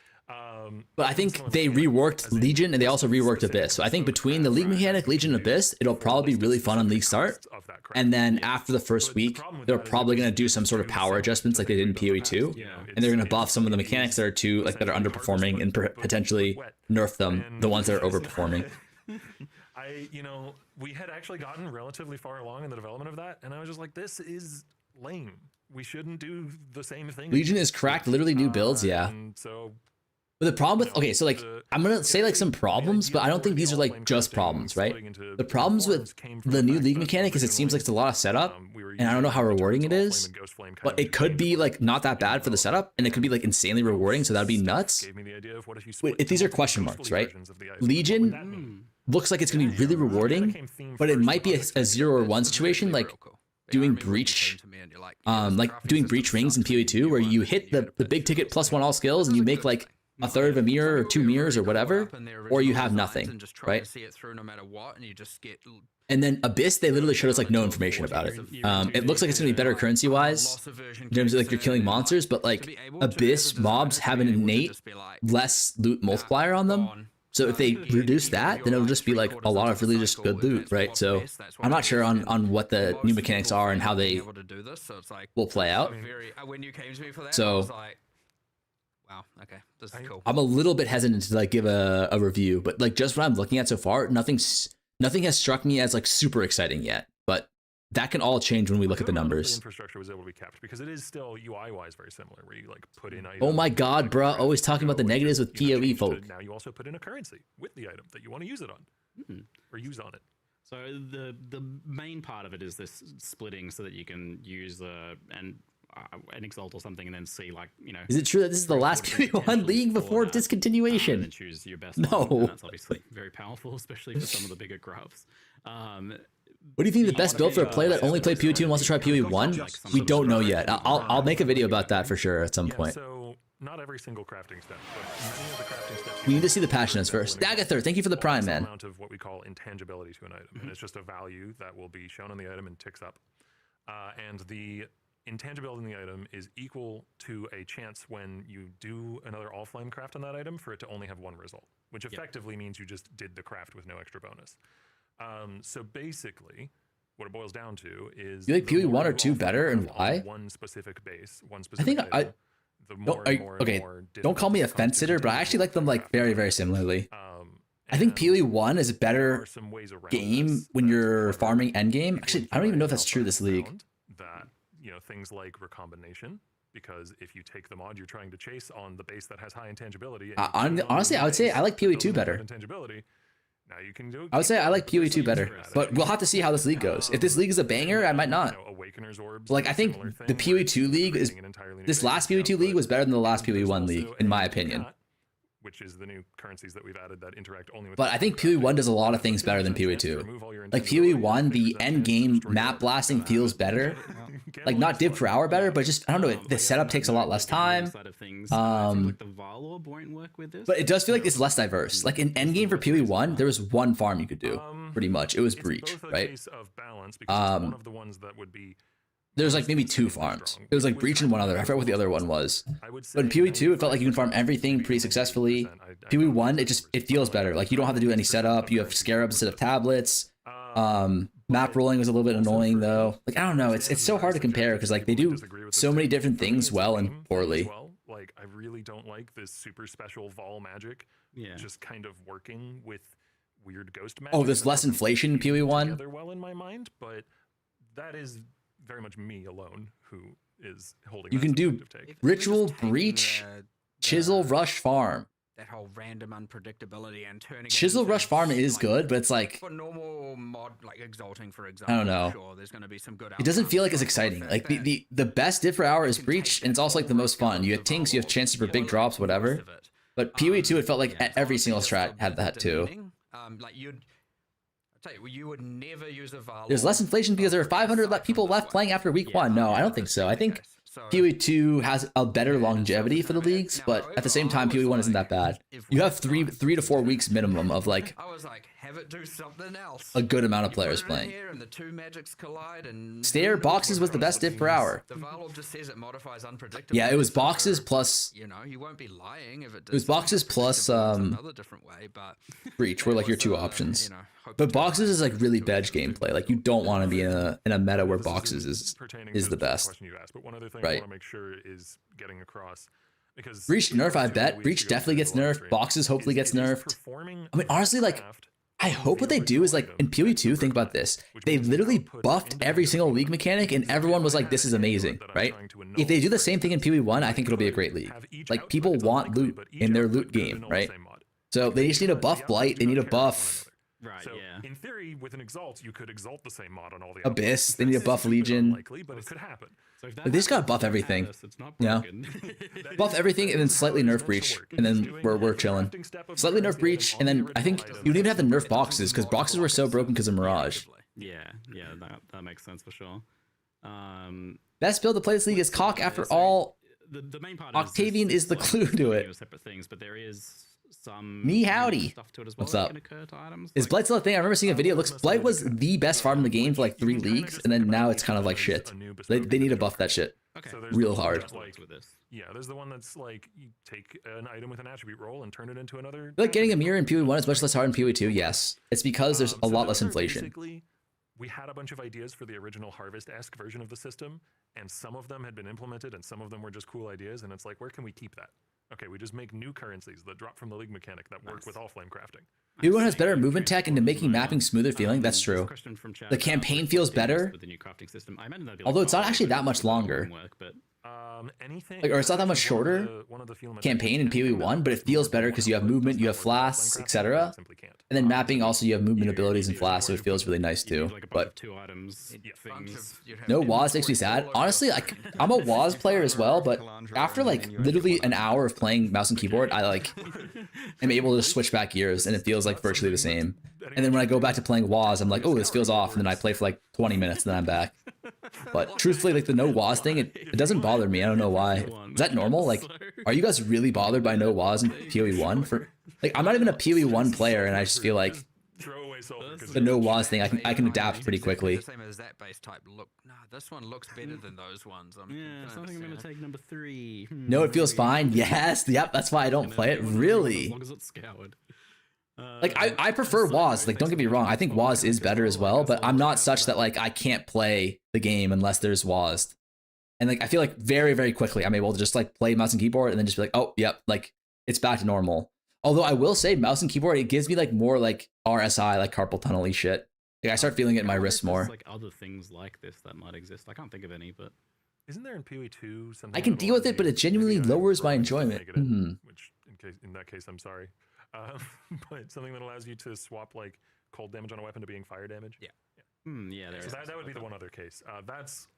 But I think they reworked Legion and they also reworked Abyss. So I think between the League mechanic, Legion, and Abyss, it'll probably be really fun on League start. And then after the first week, they're probably going to do some sort of power adjustments like they did in POE2. And they're going to buff some of the mechanics that are too like that are underperforming and potentially nerf them, the ones that are overperforming. You know, we had actually gotten relatively far along in the development of that, and I was just like, this is lame. We shouldn't do the same thing. Legion is cracked, literally new builds, yeah. And so But the problem with, okay, so like, I'm going to say like some problems, but I don't think these are like just problems, right? The problems with the new league mechanic is it seems like it's a lot of setup, and I don't know how rewarding it is, but it could be like not that bad for the setup, and it could be like insanely rewarding, so that'd be nuts. If these are question marks, right? Legion looks like it's going to be really rewarding, but it might be a 0 or 1 situation, like doing breach, like doing breach rings in POE2 where you hit the big ticket +1 all skills and you make like a third of a mirror or 2 mirrors or whatever, or you have nothing, and just try right? to see it through no matter what, and you just get And then Abyss, they literally showed us like no information about it. It looks like it's gonna be better currency wise in terms of like you're killing monsters, but like Abyss mobs have an innate less loot multiplier on them. So if they reduce that, then it'll just be like a lot of really just good loot, right? So I'm not sure on what the new mechanics are and how they will play out. When you came to me for that, So I was like, wow, okay, this is cool. I'm a little bit hesitant to like give a review, but like just what I'm looking at so far, nothing has struck me as like super exciting yet. But that can all change when we look at the The numbers. infrastructure was able to be kept because it is still UI-wise very similar, where you like put in. Oh my items, God, like, bro! credits, Always talking about the and negatives with you POE change to- folk. Now you also put in a currency with the item that you want to use it on, or use on it. So the main part of it is this splitting so that you can use an exalt or something and then see like, you know. Is it true that this is the last POE1 league before and then discontinuation? choose your best No. one, and that's obviously very powerful, especially for some of the bigger grubs. What do you think the best build for a player that only played POE2 and wants to try POE1? We don't know yet. I'll make a video about that for sure at some point. So not every single crafting step, but many of the crafting steps. We need to see the passions first. Dagathor, thank you for the prime, man. Amount of what we call intangibility to an item, and it's just a value that will be shown on the item and ticks up. And the intangibility in the item is equal to a chance when you do another all flame craft on that item for it to only have one result, which effectively means you just did the craft with no extra bonus. So basically, what it boils down to is You like the more POE1 or you 2 all better, flame and craft on why? One specific base, one I specific think item, the more and more and okay, more don't call me a difficult it fence becomes sitter, to but I continue actually like them like crafting very, that very item. similarly. Um, I think and POE1 is a there better are some ways around game this when that you're however, farming endgame. people Actually, who I don't even know if play that's true this league. found that, you know, things like recombination, because if you take the mod you're trying to chase on the base that has high intangibility, and you put it on Honestly, the I would say base I like that POE2 doesn't have better. intangibility, now you can do. I would say I like keep it, POE2 better, but we'll have to see how this league goes. If this league is a banger, I might not. You know, Awakener's orbs Like, is a I think similar the thing, where POE2 league is creating an entirely new this base last account, POE2 league but was better than the last there's POE1 also league, in my a opinion. cat, which is the new currencies that we've added that interact only with. But I think POE1 does a lot of things better than POE2. Like POE1, the end game map blasting feels better. Like not div per hour better, but just I don't know. The setup takes a lot less time. Like the Valor won't work with this. But it does feel like it's less diverse. Like in endgame for POE1, there was one farm you could do, pretty much. It was Breach, right? One of the ones that would be. There's like maybe 2 farms. It was like Breach and one other. I forgot what the other one was. But in POE2, it felt like you can farm everything pretty successfully. POE1, it feels better. Like you don't have to do any setup. You have scarabs instead of tablets. Map rolling was a little bit annoying though. Like I don't know. It's so hard to compare because like they do so many different things well and poorly. Like I really don't like this super special vol magic. Yeah. Just kind of working with weird ghost magic. Oh, there's less inflation in POE1. Together well in my mind, but that is very much me alone who is holding. You that can do subjective take. Ritual Breach, Chisel Rush Farm. that whole random unpredictability and turning. Chisel Rush Farm is good, but it's like for normal mod like exalting, for example. I don't know. Sure, there's going to be some good. It doesn't outcomes, feel like but as for exciting. the Like fact the best div per hour is Breach, and it's also like the most fun. You have tinks, you have chances for big drops, whatever. But PoE2, it felt like every single strat had that too. Like I'll tell you, you would never use a Valor. There's less inflation because there are 500 people left playing after week 1. No, I don't think so. I think PoE2 has a better longevity for the leagues, but at the same time, PoE1 isn't that bad. You have three to 4 weeks minimum of like I was like, have it do something else. a good amount of players You put it in playing. here and the 2 magics collide and Stair Boxes was the best div per hour. The Valor just says it modifies unpredictable. Yeah, it was so, Boxes plus you know, you won't be lying if it. was Boxes plus, another different way, but Breach were like your 2 options. But Boxes is like really bedge gameplay. Like you don't want to be in a meta where Boxes is the best. Question you asked, but one other thing Right. I want to make sure is getting across. Because Breach nerf, I bet. Breach definitely gets nerfed. Boxes hopefully gets nerfed. I mean, honestly, like, I hope what they do is like in PoE2, think about this. They literally buffed every single league mechanic and everyone was like, this is amazing, right? If they do the same thing in PoE1, I think it'll be a great league. Like people want loot in their loot game, right? So they just need a buff Blight, they need a buff Right, So yeah. in theory, with an exalt, you could exalt the same mod on all the Abyss, outputs. they need a That's buff stupid Legion. unlikely, but it could happen. So if They just gotta buff everything. It's not Yeah. broken. Buff everything and then slightly nerf Breach, and then we're chilling. Slightly nerf Breach, and then I think you don't even have to nerf Boxes, because Boxes were so broken because of Mirage. yeah, that makes sense for sure. Best build to play this league is Cock after all the main part Octavian is the clue to it. Separate things, but there is some Me howdy. stuff to it as well. What's that up? Can occur to items. Is Blight still a thing? I remember seeing a video. It looks Blight was the best farm in the game for like 3 leagues, and then now it's kind of like shit. They need to buff that shit. Okay. So there's Real the one hard. that's like, with this. yeah, there's the one that's like you take an item with an attribute roll and turn it into another. I feel like getting a mirror in POE1 is much less hard in POE2. Yes, it's because there's a So lot those less are inflation. basically- We had a bunch of ideas for the original Harvest-esque version of the system, and some of them had been implemented, and some of them were just cool ideas. And it's like, where can we keep that? Okay, we just make new currencies that drop from the league mechanic that work with all flame crafting. POE1 has better movement tech into making mapping smoother feeling. That's true. The campaign feels better, With the new crafting system. I imagine that'd be although like it's not five, actually but that much it wouldn't longer. work, but Anything, Like, or it's not that much one of shorter the- one of the field campaign in anything that POE1, but it moves feels the better one because you have that movement, you have does not work with flasks, flame crafting, etc. simply can't. And then mapping also you have movement abilities and you flasks, so already it feels really nice you too. need like a bunch But of 2 items things. no WAS makes me sad. Honestly, like I'm a WAS player as well, but after like literally an hour of playing mouse and keyboard, I like am able to switch back gears and it feels like virtually the same. And then when I go back to playing WAS, I'm like, oh, this feels off, and then I play for like 20 minutes and then I'm back. But truthfully, like the no WAS thing, it doesn't bother me. I don't know why. Is that normal? Like, are you guys really bothered by no WAS in POE1? For like, I'm not even a POE1 player, and I just feel like Throwaway solver, 'cause the no WAS thing, I can adapt pretty quickly. The same as that base type look. No, this one looks better than those ones. Yeah, so I think I'm gonna take number 3. No, it feels fine. Yes, yep, that's why I don't play it. As Really. long as it's scoured. Like I prefer WAS. Like don't get me wrong, I think WAS is better as well, but I'm not such that like I can't play the game unless there's WAS. And like I feel like very, very quickly I'm able to just like play mouse and keyboard and then just be like, oh yep, like it's back to normal. Although I will say mouse and keyboard, it gives me like more like RSI, like carpal tunnel-y shit. Like I start feeling it in my wrists more. Like other things like this that might exist. I can't think of any, but Isn't there in POE2 something? I can that deal with allows it, but you it genuinely maybe lowers my for enjoyment. negative, Mhm. Which, in that case, I'm sorry. But something that allows you to swap like cold damage on a weapon to being fire damage. Yeah. yeah, there So is. that would be the one other case. That's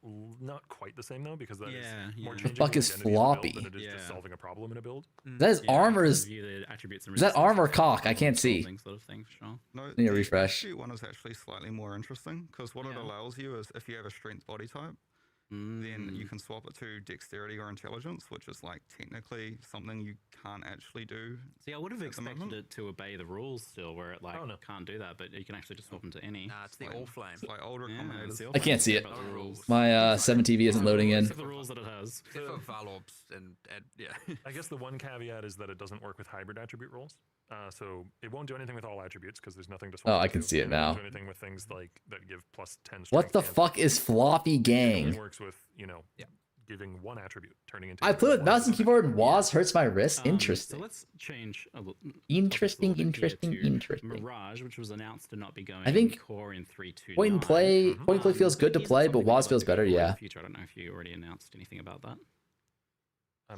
not quite the same though, because that is Yeah, more yeah. changing Fuck the is identity of the build floppy? than it is just Yeah. solving a problem in a build. That is armor is View the attributes and is that resistance armor or stuff, cock? I can't see. Sort of thing, for sure. No, Need a the refresh. attribute one is actually slightly more interesting because what it allows you is if you have a strength body type, then you can swap it to dexterity or intelligence, which is like technically something you can't actually do. See, I would have at the expected moment. it to obey the rules still, where it like Oh, no. can't do that, but you can actually just swap them to any. Nah, it's the all flame. It's like older Yeah, combinators. it's the I can't see it. about the rules. My 7 TV isn't loading in. Except the rules that it has. Except for Valorbs and yeah. I guess the one caveat is that it doesn't work with hybrid attribute rolls. So it won't do anything with all attributes because there's nothing to swap. Oh, I to. can see it It won't now. do anything with things like that give plus 10 What strength the and fuck is floppy it only gang? works with, giving one attribute, turning into I put one. mouse and keyboard and WAS hurts my wrist. So Interesting. let's change a little. Interesting, focus a little bit here interesting, to interesting. Mirage, which was announced to not be going I think core in 3.2.9. Point and play feels good to Is it play, but something WAS you'd like feels to go better. for in the Yeah. future? I don't know if you already announced anything about that.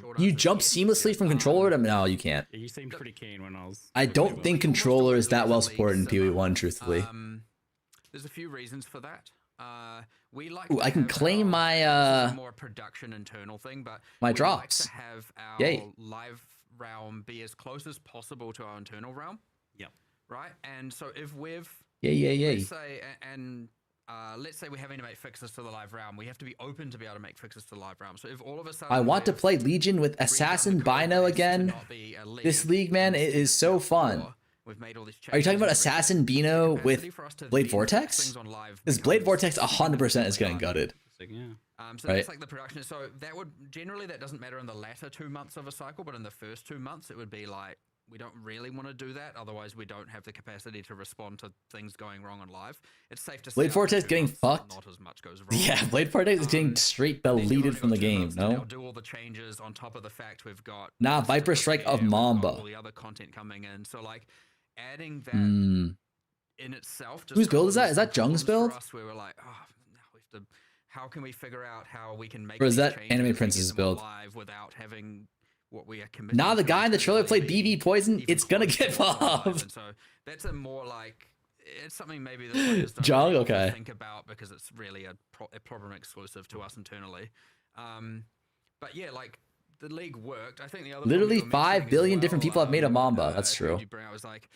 Short You answer is jump yes. seamlessly from controller to no, you can't. Yeah, you seemed pretty keen when I was. I looking don't at think it. controller is that well Leagues supported in similar. POE1. Truthfully, There's a few reasons for that. We like. Ooh, to I can have claim our- my, this is more production internal thing, but my we drops. Like to have our Yay. live realm be as close as possible to our internal realm. Yep. Right, and so if we've Yay. let's say and let's say we're having to make fixes to the live realm, we have to be open to be able to make fixes to the live realm. So if all of a sudden I want to we've play Legion with redone the Assassin code Bino base to again. not be a This league, man, it is so fun. or we've made all these Are you talking changes about and Assassin everything, Bino the with capacity for us to Blade then Vortex? things on live Because Blade becomes Vortex 100% is getting significantly gutted. Interesting, yeah. So Right. that's like the production. So that would generally that doesn't matter in the latter 2 months of a cycle, but in the first 2 months it would be like we don't really want to do that. Otherwise, we don't have the capacity to respond to things going wrong on live. It's safe to say Blade after Vortex 2 getting months, fucked? Not as much goes wrong. Yeah, Blade Vortex is getting straight Then you've only deleted from got the 2 game. months to now No. do all the changes on top of the fact we've got Nah, this Viper to Strike of prepare, we've got Mamba. all the other content coming in. So like adding that Mm. in itself. Just Whose build is that? causes Is that some Jung's problems build? for us where we're like, oh, now we have to. How can we figure out how we can make? Or is these that changes Anime and get Princess's them build? live without having what we are committing? Nah, the to guy in the trailer internally played be BV Poison. even It's gonna close get to what's live. buffed. And so that's a more like it's something maybe the players don't Jung, really okay. think about because it's really a problem exclusive to us internally. But yeah, like the league worked. I think the other one Literally you were 5 mentioning as billion different well, people have made a Mamba. I That's heard true. you bring out was like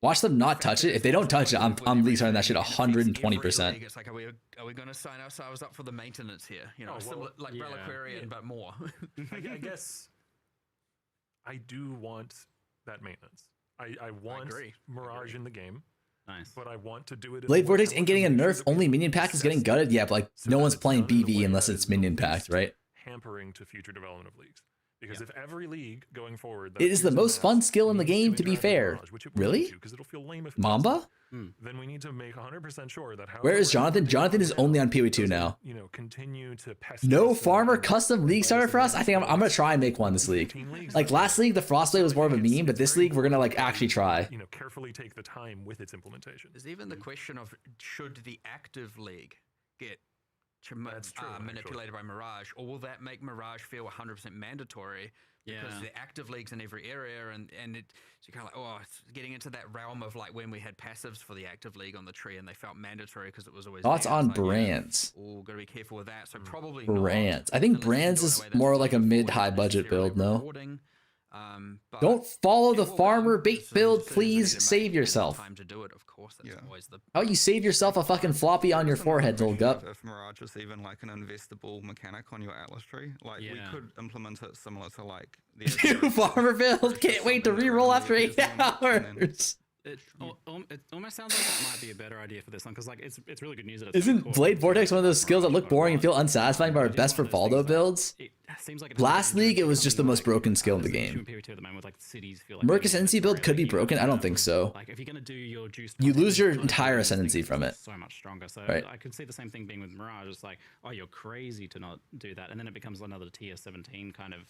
Watch them not touch it. If they don't touch it, I'm league starting that shit 120%. It's like, are we going to sign ourselves up for the maintenance here? You know, similar, like Reliquarian, but more. I guess I do want that maintenance. I want Mirage in the game. Nice. But I want to do it. Blade Vortex ain't getting a nerf. Only minion pack is getting gutted. Yeah, but like no one's playing BV unless it's minion packed, right? Hampering to future development of leagues. Because if every league going forward, it is the most fun skill in the game, to be fair. Really? Mamba? Then we need to make 100% sure that. Where is Jonathan? Jonathan is only on POE2 now. You know, continue to no farmer custom league starter for us. I think I'm gonna try and make one this league. Like last league, the Frostblade was more of a meme, but this league we're gonna like actually try. You know, carefully take the time with its implementation. There's even the question of should the active league get manipulated by Mirage, or will that make Mirage feel 100% mandatory because the active leagues in every area, and so you're kind of like, it's getting into that realm of like when we had passives for the active league on the tree and they felt mandatory because it was always thoughts on brands. Gotta be careful with that. So probably brands. I think brands is more like a mid-high budget build, no? Don't follow the farmer bait build, please. Save yourself. Time to do it, of course. That's always the. How about you save yourself a fucking floppy on your forehead, old gup? If Mirage is even like an investable mechanic on your Atlas tree, like we could implement it similar to like the farmer build. Can't wait to reroll after 8 hours. It almost sounds like that might be a better idea for this one, because like it's really good news that isn't Blade Vortex one of those skills that look boring and feel unsatisfying but are best for Valdo builds? Last league, it was just the most broken skill in the game. Mercus NC build could be broken. I don't think so. Like if you're gonna do your juice, you lose your entire ascendancy from it. So much stronger. So right. I could see the same thing being with Mirage. It's like, oh, you're crazy to not do that, and then it becomes another tier 17 kind of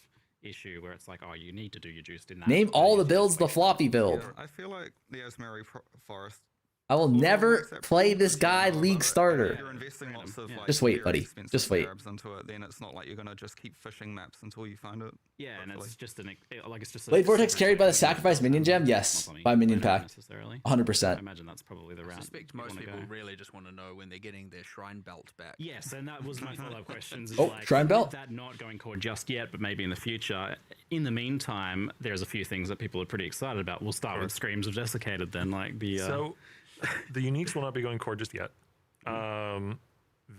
issue where it's like, oh, you need to do your juice in that. Name all the builds the floppy build. I feel like the Osmeri Forest. I will never play this guy league starter. You're investing lots of, like, just wait, buddy. Just wait. Into it, then it's not like you're gonna just keep fishing maps until you find it. Yeah, and it's just Blade Vortex carried by the sacrifice minion gem. Yes, by minion pack. 100%. I imagine that's probably the route. I suspect most people really just want to know when they're getting their shrine belt back. Yes, and that was my follow-up question. Shrine belt. That not going core just yet, but maybe in the future. In the meantime, there's a few things that people are pretty excited about. We'll start with Screams of Desiccated, then, like the. So, the uniques will not be going core just yet.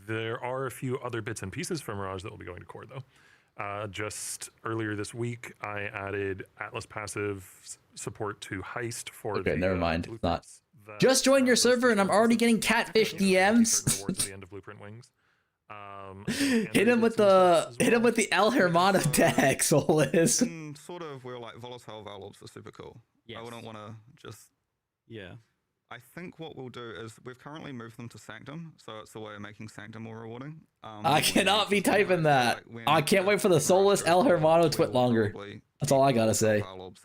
There are a few other bits and pieces from Mirage that will be going to core, though. Just earlier this week, I added Atlas passive support to Heist for. Okay, never mind. It's not. Just joined your server, and I'm already getting catfish DMs. Rewards at the end of Blueprint Wings. Hit him with the El Hermano deck, Solus. And sort of, we're like volatile Valobs are super cool. Yes. I wouldn't want to just. Yeah. I think what we'll do is we've currently moved them to Sanctum, so it's a way of making Sanctum more rewarding. I cannot be typing that. I can't wait for the Solus El Hermano twit longer. That's all I gotta say.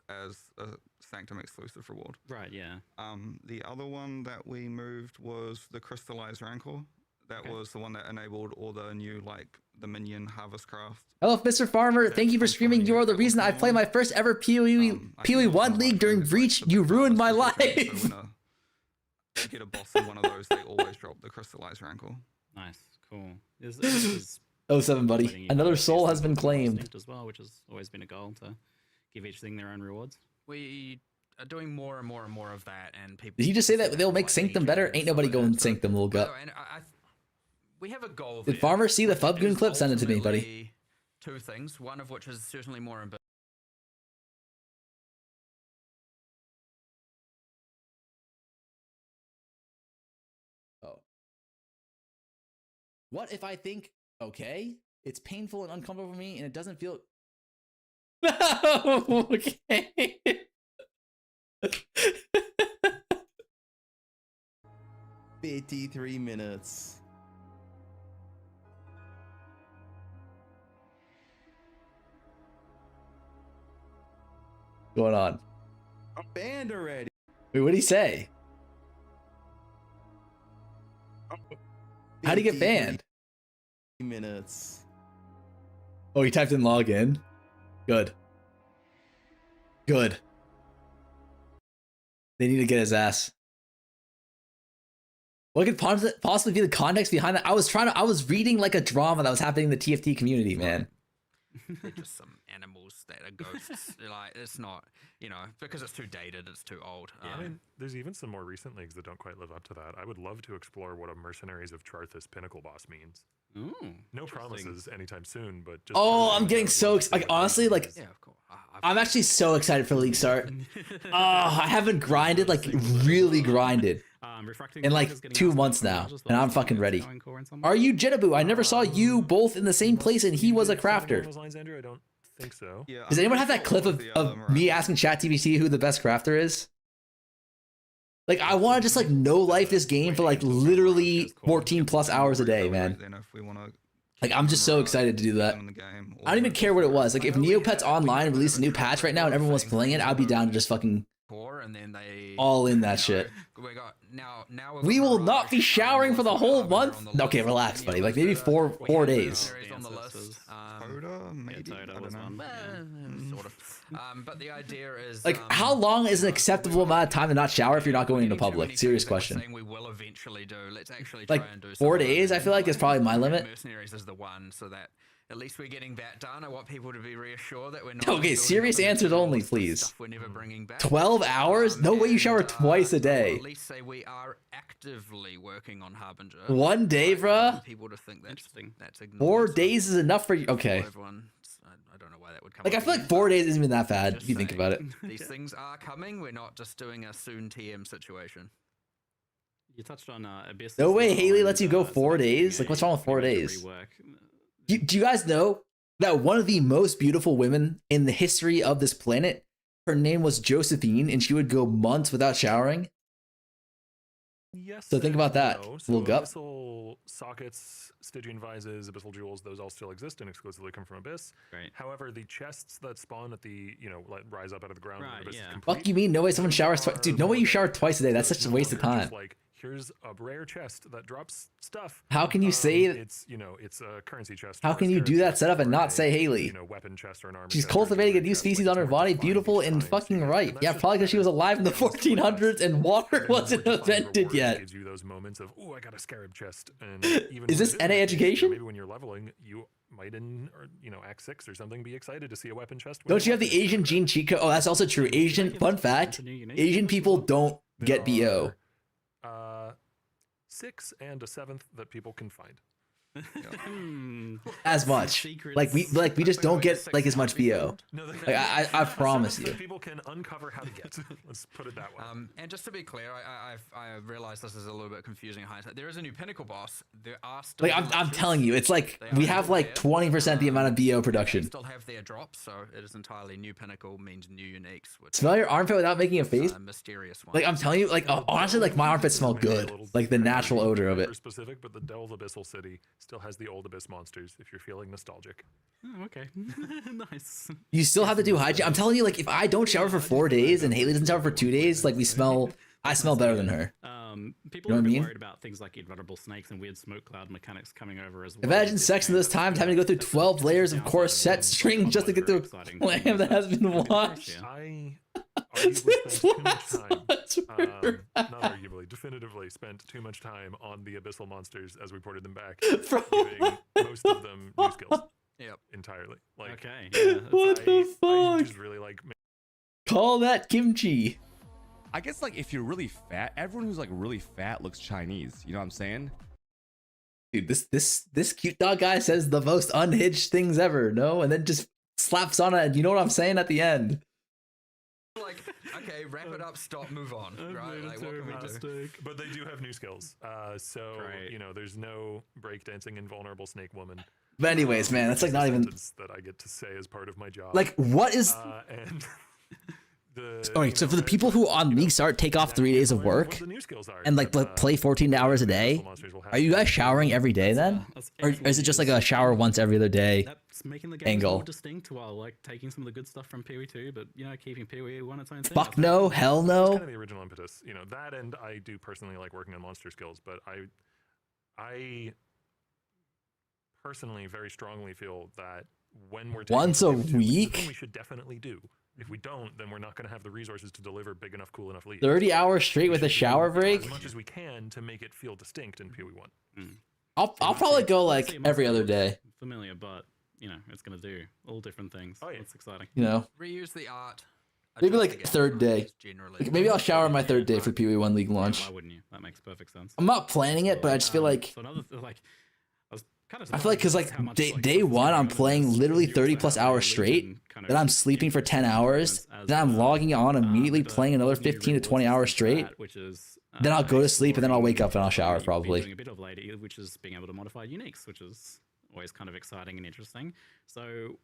As a Sanctum exclusive reward. Right, yeah. The other one that we moved was the Crystallized Rancor. That was the one that enabled all the new, like, the minion harvest craft. Hello, Mr. Farmer. Thank you for streaming. You are the reason I play my first ever POE1 league during Breach. You ruined my life. Get a boss in one of those, they always drop the Crystallized Rancor. Nice, cool. 07, buddy. Another soul has been claimed. As well, which has always been a goal to give each thing their own rewards. We are doing more and more and more of that, and people. Did he just say that they'll make Sanctum better? Ain't nobody going Sanctum, little gut. We have a goal. Did Farmer see the Fubgoon clip? Send it to me, buddy. Two things. One of which is certainly more ambitious. What if I think, okay, it's painful and uncomfortable for me and it doesn't feel... Okay. 53 minutes. What's going on? I'm banned already. Wait, what did he say? How'd he get banned? Minutes. Oh, he typed in login. Good. Good. They need to get his ass. What could possibly be the context behind that? I was reading like a drama that was happening in the TFT community, man. They're just some animals that are ghosts. Like, it's not, because it's too dated, it's too old. I mean, there's even some more recent leagues that don't quite live up to that. I would love to explore what a Mercenaries of Charthus pinnacle boss means. Ooh, No promises anytime soon, but just Oh, I'm getting so excited. Like, honestly, like, Yeah, of course. I'm actually so excited for League Start. I haven't grinded, like, really grinded refracting in like is getting 2 asked months about now, Raj as and well, I'm so fucking it's ready. going core in some Are way. you Jitabu? I never saw you both in the same place, and he was a crafter. Those lines, Andrew? I don't think so. Yeah, Does I'm anyone pretty have that sure clip all of, the other of me asking ChatGPT who the best crafter is? Like, I want to just like no life this game for like literally 14 plus hours a day, man. Then if we wanna Like, keep I'm just so Mirage excited to do that. in the game, I don't even care what it was. Like, if Neopets Online we released a have a new track patch right now and record of everyone was things playing it, that I'd be down to just fucking core, and then they all in that you shit. know, we got now We will not be showering for the whole on month. the Okay, list. relax, Any buddy. of Like, those maybe that four we four have days. series on the list. Toda, maybe. Toda I don't was know. one. Sort of. But the idea is Like, how long is an acceptable amount of time to not shower if you're not going into public? Serious question. Saying we will eventually do. Let's actually Like, try and do 4 some of days, those I feel like, is probably my limit. Mercenaries is the one, so that at least we're getting that done. I want people to be reassured that we're not. Okay, just serious building up answers to all only, this please. stuff we're never bringing back. 12 hours? No way you shower twice a I will day. at least say we are actively working on Harbinger. 1 day, I don't want bruh? people to think that's Interesting. That's 4 ignored, so days is enough for you. Okay. everyone, I don't know why that would come. Like, I up feel like again, 4 but days isn't even that bad just if you think saying, about it. These things are coming. We're not just doing a soon TM situation. You touched on Abyss. No as way well, Haley and, lets you go so 4 that's days? doing Like, what's wrong with a 4 major days? rework. Do you guys know that one of the most beautiful women in the history of this planet, her name was Josephine, and she would go months without showering? Yes. So think and about that, no. little gup. Abyssal sockets, Stygian vises, abyssal jewels, those all still exist and exclusively come from Abyss. Great. However, the chests that spawn at the, like rise up out of the ground when Right, Abyss is yeah. complete. Fuck you mean no way someone showers twice? Dude, no way you shower twice a day. That's such a waste of time. Like, here's a rare chest that drops stuff. How can you say that? It's it's a currency chest. How or can it's you do currency that setup and or not a, say Haley? weapon chest or an armor She's chest or cultivating a jewelry new chest, species like, on her it's hard to body, find beautiful each and time, fucking so right. and that's Yeah, just probably because she was better. alive in the It's still 1400s and water And wasn't more defined invented rewards yet. Gives you those moments of, oh, I got a scarab chest. And even Is when this it NA the case, education? Maybe when you're leveling, you might Act 6 or something be excited to see a weapon chest. Don't you have the Asian gene cheat code? Oh, that's also true. Asian, fun fact, Asian people don't get BO. 6 and a 7th that people can find. As much. Like we just don't get like as much BO. No, Like I promise you. that people can uncover how to get. Let's put it that way. And just to be clear, I realize this is a little bit confusing in hindsight. There is a new pinnacle boss. There are still Like I'm glitches. telling you, it's like They we are have still like there. 20% the amount of BO They production. still have their drops, so it is entirely new pinnacle means new uniques, which Smell your armpit without making a face. is a mysterious one. Like I'm telling you, like honestly, like my armpits smell Maybe a good. little Like the natural odor of it. super specific, but the Delve Abyssal City still has the old Abyss monsters. If you're feeling nostalgic. Oh, okay. Nice. You still have to do hygiene. I'm telling you, like if I don't shower for 4 days and Haley doesn't shower for 2 days, like I smell better than her. People You know what are I a bit mean? worried about things like invulnerable snakes and weird smoke cloud mechanics coming over as well. Imagine This sex in game, those times having to go through 12 layers of corset strings just to get to a lamb that has been washed. I arguably spent too much time. That's weird. Not arguably, definitively spent too much time on the abyssal monsters as we ported them back, Bro. giving most of them new skills Yep. entirely. Like, Okay. Yeah, What the I fuck? just really like. Call that kimchi. I guess like if you're really fat, everyone who's like really fat looks Chinese. You know what I'm saying? Dude, this cute dog guy says the most unhinged things ever, no? And then just slaps on it. You know what I'm saying at the end. Like, okay, wrap it up, stop, move on. Right? Like, what can we do? But they do have new skills. So, Right. there's no breakdancing invulnerable snake woman. But anyways, man, that's like Which is not a even sentence that I get to say as part of my job. like what is And the. Alright, so for the people who on League Start take off 3 days of work and like play 14 hours a day, are you guys showering every day then? Or is it just like a shower once every other day? That's making the game Angle. more distinct while like taking some of the good stuff from POE2, but keeping POE1 its own thing. Fuck no, hell That's no. kind of the original impetus. That, and I do personally like working on monster skills, but I personally very strongly feel that when we're taking Once a POE2, which is the week? thing we should definitely do. If we don't, then we're not going to have the resources to deliver big enough, cool enough leads. 30 hours straight with a shower break? As much as we can to make it feel distinct in POE1. I'll probably go like Say it every must other look day. Familiar, but you know, it's going to do all different things. Oh, yeah. It's exciting. You know, Reuse the art. maybe adjust like the game third day. designs generally. Like, maybe I'll shower my third day for POE1 League launch. Why wouldn't you? That makes perfect sense. I'm not planning it, but I just feel like So another like, I was kind of. I feel like because like day one I'm playing literally 30 plus hours straight. Then I'm sleeping for 10 hours. Then I'm logging on immediately playing another 15 to 20 hours straight. Which is Then I'll go to sleep and then I'll wake up and I'll shower Doing probably. a bit of lately, which is being able to modify uniques, which is always kind of exciting and interesting. So,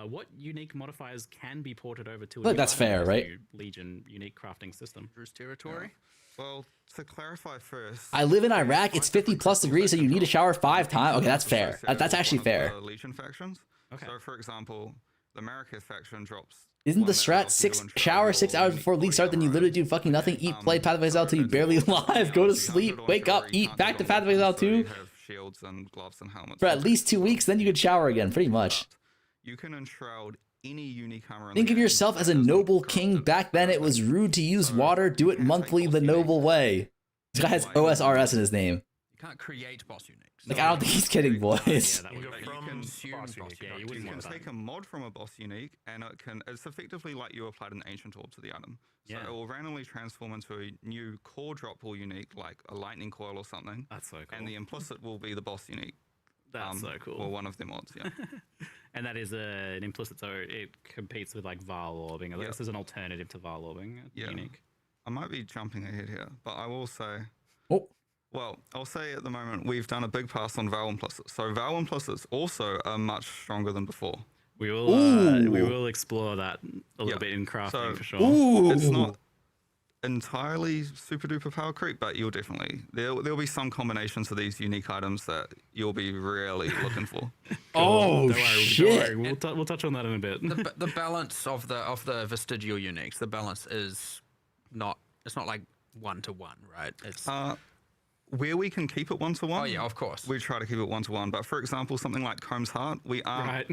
what unique modifiers can be ported over to? I think that's fair, right? Legion unique crafting system. Drew's territory. Well, to clarify first, I live in Iraq. It's 50 plus degrees, so you need to shower 5 times. Okay, that's fair. That's actually fair. the Legion factions. Okay. So, for example, the Mariketh faction drops. Isn't one the that strat allows you to ensure shower your 6 hours unique before league start, then you literally do fucking nothing, eat, play pathofexile till you barely alive, go to sleep, wake up, eat, back to pathofexile 2 have shields and gloves and helmets for at least 2 weeks, then you could shower again, pretty much. You can enshroud any unique armor. Think of yourself as a noble king. Back then it was rude to use water. Do it monthly the noble way. This guy has OSRS in his name. You can't create boss uniques. Like, I don't think he's kidding, boys. Yeah, that would You go be from consume boss boss unique. yeah, you You wouldn't can want that. take a mod from a boss unique, and it's effectively like you applied an ancient orb to the item. So Yeah. it will randomly transform into a new core droppable unique, like a lightning coil or something. That's so cool. And the implicit will be the boss unique. That's so cool. Or one of the mods, yeah. And that is an implicit, so it competes with like Val orbing. Yeah. This is an alternative to Val orbing. Yeah. Unique. I might be jumping ahead here, but I will say, Oh, well, I'll say at the moment we've done a big pass on Val implicits. So Val implicits also are much stronger than before. We will Ooh. explore that a little Yeah. bit in crafting So- for sure. ooh. It's not entirely super duper power creep, but you'll definitely there'll be some combinations of these unique items that you'll be really looking for. Oh, Don't worry, shit. We'll touch on that in a bit. The balance of the vestigial uniques, the balance is not. It's not like 1-to-1, right? It's Where we can keep it 1-to-1. oh yeah, of course. We try to keep it 1-to-1, but for example, something like Comb's Heart, we aren't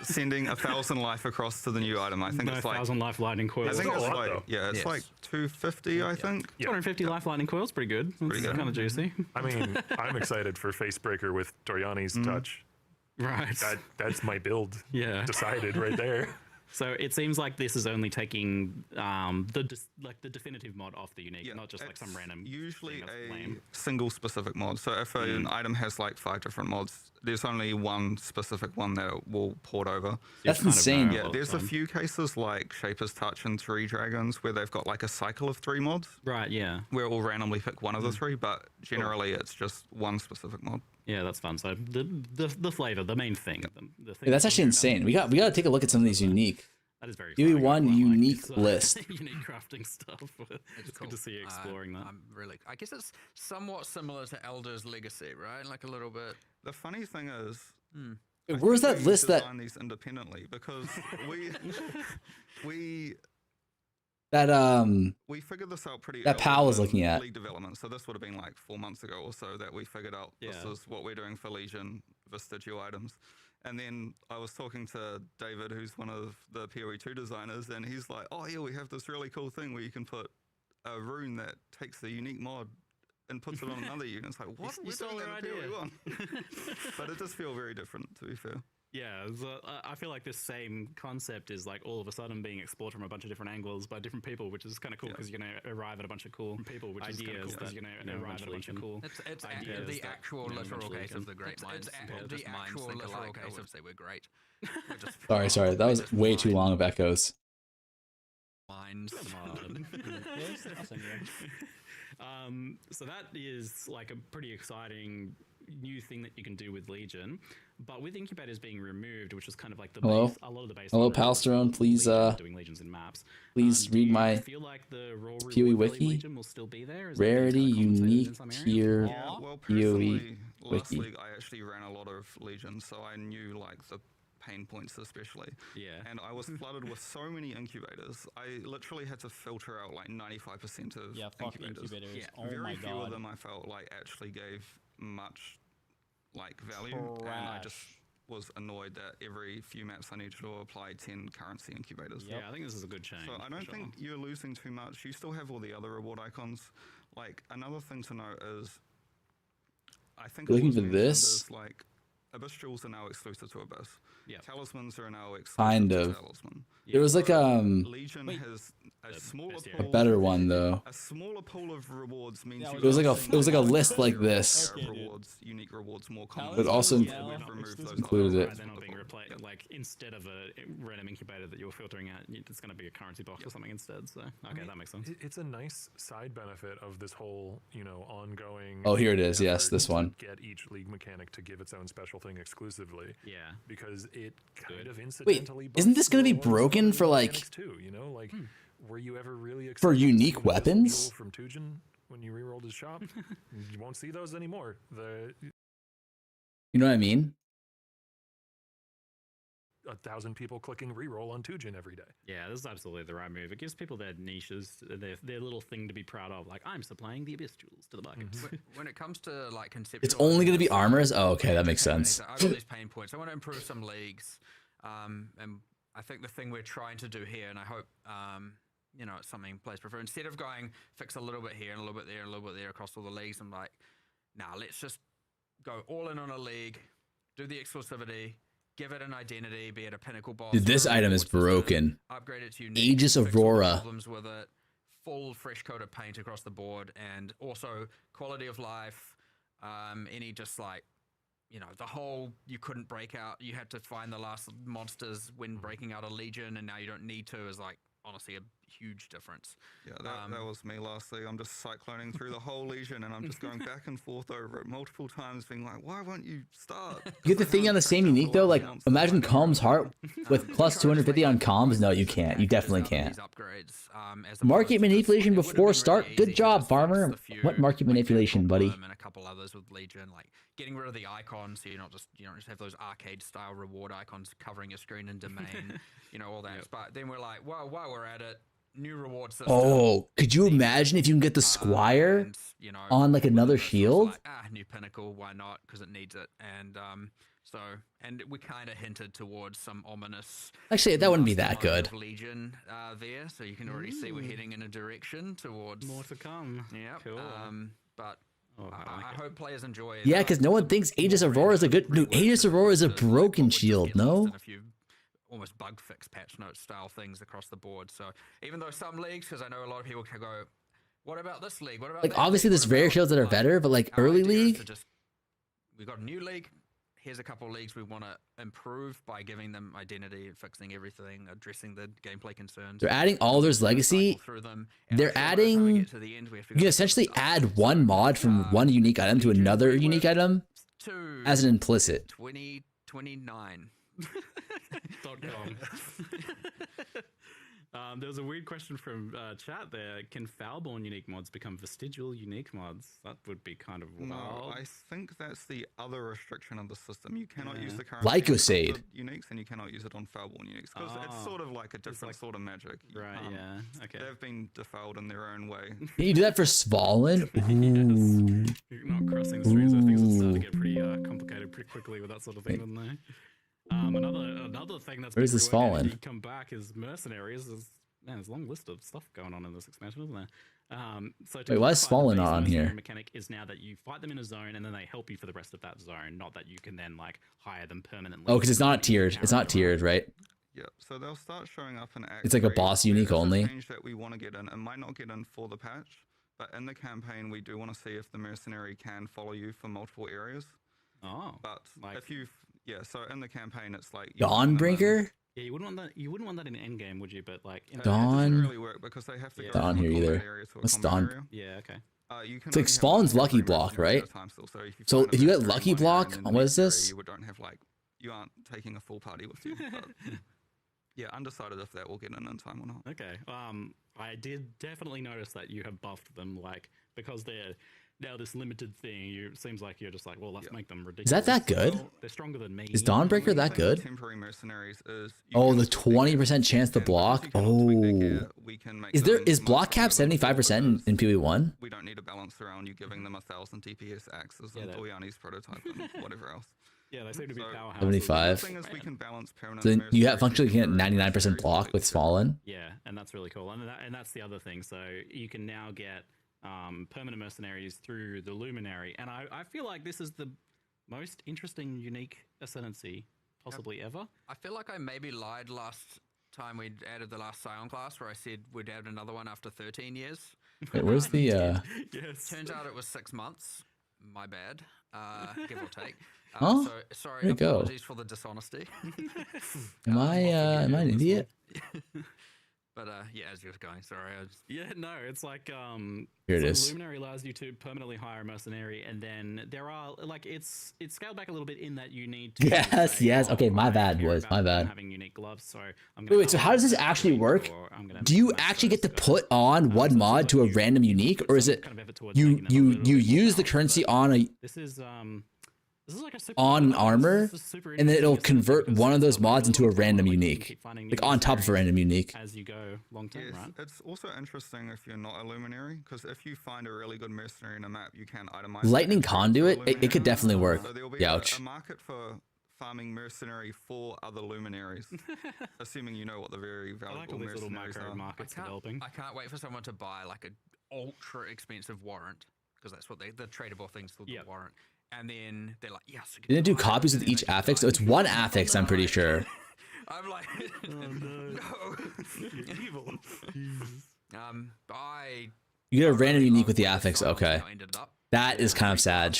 sending 1,000 life across to the new item. I think No it's like 1,000 life lightning coils. I think That's it's a lot, like though. it's Yes. like 250, I think. 250 life lightning coils, pretty good. It's good. kind of juicy. I mean, I'm excited for Facebreaker with Toriani's touch. Right. That's my build. Yeah. Decided right there. So it seems like this is only taking the definitive mod off the unique, not just like some it's random. Usually thing of a lame. single specific mod. So if an item has like 5 different mods, there's only one specific one that it will port over. That's kind of insane. know Yeah, all the there's a time. few cases like Shaper's Touch and 3 Dragons where they've got like a cycle of 3 mods Right, yeah. where it will randomly pick one of the 3, but generally it's just one specific mod. Yeah, that's fun. So the flavor, the main thing. The thing Yeah, that's actually insane. We got to take a look at some of these unique. That is very POE1 exciting. unique So, list. unique crafting stuff. It's good to see you exploring that. I'm really. I guess it's somewhat similar to Elder's Legacy, right? Like a little bit. The funny thing is, Wait, where's that we list that design these independently because we we figured this out pretty That early Pal was in looking at. league development. So this would have been like 4 months ago or so that we figured out this Yeah. is what we're doing for Legion vestigial items. And then I was talking to David, who's one of the POE2 designers, and he's like, "Oh yeah, we have this really cool thing where you can put a rune that takes the unique mod and puts it on another unit." It's like, what? You We're stole doing our that in idea. POE1. But it does feel very different, to be fair. Yeah, so I feel like this same concept is like all of a sudden being explored from a bunch of different angles by different people, which is kind of cool because you're going to arrive at a bunch of cool ideas that you're going to arrive at a bunch of cool It's ideas the that, actual you know, literal eventually case can- of the great minds. The actual literal case of say we're great. We're just Sorry, that was way too long of echoes. minds. So that is like a pretty exciting new thing that you can do with Legion, but with incubators being removed, which is kind of like the Hello? base, a lot of the base. Hello, model of Palstone, please, Legion, doing Legions in maps. please Do read you my feel like the raw POE reward wiki. value Legion will still be there? Is that being Rarity, kinda compensated in unique, some areas? tier, Yeah, well, POE personally, last wiki. league I actually ran a lot of Legions, so I knew like the pain points especially. Yeah. And I was flooded with so many incubators. I literally had to filter out like 95% of incubators. Yeah. Oh Very my few of god. them I felt like actually gave much like value, and I just was annoyed that every few maps I needed to apply 10 currency incubators. Yeah, I think this is a good change. So I don't think you're losing too much. You still have all the other reward icons. Like another thing to note is, I think it Looking was for mentioned this? is, like Abyss Jewels are now exclusive to Abyss. Yeah. Talismans are now exclusive Kind to of. Talisman. There was like Legion Wait. has a smaller best, yeah. a pool. better one though. A smaller pool of rewards means Yeah, you it was are like a- seeing it was like a more list like variety this. of Okay, dude. rewards, unique rewards more common. But also remove those included other it. Right, they're not being ones. replaced. Like instead of a random incubator that you were filtering out, it's going to be a currency box or something instead. So okay, that makes sense. It's a nice side benefit of this whole, ongoing. Oh, here it is. Yes, effort this to one. Get each league mechanic to give its own special thing exclusively. Yeah. Because it kind Good. of incidentally. isn't this buffs gonna be the rewards broken other for, like- mechanics too? Like, were you ever really For excited to see unique an Abyssal weapons? Jewel from Tujin when you rerolled his shop? You won't see those anymore. You know what I mean? 1,000 people clicking reroll on Tujin every day. Yeah, this is absolutely the right move. It gives people their niches, their little thing to be proud of. Like, I'm supplying the Abyss Jewels to the market. When it comes to like conceptual, It's only going to be armors? Oh, okay, that makes sense. I've got these pain points. I want to improve some leagues, and I think the thing we're trying to do here, and I hope it's something players prefer. Instead of going fix a little bit here and a little bit there and a little bit there across all the leagues, I'm like, nah, let's just go all in on a league, do the exclusivity. Give it an identity, be it a pinnacle boss. Dude, this item is broken. Upgrade it to Aegis fix all the Aurora. Problems with it. Full fresh coat of paint across the board, and also quality of life. Any just like, the whole you couldn't break out. You had to find the last monsters when breaking out a legion, and now you don't need to. Is like honestly a huge difference. Yeah, that was me lastly. I'm just cycloning through the whole Legion, and I'm just going back and forth over it multiple times, being like, why won't you start? You get the thing on the same unique though. Like, imagine Calm's Heart with plus 250 on comms. No, you can't. You definitely can't. Market manipulation before start. Good job, farmer. What market manipulation, buddy? And a couple others with Legion, like getting rid of the icons, so you don't just have those arcade style reward icons covering your screen in domain, all that. But then we're like, well, while we're at it, new reward system. Oh, could you imagine if you can get the Squire and, on like another shield? Like, new pinnacle, why not? Because it needs it. And we kind of hinted towards some ominous. Actually, that wouldn't be that mastermind good. of Legion there, so you can already see we're heading in a direction towards More to come. Yeah. Cool. But Oh, I hope players enjoy it. Yeah, because no one thinks Aegis Aurora is a good. Dude, Aegis Aurora is a broken shield. No. A few almost bug fix patch note style things across the board. So even though some leagues, because I know a lot of people can go, what about this league? What about Like, that obviously, league? there's What rare about-" shields that are better, but like Our early idea is league. to just, we got a new league. Here's a couple of leagues we want to improve by giving them identity, fixing everything, addressing the gameplay concerns. They're adding Alder's Legacy. Cycle through them. And They're I feel like by the time we adding. get to the end, we have to You can go essentially stuff. add one mod from one unique item to another unique item to as an implicit. 2029. .com. There was a weird question from chat there. Can Foulborn unique mods become vestigial unique mods? That would be kind of wild. No, I think that's the other restriction of the system. You cannot use the current Lycosade. uniques, and you cannot use it on Foulborn uniques because it's sort of like a different sort of magic. Right, yeah. Okay. They've been defiled in their own way. Can you do that for Svalin? Ooh. You're not crossing streams, I think it'll start to get pretty complicated pretty quickly with that sort of thing, doesn't they? Another thing that's Where's this fallen? You come back is mercenaries. There's a long list of stuff going on in this expansion, isn't there? So to Wait, why is clarify, the Fallen base not on mercenary here? Mechanic is now that you fight them in a zone and then they help you for the rest of that zone, not that you can then like hire them permanently. Oh, because it's not tiered. It's not tiered, right? Yeah, so they'll start showing up in Act It's like a 3. boss unique It's a only. change that we want to get in. It might not get in for the patch, but in the campaign we do want to see if the mercenary can follow you for multiple areas. Oh, But like- if you, so in the campaign it's like you Dawnbreaker? yeah, you wouldn't want that in endgame, would you? But like, in It Dawn? doesn't really work because they have to Yeah. go Dawn from a here combat either. area to a What's combat Dawn? area. yeah, okay. You can It's like only have Spawn's one lucky mercenary block, at a right? time still. So if you So find a if you get mercenary lucky in one area block, and then the what next is this? area, you don't have you aren't taking a full party with you. But, yeah, undecided if that will get in time or not. Okay. I did definitely notice that you have buffed them, like because they're now this limited thing. It seems like you're just like, well, let's make them ridiculous. that good? Well, they're stronger than me. Is Dawnbreaker that Thing with good? Temporary mercenaries is you Oh, can the still make 20% chance to and block. because you cannot tweak their Oh, gear, we can make is them is much block cap stronger than 75% in POE1? we don't need to balance around you giving them 1,000 DPS axes Yeah, and that- Boyani's prototype and whatever else. Yeah, they seem to be So- powerhouses. 75. The thing is we can balance permanent So then you have mercenaries functionally with can get 99% mercenaries block with Fallen. Yeah, and that's really cool. And that's the other thing. So you can now get permanent mercenaries through the Luminary. And I feel like this is the Most interesting, unique ascendancy possibly ever. I feel like I maybe lied last time we added the last Scion class, where I said we'd add another one after 13 years. Wait, where's the Yes. Turns out it was 6 months. My bad, give or take. Huh? So, sorry, Where'd it go? apologies for the dishonesty. am I an idiot? But yeah, as you were going, sorry. Yeah, no, it's like Here it so is. Luminary allows you to permanently hire a mercenary, and then there are like it's scaled back a little bit in that you need to. Yes, say, yes. oh, Okay, my I bad, care boys, about my bad. having unique gloves, so I'm gonna Wait, so how does this actually work? Do you actually get to put on one mod to a random unique, or is it you use the currency on a This is like a super on armor, this is super and then it'll interesting convert because one of those the mods into a lore, random like, you unique, keep finding like new on top of a random unique. as you go long term, Yes, right? it's also interesting if you're not a luminary, because if you find a really good mercenary in a map, you can itemize. Lightning it into a conduit, it luminary. could definitely work. So there will be Youch. a market for farming mercenary for other luminaries, assuming you know what the very I valuable like all these little mercenaries micro are. markets developing. I can't wait for someone to buy like an ultra expensive warrant, because that's what the tradable thing's called, the warrant. And then they're like, yes. Didn't it do copies with each affix? So it's one affix, I'm pretty sure. I'm like, no. You're evil. You get a random unique with the affix. Okay, that is kind of sad.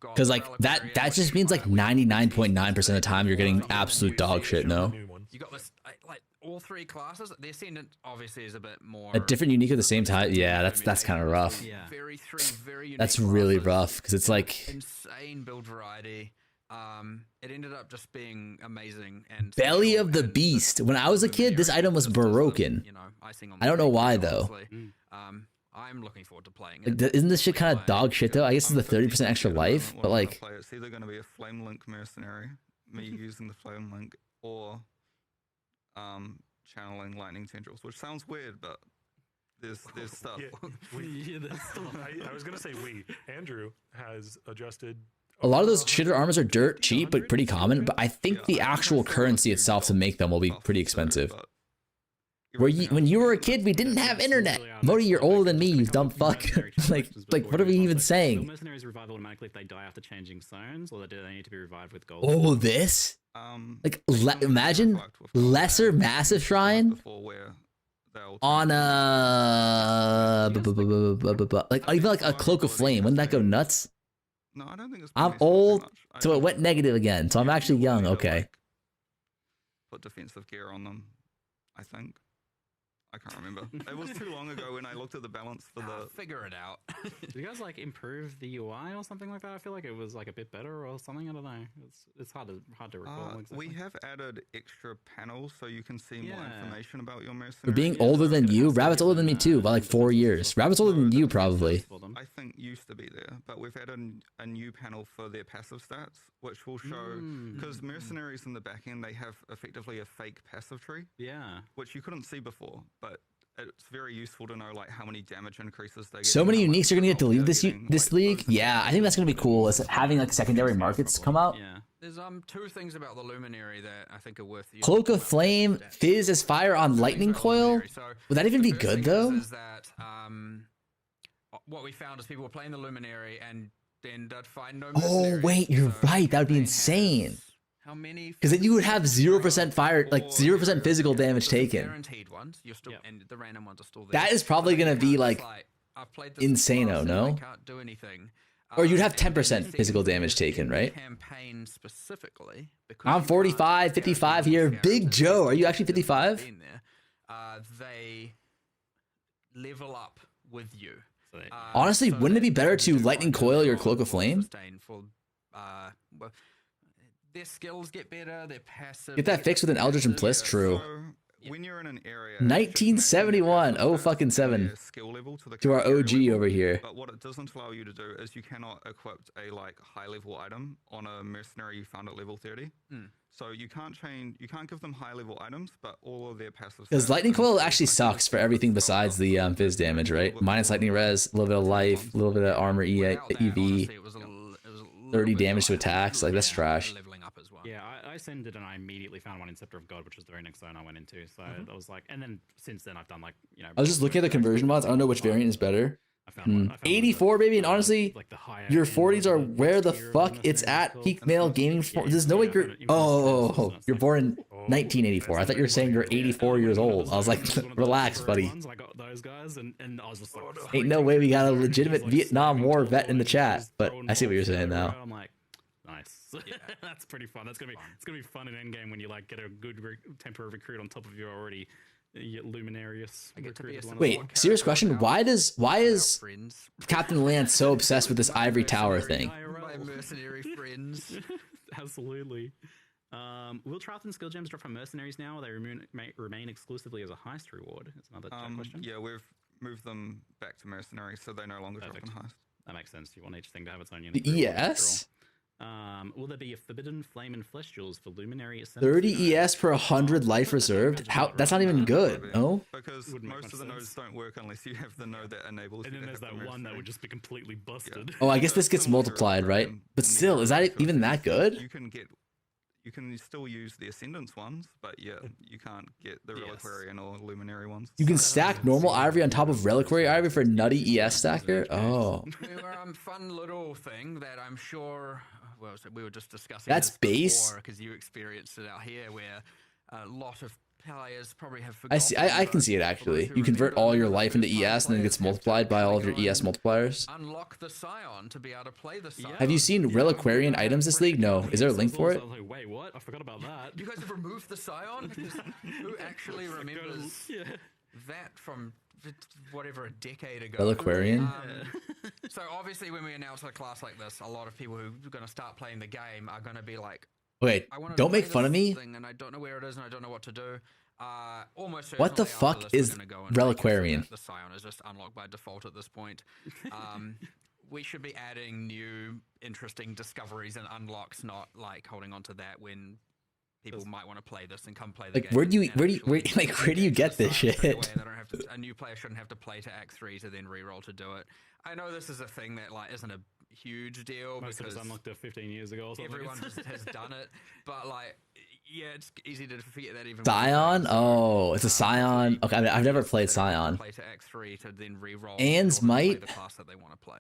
Because like that just means like 99.9% of the time you're getting absolute dog shit. No, You got this, like all three classes. The Ascendant obviously is a bit more. a different unique at the same time. Yeah, that's kind of rough. Very unique That's really classes. rough because it's like Insane build variety. It ended up just being amazing and Belly special of the and Beast. When I was a kid, this item was broken. You know, icing on I don't the know cake, why though. honestly. I'm looking forward to playing Like, it. isn't this shit kind of dog shit though? I guess it's the 30% extra life, but like It's either going to be a flame link mercenary, me using the flame link, or channeling lightning tendrils, which sounds weird, but there's stuff. I was gonna say Andrew has adjusted. a lot of those shitter armors are dirt cheap but pretty common. But I think the actual currency itself to make them will be pretty expensive. When you were a kid, we didn't have internet. Modi, you're older than me, you dumb fuck. like, what are we even Will saying? mercenaries revive automatically if they die after changing zones, or do they need to be revived with gold? Oh, this? Like, imagine lesser massive shrine on a like even like a cloak of flame. Wouldn't that go nuts? No, I don't think it's. I'm old, so it went negative again. So I'm actually young. Okay. Put defensive gear on them, I think. I can't remember. It was too long ago when I looked at the balance for the. Figure it out. Did you guys like improve the UI or something like that? I feel like it was like a bit better or something. I don't know. It's hard to recall. Exactly. We have added extra panels so you can see more information about your mercenary. For being older than you, Rabbit's older than me too, by like 4 years. Rabbit's older than you probably. I think used to be there, but we've added a new panel for their passive stats, which will show because mercenaries in the back end they have effectively a fake passive tree. Yeah. Which you couldn't see before, but it's very useful to know like how many damage increases they get. So many uniques are gonna get deleted this league. Yeah, I think that's gonna be cool. Is having like secondary markets come out. Yeah. There's two things about the Luminary that I think are worth using. Cloak of Flame, Fizz as fire on Lightning Coil. Would that even be First good thing though? Is that what we found is people were playing the Luminary and then they'd find no. Oh mercenaries. wait, you're So right. That would be they insane. have how many? Because then you would have 0% fire, like 0% physical damage The taken. guaranteed ones, you're still, and the random ones are still there. That is probably But gonna you be can't, like I've played this insano, class and no? I can't do anything. Or you'd have And 10% the physical second damage is taken, in right? Campaign specifically. Because I'm you 45, can't 55 guarantee here. these Big characters Joe, are you actually that have 55? been there, they level up with you. Honestly, wouldn't it be better to do Lightning like Coil your the Cloak of Flame? sustain for, well, their skills get better, their passive. Get that fixed with an Eldritch and Bliss, true. So when you're in an area, 1971, oh fucking 7. Skill level to, the To our character OG level, over here. But what it doesn't allow you to do is you cannot equip a like high level item on a mercenary you found at level 30. So you can't give them high level items, but all of their passive. Because Lightning Coil actually sucks for everything besides the Fizz damage, right? Minus Lightning Res, a little bit of life, a little bit of armor EV, 30 damage to attacks. Like, that's trash. Yeah, I ascended and I immediately found one in Scepter of God, which was the very next zone I went into. So I was like, and then since then I've done like, you know. I was just looking at the conversion mods. I don't know which variant is better. I found one. 84, baby, and honestly, like the higher your end 40s are of the where the tier of fuck them, it's I think at called. peak male gaming. There's no way you're. Oh, you're born in 1984. I thought you were saying you're 84 years old. I was like, relax, buddy. I got those guys, and I was just like, Ain't no way we got a legitimate Vietnam War vet in the chat. But I see what you're saying now. I'm like, nice. That's pretty fun. It's gonna be fun in endgame when you like get a good temporary recruit on top of your already luminarious. Wait, serious question. Why is Captain Lance so obsessed with this ivory tower thing? My mercenary friends. Absolutely. Will Triathlon skill gems drop from mercenaries now, or they remain exclusively as a heist reward? It's another question. Yeah, we've moved them back to mercenaries, so they no longer drop in heist. That makes sense. You want each thing to have its own unique. The ES? Will there be a forbidden flame and flesh jewels for luminary? 30 ES per 100 life reserved? How? That's not even good. No. Because most of the nodes don't work unless you have the node that enables. And you then to there's have that the one that mercenary. would just be completely busted. Oh, I guess this gets multiplied, right? But still, is that even that good? You can still use the Ascendance ones, but yeah, you can't get the Reliquarian or Luminary ones. You can stack normal ivory on top of reliquary ivory for nutty ES stacker? Oh. Fun little thing that I'm sure, well, so we were just discussing. That's base? Because you experienced it out here, where a lot of players probably have forgotten. I can see it actually. You convert all your life into ES and then it gets multiplied by all of your ES multipliers. Unlock the Scion to be able to play the Scion. Have you seen Reliquarian items this league? No. Is there a link for it? I was like, wait, what? I forgot about that. You guys have removed the Scion? Because who actually remembers that from whatever, a decade ago? Reliquarian? So obviously when we announce a class like this, a lot of people who are going to start playing the game are going to be like, wait, don't make fun of me. And I don't know where it is and I don't know what to do. Almost what the certainly after fuck this, is we're gonna go and Reliquarian? The Scion is just unlocked by default at this point. We should be adding new interesting discoveries and unlocks, not like holding on to that when people might want to play this and come play the game. Where do you get this shit? A new player shouldn't have to play to Act 3 to then reroll to do it. I know this is a thing that like isn't a huge deal Most because of us unlocked it 15 years ago or something. everyone just has done it, but like, yeah, it's easy to forget that even. Scion? Oh, it's a Scion. Okay, I mean, I've never played Scion. Play to X3 to then re-roll. Anne's might. The class that they want to play,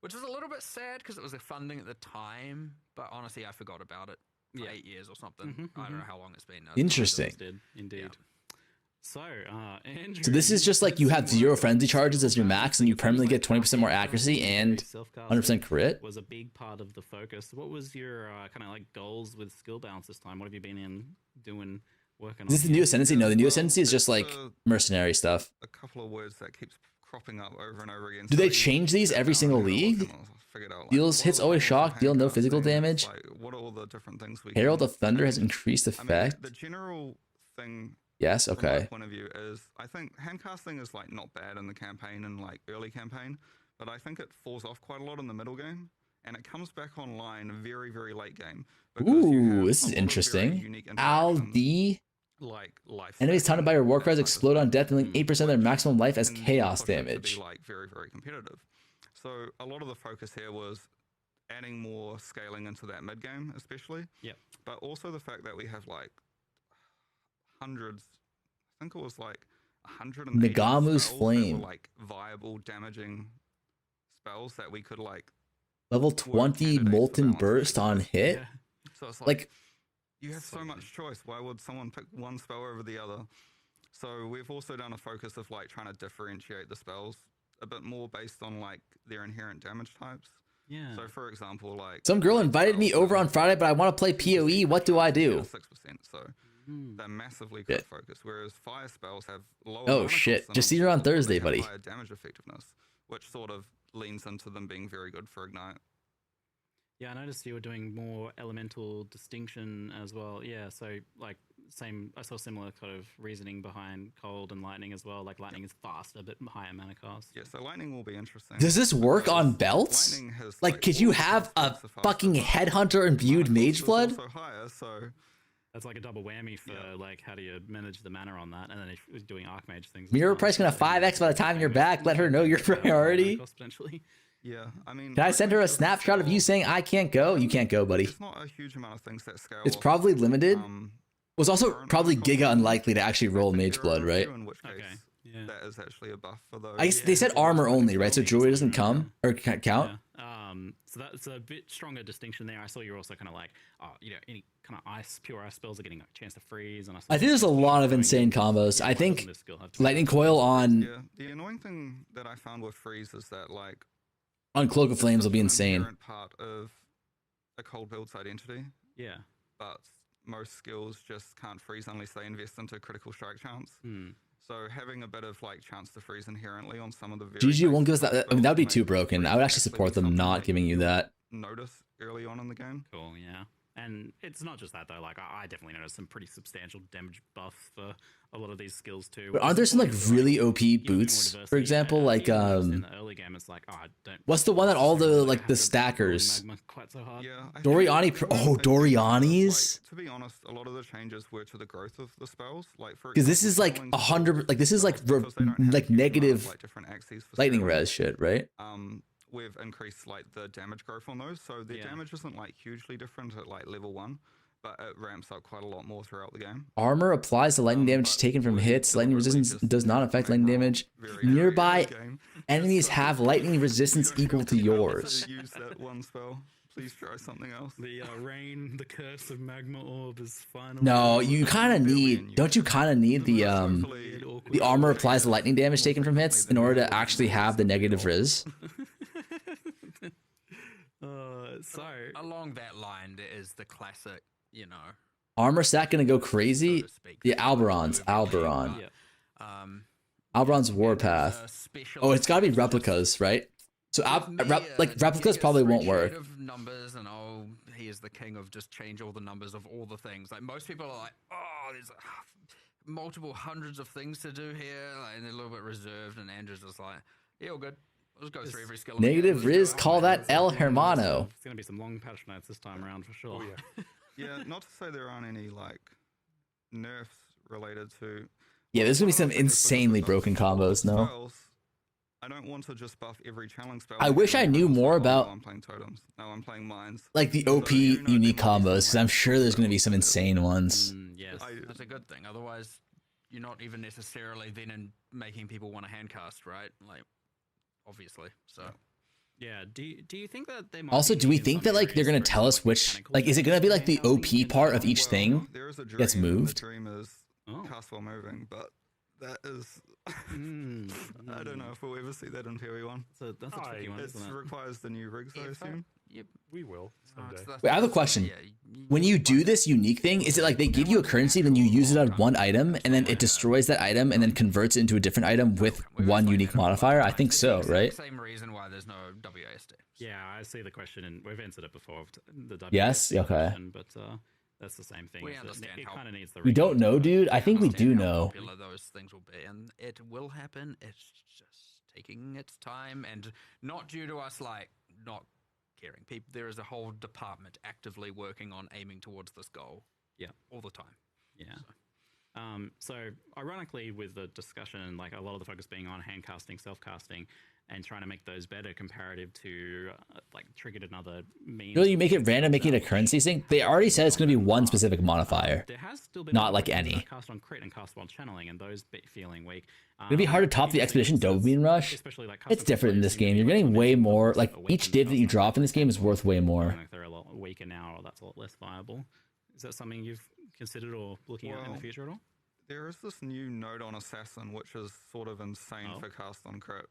which is a little bit sad because it was a funding at the time, but honestly, I forgot about it for 8 years or something. I don't know how long it's been. Interesting. Indeed. Yeah. So, Andrew, So this is just like you have 0 frenzy charges as your max, and you permanently get 20% more accuracy and 100% crit. Was a big part of the focus. What was your kind of like goals with skill balance this time? What have you been working on? Is this the new ascendancy? No, the new ascendancy is just like mercenary stuff. A couple of words that keeps cropping up over and over again. Do they change these every single league? Deals hits always shock, deal no physical damage. What are all the different things we Herald of Thunder has increased I mean, effect. the general thing Yes, from my okay. point of view is I think handcasting is like not bad in the campaign and like early campaign, but I think it falls off quite a lot in the middle game, and it comes back online very, very late game. Ooh, this is interesting. Al D. Like life. Enemies taunted by your war cards explode on death, dealing 8% of their maximum life as and chaos push it to damage. be, like very, very competitive. So a lot of the focus here was adding more scaling into that mid game, especially. Yep. But also the fact that we have like hundreds. I think it was like 180 Nagamu's spells that Flame. were, like viable damaging spells that we could like Level 20 candidates for Molten balance. Burst on hit? Yeah. So it's Like, you have so much choice. Why would someone pick one spell over the other? So we've also done a focus of like trying to differentiate the spells a bit more based on like their inherent damage types. Yeah. So for example, like some girl invited me over on Friday, but I want to play POE. What do I do? 6%. So they're massively crit focused, whereas fire spells have lower. Oh mana shit! cost Just than see you on them, but they Thursday, have buddy. higher damage effectiveness, which sort of leans into them being very good for ignite. Yeah, I noticed you were doing more elemental distinction as well. Yeah, so like same. I saw similar kind of reasoning behind cold and lightning as well. Like lightning is faster, but higher mana cost. Yeah, so lightning will be interesting. Does this work on belts? Lightning has, Like, could you have a fucking headhunter imbued mage blood? Also higher, so That's like a double whammy for like how do you manage the mana on that, and then if you're doing archmage things. as Mirror well. price gonna 5x by the time you're back. Let her know your priority. Cost potentially. yeah, I mean, Can I send her a snapshot of you saying I can't go? You can't go, buddy. There's not a huge amount of things that scale. It's off. probably limited. Um, Was also current probably protocol giga unlikely to actually roll think mage there blood, are a right? few in which case Okay. Yeah. that is actually a buff for those. I guess they said armor only, right? So jewelry doesn't come or can't count. Yeah. So that's a bit stronger distinction there. I saw you're also kind of like, any kind of pure ice spells are getting a chance to freeze. And I think there's a lot of insane combos. I think lightning coil on The annoying thing that I found with freeze is that like Cloak of Flames will be it's an insane. inherent part of a cold build's identity, Yeah. but most skills just can't freeze unless they invest into critical strike chance. So having a bit of like chance to freeze inherently on some of the very GG won't give us that. I mean, that would be makes too broken. I would actually support them not giving you that. notice early on in the game. Cool, yeah. And it's not just that though. Like I definitely noticed some pretty substantial damage buff for a lot of these skills too. But aren't there some like really OP boots, for example? Like in the early game, it's like, I don't. what's the one that all the like the stackers? Quite so hard. Yeah, Doriani's. Like, to be honest, a lot of the changes were to the growth of the spells. Like for Because this is like example, 100. Like this is like because they don't have like huge amount of, negative like, different axes for lightning spells, res shit, right? we've increased like the damage growth on those, so the damage isn't like hugely different at like level 1, but it ramps up quite a lot more throughout the game. Armor applies to lightning damage taken from hits. Lightning resistance does not affect lightning damage. Nearby enemies have lightning resistance equal to yours. Use that one spell. Please try something else. The rain, the curse of magma orb is final. No, you kind of need. Don't you kind of need the armor applies to lightning damage taken from hits in order to actually have the negative riz? So along that line, there is the classic, Armor stack gonna go crazy. Yeah, Alberon's. Alberon's Warpath. Oh, it's gotta be replicas, right? So replicas probably won't work. Numbers and he is the king of just change all the numbers of all the things. Like most people are like, there's multiple hundreds of things to do here, and they're a little bit reserved. And Andrew's just like, yeah, all good. Let's go through every skill. Negative riz, call that El Hermano. It's gonna be some long patch nights this time around for sure. Yeah, not to say there aren't any like nerfs related to. Yeah, there's gonna be some insanely broken combos. No. Spells, I don't want to just buff every challenge spell. I wish I knew more about. I'm playing totems. No, I'm playing mines. Like the OP unique combos, because I'm sure there's gonna be some insane ones. Yes, that's a good thing. Otherwise, you're not even necessarily then making people want to handcast, right? Like, obviously. So. Yeah. Do you think that they might Also, do we think that like they're gonna tell us which like is it gonna be like the OP part of each thing gets moved? The dream is cast while moving, but that is I don't know if we'll ever see that in POE1. So that's a tricky one, isn't it? Requires the new rigs, I assume. Yep, we will someday. Wait, I have a question. When you do this unique thing, is it like they give you a currency, then you use it on one item, and then it destroys that item, and then converts it into a different item with one unique modifier? I think so, right? Same reason why there's no WASD. Yeah, I see the question, and we've answered it before. The WASD Yes? Okay. question, but that's the same thing. We is that understand it how- kind of needs the. We don't know, dude. I think we do Understand how know. popular those things will be, and it will happen. It's just taking its time, and not due to us like not caring. There is a whole department actively working on aiming towards this goal. Yeah, all the time. Yeah. So ironically, with the discussion and like a lot of the focus being on hand casting, self casting, and trying to make those better comparative to like triggered another means. Really, you make it random, making it a currency thing? They already said it's going to be one specific modifier. There has still been Not like any. cast on crit and cast while channeling, and those feeling weak. It'd be hard to top the Expedition Dopamine Rush. Especially like It's different in this game. You're getting way more. Like each div that you drop in this game is worth way more. They're a lot weaker now, or that's a lot less viable. Is that something you've considered or looking at in the future at all? There is this new node on Assassin, which is sort of insane for cast on crit.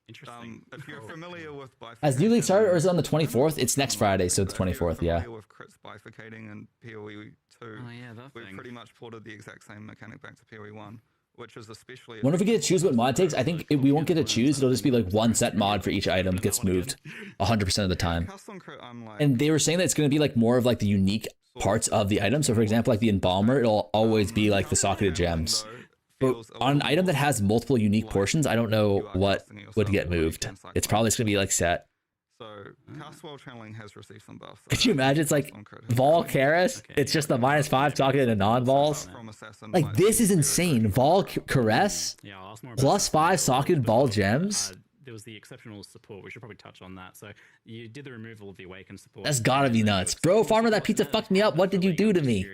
Interesting. If you're familiar with bifurcation, Has New League started or is it on the 24th? It's next Friday, so it's 24th, yeah. With crits bifurcating in POE2, we pretty much ported the exact same mechanic back to POE1, which is especially. Wonder if we get to choose what mod takes. I think we won't get to choose. It'll just be like one set mod for each item gets moved 100% of the time. Cast on crit, I'm like, And they were saying that it's going to be like more of like the unique parts of the item. So for example, like the Embalmer, it'll always be like the socketed gems. But on an item that has multiple unique portions, I don't know what would get moved. It's probably just going to be like set. So cast while channeling has received some buffs. Could you imagine it's like Vol Karis? It's just the -5 socketed and non-vols. Like this is insane. Vol Caress +5 socketed Vol gems. There was the exceptional support. We should probably touch on that. So you did the removal of the awakened support. That's gotta be nuts. Bro, Farmer, that pizza fucked me up. What did you do to me?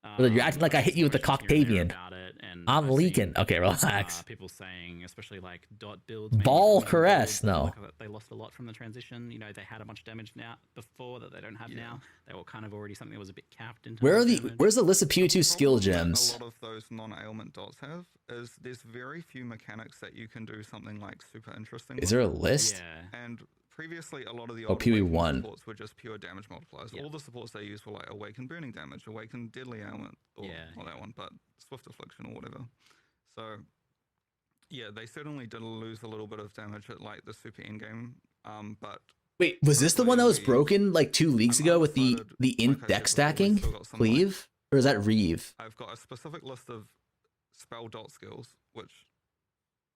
But you're acting like I hit you with the questions here and there Coctavian. about it, and I'm I've leaking. seen, Okay, relax. people saying, especially like dot builds, maybe Ball common caress, builds, no. like, they lost a lot from the transition. You know, they had a bunch of damage now before that they don't have now. They were kind of already something that was a bit capped in terms Where's of the list of PO2 skill problem that gems? a lot of those non-ailment dots have is there's very few mechanics that you can do something like super interesting. Is with. there a list? Yeah. And previously, a lot of the Oh, old Awakened POE1. supports were just pure damage multipliers. Yeah. All the supports they used were like Awakened Burning Damage, Awakened Deadly Ailment, or Yeah, not yeah. that one, but Swift Affliction or whatever. So, yeah, they certainly did lose a little bit of damage at like the super endgame, but Wait, was this the one that was Hopefully broken like 2 leagues I'm ago with the undecided. int Like I deck said before, we stacking? still got some, like, Cleave? Or is that Reeve? I've got a specific list of spell dot skills, which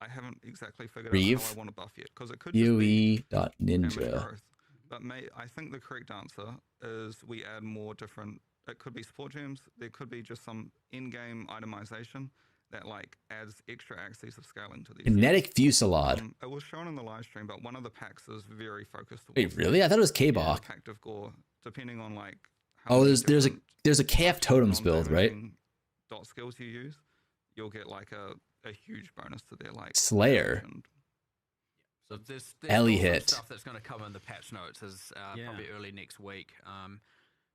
I haven't exactly figured out Reeve? how I want to buff yet, because it could just be damage UE.ninja. growth. But I think the correct answer is we add more different. It could be support gems. There could be just some in-game itemization that like adds extra axes of scaling to these. Kinetic Fusillade. It was shown in the live stream, but one of the packs is very focused. Wait, towards really? I thought it was yeah, K-Bach. Pact of Gore, depending on like. How Oh, many there's a different KF Totems build, right? non-damaging dot skills you use, you'll get like a huge bonus to their like Slayer. damage and- So there's Ellie still some hit. stuff that's going to come in the patch notes as probably early next week.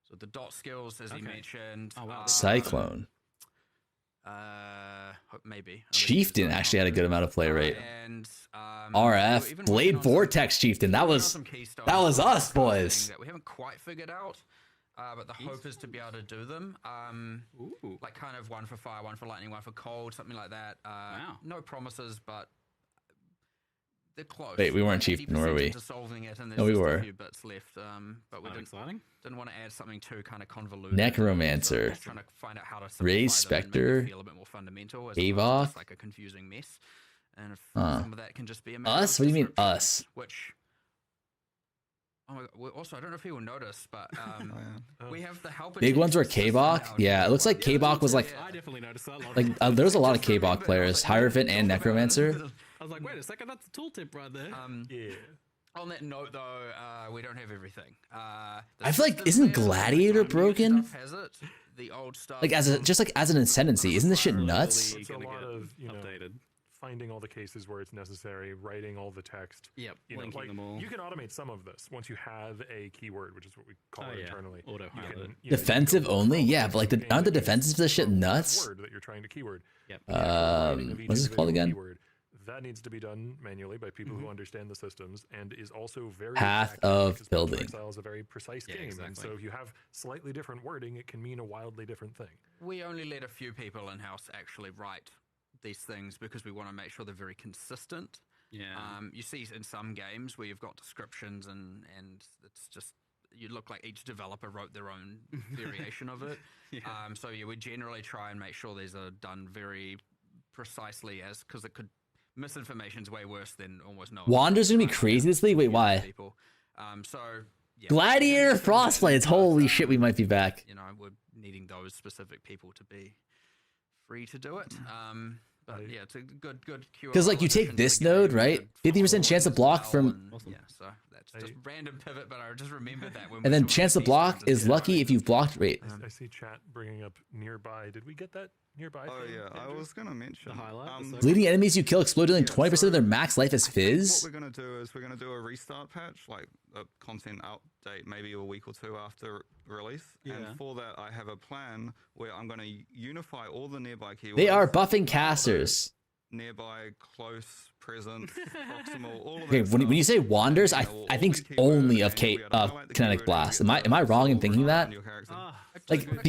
So the dot skills, as he mentioned. Oh, wow. Cyclone. Maybe. Chieftain actually had a good amount of play rate. And RF. even Blade working on Vortex Chieftain. That working on was some keystones that was and us, that kind of boys. thing that we haven't quite figured out. But the hope is to be able to do them. Ooh. Like kind of one for fire, one for lightning, one for cold, something like that. Wow. No promises, but they're close. Wait, we weren't Like Chieftain, were 80% we? into solving it, and there's No, we just were. a few bits left. But we Quite exciting. didn't want to add something too kind of convoluted. Necromancer. So just trying to find out how to Raise simplify them and make Spectre. it feel a bit more fundamental, as opposed to Avok. just like a confusing mess. And if Huh. some of that can just be a matter Us? of What do you mean description, us? Which. Oh my God. Also, I don't know if people noticed, but we have the helper. Big ones were system K-Bach? now. Yeah, it looks like K-Bach was like I definitely noticed that. like there's a lot of K-Bach players. Hierophant and Necromancer. I was like, wait a second, that's a tooltip right there. Yeah. On that note, though, we don't have everything. I feel like isn't Gladiator broken? Has it? The old stuff. Like as an ascendancy, isn't this shit nuts? It's a Gonna lot get of, you know, updated. finding all the cases where it's necessary, writing all the text. Yep, You know, linking like, them all. you can automate some of this once you have a keyword, which is what we call Oh, it yeah. internally. Auto You highlight. can, you know, you Defensive can go only? from Yeah, but like and aren't the it's defenses for this shit from the nuts? word that you're trying to keyword. Yep. The actual writing of each What's this called individual again? keyword, that needs to be done manually by people who understand the systems and is also very Path exact of because building. PothofExile is a very precise Yeah, game, and exactly. so if you have slightly different wording, it can mean a wildly different thing. We only let a few people in house actually write these things because we want to make sure they're very consistent. Yeah. You see in some games where you've got descriptions and it's just you look like each developer wrote their own variation of it. Yeah. So yeah, we generally try and make sure these are done very precisely as because it could misinformation's way worse than almost no. Wander's gonna be crazy this league? Wait, why? People. So yeah, Gladiator Frostblades. Holy shit, we might be back. You know, we're needing those specific people to be free to do it. But yeah, it's a good cure. 'Cause, like, you take this node, right? 50% chance to block from- Yeah, so that's just random pivot, but I just remembered that. When And then chance to block is lucky if you've blocked. Wait, I see chat bringing up nearby. Did we get that nearby? Oh thing, yeah, I Andrew? was gonna mention. bleeding enemies you kill explode dealing Yeah, 20% of their so max life as What fizz. we're gonna do is we're gonna do a restart patch, like a content update, maybe a week or two after release. Yeah. And for that, I have a plan where I'm gonna unify all the nearby keywords. They are buffing casters. Nearby, close, present, proximal, all of Okay, that when you stuff. say wanders, And, I you know, I all think the keywords, only of and you'll be able to highlight the kinetic keyword blast. and Am I wrong in solve thinking around that? your character. Like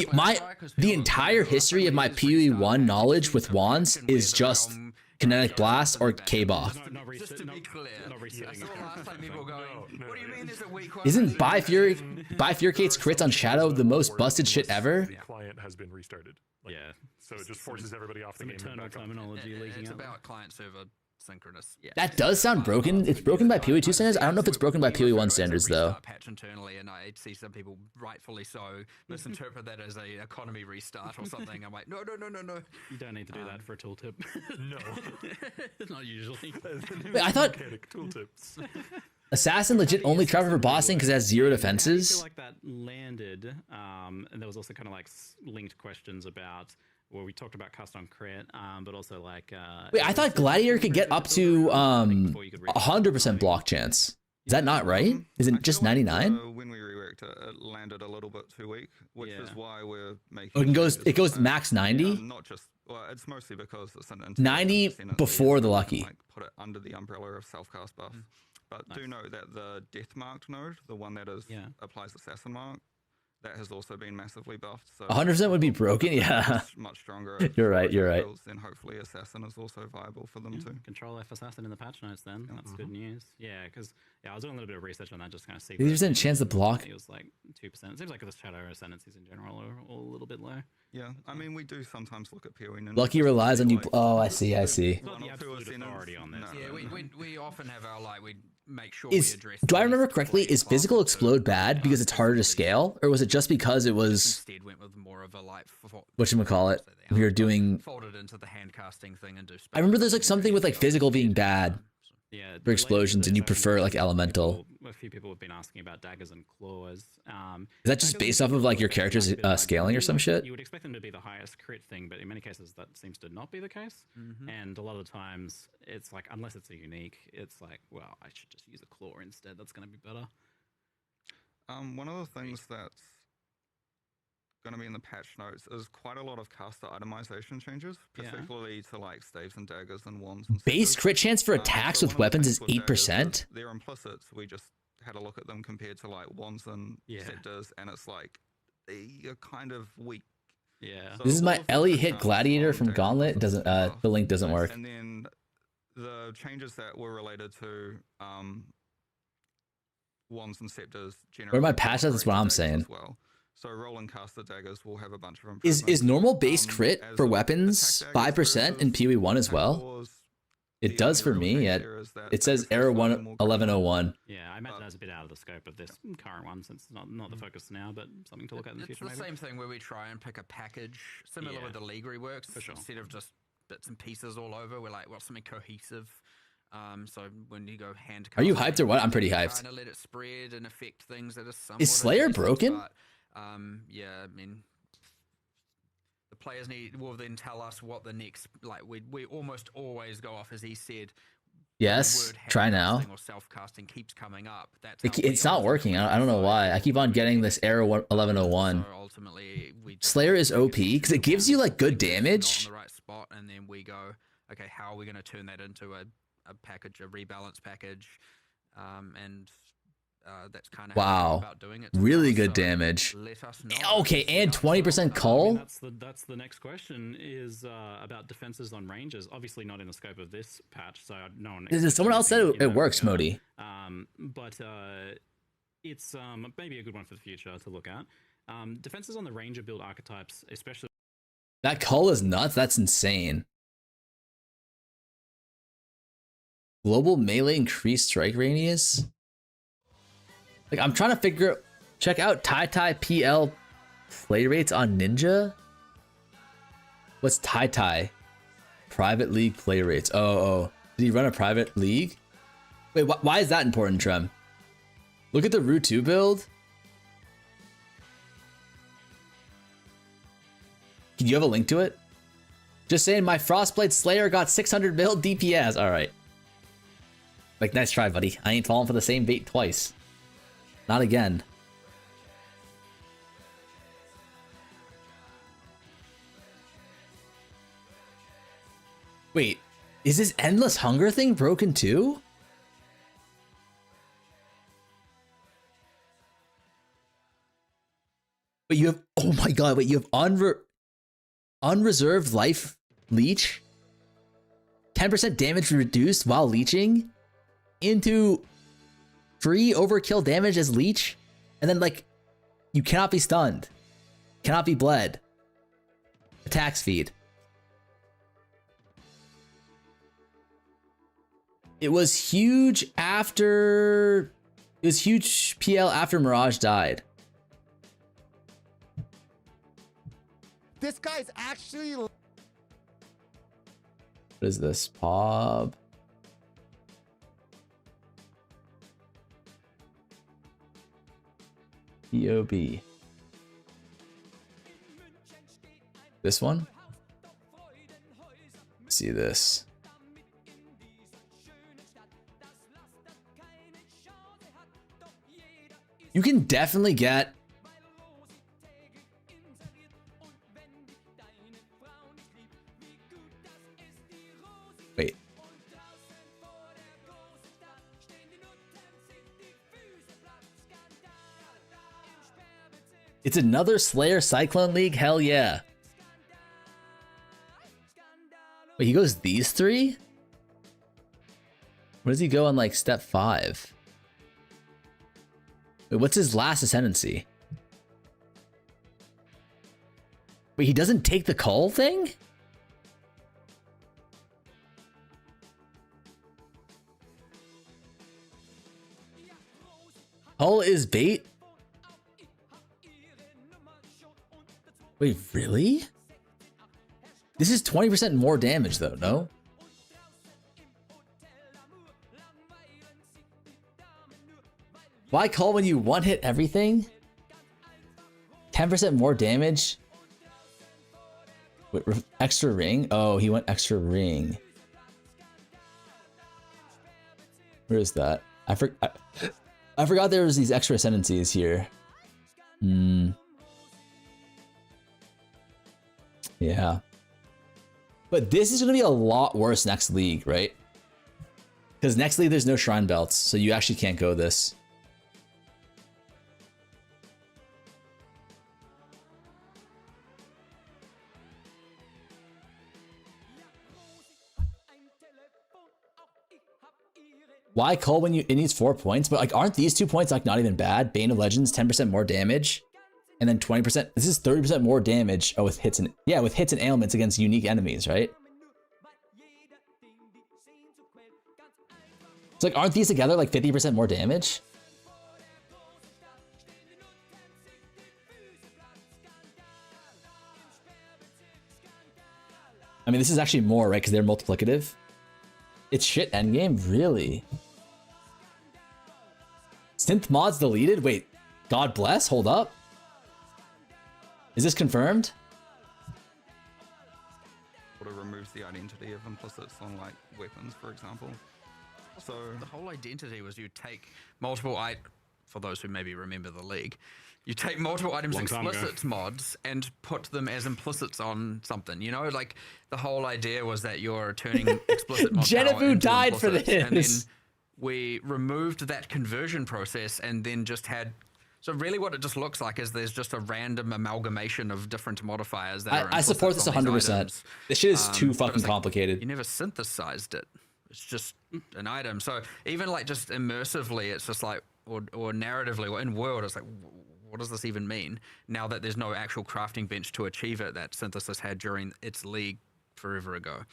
the entire history of my POE1 knowledge with wands is just kinetic blast or K-Bach. Just to be clear, I saw last time people going, what do you mean there's a weak one? Isn't Bifurcate's crits on Shadow the most busted shit ever? The client has been restarted. Like, Yeah. So it just forces everybody off the Some game. and eternal back on. terminology leaking It's out. about client server synchronous. Yeah. That does sound broken. It's broken by POE2 standards. I don't know if it's broken by POE1 standards though. Patch internally, and I see some people rightfully so misinterpret that as a economy restart or something. I'm like, no. You don't need to do that for a tooltip. No. Not usually. Wait, I thought Mechanic tooltips. Assassin legit only travel for bossing because it has 0 I feel defenses. like that landed, and there was also kind of like linked questions about. Well, we talked about custom crit, but also like. Wait, I thought Gladiator could get up to 100% block chance. Is that not right? Is it just 99? When we reworked it, it landed a little bit too weak, which is why we're making. Oh, it goes changes. max 90. Not just. Well, it's mostly because it's an 90 before the lucky. Like put it under the umbrella of self-cast buff. But do note that the death marked node, the one that is applies assassin mark, that has also been massively buffed. So 100% would be broken. Yeah. Much stronger. You're right. You're right. Then hopefully assassin is also viable for them too. Control F assassin in the patch notes. Then that's good news. Yeah, because I was doing a little bit of research on that, just kind of see. 80% chance to block. It was like 2%. It seems like the shadow ascendancies in general are all a little bit low. Yeah, I mean we do sometimes look at POE. Lucky relies on you. Oh, I see. I see. It's not the absolute authority on this. Yeah, we often have our we make sure Is, we address. do I remember correctly? Is physical explode bad because it's harder to scale, or was it just because it was? Instead went with more of a Whatchamacallit? We were doing. Folded into the hand casting thing and do. I remember there's like something with like physical being bad. Yeah, for explosions, and you prefer like elemental. A few people have been asking about daggers and claws. Is that just based off of like your character's scaling or some shit? You would expect them to be the highest crit thing, but in many cases that seems to not be the case. And a lot of the times it's like, unless it's a unique, it's like, well, I should just use a claw instead. That's going to be better. One of the things that's going to be in the patch notes is quite a lot of caster itemization changes, particularly to like staves and daggers and wands and base crit chance for attacks with weapons is 8%. They're implicit. We just had a look at them compared to like wands and scepters, and it's like you're kind of weak. Yeah. So this is my Ellie hit Gladiator from Gauntlet. It doesn't the link doesn't work. And then the changes that were related to wands and scepters. Where my patch that's what I'm saying. As well. So rolling caster daggers will have a bunch of improvements. Is normal base crit for weapons 5% in POE1 as well? It does for me. It says error 1101. Yeah, I imagine that's a bit out of the scope of this current one, since it's not the focus now, but something to look at in the future. It's the same thing where we try and pick a package similar with the League reworks, instead of just bits and pieces all over. We're like, well, something cohesive. So when you go hand, are you hyped or what? I'm pretty hyped. Kind of let it spread and affect things that are somewhat. Is Slayer broken? But, yeah, I mean, the players will then tell us what the next, like we almost always go off, as he said. Yes, try now. Or self-casting keeps coming up. It's not working. I don't know why. I keep on getting this error 1101. So ultimately, Slayer is OP because it gives you like good damage. On the right spot, and then we go, okay, how are we going to turn that into a package, a rebalance package, and that's kind of how about doing it. Really good damage. Let us know. Okay, and 20% cull. That's the next question is about defenses on ranges. Obviously not in the scope of this patch, so no one. Someone else said it works, Modi. But it's maybe a good one for the future to look at. Defenses on the ranger build archetypes, especially. That cull is nuts. That's insane. Global melee increased strike radius. Like, I'm trying to check out Tai PL play rates on Ninja. What's Tai? Private league play rates. Oh. Did he run a private league? Wait, why is that important, Trem? Look at the Root 2 build. Do you have a link to it? Just saying, my Frostblade Slayer got 600 mil DPS. All right. Like, nice try, buddy. I ain't falling for the same bait twice. Not again. Wait, is this endless hunger thing broken too? But you have, oh my god, wait, you have unreserved life leech? 10% damage reduced while leeching into free overkill damage as leech, and then like you cannot be stunned, cannot be bled. Attack speed. It was huge after. It was huge PL after Mirage died. This guy's actually. What is this? Pob. POB. This one? Let's see this. You can definitely get wait. It's another Slayer Cyclone League? Hell yeah. Wait, he goes these three? Where does he go on like step 5? Wait, what's his last ascendancy? Wait, he doesn't take the call thing? Hull is bait? Wait, really? This is 20% more damage though, no? Why call when you one hit everything? 10% more damage? Wait, extra ring? Oh, he went extra ring. Where is that? I forgot there was these extra ascendancies here. Yeah. But this is going to be a lot worse next league, right? Because next league there's no shrine belts, so you actually can't go this. Why call when it needs 4 points? But like, aren't these 2 points like not even bad? Bane of Legends, 10% more damage, and then 20%. This is 30% more damage. Oh, with hits and with hits and ailments against unique enemies, right? It's like, aren't these together like 50% more damage? I mean, this is actually more, right? Because they're multiplicative. It's shit endgame, really? Synth mods deleted? Wait, God bless? Hold up. Is this confirmed? It removes the identity of implicits on like weapons, for example. So the whole identity was you take multiple for those who maybe remember the league, you take multiple items explicits mods and put them as implicits on something. You know, like the whole idea was that you're turning explicit mods Genevu died for this. And then we removed that conversion process and then just had. So really what it just looks like is there's just a random amalgamation of different modifiers that are I support this 100%. This shit is too fucking complicated. You never synthesized it. It's just an item. So even like just immersively, it's just like, or narratively, or in world, it's like, what does this even mean? Now that there's no actual crafting bench to achieve it that Synthesis had during its league forever ago.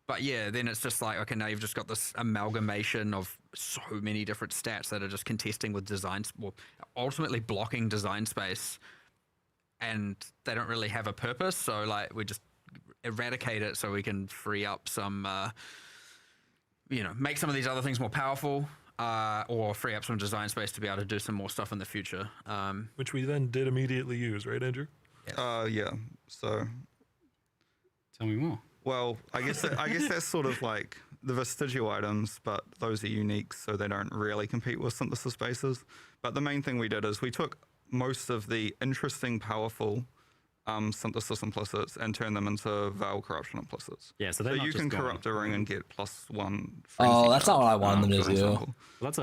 But yeah, then it's just like, okay, now you've just got this amalgamation of so many different stats that are just contesting with design, well, ultimately blocking design space, and they don't really have a purpose. So like, we just eradicate it so we can free up some, you know, make some of these other things more powerful, or free up some design space to be able to do some more stuff in the future. Which we then did immediately use, right, Andrew? Yeah. So, tell me more. Well, I guess that's sort of like the vestigial items, but those are unique, so they don't really compete with synthesis bases. But the main thing we did is we took most of the interesting, powerful synthesis implicits and turn them into Val corruption implicits. Yeah, so you can corrupt a ring and get +1. Oh, that's not what I wanted them to do. Well, that's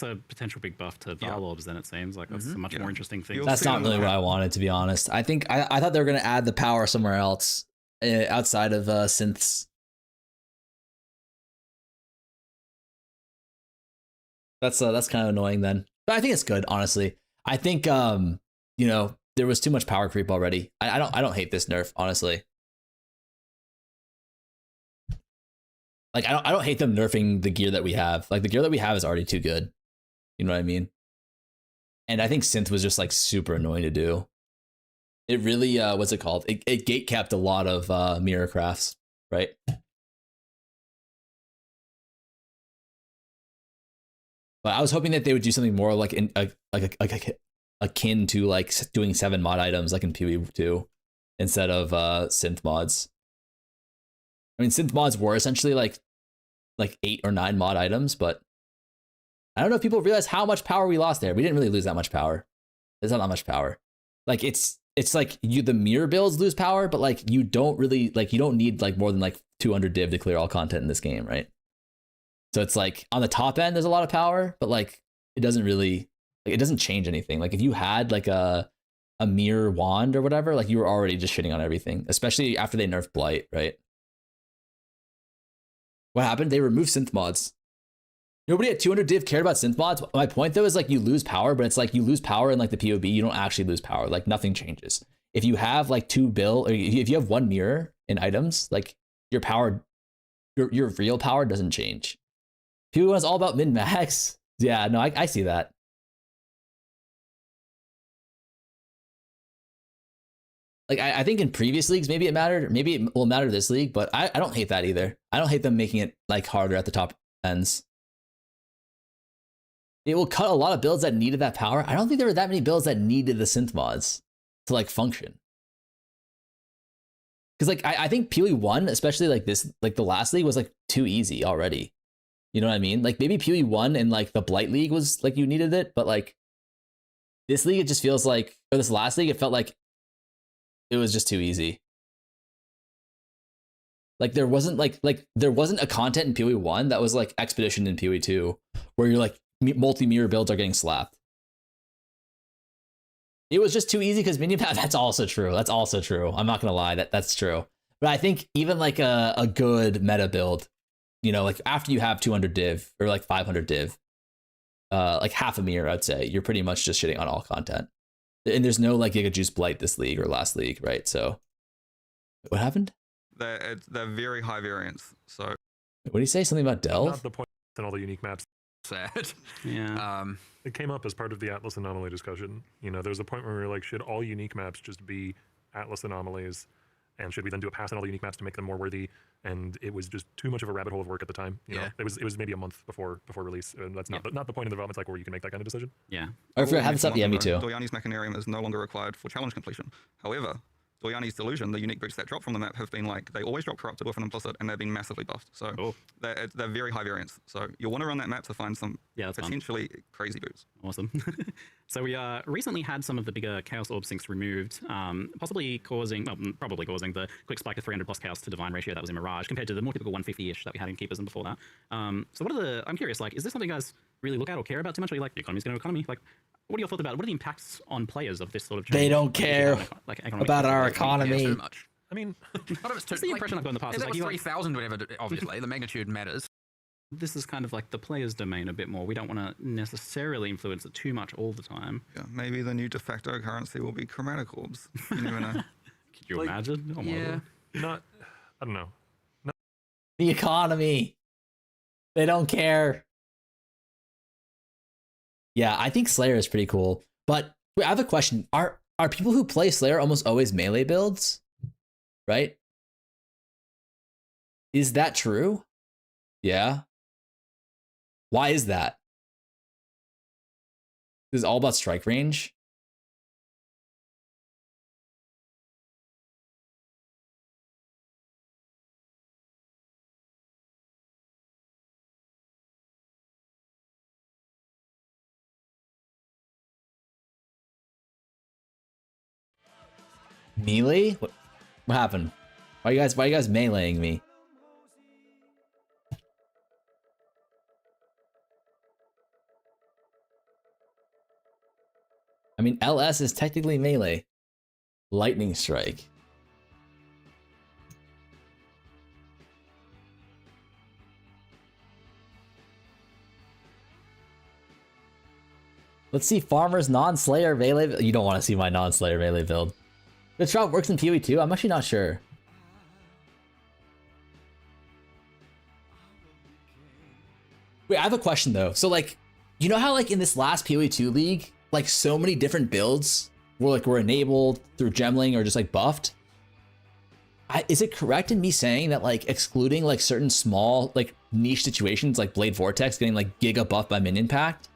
a potential big buff to Val Orbs. Then it seems like that's a much more interesting thing. That's not really what I wanted, to be honest. I think I thought they were gonna add the power somewhere else, outside of synths. That's kind of annoying then. But I think it's good, honestly. I think you know, there was too much power creep already. I don't hate this nerf, honestly. Like I don't hate them nerfing the gear that we have. Like the gear that we have is already too good. You know what I mean? And I think synth was just like super annoying to do. It really what's it called? It gate kept a lot of mirror crafts, right? But I was hoping that they would do something more like akin to like doing 7 mod items like in POE2 instead of synth mods. I mean, synth mods were essentially like 8 or 9 mod items, but I don't know if people realize how much power we lost there. We didn't really lose that much power. There's not that much power. Like it's like the mirror builds lose power, but like you don't really like you don't need like more than like 200 div to clear all content in this game, right? So it's like on the top end there's a lot of power, but like it doesn't really like it doesn't change anything. Like if you had like a mirror wand or whatever, like you were already just shitting on everything, especially after they nerfed Blight, right? What happened? They removed synth mods. Nobody at 200 div cared about synth mods. My point though is like you lose power, but it's like you lose power in like the POB. You don't actually lose power. Like nothing changes. If you have like 2 bill, or if you have 1 mirror in items, like your power, your real power doesn't change. POE1 is all about min max. Yeah, no, I see that. Like I think in previous leagues maybe it mattered. Maybe it will matter this league, but I don't hate that either. I don't hate them making it like harder at the top ends. It will cut a lot of builds that needed that power. I don't think there were that many builds that needed the synth mods to like function. Because like I think POE1, especially like this, like the last league was like too easy already. You know what I mean? Like maybe POE1 and like the Blight League was like you needed it, but like this league it just feels like, or this last league it felt like it was just too easy. Like there wasn't there wasn't a content in POE1 that was like Expedition in POE2 where you're like multi-mirror builds are getting slapped. It was just too easy because minion path. That's also true. That's also true. I'm not gonna lie, that's true. But I think even like a good meta build, you know, like after you have 200 div or like 500 div, like half a mirror, I'd say you're pretty much just shitting on all content. And there's no like Giga Juice Blight this league or last league, right? So what happened? They're very high variance. So what did he say? Something about Delve? Not the point in all the unique maps. Sad. Yeah. It came up as part of the Atlas anomaly discussion. You know, there was a point where we were like, should all unique maps just be Atlas anomalies? And should we then do a pass on all the unique maps to make them more worthy? And it was just too much of a rabbit hole of work at the time. You know, it was maybe a month before release, and that's not the point in the development cycle where you can make that kind of decision. Yeah. Or if you have this up, yeah, me too. Doyani's Machinarium is no longer required for challenge completion. However, Doyani's Delusion, the unique boots that drop from the map have been like, they always drop Corrupted with an Implicit, and they've been massively buffed. So they're very high variance. So you'll want to run that map to find some potentially crazy boots. Awesome. So we recently had some of the bigger Chaos Orb sinks removed, probably causing the quick spike to 300 plus Chaos to Divine ratio that was in Mirage compared to the more typical 150-ish that we had in Keepers and before that. So I'm curious, like, is this something you guys really look at or care about too much? Are you like, the economy's going to economy? Like, what are your thoughts about it? What are the impacts on players of this sort of change? They don't care about our economy. So much. I mean, that's the impression I've got in the past. If that was 3,000, whatever, obviously, the magnitude matters. This is kind of like the player's domain a bit more. We don't want to necessarily influence it too much all the time. Yeah, maybe the new de facto currency will be chromatic orbs. You never know. Could you imagine? Oh, yeah. I don't know. The economy. They don't care. Yeah, I think Slayer is pretty cool. But wait, I have a question. Are people who play Slayer almost always melee builds? Right? Is that true? Yeah. Why is that? Is it all about strike range? Melee? What happened? Why are you guys meleeing me? I mean, LS is technically melee. Lightning Strike. Let's see Farmer's non-Slayer melee. You don't want to see my non-Slayer melee build. This drop works in POE2? I'm actually not sure. Wait, I have a question though. So like, you know how like in this last POE2 league, like so many different builds were enabled through gemling or just like buffed? is it correct in me saying that like excluding like certain small like niche situations like Blade Vortex getting like giga buffed by minion pact,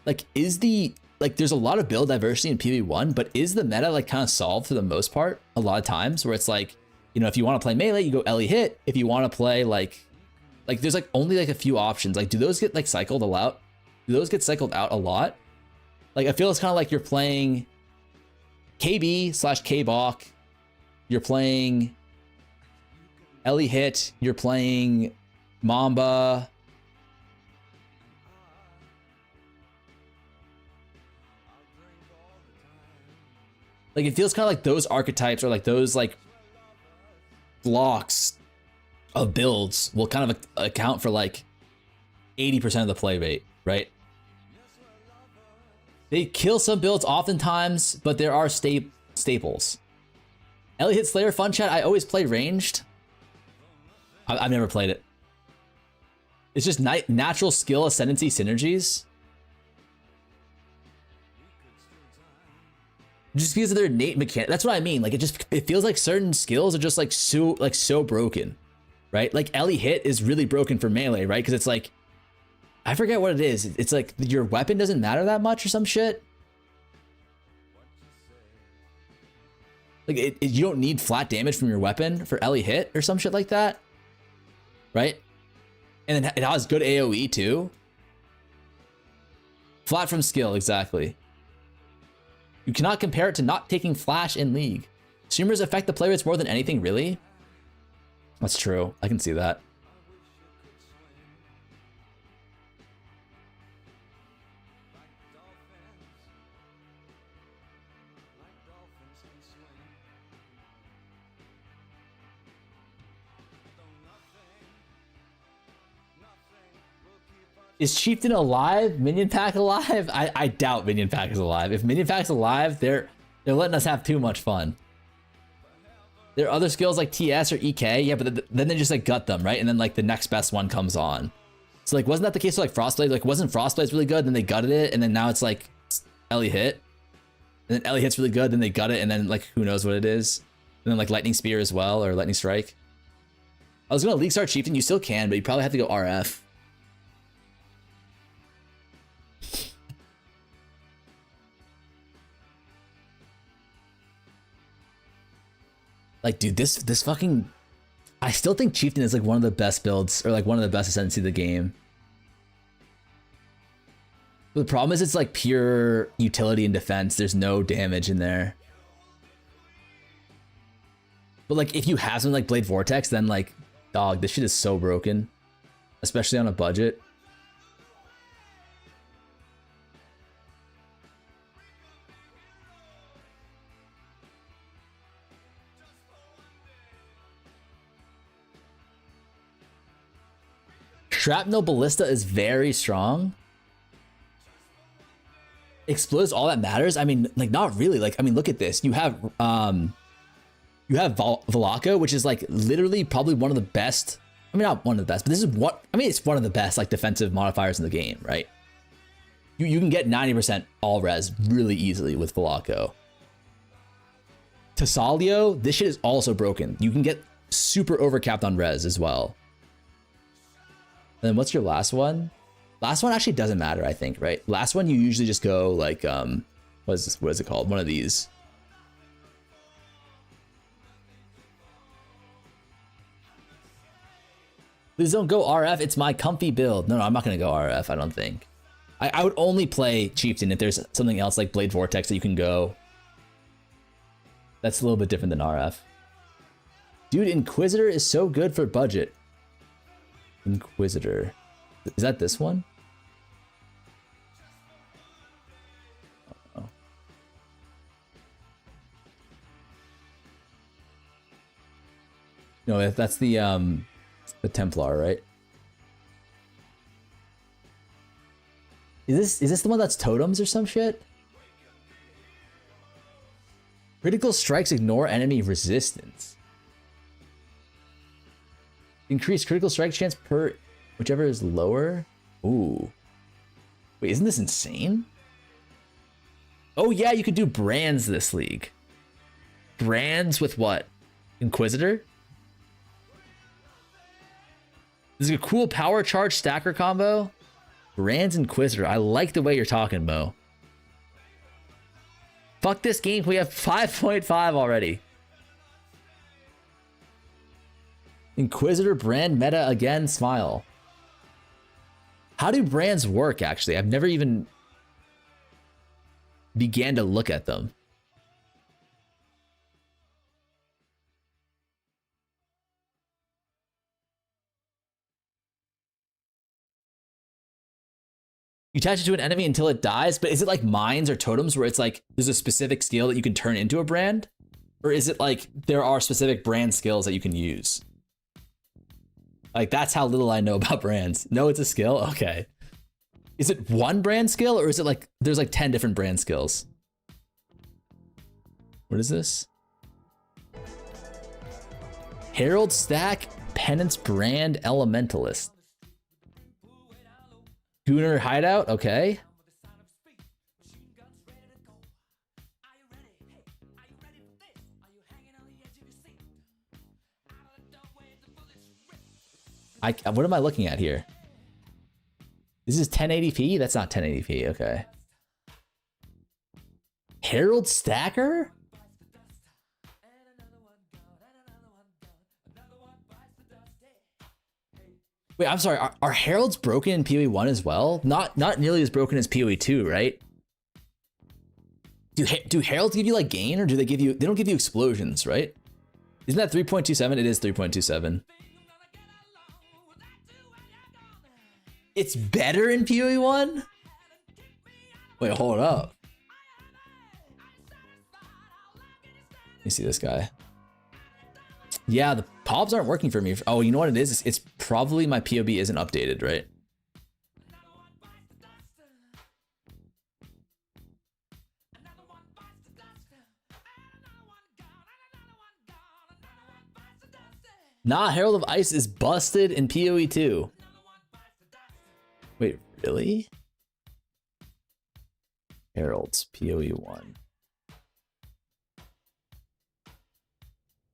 like is the like there's a lot of build diversity in POE1, but is the meta like kind of solved for the most part a lot of times where it's like, you know, if you want to play melee, you go Ellie hit. If you want to play like there's like only like a few options. Like do those get like cycled a lot? Do those get cycled out a lot? Like I feel it's kind of like you're playing KB/K-Bok, you're playing Ellie hit, you're playing Mamba. Like it feels kind of like those archetypes or like those like blocks of builds will kind of account for like 80% of the play rate, right? They kill some builds oftentimes, but there are staples. Ellie hit Slayer fun chat. I always play ranged. I've never played it. It's just natural skill ascendancy synergies. Just because of their innate mechanic. That's what I mean. Like it feels like certain skills are just like so broken, right? Like Ellie hit is really broken for melee, right? Because it's like, I forget what it is. It's like your weapon doesn't matter that much or some shit. Like you don't need flat damage from your weapon for Ellie hit or some shit like that, right? And then it has good AoE too. Flat from skill, exactly. You cannot compare it to not taking flash in League. Streamers affect the play rates more than anything, really? That's true. I can see that. Is Chieftain alive? Minion Pack alive? I doubt Minion Pack is alive. If Minion Pack's alive, they're letting us have too much fun. There are other skills like TS or EK, yeah, but then they just like gut them, right? And then like the next best one comes on. So like, wasn't that the case with like Frostblade? Like, wasn't Frostblade really good? Then they gutted it, and then now it's like Ellie hit, and then Ellie hit's really good. Then they gut it, and then like who knows what it is? And then like Lightning Spear as well, or Lightning Strike. I was gonna League Star Chieftain. You still can, but you probably have to go RF. Like, dude, this fucking... I still think Chieftain is like one of the best builds, or like one of the best ascendancy of the game. But the problem is it's like pure utility and defense. There's no damage in there. But like, if you have something like Blade Vortex, then like, dog, this shit is so broken. Especially on a budget. Shrapnel Ballista is very strong. Explodes all that matters. I mean, like not really. Like, I mean, look at this. You have Velaka, which is like literally probably one of the best. I mean, not one of the best, but this is what I mean. It's one of the best like defensive modifiers in the game, right? You can get 90% all res really easily with Velaka. Tassalio, this shit is also broken. You can get super overcapped on res as well. And then what's your last one? Last one actually doesn't matter, I think, right? Last one, you usually just go like, what is it called? One of these. Please don't go RF. It's my comfy build. No, I'm not going to go RF, I don't think. I would only play Chieftain if there's something else like Blade Vortex that you can go. That's a little bit different than RF. Dude, Inquisitor is so good for budget. Inquisitor. Is that this one? Oh. No, that's the Templar, right? Is this the one that's totems or some shit? Critical strikes ignore enemy resistance. Increase critical strike chance per whichever is lower. Ooh. Wait, isn't this insane? Oh yeah, you could do brands this league. Brands with what? Inquisitor. This is a cool power charge stacker combo. Brand's Inquisitor. I like the way you're talking, Mo. Fuck this game. We have 5.5 already. Inquisitor brand meta again. Smile. How do brands work, actually? I've never even began to look at them. You attach it to an enemy until it dies, but is it like mines or totems where it's like there's a specific skill that you can turn into a brand? Or is it like there are specific brand skills that you can use? Like, that's how little I know about brands. No, it's a skill? Okay. Is it one brand skill, or is it like there's like 10 different brand skills? What is this? Herald Stack Penance Brand Elementalist. Gooner Hideout, okay. What am I looking at here? This is 1080p? That's not 1080p, okay. Herald Stacker? Wait, I'm sorry. Are heralds broken in POE1 as well? Not nearly as broken as POE2, right? Do heralds give you like gain, or do they give you? They don't give you explosions, right? Isn't that 3.27? It is 3.27. It's better in POE1? Wait, hold up. Let me see this guy. Yeah, the pobs aren't working for me. Oh, you know what it is? It's probably my POB isn't updated, right? Nah, Herald of Ice is busted in POE2. Wait, really? Heralds, POE1.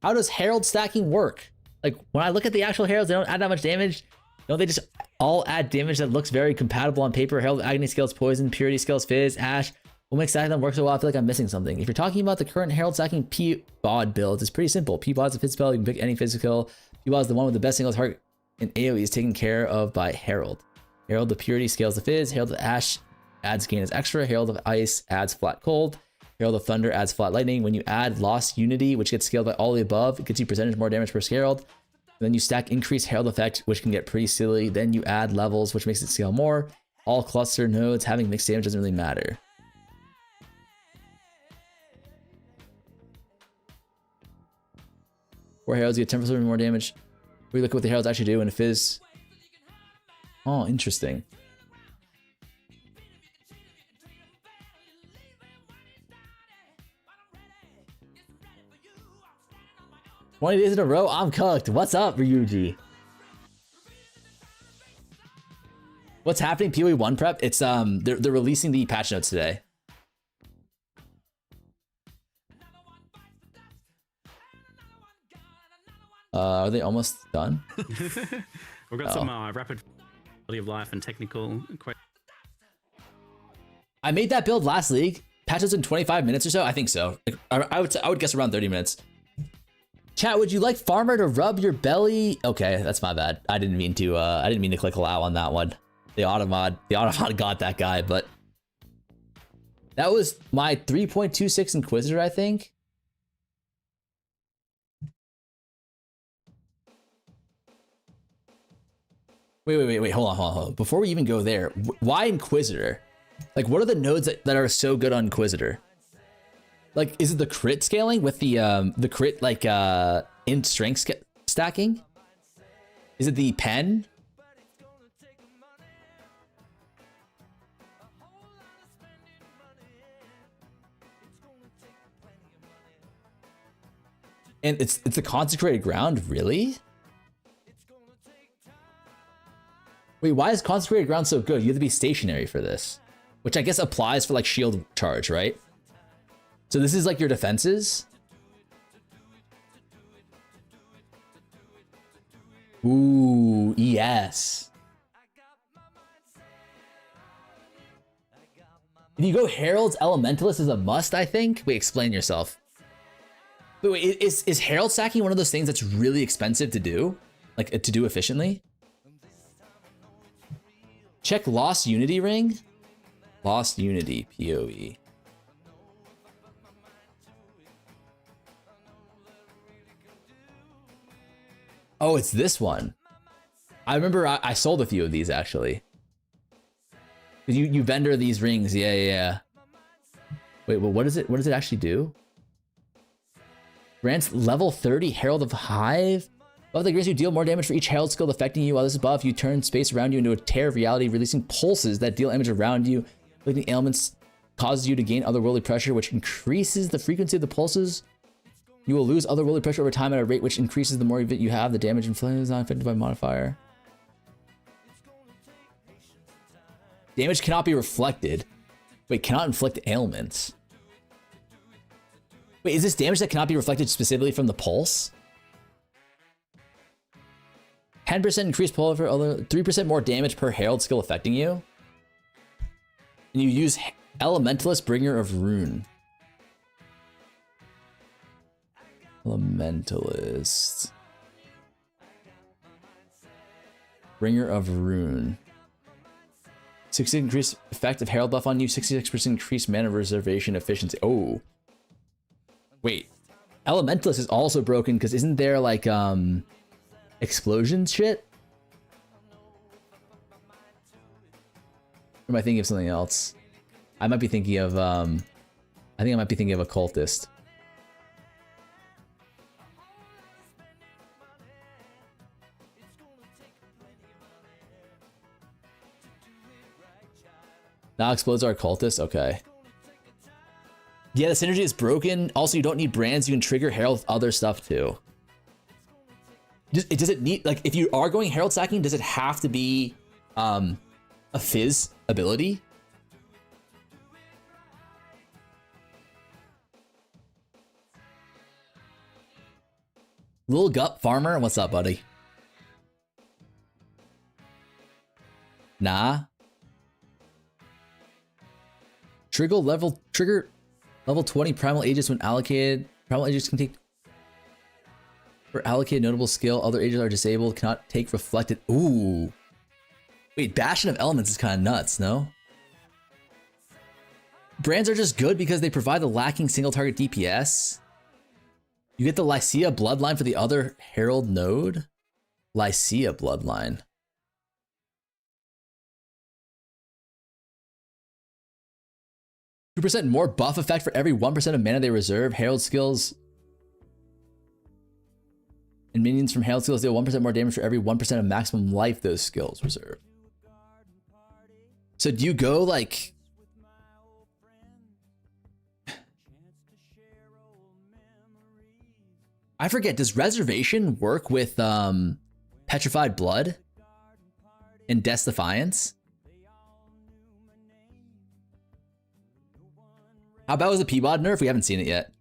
How does herald stacking work? Like, when I look at the actual heralds, they don't add that much damage. Don't they just all add damage that looks very compatible on paper? Herald of Agony scales poison, purity scales fizz, ash. What makes stacking them work so well? I feel like I'm missing something. If you're talking about the current herald stacking P-Bod build, it's pretty simple. P-Bod is a fizz spell. You can pick any physical. P-Bod is the one with the best single target in AoE is taken care of by herald. Herald of Purity scales the fizz. Herald of Ash adds gain as extra. Herald of Ice adds flat cold. Herald of Thunder adds flat lightning. When you add Lost Unity, which gets scaled by all the above, it gets you percentage more damage per herald. And then you stack increased herald effect, which can get pretty silly. Then you add levels, which makes it scale more. All cluster nodes having mixed damage doesn't really matter. Four heralds get 10% more damage. We look at what the heralds actually do, and if is oh, interesting. 20 days in a row, I'm cooked. What's up, Ryuji? What's happening? POE1 prep? It's they're releasing the patch notes today. Are they almost done? We've got some rapid quality of life and technical questions. I made that build last league. Patches in 25 minutes or so. I think so. I would guess around 30 minutes. Chat, would you like Farmer to rub your belly? Okay, that's my bad. I didn't mean to click allow on that one. The automod got that guy, but that was my 3.26 Inquisitor, I think. Wait, hold on. Before we even go there, why Inquisitor? Like, what are the nodes that are so good on Inquisitor? Like, is it the crit scaling with the crit, like, in strength stacking? Is it the pen? And it's a consecrated ground, really? Wait, why is consecrated ground so good? You have to be stationary for this, which I guess applies for like shield charge, right? So this is like your defenses. Ooh, ES. If you go Herald's Elementalist is a must, I think. Wait, explain yourself. Wait, is Herald stacking one of those things that's really expensive to do? Like, to do efficiently? Check Lost Unity Ring. Lost Unity, POE. Oh, it's this one. I remember I sold a few of these, actually. You vendor these rings, yeah. Wait, well, what does it actually do? Grants level 30 Herald of Hive. Above the grants you deal more damage for each Herald skill affecting you. While this is buff, you turn space around you into a tear of reality, releasing pulses that deal damage around you. Inflicting ailments causes you to gain otherworldly pressure, which increases the frequency of the pulses. You will lose otherworldly pressure over time at a rate which increases the more of it you have. The damage inflicted is not affected by modifier. Damage cannot be reflected. Wait, cannot inflict ailments. Wait, is this damage that cannot be reflected specifically from the pulse? 10% increased pull over other 3% more damage per Herald skill affecting you. And you use Elementalist Bringer of Rune. Elementalist. Bringer of Rune. 60 increased effective Herald buff on you, 66% increased mana reservation efficiency. Oh. Wait. Elementalist is also broken because isn't there like explosion shit? Or am I thinking of something else? I might be thinking of I think I might be thinking of Occultist. Now explodes our Occultist? Okay. Yeah, the synergy is broken. Also, you don't need brands. You can trigger Herald with other stuff too. Does it need, like, if you are going Herald stacking, does it have to be a Fizz ability? Lil Gup Farmer, what's up, buddy? Nah. Trigger level 20 primal aegis when allocated. Primal aegis can take for allocated notable skill. Other aegis are disabled, cannot take reflected. Ooh. Wait, Bastion of Elements is kind of nuts, no? Brands are just good because they provide the lacking single target DPS. You get the Lycia bloodline for the other Herald node. Lycia bloodline. %2 more buff effect for every 1% of mana they reserve. Herald skills and minions from Herald skills deal 1% more damage for every 1% of maximum life those skills reserve. So do you go like... I forget, does Reservation work with Petrified Blood and Death's Defiance? How about was the Peabod nerf? We haven't seen it yet.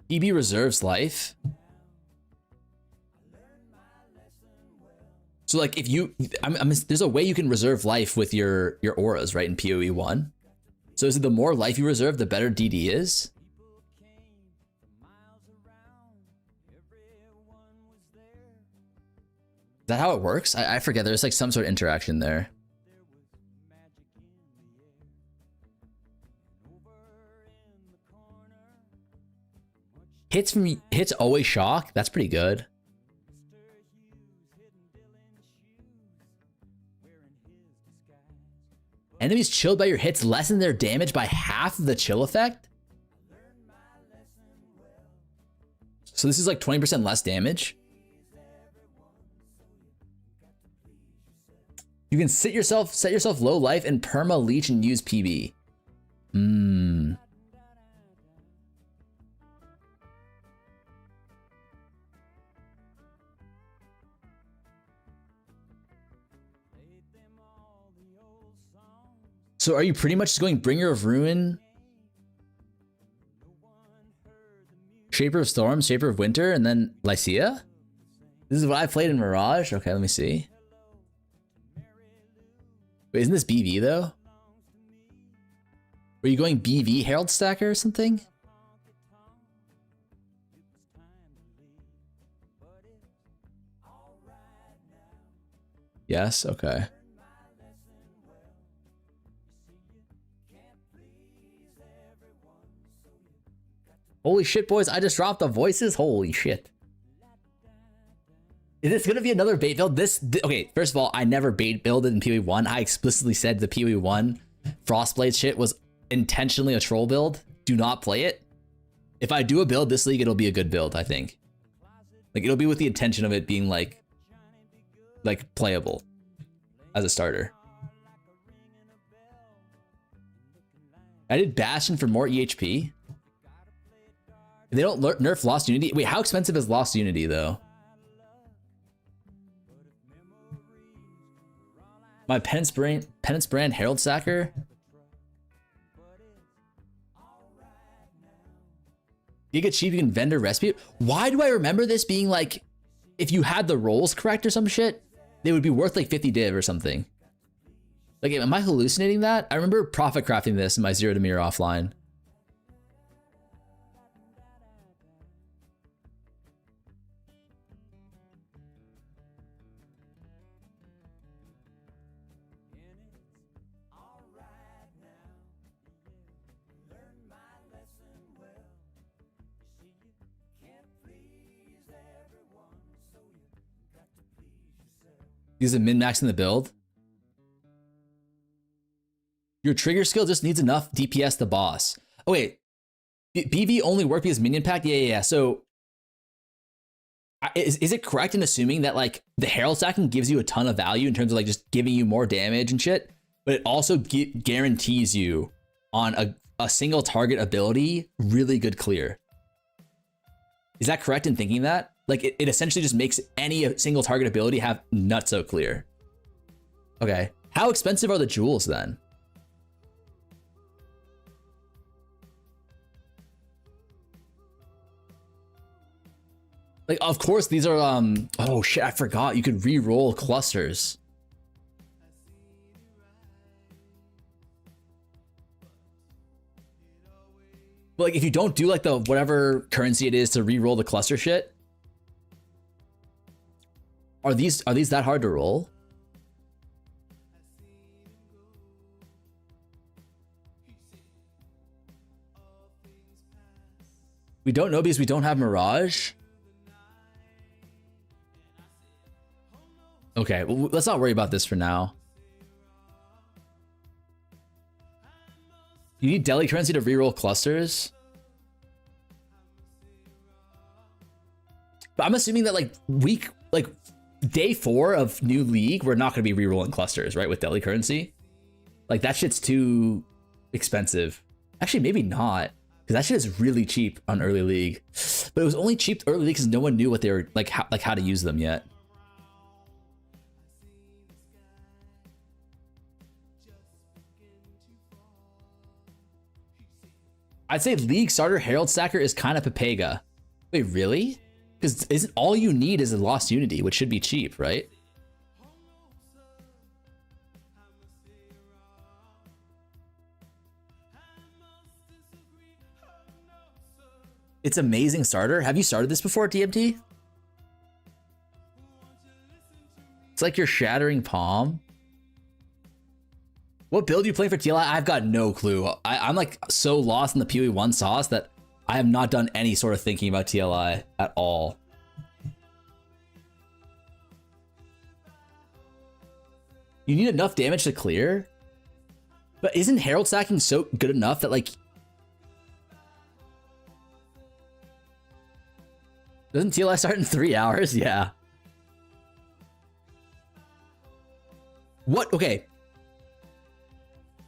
PB reserves life. So like if you, there's a way you can reserve life with your auras, right, in POE1. So is it the more life you reserve, the better DD is? Is that how it works? I forget, there's like some sort of interaction there. Hits always shock. That's pretty good. Enemies chilled by your hits lessen their damage by half of the chill effect. So this is like 20% less damage. You can set yourself low life and perma leech and use PB. So are you pretty much just going Bringer of Ruin Shaper of Storm, Shaper of Winter, and then Lycia? This is what I played in Mirage? Okay, let me see. Wait, isn't this BV though? Were you going BV Herald Stacker or something? Yes, okay. Holy shit, boys, I just dropped the voices. Holy shit. Is this gonna be another bait build? Okay, first of all, I never bait builded in POE1. I explicitly said the POE1 Frostblade shit was intentionally a troll build. Do not play it. If I do a build this league, it'll be a good build, I think. Like, it'll be with the intention of it being like playable as a starter. I did Bastion for more EHP. They don't nerf Lost Unity. Wait, how expensive is Lost Unity though? My Penance Brand Herald Sacker. Giga Cheap, you can vendor Rescue. Why do I remember this being like, if you had the rolls correct or some shit, they would be worth like 50 div or something. Like, am I hallucinating that? I remember profit crafting this in my Zero to Mirror offline. Use a min-max in the build. Your trigger skill just needs enough DPS the boss. Oh wait, BV only work because minion pack? Yeah. So is it correct in assuming that like the Herald stacking gives you a ton of value in terms of like just giving you more damage and shit, but it also guarantees you on a single target ability really good clear? Is that correct in thinking that? Like, it essentially just makes any single target ability have nutso clear. Okay. How expensive are the jewels then? Like, of course, these are, oh shit, I forgot. You could re-roll clusters. But like, if you don't do like the whatever currency it is to re-roll the cluster shit, are these that hard to roll? We don't know because we don't have Mirage. Okay, well, let's not worry about this for now. You need Delhi currency to reroll clusters. But I'm assuming that like day 4 of new league, we're not going to be rerolling clusters, right? With Delhi currency. Like, that shit's too expensive. Actually, maybe not, because that shit is really cheap on early league. But it was only cheap early league because no one knew what they were like how to use them yet. I'd say league starter Herald Stacker is kind of Pepega. Wait, really? Because isn't all you need is a Lost Unity, which should be cheap, right? It's amazing starter. Have you started this before, DMT? It's like your Shattering Palm. What build are you playing for TLI? I've got no clue. I'm like so lost in the POE1 sauce that I have not done any sort of thinking about TLI at all. You need enough damage to clear? But isn't Herald stacking so good enough that like... Doesn't TLI start in 3 hours? Yeah. What? Okay.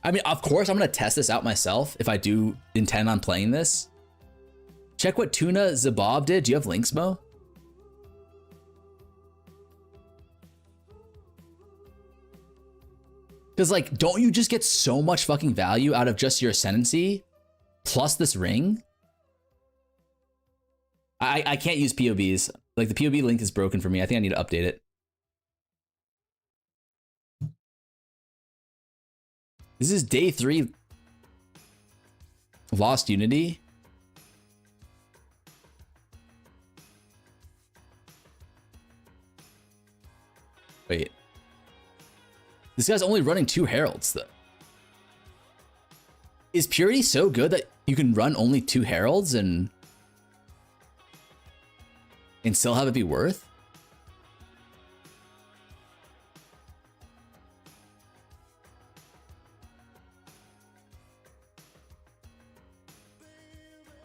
I mean, of course, I'm going to test this out myself if I do intend on playing this. Check what Tuna Zabob did. Do you have links, Mo? Because, like, don't you just get so much fucking value out of just your Ascendancy plus this ring? I can't use POBs. Like the POB link is broken for me. I think I need to update it. This is day 3. Lost Unity. Wait. This guy's only running 2 heralds though. Is Purity so good that you can run only 2 heralds and still have it be worth?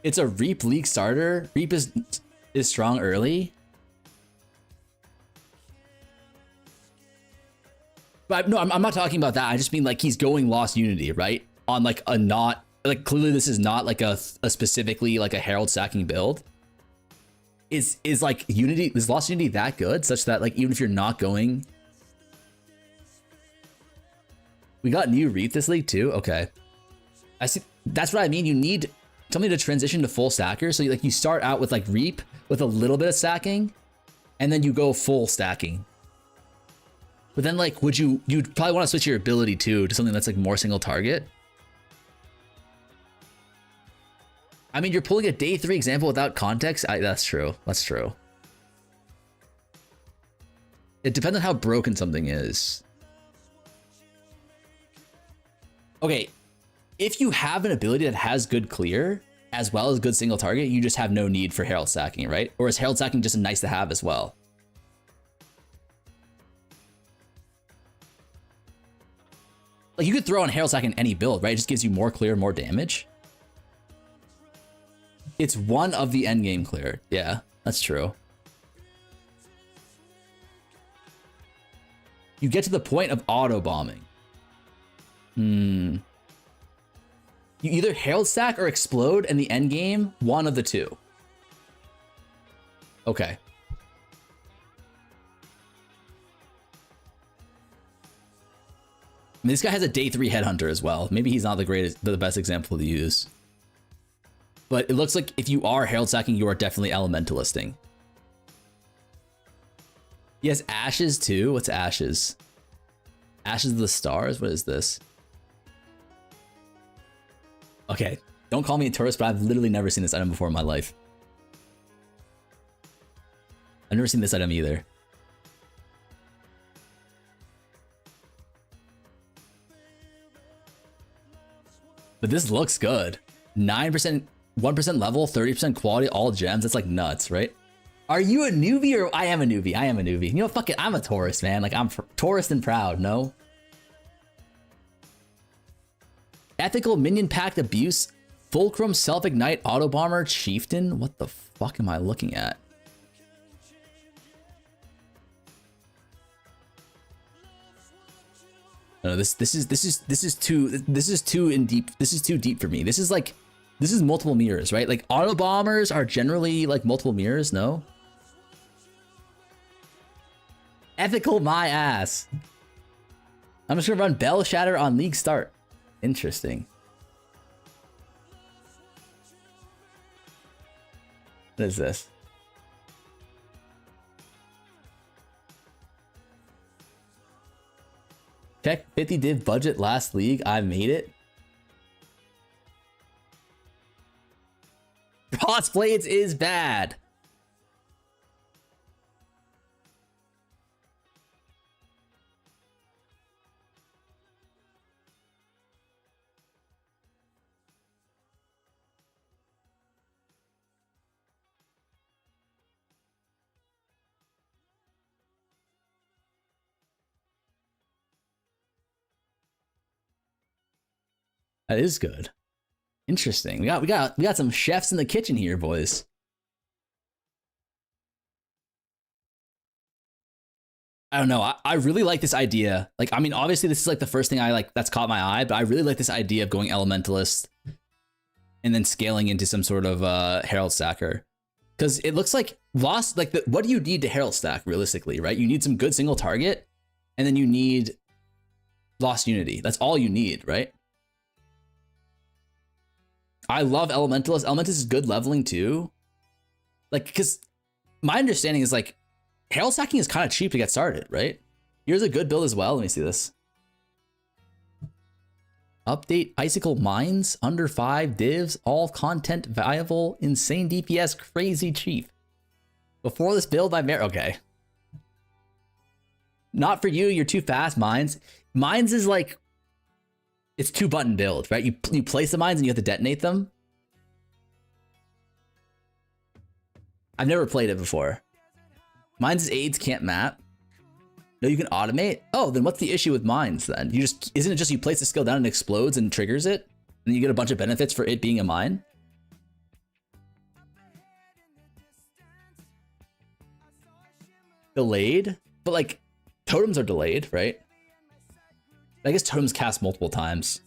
It's a Reap League starter. Reap is strong early. But no, I'm not talking about that. I just mean like he's going Lost Unity, right? On like a not, like clearly this is not like a specifically like a Herald stacking build. Is like Unity, is Lost Unity that good such that like even if you're not going... We got new Reap this league too? Okay. I see, that's what I mean. You need something to transition to full stacker. So you start out with like Reap with a little bit of stacking and then you go full stacking. But then like, you'd probably want to switch your ability too to something that's like more single target. I mean, you're pulling a day 3 example without context. That's true. That's true. It depends on how broken something is. Okay. If you have an ability that has good clear as well as good single target, you just have no need for Herald stacking, right? Or is Herald stacking just a nice to have as well? Like you could throw on Herald stack in any build, right? It just gives you more clear, more damage. It's one of the endgame clear. Yeah, that's true. You get to the point of auto bombing. You either Herald stack or explode in the endgame, one of the two. Okay. I mean, this guy has a day 3 headhunter as well. Maybe he's not the best example to use. But it looks like if you are Herald stacking, you are definitely elementalisting. He has Ashes too. What's Ashes? Ashes of the Stars? What is this? Okay, don't call me a tourist, but I've literally never seen this item before in my life. I've never seen this item either. But this looks good. 9%, 1% level, 30% quality, all gems. That's like nuts, right? Are you a newbie or I am a newbie? I am a newbie. You know, fuck it. I'm a tourist, man. Like I'm tourist and proud, no? Ethical minion pact abuse. Fulcrum self-ignite auto bomber chieftain. What the fuck am I looking at? No, this is too deep. This is too deep for me. This is multiple mirrors, right? Like auto bombers are generally like multiple mirrors, no? Ethical my ass. I'm just gonna run Bell Shatter on League start. Interesting. What is this? Check 50 div budget last league. I made it. Crossblades is bad. That is good. Interesting. We got some chefs in the kitchen here, boys. I don't know. I really like this idea. Like, I mean, obviously this is like the first thing I like that's caught my eye, but I really like this idea of going elementalist and then scaling into some sort of Herald stacker. Because it looks like Lost, like what do you need to Herald stack realistically, right? You need some good single target and then you need Lost Unity. That's all you need, right? I love Elementalist. Elementalist is good leveling too. Like, because my understanding is like Herald stacking is kind of cheap to get started, right? Here's a good build as well. Let me see this. Update Icicle Mines, under 5 divs, all content viable, insane DPS, crazy cheap. Before this build, okay. Not for you, you're too fast, Mines. Mines is like, it's 2-button build, right? You place the mines and you have to detonate them. I've never played it before. Mines' aids can't map. No, you can automate? Oh, then what's the issue with mines then? Isn't it just you place the skill down and it explodes and triggers it? And you get a bunch of benefits for it being a mine? Delayed? But like, totems are delayed, right? I guess totems cast multiple times.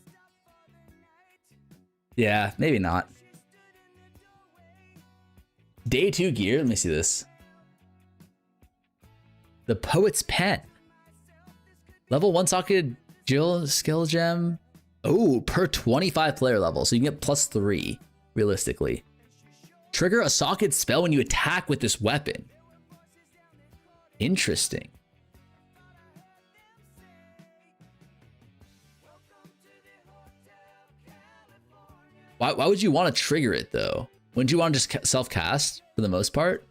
Yeah, maybe not. Day 2 gear, let me see this. The Poet's Pen. Level 1 socket Jill skill gem. Oh, per 25 player level. So you can get +3, realistically. Trigger a socket spell when you attack with this weapon. Interesting. Why would you want to trigger it though? Wouldn't you want to just self-cast for the most part?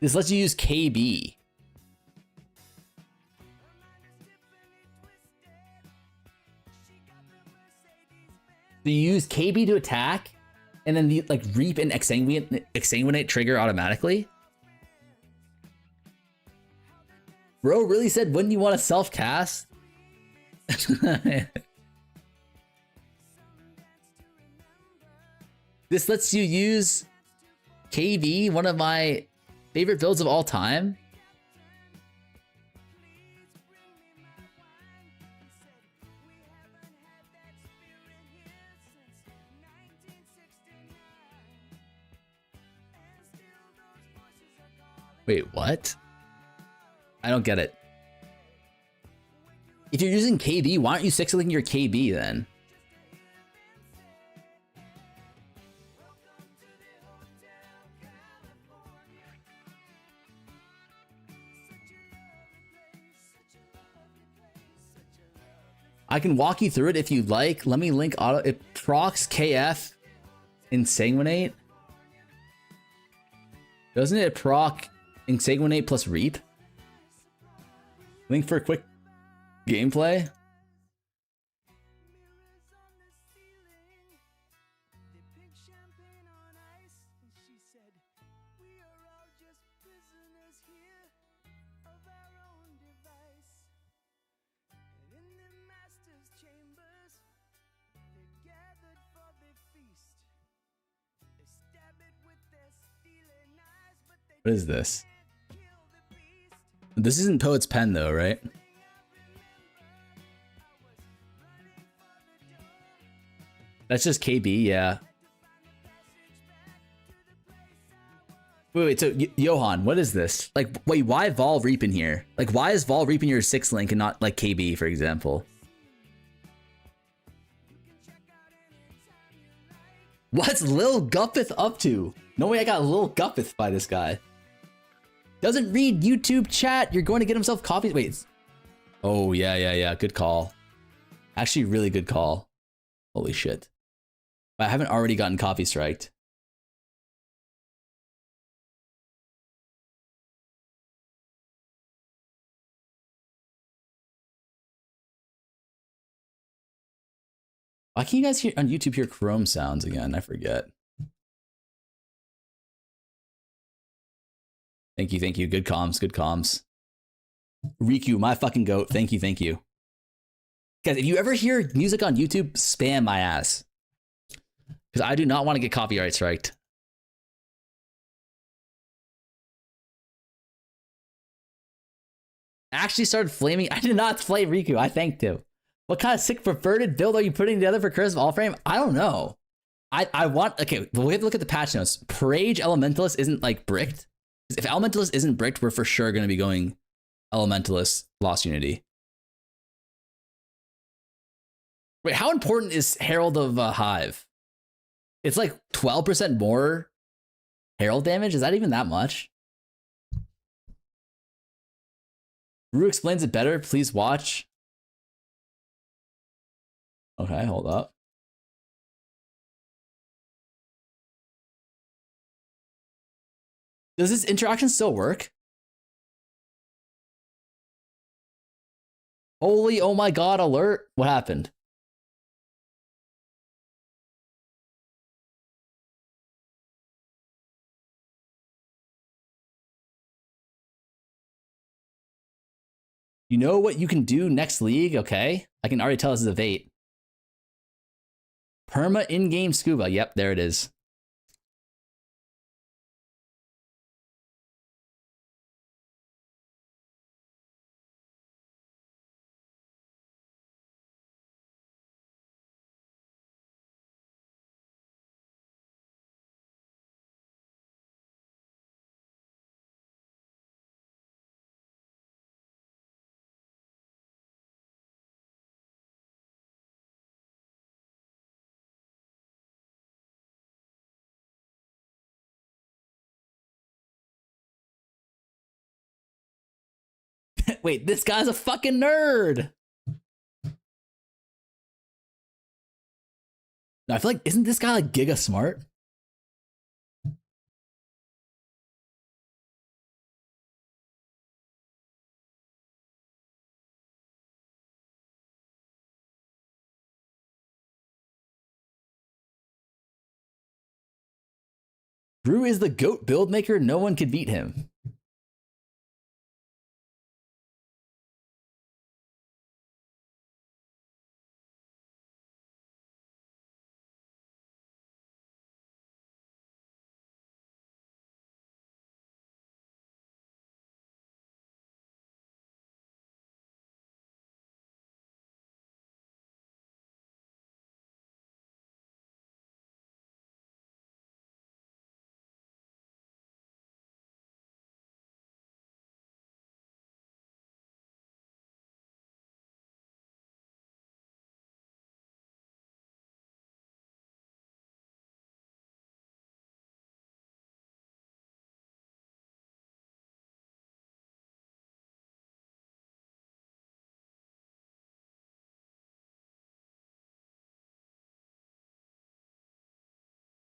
This lets you use KB. So you use KB to attack, and then the like reap and exsanguinate trigger automatically. Bro really said, wouldn't you want to self-cast? This lets you use KB, one of my favorite builds of all time. Wait, what? I don't get it. If you're using KB, why aren't you 6-linking your KB then? I can walk you through it if you'd like. Let me link auto. It procs KF Insanguinate. Doesn't it proc Insanguinate plus Reap? Link for a quick gameplay. What is this? This isn't Poet's Pen though, right? That's just KB, yeah. Wait, so Johan, what is this? Like, wait, why Vol Reap in here? Like, why is Vol Reap in your 6-link and not like KB, for example? What's Lil Guppeth up to? No way I got Lil Guppeth by this guy. Doesn't read YouTube chat. You're going to get himself copies. Wait. Oh, yeah. Good call. Actually, really good call. Holy shit. I haven't already gotten copy striked. Why can you guys hear on YouTube hear Chrome sounds again? I forget. Thank you. Good comms. Riku, my fucking goat. Thank you. Guys, if you ever hear music on YouTube, spam my ass. Because I do not want to get copyright striked. Actually started flaming. I did not flame Riku. I thanked him. What kind of sick perverted build are you putting together for Curse of All Frame? I don't know. I want... Okay, well, we have to look at the patch notes. Parage Elementalist isn't, like, bricked. If Elementalist isn't bricked, we're for sure going to be going Elementalist Lost Unity. Wait, how important is Herald of Hive? It's like 12% more Herald damage? Is that even that much? Rue explains it better. Please watch. Okay, hold up. Does this interaction still work? Holy, oh my god, alert. What happened? You know what you can do next league? Okay. I can already tell this is a Vate. Perma in-game scuba. Yep, there it is. Wait, this guy's a fucking nerd. No, I feel like, isn't this guy like giga smart? Brew is the GOAT build maker. No one can beat him.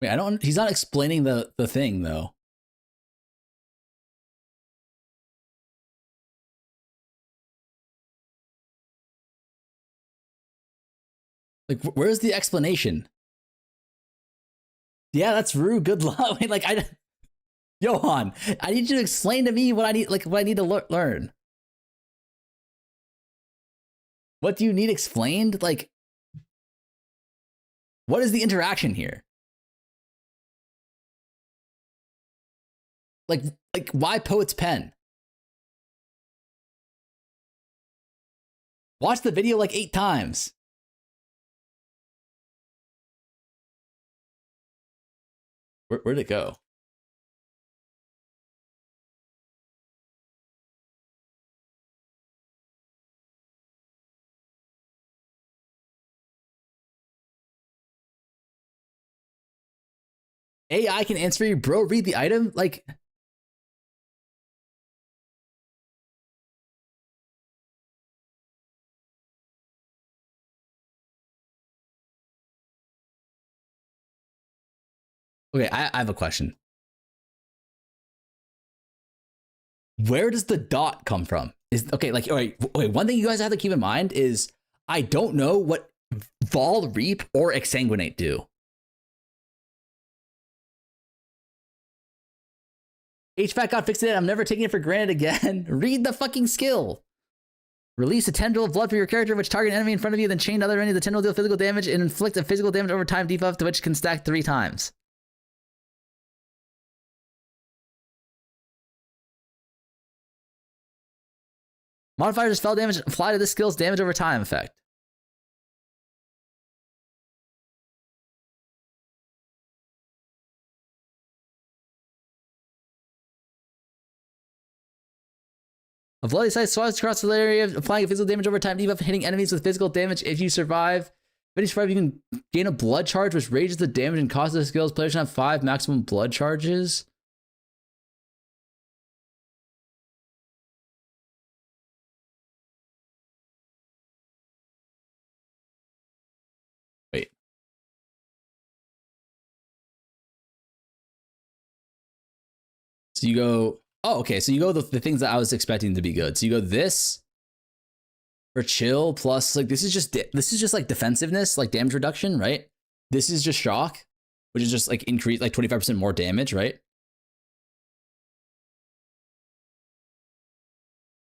Wait, I don't. He's not explaining the thing though. Like, where's the explanation? Yeah, that's rude. Good luck. Wait, like, Johan, I need you to explain to me what I need. Like, what I need to learn. What do you need explained? Like, what is the interaction here? Like why Poet's Pen? Watch the video like 8 times. Where'd it go? AI can answer you, bro. Read the item. Like, okay, I have a question. Where does the dot come from? Is okay, like, all right, wait, one thing you guys have to keep in mind is I don't know what Vol, Reap, or Exsanguinate do. HVAC got fixed it. I'm never taking it for granted again. Read the fucking skill. Release a tendril of blood for your character, which target an enemy in front of you, then chain other enemy. The tendril deal physical damage and inflict a physical damage over time debuff to which can stack 3 times. Modifier to spell damage apply to this skill's damage over time effect. A bloody sight swats across the area, applying physical damage over time, debuff hitting enemies with physical damage. If you survive, if you survive, you can gain a blood charge, which raises the damage and cost of the skills. Players can have 5 maximum blood charges. Wait. So you go, oh, okay. So you go the things that I was expecting to be good. So you go this for chill plus like this is just like defensiveness, like damage reduction, right? This is just shock, which is just like increase like 25% more damage, right?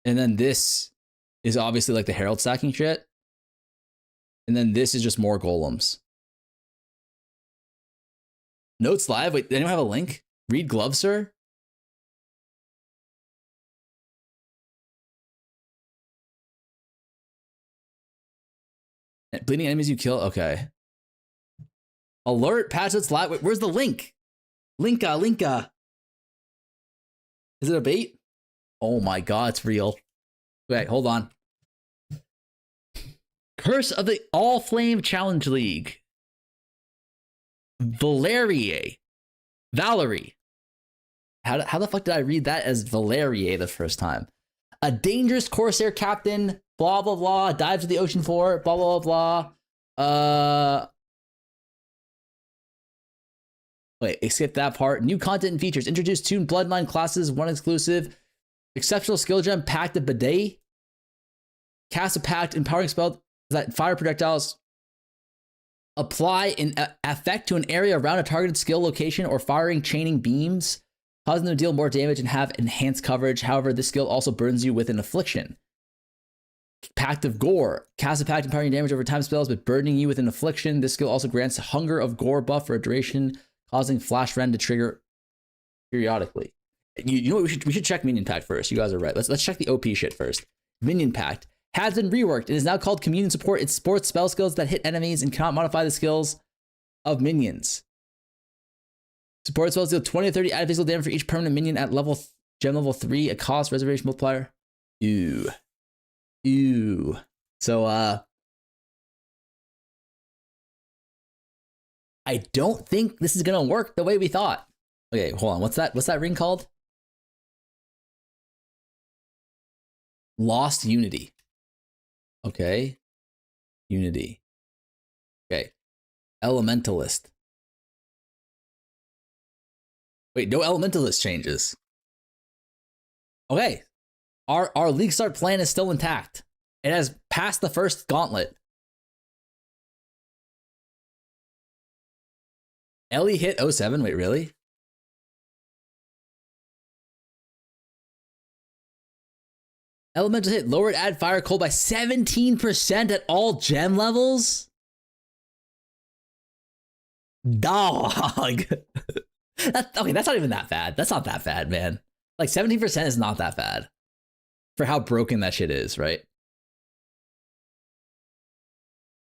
And then this is obviously like the herald stacking shit. And then this is just more golems. Notes live. Wait, anyone have a link? Read glove, sir. Bleeding enemies you kill. Okay. Alert. Patch notes live. Wait, where's the link? Linka. Is it a bait? Oh my god, it's real. Wait, hold on. Curse of the All Flame Challenge League. Valerie. How the fuck did I read that as Valerie the first time? A dangerous Corsair captain, blah, blah, blah, dives to the ocean floor, blah, blah, blah, blah. Wait, skip that part. New content and features. Introduce 2 Bloodline classes, 1 exclusive. Exceptional skill gem, Pact of Bidet. Cast a Pact, empowering spell that fire projectiles. Apply an effect to an area around a targeted skill location or firing chaining beams, causing them to deal more damage and have enhanced coverage. However, this skill also burns you with an affliction. Pact of Gore. Cast a Pact, empowering damage over time spells, but burdening you with an affliction. This skill also grants Hunger of Gore buff for a duration, causing Flash Rend to trigger periodically. You know what? We should check Minion Pact first. You guys are right. Let's check the OP shit first. Minion Pact has been reworked. It is now called Communion Support. It supports spell skills that hit enemies and cannot modify the skills of minions. Support spells deal 20 to 30 added physical damage for each permanent minion at gem level 3. A cost reservation multiplier. Ew. So I don't think this is gonna work the way we thought. Okay, hold on. What's that ring called? Lost Unity. Okay. Unity. Okay. Elementalist. Wait, no Elementalist changes. Okay. Our League Start plan is still intact. It has passed the first gauntlet. Ellie hit 07. Wait, really? Elemental hit lowered add fire cold by 17% at all gem levels? Dog. Okay, that's not even that bad. That's not that bad, man. Like 17% is not that bad for how broken that shit is, right?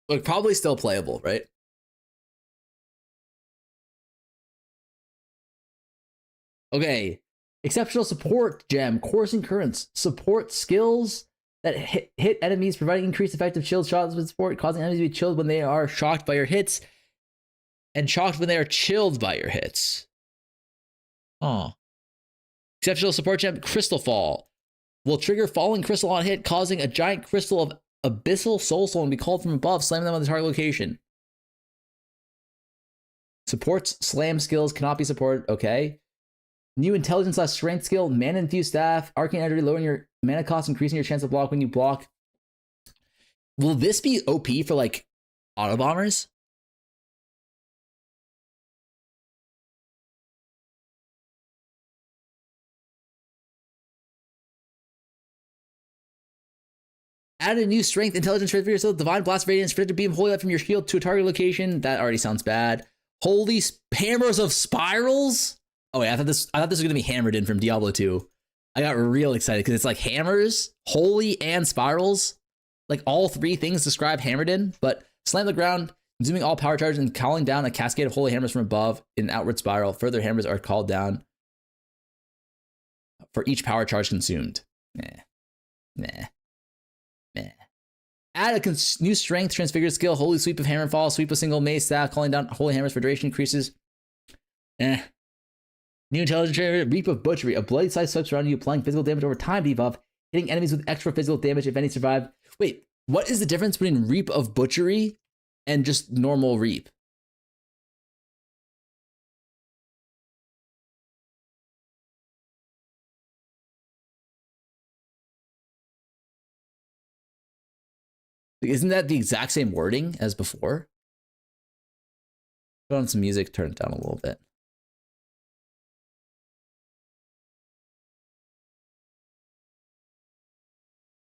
Like probably still playable, right? Okay. Exceptional support gem, coursing currents, support skills that hit enemies, providing increased effective chilled shots with support, causing enemies to be chilled when they are shocked by your hits, and shocked when they are chilled by your hits. Oh. Exceptional support gem, Crystal Fall, will trigger falling crystal on hit, causing a giant crystal of abyssal soulstone to be called from above, slamming them on the target location. Supports slam skills cannot be supported. Okay. New intelligence / strength skill, mana infused staff, arcane energy, lowering your mana cost, increasing your chance to block when you block. Will this be OP for like auto bombers? Add a new strength, intelligence trait for yourself. Divine Blast Radiance, projected beam holy light from your shield to a target location. That already sounds bad. Holy Hammers of Spirals. Oh wait, I thought this was gonna be hammered in from Diablo 2. I got real excited because it's like hammers, holy, and spirals. Like all 3 things describe hammered in, but slam the ground, consuming all power charges and calling down a cascade of holy hammers from above in an outward spiral. Further hammers are called down for each power charge consumed. Meh. Meh. Add a new strength transfigured skill, holy sweep of hammer and fall, sweep a single mace staff, calling down holy hammers for duration increases. New intelligence trailer, reap of butchery, a bloody size sweeps around you, applying physical damage over time debuff, hitting enemies with extra physical damage if any survive. Wait, what is the difference between reap of butchery and just normal reap? Isn't that the exact same wording as before? Put on some music, turn it down a little bit.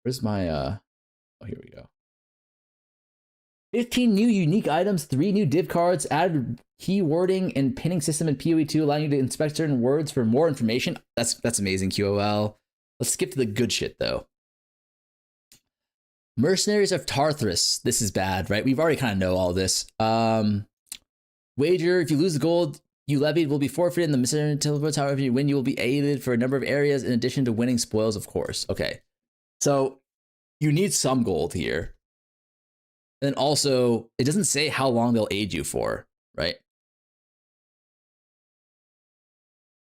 Where's my oh, here we go. 15 new unique items, 3 new div cards, added keywording and pinning system in POE2, allowing you to inspect certain words for more information. That's amazing, QOL. Let's skip to the good shit though. Mercenaries of Tarthras. This is bad, right? We've already kind of know all this. Wager, if you lose the gold you levied will be forfeited in the mercenary teleports. However, if you win, you will be aided for a number of areas in addition to winning spoils, of course. Okay. So you need some gold here. And also, it doesn't say how long they'll aid you for, right?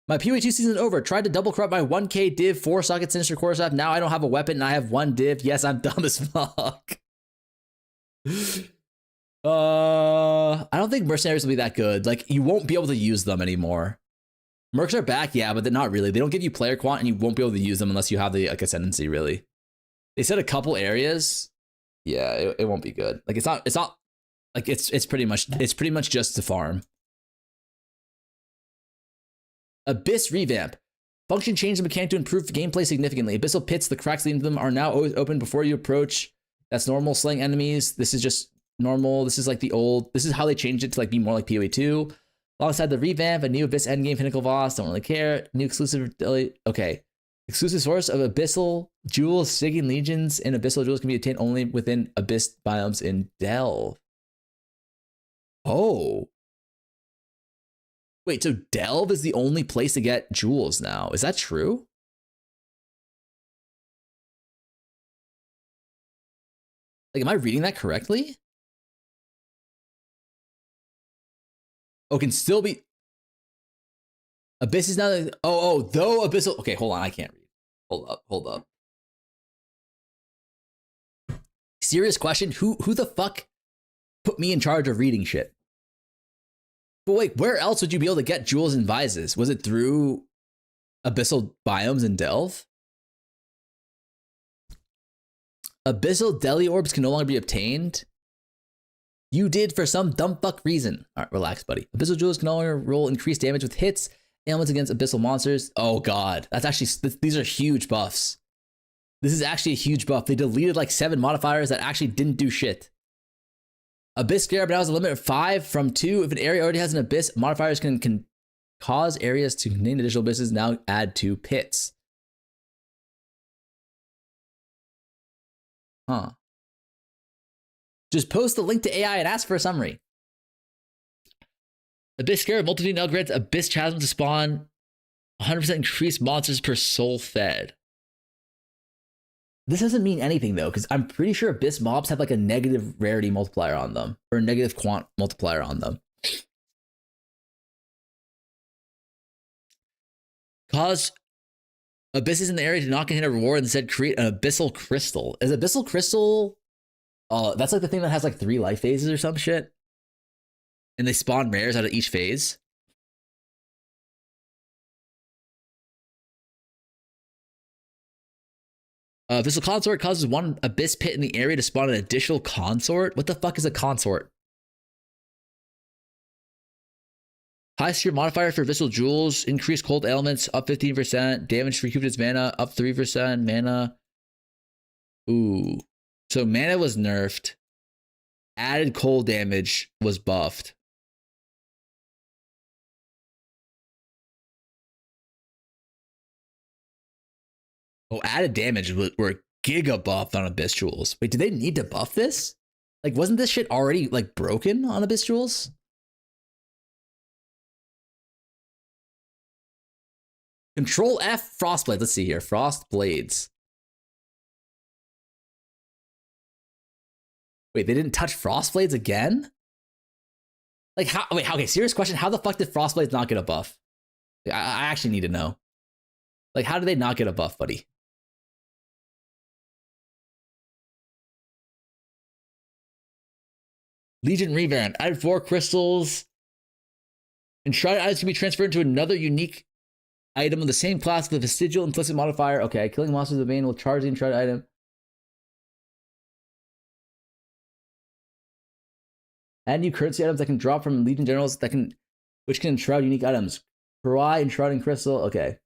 My POE2 season is over. Tried to double corrupt my 1k div, 4 socket sinister quarterstaff. Now I don't have a weapon and I have 1 div. Yes, I'm dumb as fuck. I don't think mercenaries will be that good. Like, you won't be able to use them anymore. Mercs are back, yeah, but they're not really. They don't give you player quant and you won't be able to use them unless you have the like ascendancy, really. They said a couple areas. Yeah, it won't be good. Like it's not like it's pretty much just to farm. Abyss revamp. Function changed the mechanic to improve gameplay significantly. Abyssal pits, the cracks leading to them are now always open before you approach. That's normal. Slaying enemies. This is just normal. This is like the old. This is how they changed it to like be more like PoE2. Alongside the revamp, a new Abyss endgame pinnacle boss. Don't really care. New exclusive. Okay. Exclusive source of Abyssal Jewels, Stygian Legions, and Abyssal Jewels can be obtained only within Abyss biomes in Delve. Oh. Wait, so Delve is the only place to get jewels now. Is that true? Like, am I reading that correctly? Oh, can still be... Abyss is now... though Abyssal... Okay, hold on, I can't read. Hold up. Serious question, who the fuck put me in charge of reading shit? But wait, where else would you be able to get jewels and vises? Was it through Abyssal biomes in Delve? Abyssal Deli Orbs can no longer be obtained. You did for some dumb fuck reason. All right, relax, buddy. Abyssal Jewels can no longer roll increased damage with hits, ailments against Abyssal monsters. Oh god, that's actually, these are huge buffs. This is actually a huge buff. They deleted like 7 modifiers that actually didn't do shit. Abyss Scarab now has a limit of 5 from 2. If an area already has an Abyss, modifiers can cause areas to contain additional abysses. Now add 2 pits. Huh. Just post the link to AI and ask for a summary. Abyss Scarab multitude now grants Abyss Chasm to spawn 100% increased monsters per soul fed. This doesn't mean anything though, because I'm pretty sure Abyss mobs have like a negative rarity multiplier on them, or a negative quant multiplier on them. Cause abysses in the area to not contain a reward and instead create an abyssal crystal. Is abyssal crystal... that's like the thing that has like 3 life phases or some shit. And they spawn rares out of each phase. Abyssal Consort causes 1 Abyss Pit in the area to spawn an additional consort. What the fuck is a consort? Highest tier modifier for Abyssal Jewels. Increased cold elements up 15%. Damage to recoup its mana up 3%. Mana. Ooh. So mana was nerfed. Added cold damage was buffed. Oh, added damage were giga buffed on Abyss Jewels. Wait, did they need to buff this? Like, wasn't this shit already, like, broken on Abyss Jewels? Control F Frostblade. Let's see here. Frost Blades. Wait, they didn't touch Frostblades again? Like, how? Wait, okay, serious question. How the fuck did Frostblades not get a buff? I actually need to know. Like, how did they not get a buff, buddy? Legion Revamp. Added 4 crystals. Enshrouded items can be transferred into another unique item of the same class with a vestigial implicit modifier. Okay, killing monsters of the vein will charge the enshrouded item. Add new currency items that can drop from Legion Generals which can enshroud unique items. Karai, Enshrouding Crystal. Okay.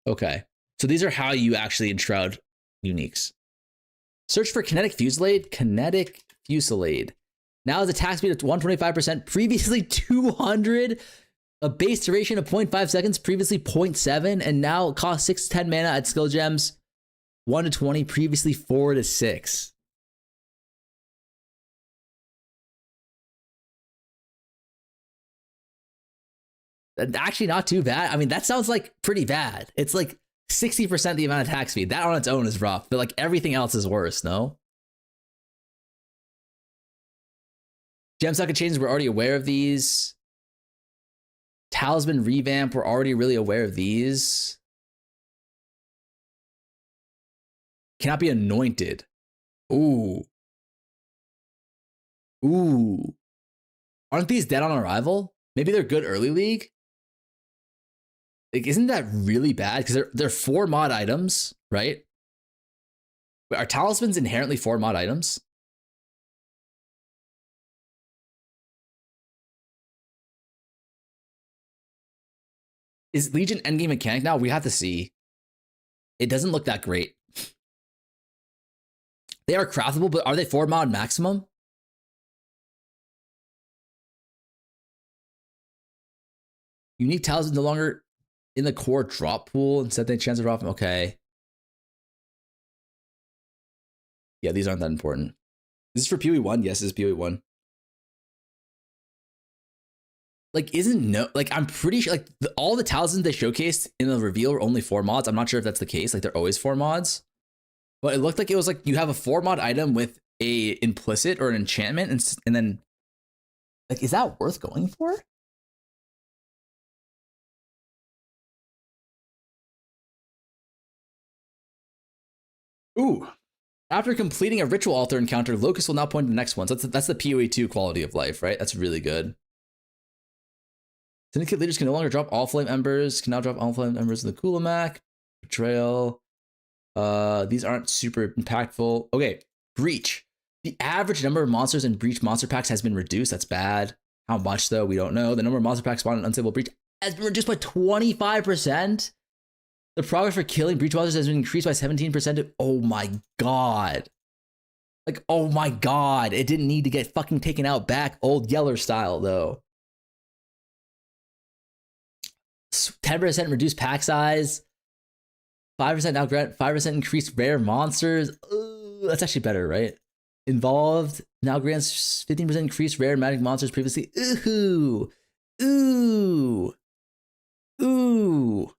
Okay. So these are how you actually enshroud uniques. Search for Kinetic Fusillade. Kinetic Fusillade. Now has attack speed of 125%, previously 200. A base duration of 0.5 seconds, previously 0.7. And now it costs 6 to 10 mana at skill gems. 1 to 20, previously 4 to 6. Actually, not too bad. I mean, that sounds like pretty bad. It's like 60% the amount of attack speed. That on its own is rough, but like everything else is worse, no? Gemsocket changes, we're already aware of these. Talisman revamp, we're already really aware of these. Cannot be anointed. Ooh. Ooh. Aren't these dead on arrival? Maybe they're good early league? Like, isn't that really bad? Because they're 4 mod items, right? Wait, are talismans inherently 4 mod items? Is Legion endgame mechanic now? We have to see. It doesn't look that great. They are craftable, but are they 4 mod maximum? Unique talisman no longer in the core drop pool. Instead, they chance to drop them. Okay. Yeah, these aren't that important. This is for POE1. Yes, this is POE1. Like, I'm pretty sure, like, all the talismans they showcased in the reveal are only 4 mods. I'm not sure if that's the case. Like, they're always 4 mods. But it looked like it was like you have a 4 mod item with a implicit or an enchantment, and then, like, is that worth going for? Ooh. After completing a ritual altar encounter, Locust will now point to the next one. So that's the POE2 quality of life, right? That's really good. Syndicate leaders can no longer drop all flame embers. Can now drop all flame embers in the Kulamac. Betrayal. These aren't super impactful. Okay, Breach. The average number of monsters in Breach monster packs has been reduced. That's bad. How much, though? We don't know. The number of monster packs spawned in Unstable Breach has been reduced by 25%. The progress for killing Breach monsters has been increased by 17% to, oh my god. Like, oh my god. It didn't need to get fucking taken out back old Yeller style, though. 10% reduced pack size. 5% now grant 5% increased rare monsters. Ooh, that's actually better, right? Involved now grants 15% increased rare magic monsters previously. Ooh. Ooh. Ooh.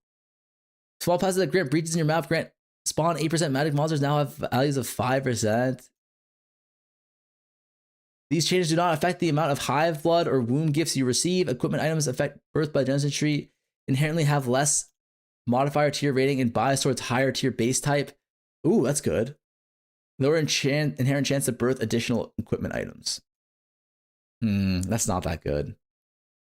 Small passes that grant breaches in your mouth grant spawn 8% magic monsters now have values of 5%. These changes do not affect the amount of hive blood or womb gifts you receive. Equipment items affect birth by Genesis tree inherently have less modifier tier rating and bias towards higher tier base type. Ooh, that's good. Lower inherent chance to birth additional equipment items. That's not that good.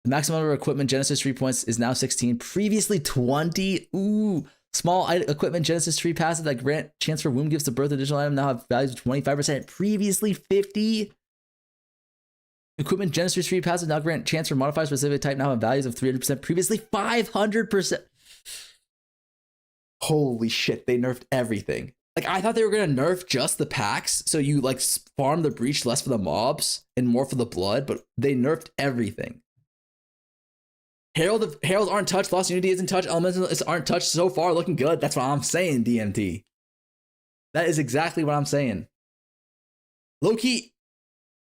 The maximum number of equipment Genesis tree points is now 16, previously 20. Ooh, small equipment Genesis tree passive that grant chance for womb gifts to birth additional item now have values of 25%, previously 50. Equipment Genesis tree passive now grant chance for modifier specific type now have values of 300%, previously 500%. Holy shit, they nerfed everything. Like, I thought they were gonna nerf just the packs, so you like farm the breach less for the mobs and more for the blood, but they nerfed everything. Heralds aren't touched, Lost Unity isn't touched, Elementals aren't touched so far, looking good. That's what I'm saying, DMT. That is exactly what I'm saying. Low-key,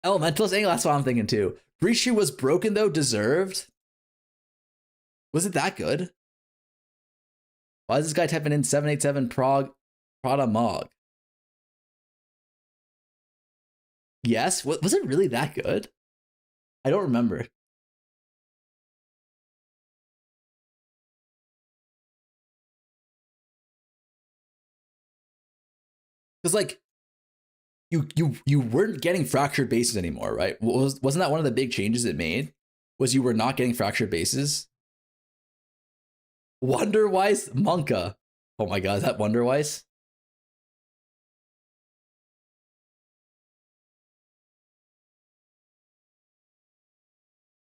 Elementalist angle, that's what I'm thinking too. Breach Shoe was broken though, deserved. Was it that good? Why is this guy typing in 787 Prada Mog? Yes. Was it really that good? I don't remember. Because like you weren't getting fractured bases anymore, right? Wasn't that one of the big changes it made? Was you were not getting fractured bases? Wonderwise Monka. Oh my god, is that Wonderwise?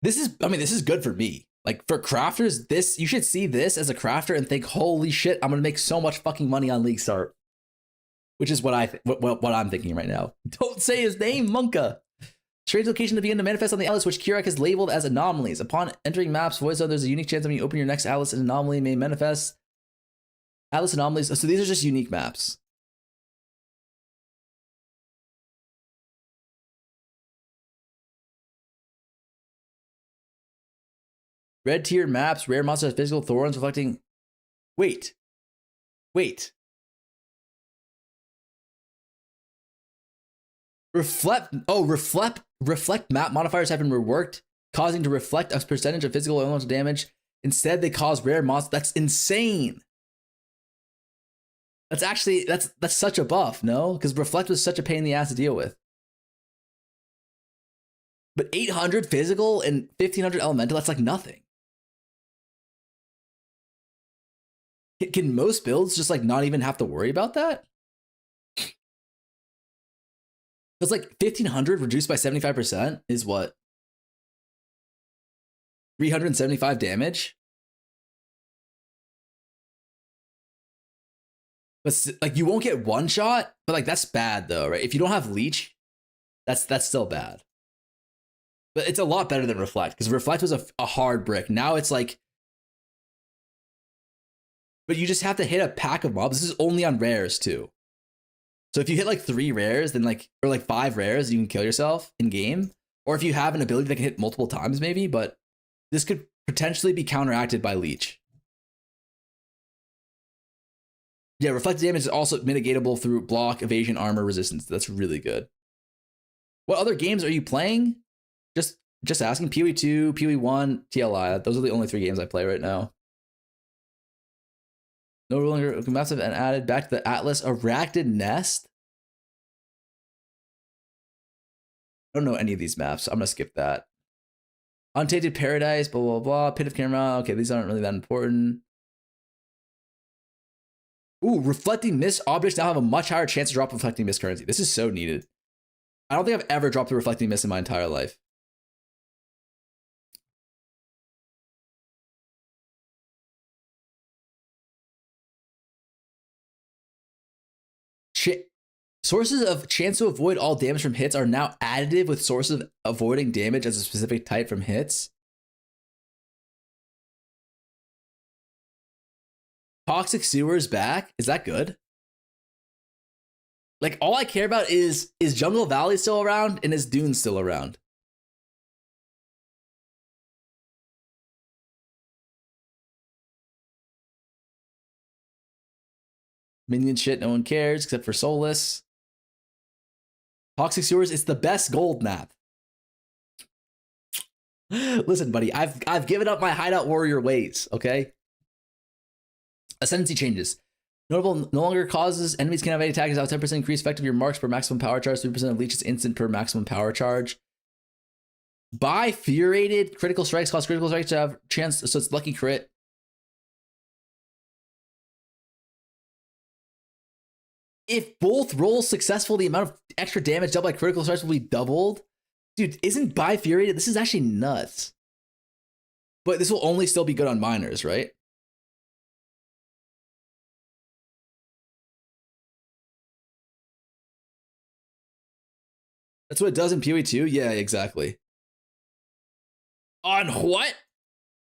This is good for me. Like for crafters, this you should see this as a crafter and think, holy shit, I'm gonna make so much fucking money on League Start. Which is what I'm thinking right now. Don't say his name, Monka. Strange location to begin to manifest on the atlas, which Kirak has labeled as anomalies. Upon entering maps, voice zone, there's a unique chance that when you open your next atlas, an anomaly may manifest. Atlas anomalies. So these are just unique maps. Red tier maps, rare monsters, physical thorns reflecting. Wait. Reflect map modifiers have been reworked, causing to reflect a percentage of physical and elemental damage. Instead, they cause rare monsters. That's insane. That's such a buff, no? Because reflect was such a pain in the ass to deal with. But 800 physical and 1500 elemental, that's like nothing. Can most builds just like not even have to worry about that? It's like 1500 reduced by 75% is what? 375 damage? But like you won't get one shot, but like that's bad though, right? If you don't have leech, that's still bad. But it's a lot better than reflect, because reflect was a hard brick. Now it's like, but you just have to hit a pack of mobs. This is only on rares too. So if you hit like 3 rares, then like, or like 5 rares, you can kill yourself in game. Or if you have an ability that can hit multiple times maybe, but this could potentially be counteracted by leech. Yeah, reflected damage is also mitigatable through block, evasion, armor, resistance. That's really good. What other games are you playing? Just asking. POE2, POE1, TLI. Those are the only 3 games I play right now. No longer massive and added back to the Atlas Arachnid Nest. I don't know any of these maps. I'm gonna skip that. Untainted Paradise, blah blah blah. Pit of Camera. Okay, these aren't really that important. Ooh, reflecting mist objects now have a much higher chance to drop reflecting mist currency. This is so needed. I don't think I've ever dropped a reflecting mist in my entire life. Sources of chance to avoid all damage from hits are now additive with sources of avoiding damage as a specific type from hits. Toxic Sewers back. Is that good? Like all I care about is Jungle Valley still around and is Dune still around? Minion shit, no one cares except for Soulless. Toxic Sewers, it's the best gold map. Listen, buddy, I've given up my hideout warrior ways, okay? Ascendancy changes. Notable no longer causes enemies can have any attack is out 10% increase effect of your marks per maximum power charge, 3% of leech is instant per maximum power charge. Bifuriated critical strikes cause critical strikes to have chance, so it's lucky crit. If both rolls successful, the amount of extra damage dealt by critical strikes will be doubled. Dude, isn't Bifuriated? This is actually nuts. But this will only still be good on miners, right? That's what it does in POE2? Yeah, exactly. On what?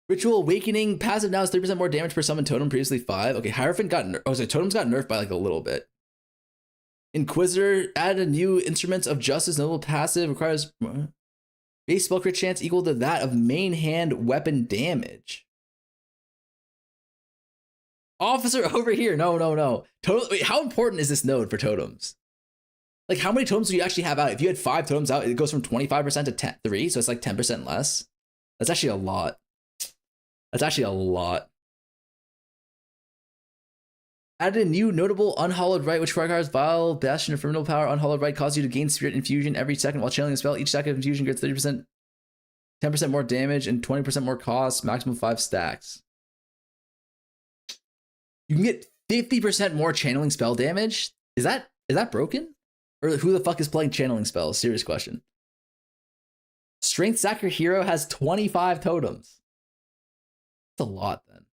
Ritual Awakening, passive now is 3% more damage per summon totem, previously 5. Okay, Hierophant got nerfed. Oh, so totems got nerfed by like a little bit. Inquisitor added a new Instruments of Justice. Notable passive requires base spell crit chance equal to that of main hand weapon damage. Officer over here. No. Totem, wait, how important is this node for totems? Like, how many totems do you actually have out? If you had 5 totems out, it goes from 25% to 3, so it's like 10% less. That's actually a lot. That's actually a lot. Added a new notable unhallowed right, which requires vile bastion of criminal power. Unhallowed right causes you to gain spirit infusion every second while channeling a spell. Each second of infusion gets 30%, 10% more damage, and 20% more cost. Maximum 5 stacks. You can get 50% more channeling spell damage. Is that broken? Or who the fuck is playing channeling spells? Serious question. Strength Sacker Hero has 25 totems. That's a lot then.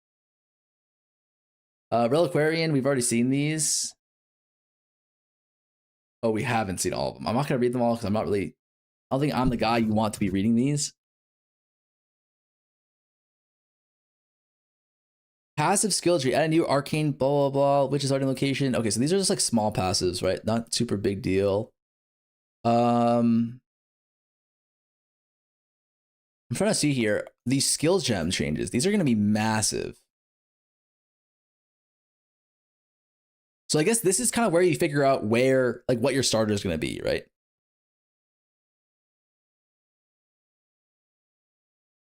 Reliquarian, we've already seen these. Oh, we haven't seen all of them. I'm not going to read them all because I don't think I'm the guy you want to be reading these. Passive skill tree. Add a new arcane blah, blah, blah, which is already in location. Okay, so these are just like small passives, right? Not super big deal. I'm trying to see here. These skill gem changes. These are going to be massive. So I guess this is kind of where you figure out where, like, what your starter is going to be, right?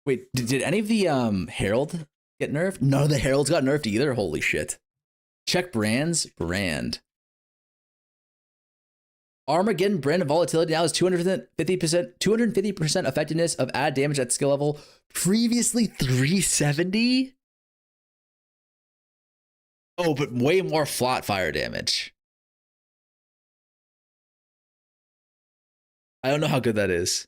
Wait, did any of the Herald get nerfed? None of the Heralds got nerfed either. Holy shit. Check brands. Brand. Armageddon brand of volatility now is 250% effectiveness of add damage at skill level. Previously 370? Oh, but way more flat fire damage. I don't know how good that is.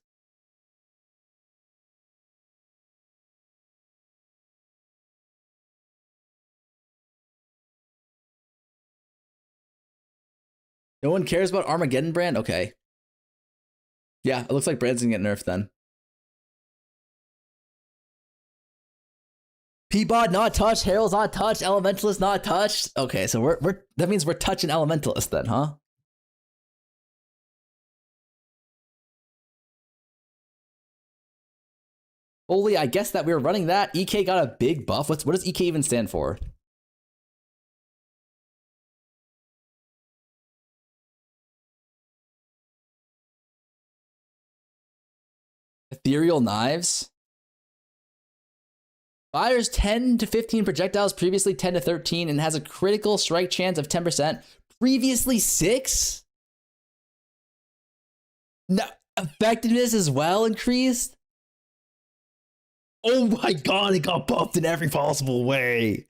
No one cares about Armageddon brand? Okay. Yeah, it looks like brand's gonna get nerfed then. Peabod not touched, Herald's not touched, Elementalist not touched. Okay, so we're that means we're touching Elementalist then, huh? Holy, I guess that we were running that. EK got a big buff. What does EK even stand for? Ethereal Knives. Fires 10 to 15 projectiles, previously 10 to 13, and has a critical strike chance of 10%. Previously 6? No, effectiveness as well increased? Oh my god, it got buffed in every possible way.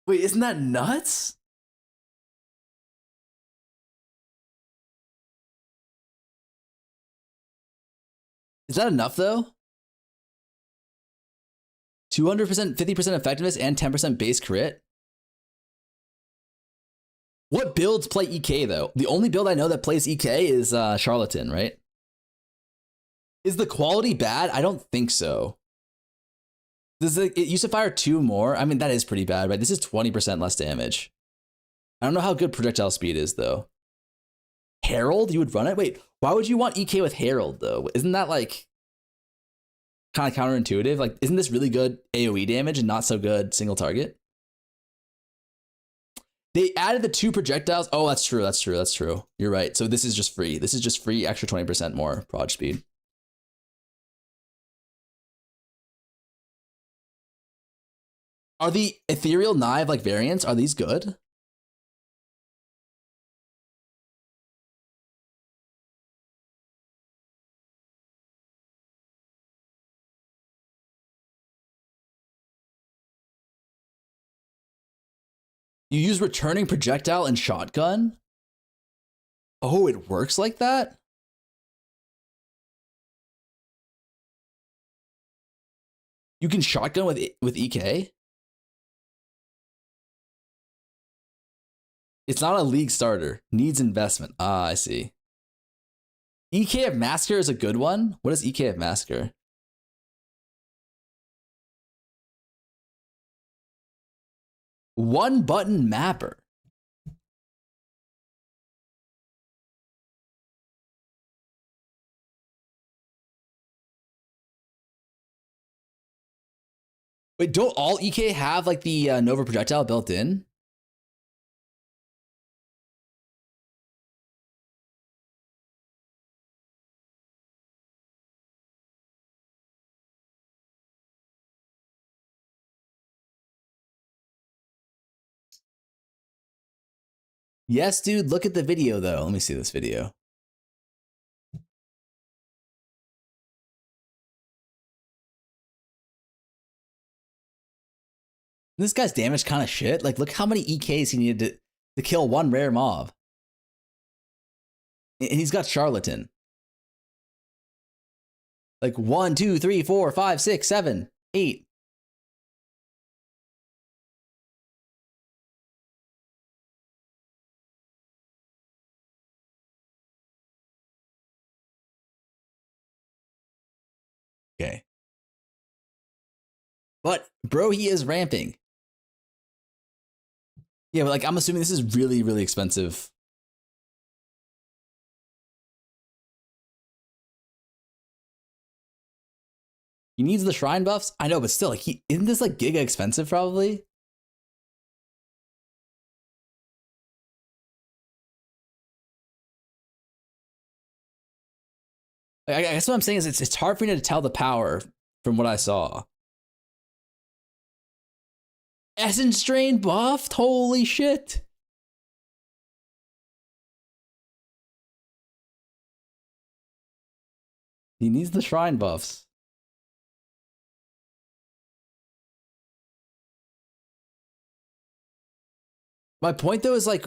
Wait, isn't that nuts? Is that enough though? 200%, 50% effectiveness, and 10% base crit? What builds play EK though? The only build I know that plays EK is Charlatan, right? Is the quality bad? I don't think so. It used to fire 2 more. I mean, that is pretty bad, right? This is 20% less damage. I don't know how good projectile speed is though. Herald, you would run it? Wait, why would you want EK with Herald though? Isn't that like kind of counterintuitive? Like, isn't this really good AoE damage and not so good single target? They added the 2 projectiles. Oh, that's true. That's true. That's true. You're right. So this is just free. This is just free extra 20% more proj speed. Are the Ethereal Knife like variants? Are these good? You use returning projectile and shotgun? Oh, it works like that? You can shotgun with EK? It's not a league starter. Needs investment. Ah, I see. EK of Massacre is a good one. What is EK of Massacre? One button mapper. Wait, don't all EK have like the Nova projectile built in? Yes, dude, look at the video though. Let me see this video. This guy's damage kind of shit. Like, look how many EKs he needed to kill one rare mob. And he's got Charlatan. Like 1, 2, 3, 4, 5, 6, 7, 8. Okay. But, bro, he is ramping. Yeah, but like, I'm assuming this is really, really expensive. He needs the shrine buffs? I know, but still, like, isn't this like giga expensive probably? I guess what I'm saying is it's hard for me to tell the power from what I saw. Essence Drain buffed? Holy shit. He needs the shrine buffs. My point though is like,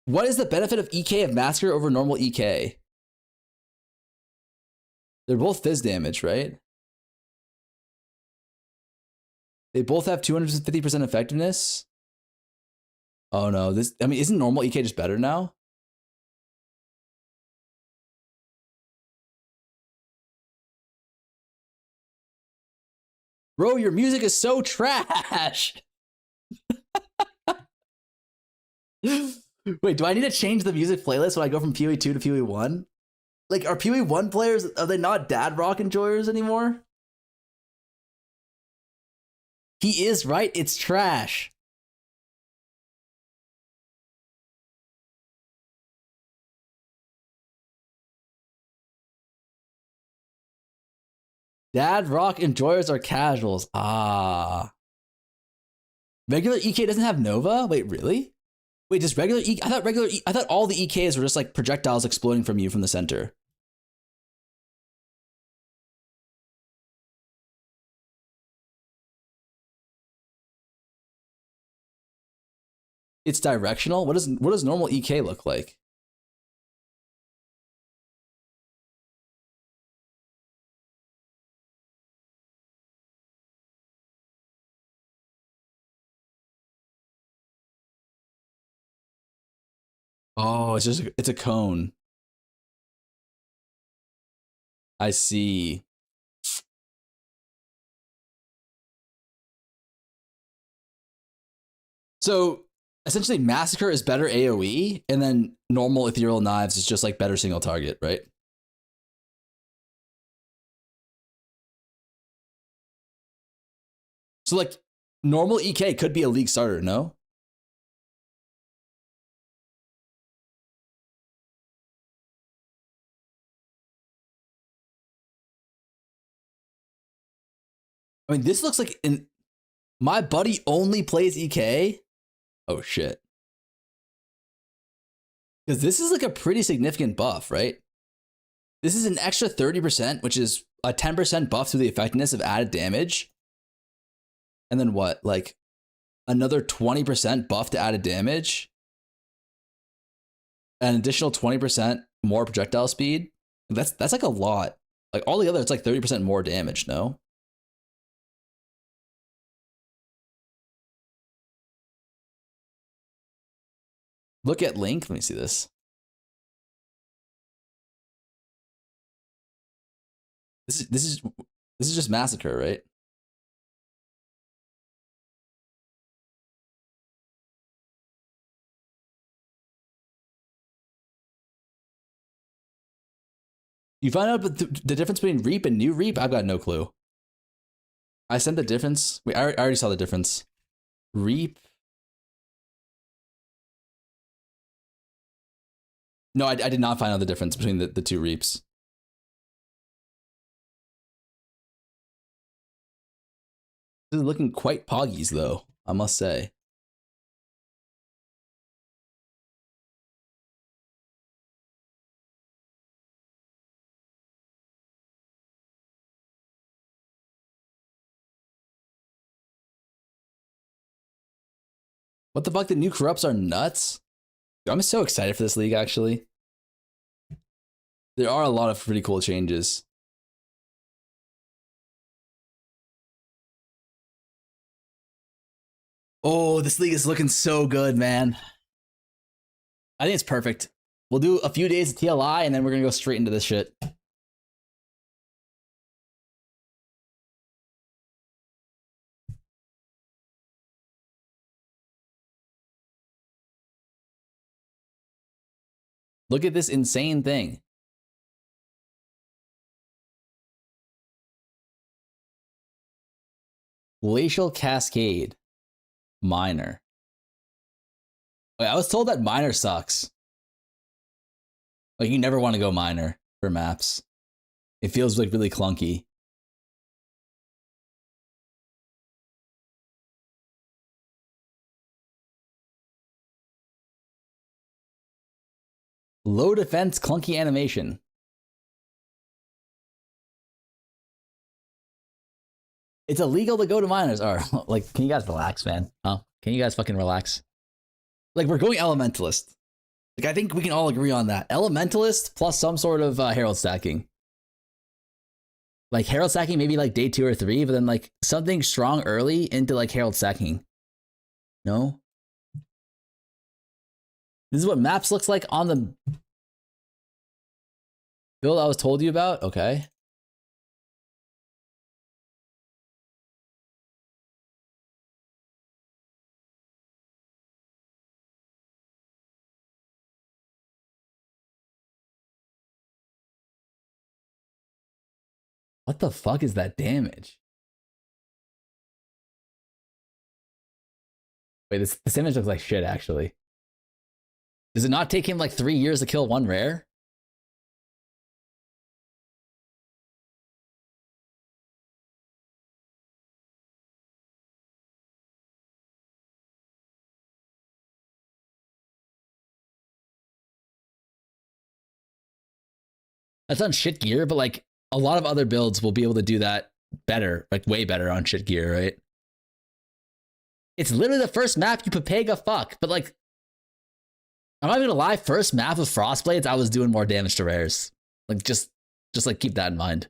what is the benefit of EK of Massacre over normal EK? They're both fizz damage, right? They both have 250% effectiveness. Oh no, I mean, isn't normal EK just better now? Bro, your music is so trash. Wait, do I need to change the music playlist when I go from POE2 to POE1? Like, are POE1 players, are they not dad rock enjoyers anymore? He is right, it's trash. Dad rock enjoyers are casuals. Ah. Regular EK doesn't have Nova? Wait, really? Wait, does regular EK? I thought all the EKs were just like projectiles exploding from you from the center. It's directional? What does normal EK look like? Oh, it's a cone. I see. So essentially Massacre is better AoE, and then normal Ethereal Knives is just like better single target, right? So like normal EK could be a league starter, no? I mean, this looks like my buddy only plays EK. Oh shit. Because this is like a pretty significant buff, right? This is an extra 30%, which is a 10% buff to the effectiveness of added damage. And then what? Like another 20% buff to added damage. An additional 20% more projectile speed. That's like a lot. Like all the other, it's like 30% more damage, no? Look at Link. Let me see this. This is just Massacre, right? You find out the difference between Reap and New Reap? I've got no clue. I sent the difference. Wait, I already saw the difference. Reap. No, I did not find out the difference between the two reaps. This is looking quite poggies, though, I must say. What the fuck? The new corrupts are nuts? Dude, I'm so excited for this league, actually. There are a lot of pretty cool changes. Oh, this league is looking so good, man. I think it's perfect. We'll do a few days of TLI, and then we're gonna go straight into this shit. Look at this insane thing. Glacial Cascade. Minor. Wait, I was told that minor sucks. Like, you never want to go minor for maps. It feels like really clunky. Low defense, clunky animation. It's illegal to go to minors. Or, like, can you guys relax, man? Huh? Can you guys fucking relax? Like, we're going Elementalist. Like, I think we can all agree on that. Elementalist plus some sort of Herald stacking. Like, Herald stacking maybe like day 2 or 3, but then like something strong early into like Herald stacking. No? This is what maps looks like on the build I was told you about? Okay. What the fuck is that damage? Wait, this image looks like shit, actually. Does it not take him like 3 years to kill one rare? That's on shit gear, but like a lot of other builds will be able to do that better, like way better on shit gear, right? It's literally the first map you Pepega fuck, but like, I'm not even gonna lie, first map of Frostblades, I was doing more damage to rares. Like, just like keep that in mind.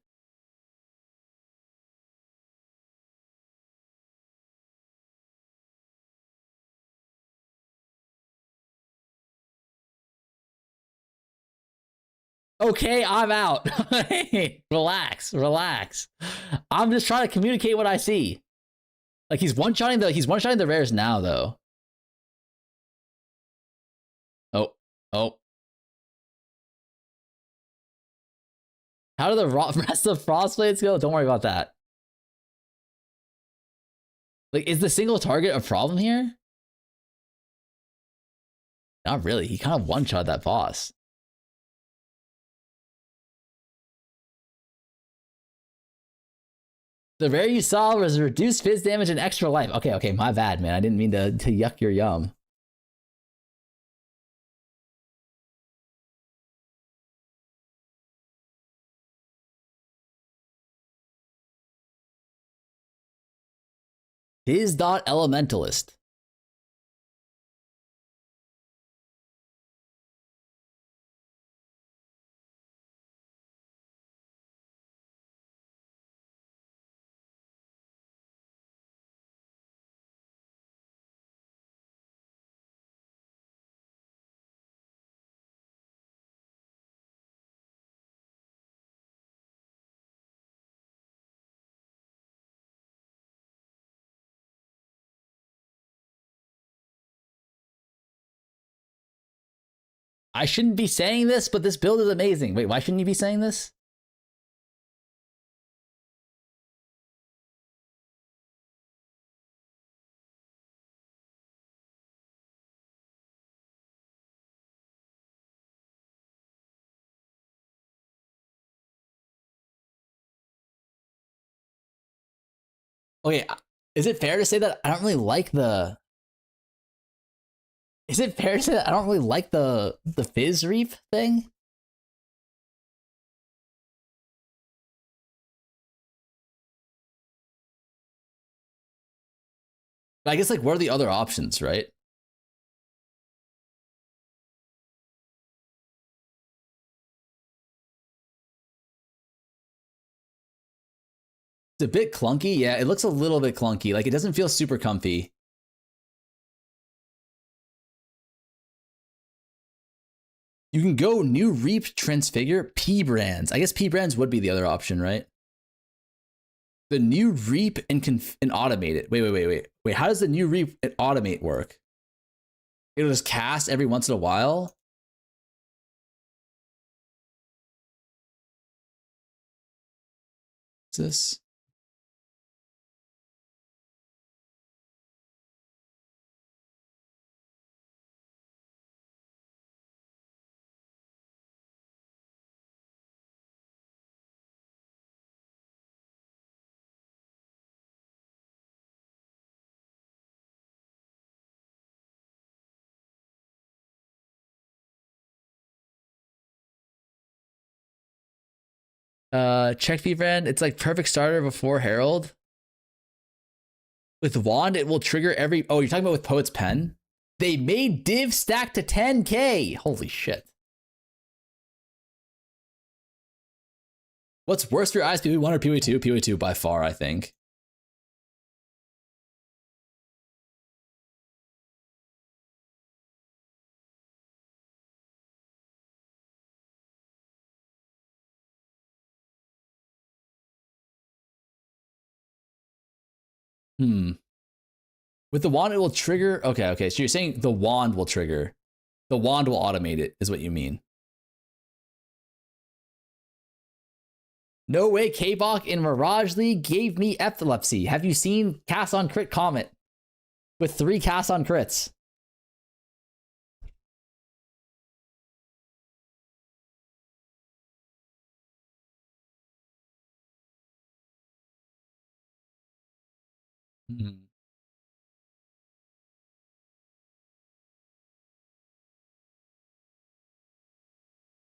Okay, I'm out. Hey, relax. I'm just trying to communicate what I see. Like, he's one-shotting the rares now, though. Oh. How do the rest of Frostblades go? Don't worry about that. Like, is the single target a problem here? Not really. He kind of one-shot that boss. The rare you saw was reduced fizz damage and extra life. Okay, my bad, man. I didn't mean to yuck your yum. Elementalist. I shouldn't be saying this, but this build is amazing. Wait, why shouldn't you be saying this? Okay, is it fair to say that I don't really like the? Is it fair to say that I don't really like the fizz reap thing? I guess like what are the other options, right? It's a bit clunky. Yeah, it looks a little bit clunky. Like it doesn't feel super comfy. You can go new Reap Transfigure P brands. I guess P brands would be the other option, right? The new Reap and automate it. Wait. How does the new Reap and automate work? It'll just cast every once in a while. What's this? Check V brand. It's like perfect starter before Herald. With Wand, it will trigger every. Oh, you're talking about with Poet's Pen? They made div stack to 10k. Holy shit. What's worse for your eyes, POE1 or POE2? POE2 by far, I think. With the wand, it will trigger. Okay. So you're saying the wand will trigger. The wand will automate it, is what you mean. No way K-Bach in Mirage League gave me epilepsy. Have you seen Cast on Crit Comet? With 3 casts on crits.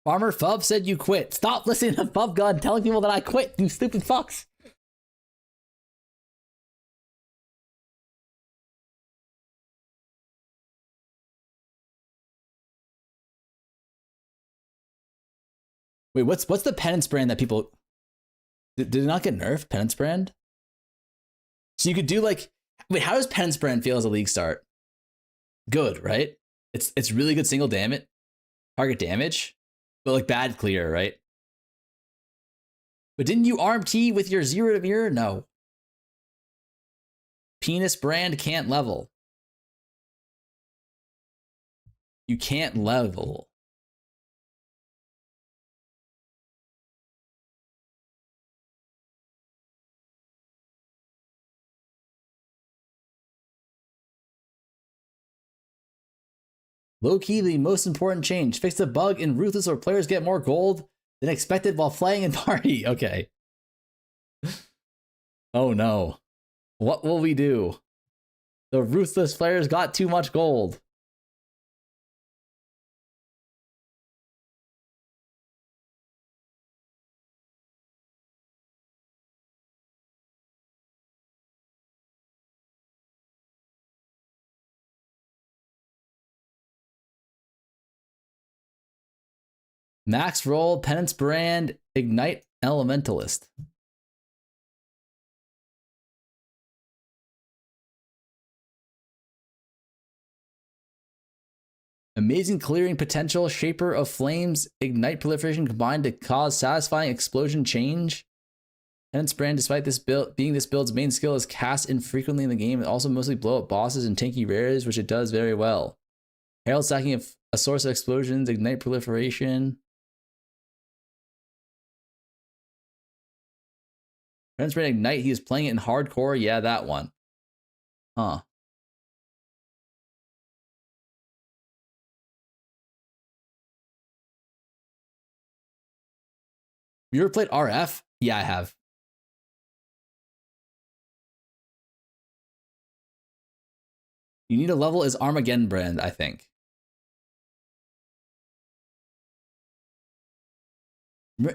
Farmer Fub said you quit. Stop listening to Fub Gun telling people that I quit, you stupid fucks. Wait, what's the penance brand that people did it not get nerfed? Penance brand? So you could do like, wait, how does penance brand feel as a league start? Good, right? It's really good single damage, target damage, but like bad clear, right? But didn't you arm T with your 0 to mirror? No. Penis brand can't level. You can't level. Low-key, the most important change. Fix the bug in Ruthless where players get more gold than expected while playing in party. Okay. Oh no. What will we do? The Ruthless players got too much gold. Max roll, penance brand, ignite elementalist. Amazing clearing potential, shaper of flames, ignite proliferation combined to cause satisfying explosion change. Penance brand, despite this build being this build's main skill, is cast infrequently in the game. It also mostly blow up bosses and tanky rares, which it does very well. Herald stacking a source of explosions, ignite proliferation. Penance brand ignite, he is playing it in hardcore. Yeah, that one. Huh. You ever played RF? Yeah, I have. You need a level as Armageddon brand, I think.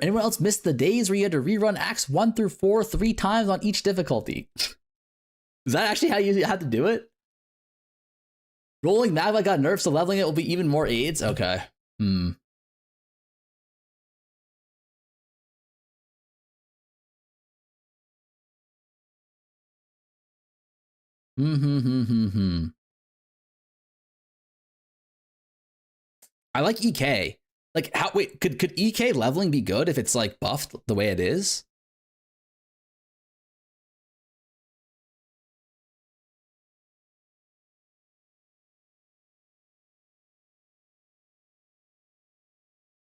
Anyone else missed the days where you had to rerun acts 1 through 4 3 times on each difficulty? Is that actually how you had to do it? Rolling magma got nerfed, so leveling it will be even more aids? Okay. Hmm. I like EK. Like, how? Wait, could EK leveling be good if it's like buffed the way it is?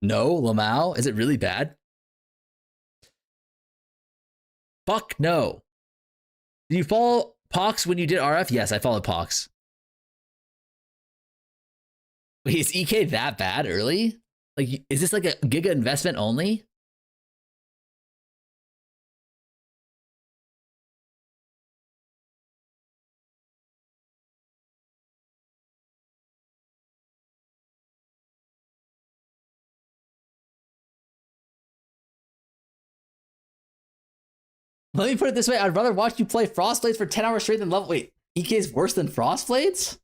No, Lamau? Is it really bad? Fuck no. Did you follow Pox when you did RF? Yes, I followed Pox. Wait, is EK that bad early? Like, is this like a giga investment only? Let me put it this way. I'd rather watch you play Frostblades for 10 hours straight than level. Wait, EK is worse than Frostblades?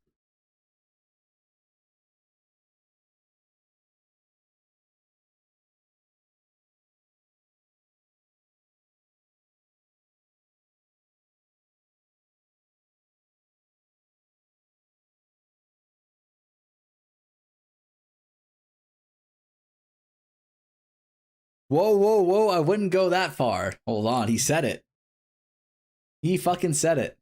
Whoa, whoa, whoa. I wouldn't go that far. Hold on. He said it. He fucking said it.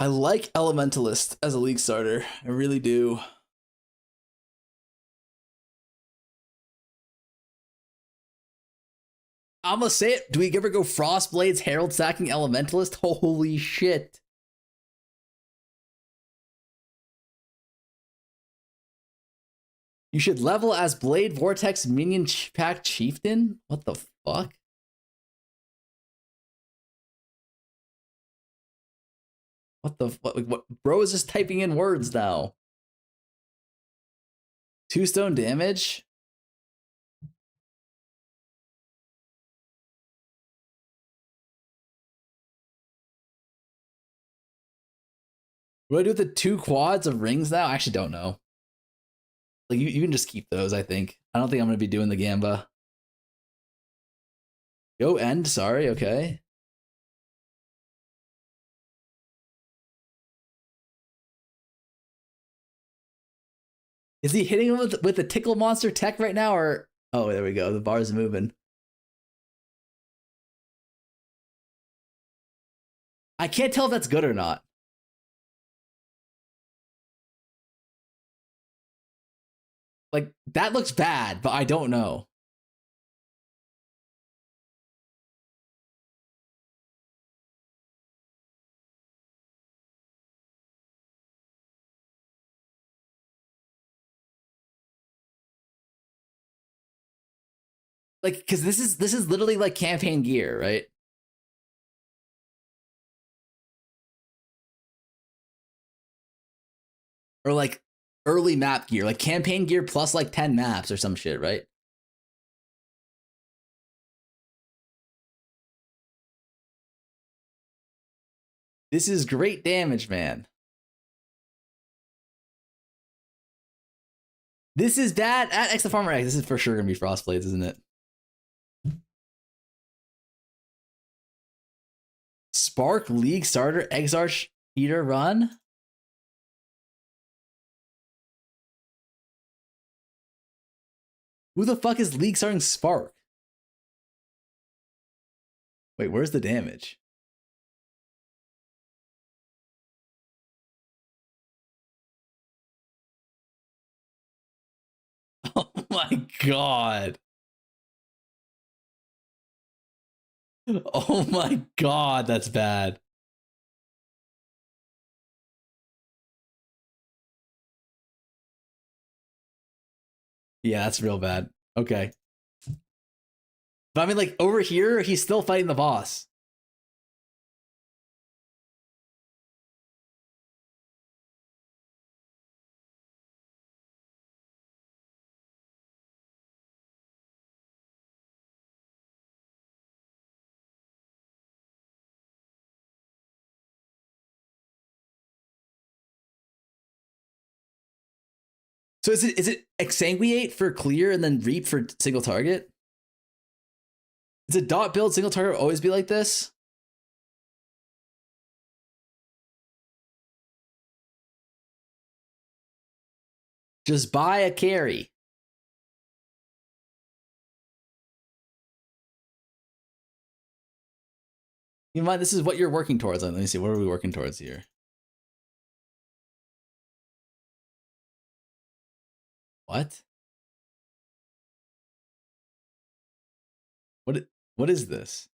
I like Elementalist as a league starter. I really do. I'm gonna say it. Do we ever go Frostblades, Herald stacking Elementalist? Holy shit. You should level as Blade Vortex Minion Pack Chieftain? What the fuck? What the fuck? What? Bro is just typing in words now. 2 stone damage? What do I do with the 2 quads of rings now? I actually don't know. Like, you can just keep those, I think. I don't think I'm going to be doing the Gamba. Go end, sorry, okay. Is he hitting him with the Tickle Monster tech right now, or... Oh, there we go, the bar's moving. I can't tell if that's good or not. Like, that looks bad, but I don't know. Like, because this is literally like campaign gear, right? Or like early map gear, like campaign gear plus like 10 maps or some shit, right? This is great damage, man. This is bad at X the Farmer X. This is for sure gonna be Frostblades, isn't it? Spark League starter Exarch Eater run. Who the fuck is League starting Spark? Wait, where's the damage? Oh my god. Oh my god, that's bad. Yeah, that's real bad. Okay. But I mean, like, over here, he's still fighting the boss. So is it exsanguinate for clear and then reap for single target? Does a dot build single target always be like this? Just buy a carry. You mind, this is what you're working towards. Let me see, what are we working towards here? What? What is this?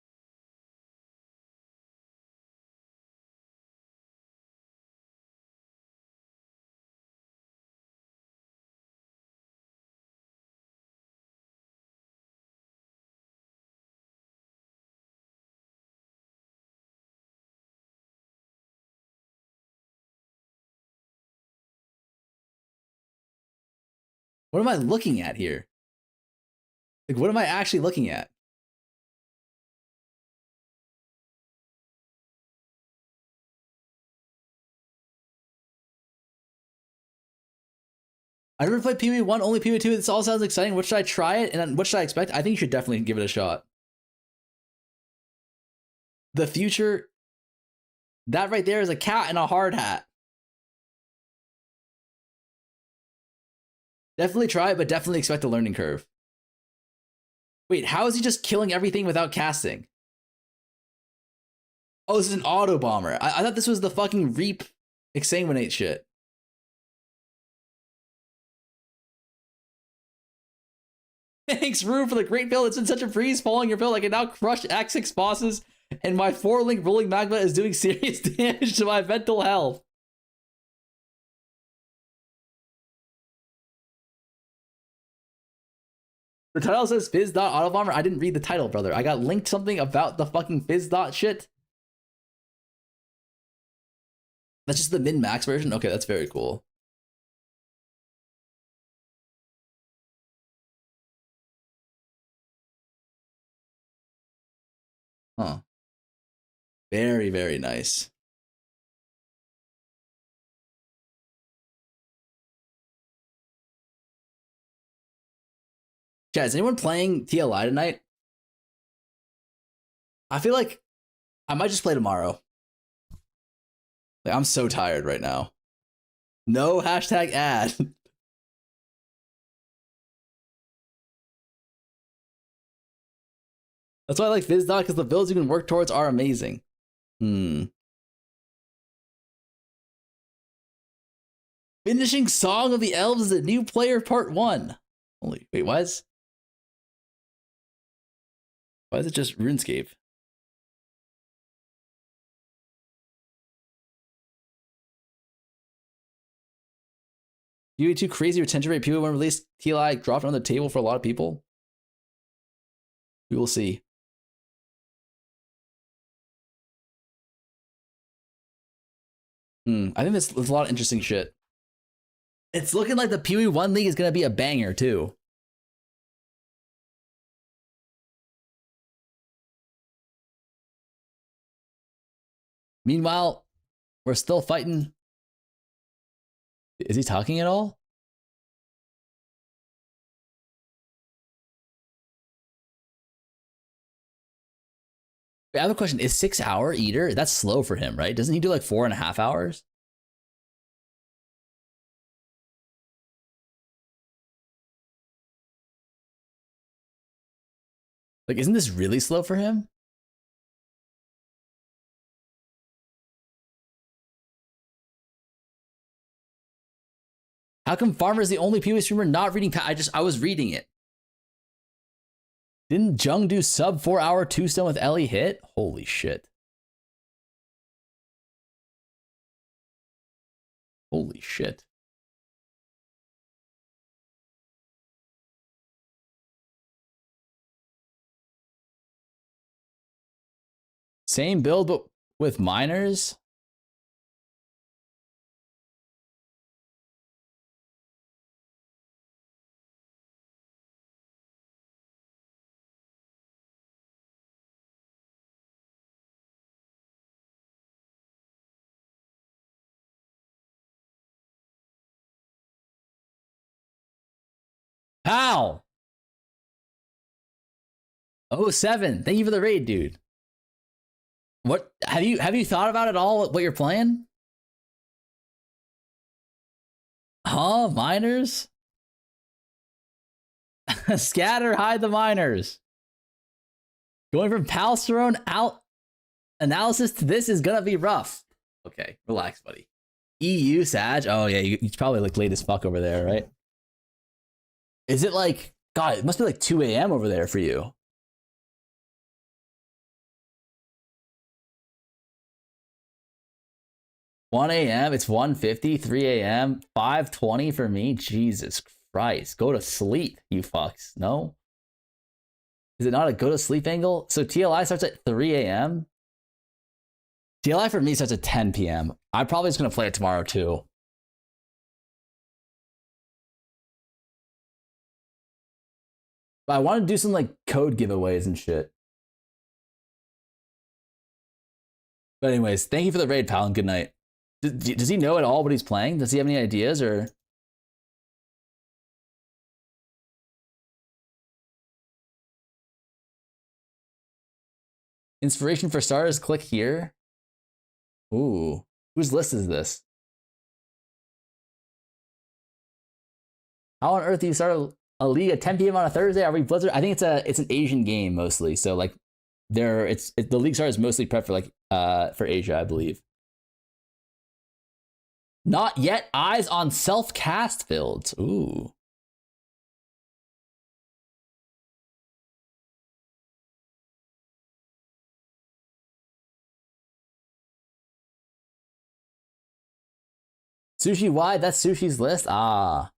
What am I looking at here? Like, what am I actually looking at? I never played POE1, only POE2. This all sounds exciting. What should I try it? And what should I expect? I think you should definitely give it a shot. The future, that right there is a cat in a hard hat. Definitely try it, but definitely expect a learning curve. Wait, how is he just killing everything without casting? Oh, this is an auto bomber. I thought this was the fucking reap exsanguinate shit. Thanks, Rue, for the great build. It's been such a breeze following your build. I can now crush Act 6 bosses, and my 4-link rolling magma is doing serious damage to my mental health. The title says Fizz Dot Auto Bomber. I didn't read the title, brother. I got linked something about the fucking Fizz Dot shit. That's just the min-max version? Okay, that's very cool. Huh. Very, very nice. Chat, is anyone playing TLI tonight? I feel like I might just play tomorrow. Like, I'm so tired right now. No hashtag ad. That's why I like FizzDot, because the builds you can work towards are amazing. Finishing Song of the Elves is a new player part 1. Holy, wait, why is it just RuneScape? POE2 crazy retention rate. POE1 release TLI dropped on the table for a lot of people. We will see. I think there's a lot of interesting shit. It's looking like the POE1 league is going to be a banger too. Meanwhile, we're still fighting. Is he talking at all? I have a question. Is 6 hour Eater? That's slow for him, right? Doesn't he do like 4.5 hours? Like, isn't this really slow for him? How come Farmer is the only PoE streamer not reading? I was reading it. Didn't Jung do sub 4 hour 2-stone with Ellie hit? Holy shit. Holy shit. Same build, but with miners? How? Oh, 07. Thank you for the raid, dude. What have you thought about it all? What you're playing? Huh? Miners? Scatter, hide the miners. Going from Palsterone out analysis to this is gonna be rough. Okay, relax, buddy. EU Sag. Oh yeah, you probably look late as fuck over there, right? Is it like, God, it must be like 2 a.m. over there for you. $1 a.m. It's 1:50, 3 a.m., 5:20 for me. Jesus Christ. Go to sleep, you fucks. No? Is it not a go to sleep angle? So TLI starts at 3 a.m.? TLI for me starts at 10 p.m. I'm probably just going to play it tomorrow too. But I want to do some like code giveaways and shit. But anyways, thank you for the raid, pal, and good night. Does he know at all what he's playing? Does he have any ideas or? Inspiration for stars, click here. Ooh, whose list is this? How on earth do you start a league at 10 p.m. on a Thursday? Are we Blizzard? I think it's an Asian game mostly. So like the league start is mostly prepped for like for Asia, I believe. Not yet. Eyes on self-cast builds. Ooh. Sushi wide, that's Sushi's list. Ah.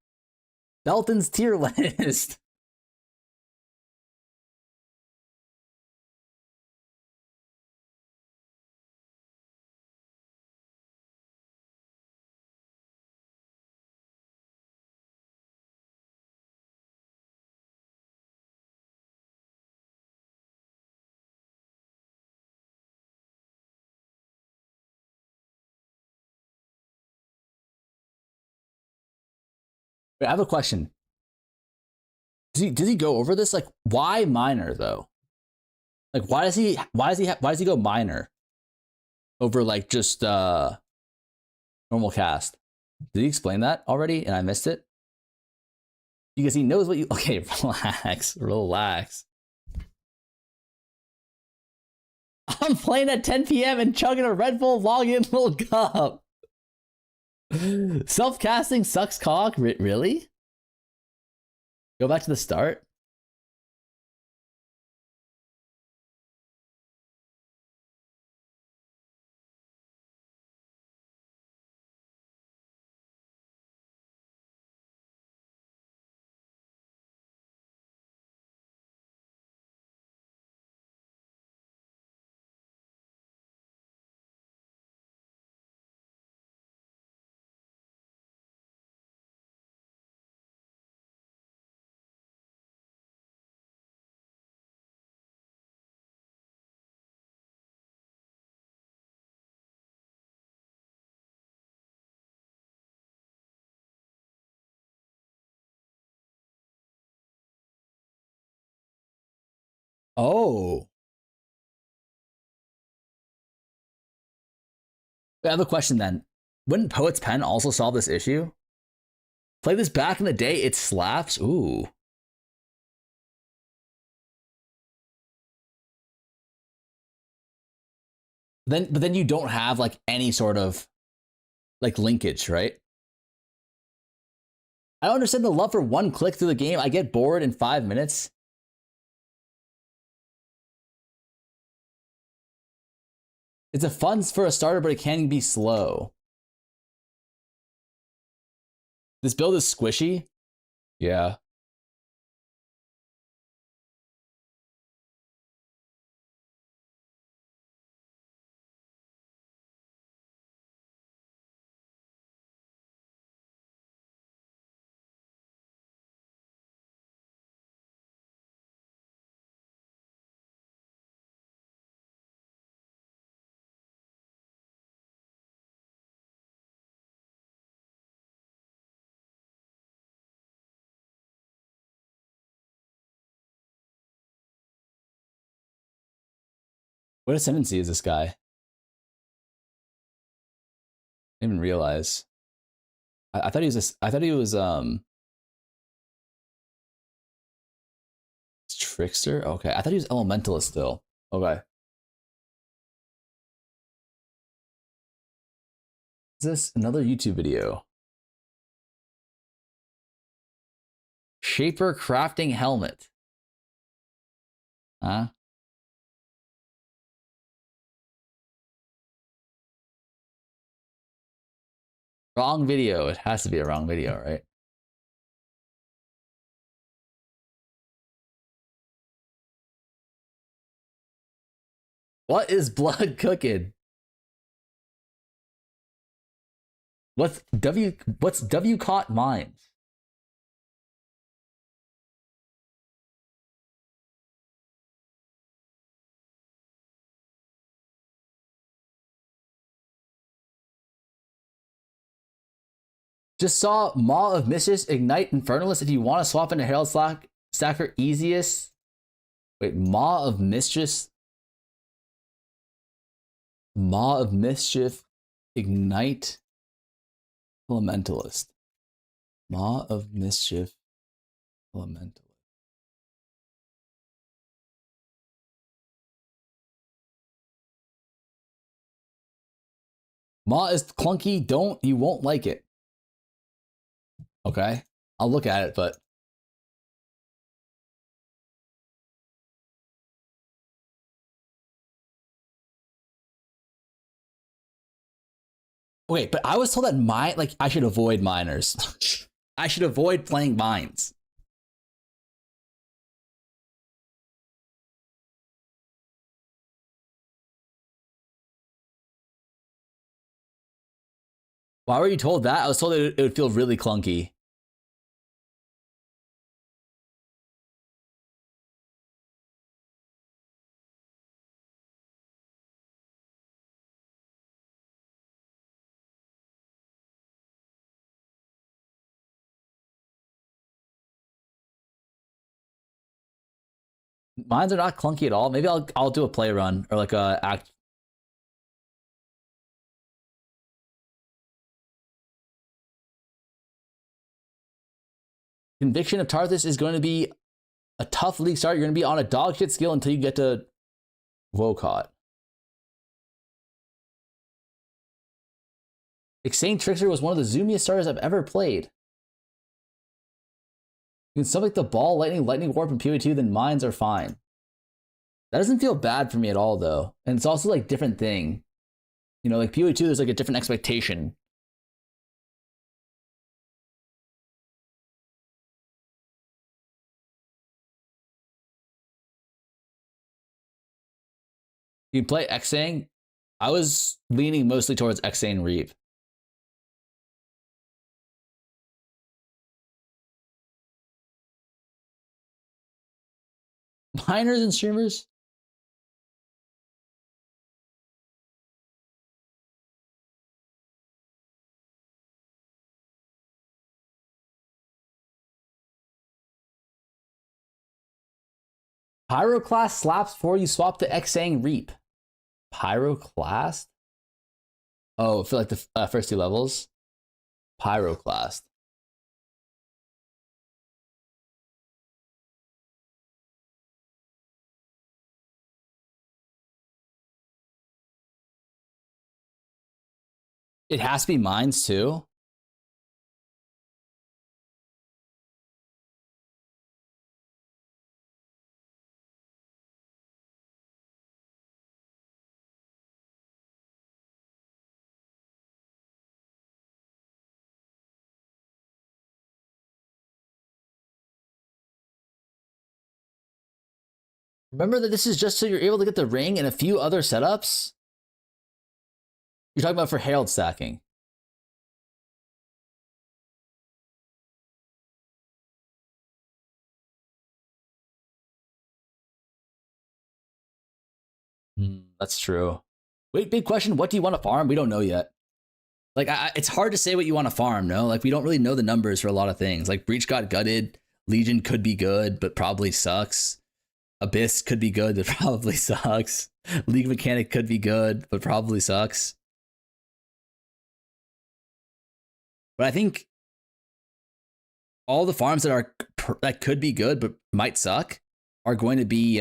Belton's tier list. Wait, I have a question. Does he go over this? Like, why minor though? Like, why does he go minor over like just normal cast? Did he explain that already and I missed it? Because he knows what you. Okay, relax. I'm playing at 10 p.m. and chugging a Red Bull login little cup. Self-casting sucks cock. Really? Go back to the start. Oh. I have a question then. Wouldn't Poet's Pen also solve this issue? Play this back in the day, it slaps. Ooh. But then you don't have like any sort of like linkage, right? I don't understand the love for one click through the game. I get bored in 5 minutes. It's a fun for a starter, but it can be slow. This build is squishy. Yeah. What ascendancy is this guy? I didn't even realize. I thought he was. I thought he was trickster. Okay, I thought he was elementalist still. Okay. Is this another YouTube video? Shaper crafting helmet. Huh? Wrong video. It has to be a wrong video, right? What is blood cooking? What's W caught mines? Just saw Maw of Mischief ignite Infernalist if you want to swap into Herald Stacker easiest. Wait, Maw of Mischief. Maw of Mischief ignite Elementalist. Maw of Mischief Elementalist. Maw is clunky. You won't like it. Okay, I'll look at it, but wait, but I was told that I should avoid miners. I should avoid playing mines. Why were you told that? I was told it would feel really clunky. Mines are not clunky at all. Maybe I'll do a play run or like a act. Conviction of Tarthus is going to be a tough league start. You're going to be on a dog shit skill until you get to Wocott. Exane Trickster was one of the zoomiest starters I've ever played. You can summon the ball, lightning warp, and POE2, then mines are fine. That doesn't feel bad for me at all, though. And it's also like different thing. You know, like POE2, there's like a different expectation. You play Xang. I was leaning mostly towards Xang Reap. Miners and streamers? Pyroclast slaps before you swap to Xang Reap. Pyroclast? Oh, for like the first two levels? Pyroclast. It has to be mines too. Remember that this is just so you're able to get the ring and a few other setups? You're talking about for Herald stacking. That's true. Wait, big question. What do you want to farm? We don't know yet. Like, it's hard to say what you want to farm, no? Like, we don't really know the numbers for a lot of things. Like, Breach got gutted. Legion could be good, but probably sucks. Abyss could be good, but probably sucks. League Mechanic could be good, but probably sucks. But I think all the farms that could be good but might suck are going to be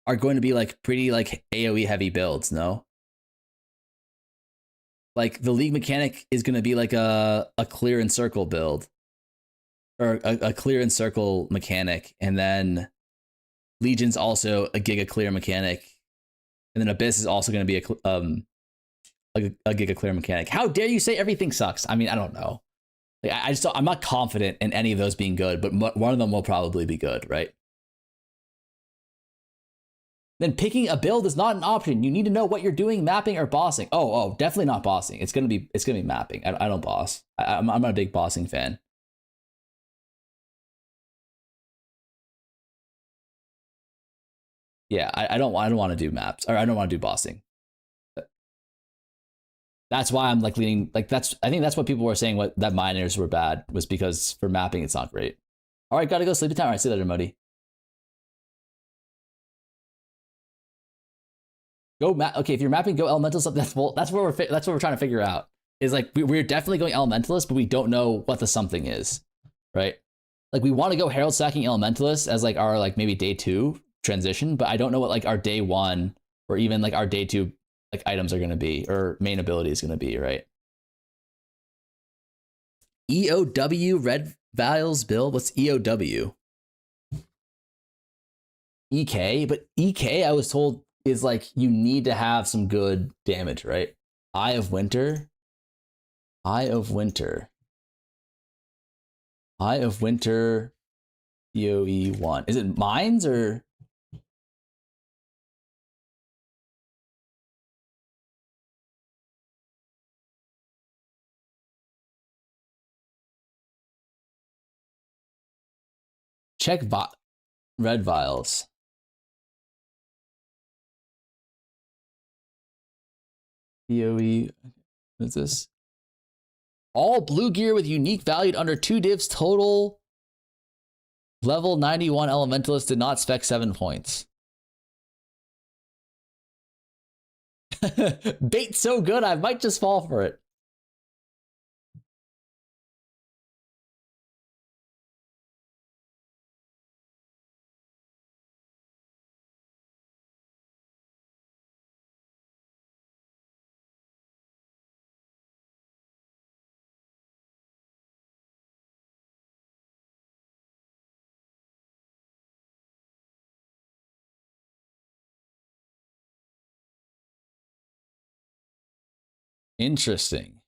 like pretty like AoE heavy builds, no? Like the League Mechanic is going to be like a clear and circle build, or a clear and circle mechanic, and then Legion's also a Giga clear mechanic, and then Abyss is also going to be a Giga clear mechanic. How dare you say everything sucks? I mean, I don't know. Like, I'm not confident in any of those being good, but one of them will probably be good, right? Then picking a build is not an option. You need to know what you're doing, mapping or bossing. Oh, definitely not bossing. It's gonna be mapping. I don't boss. I'm not a big bossing fan. Yeah, I don't want to do maps, or I don't want to do bossing. That's why I'm like leaning, like I think that's what people were saying that miners were bad, was because for mapping it's not great. All right, gotta go sleepy time. All right, see you later, Muddy. Okay, if you're mapping, go elemental stuff. That's what we're trying to figure out. Is like we're definitely going elementalist, but we don't know what the something is, right? Like we want to go herald stacking elementalist as like our like maybe day 2 transition, but I don't know what like our day 1 or even like our day 2 like items are going to be, or main ability is going to be, right? EOW Red Vials build. What's EOW? EK, but EK I was told is like you need to have some good damage, right? Eye of Winter. POE1. Is it mines or? Check red vials. POE, what's this? All blue gear with unique valued under 2 divs total. Level 91 elementalist did not spec 7 points. Bait so good, I might just fall for it. Interesting.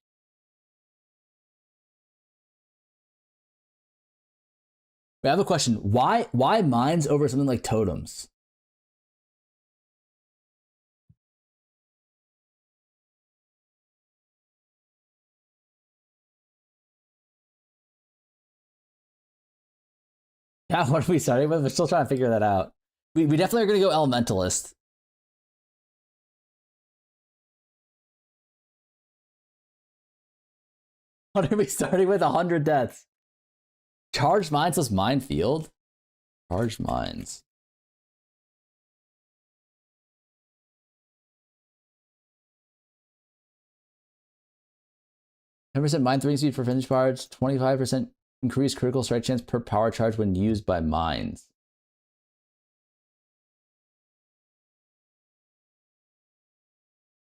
I have a question. Why mines over something like totems? Yeah, what are we starting with? We're still trying to figure that out. We definitely are going to go elementalist. What are we starting with? 100 deaths. Charged mines plus minefield. Charged mines. %% mine throwing speed for finish charge. 25% increased critical strike chance per power charge when used by mines.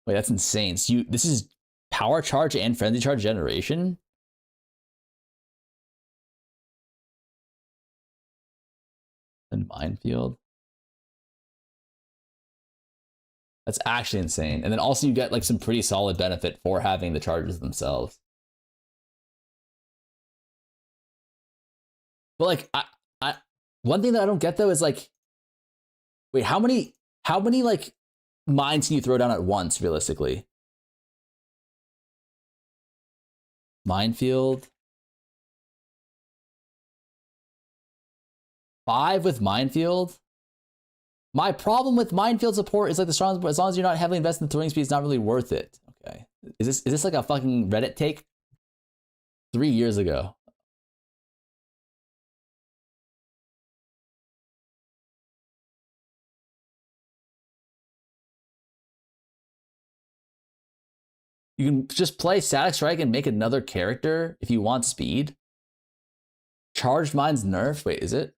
Wait, that's insane. So this is power charge and frenzy charge generation? And minefield? That's actually insane. And then also you get like some pretty solid benefit for having the charges themselves. But like I one thing that I don't get though is like, wait, how many like mines can you throw down at once realistically? Minefield. 5 with minefield. My problem with minefield support is like the strong, as long as you're not heavily invested in throwing speed, it's not really worth it. Okay. Is this like a fucking Reddit take? 3 years ago. You can just play Static Strike and make another character if you want speed. Charged Mind's nerf. Wait, is it?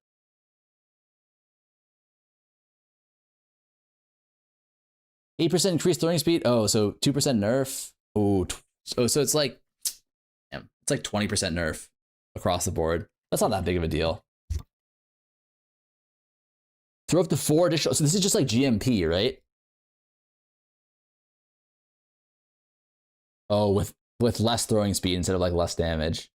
%8 increased throwing speed. Oh, so 2% nerf. Oh, so it's like, damn, it's like 20% nerf across the board. That's not that big of a deal. Throw up to 4 additional. So this is just like GMP, right? Oh, with less throwing speed instead of like less damage.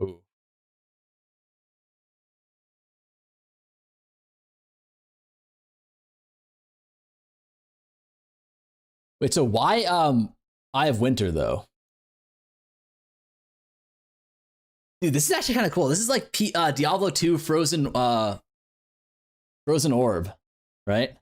Ooh. Wait, so why Eye of Winter though? Dude, this is actually kind of cool. This is like Diablo 2 Frozen Orb, right?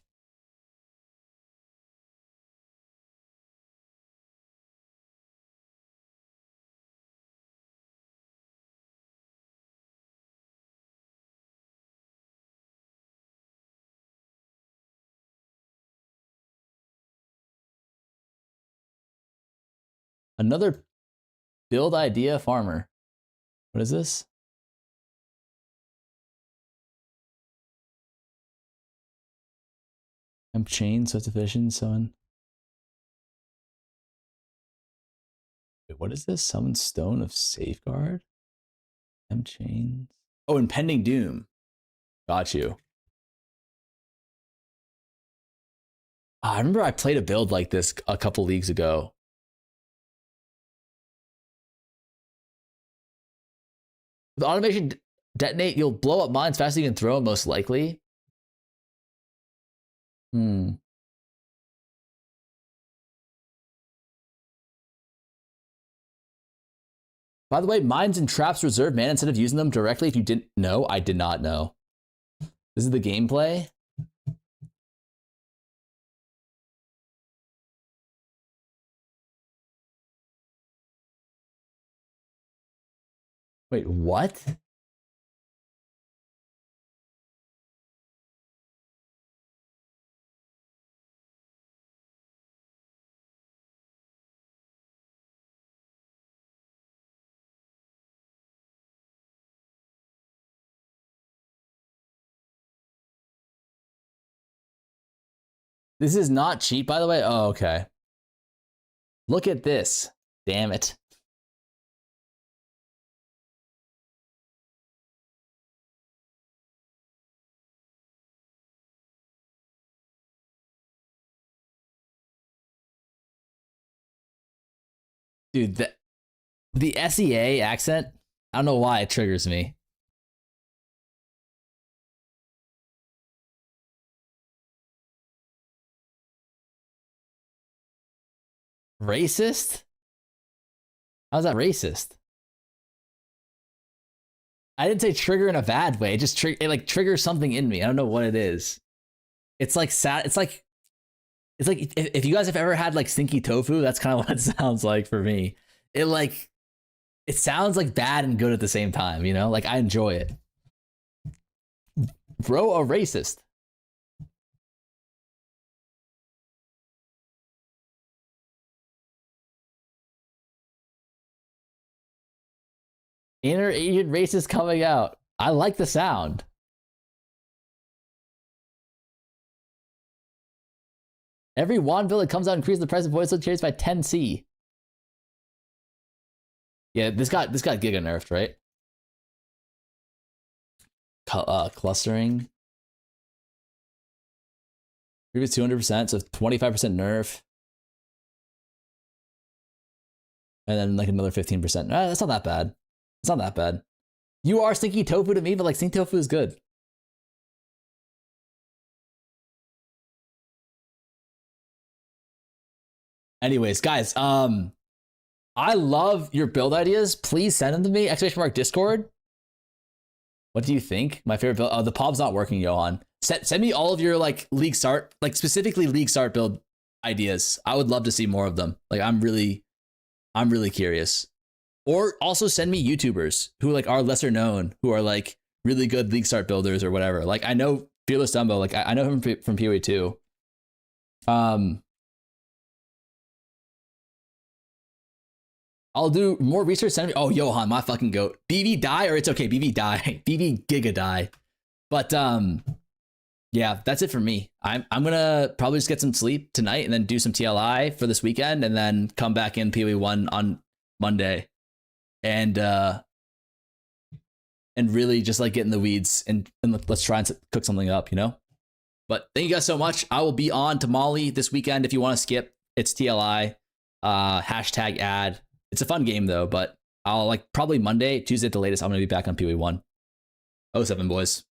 Another build idea farmer. What is this? Hemp chain, so it's efficient, summon. Wait, what is this? Summon Stone of Safeguard? Hemp chains. Oh, Impending Doom. Got you. I remember I played a build like this a couple leagues ago. With automation detonate, you'll blow up mines faster than you can throw them, most likely. By the way, mines and traps reserve mana instead of using them directly. If you didn't know, I did not know. This is the gameplay. Wait, what? This is not cheap, by the way. Oh, okay. Look at this. Damn it. Dude, the SEA accent, I don't know why it triggers me. Racist? How's that racist? I didn't say trigger in a bad way. It just it like triggers something in me. I don't know what it is. It's like sad. It's like if you guys have ever had like stinky tofu, that's kind of what it sounds like for me. It sounds like bad and good at the same time, you know? Like I enjoy it. Bro, a racist. Inner Asian racist coming out. I like the sound. Every wand build that comes out increases the price of voice change by 10C. Yeah, this got giga nerfed, right? Clustering. Previous 200%, so 25% nerf. And then like another 15%. That's not that bad. It's not that bad. You are stinky tofu to me, but like stinky tofu is good. Anyways, guys, I love your build ideas. Please send them to me. !Discord. What do you think? My favorite build. Oh, the POB's not working, Johan. Send me all of your like league start, like specifically league start build ideas. I would love to see more of them. Like I'm really curious. Or also send me YouTubers who like are lesser known, who are like really good league start builders or whatever. Like I know Fearless Dumbo, like I know him from POE2. I'll do more research. Send me. Oh, Johan, my fucking goat. BB die or it's okay. BB die. BB giga die. But yeah, that's it for me. I'm gonna probably just get some sleep tonight and then do some TLI for this weekend and then come back in POE1 on Monday and really just like get in the weeds and let's try and cook something up, you know? But thank you guys so much. I will be on Tamale this weekend. If you want to skip, it's TLI, hashtag ad. It's a fun game though, but I'll like probably Monday, Tuesday at the latest, I'm going to be back on POE1. 07 boys.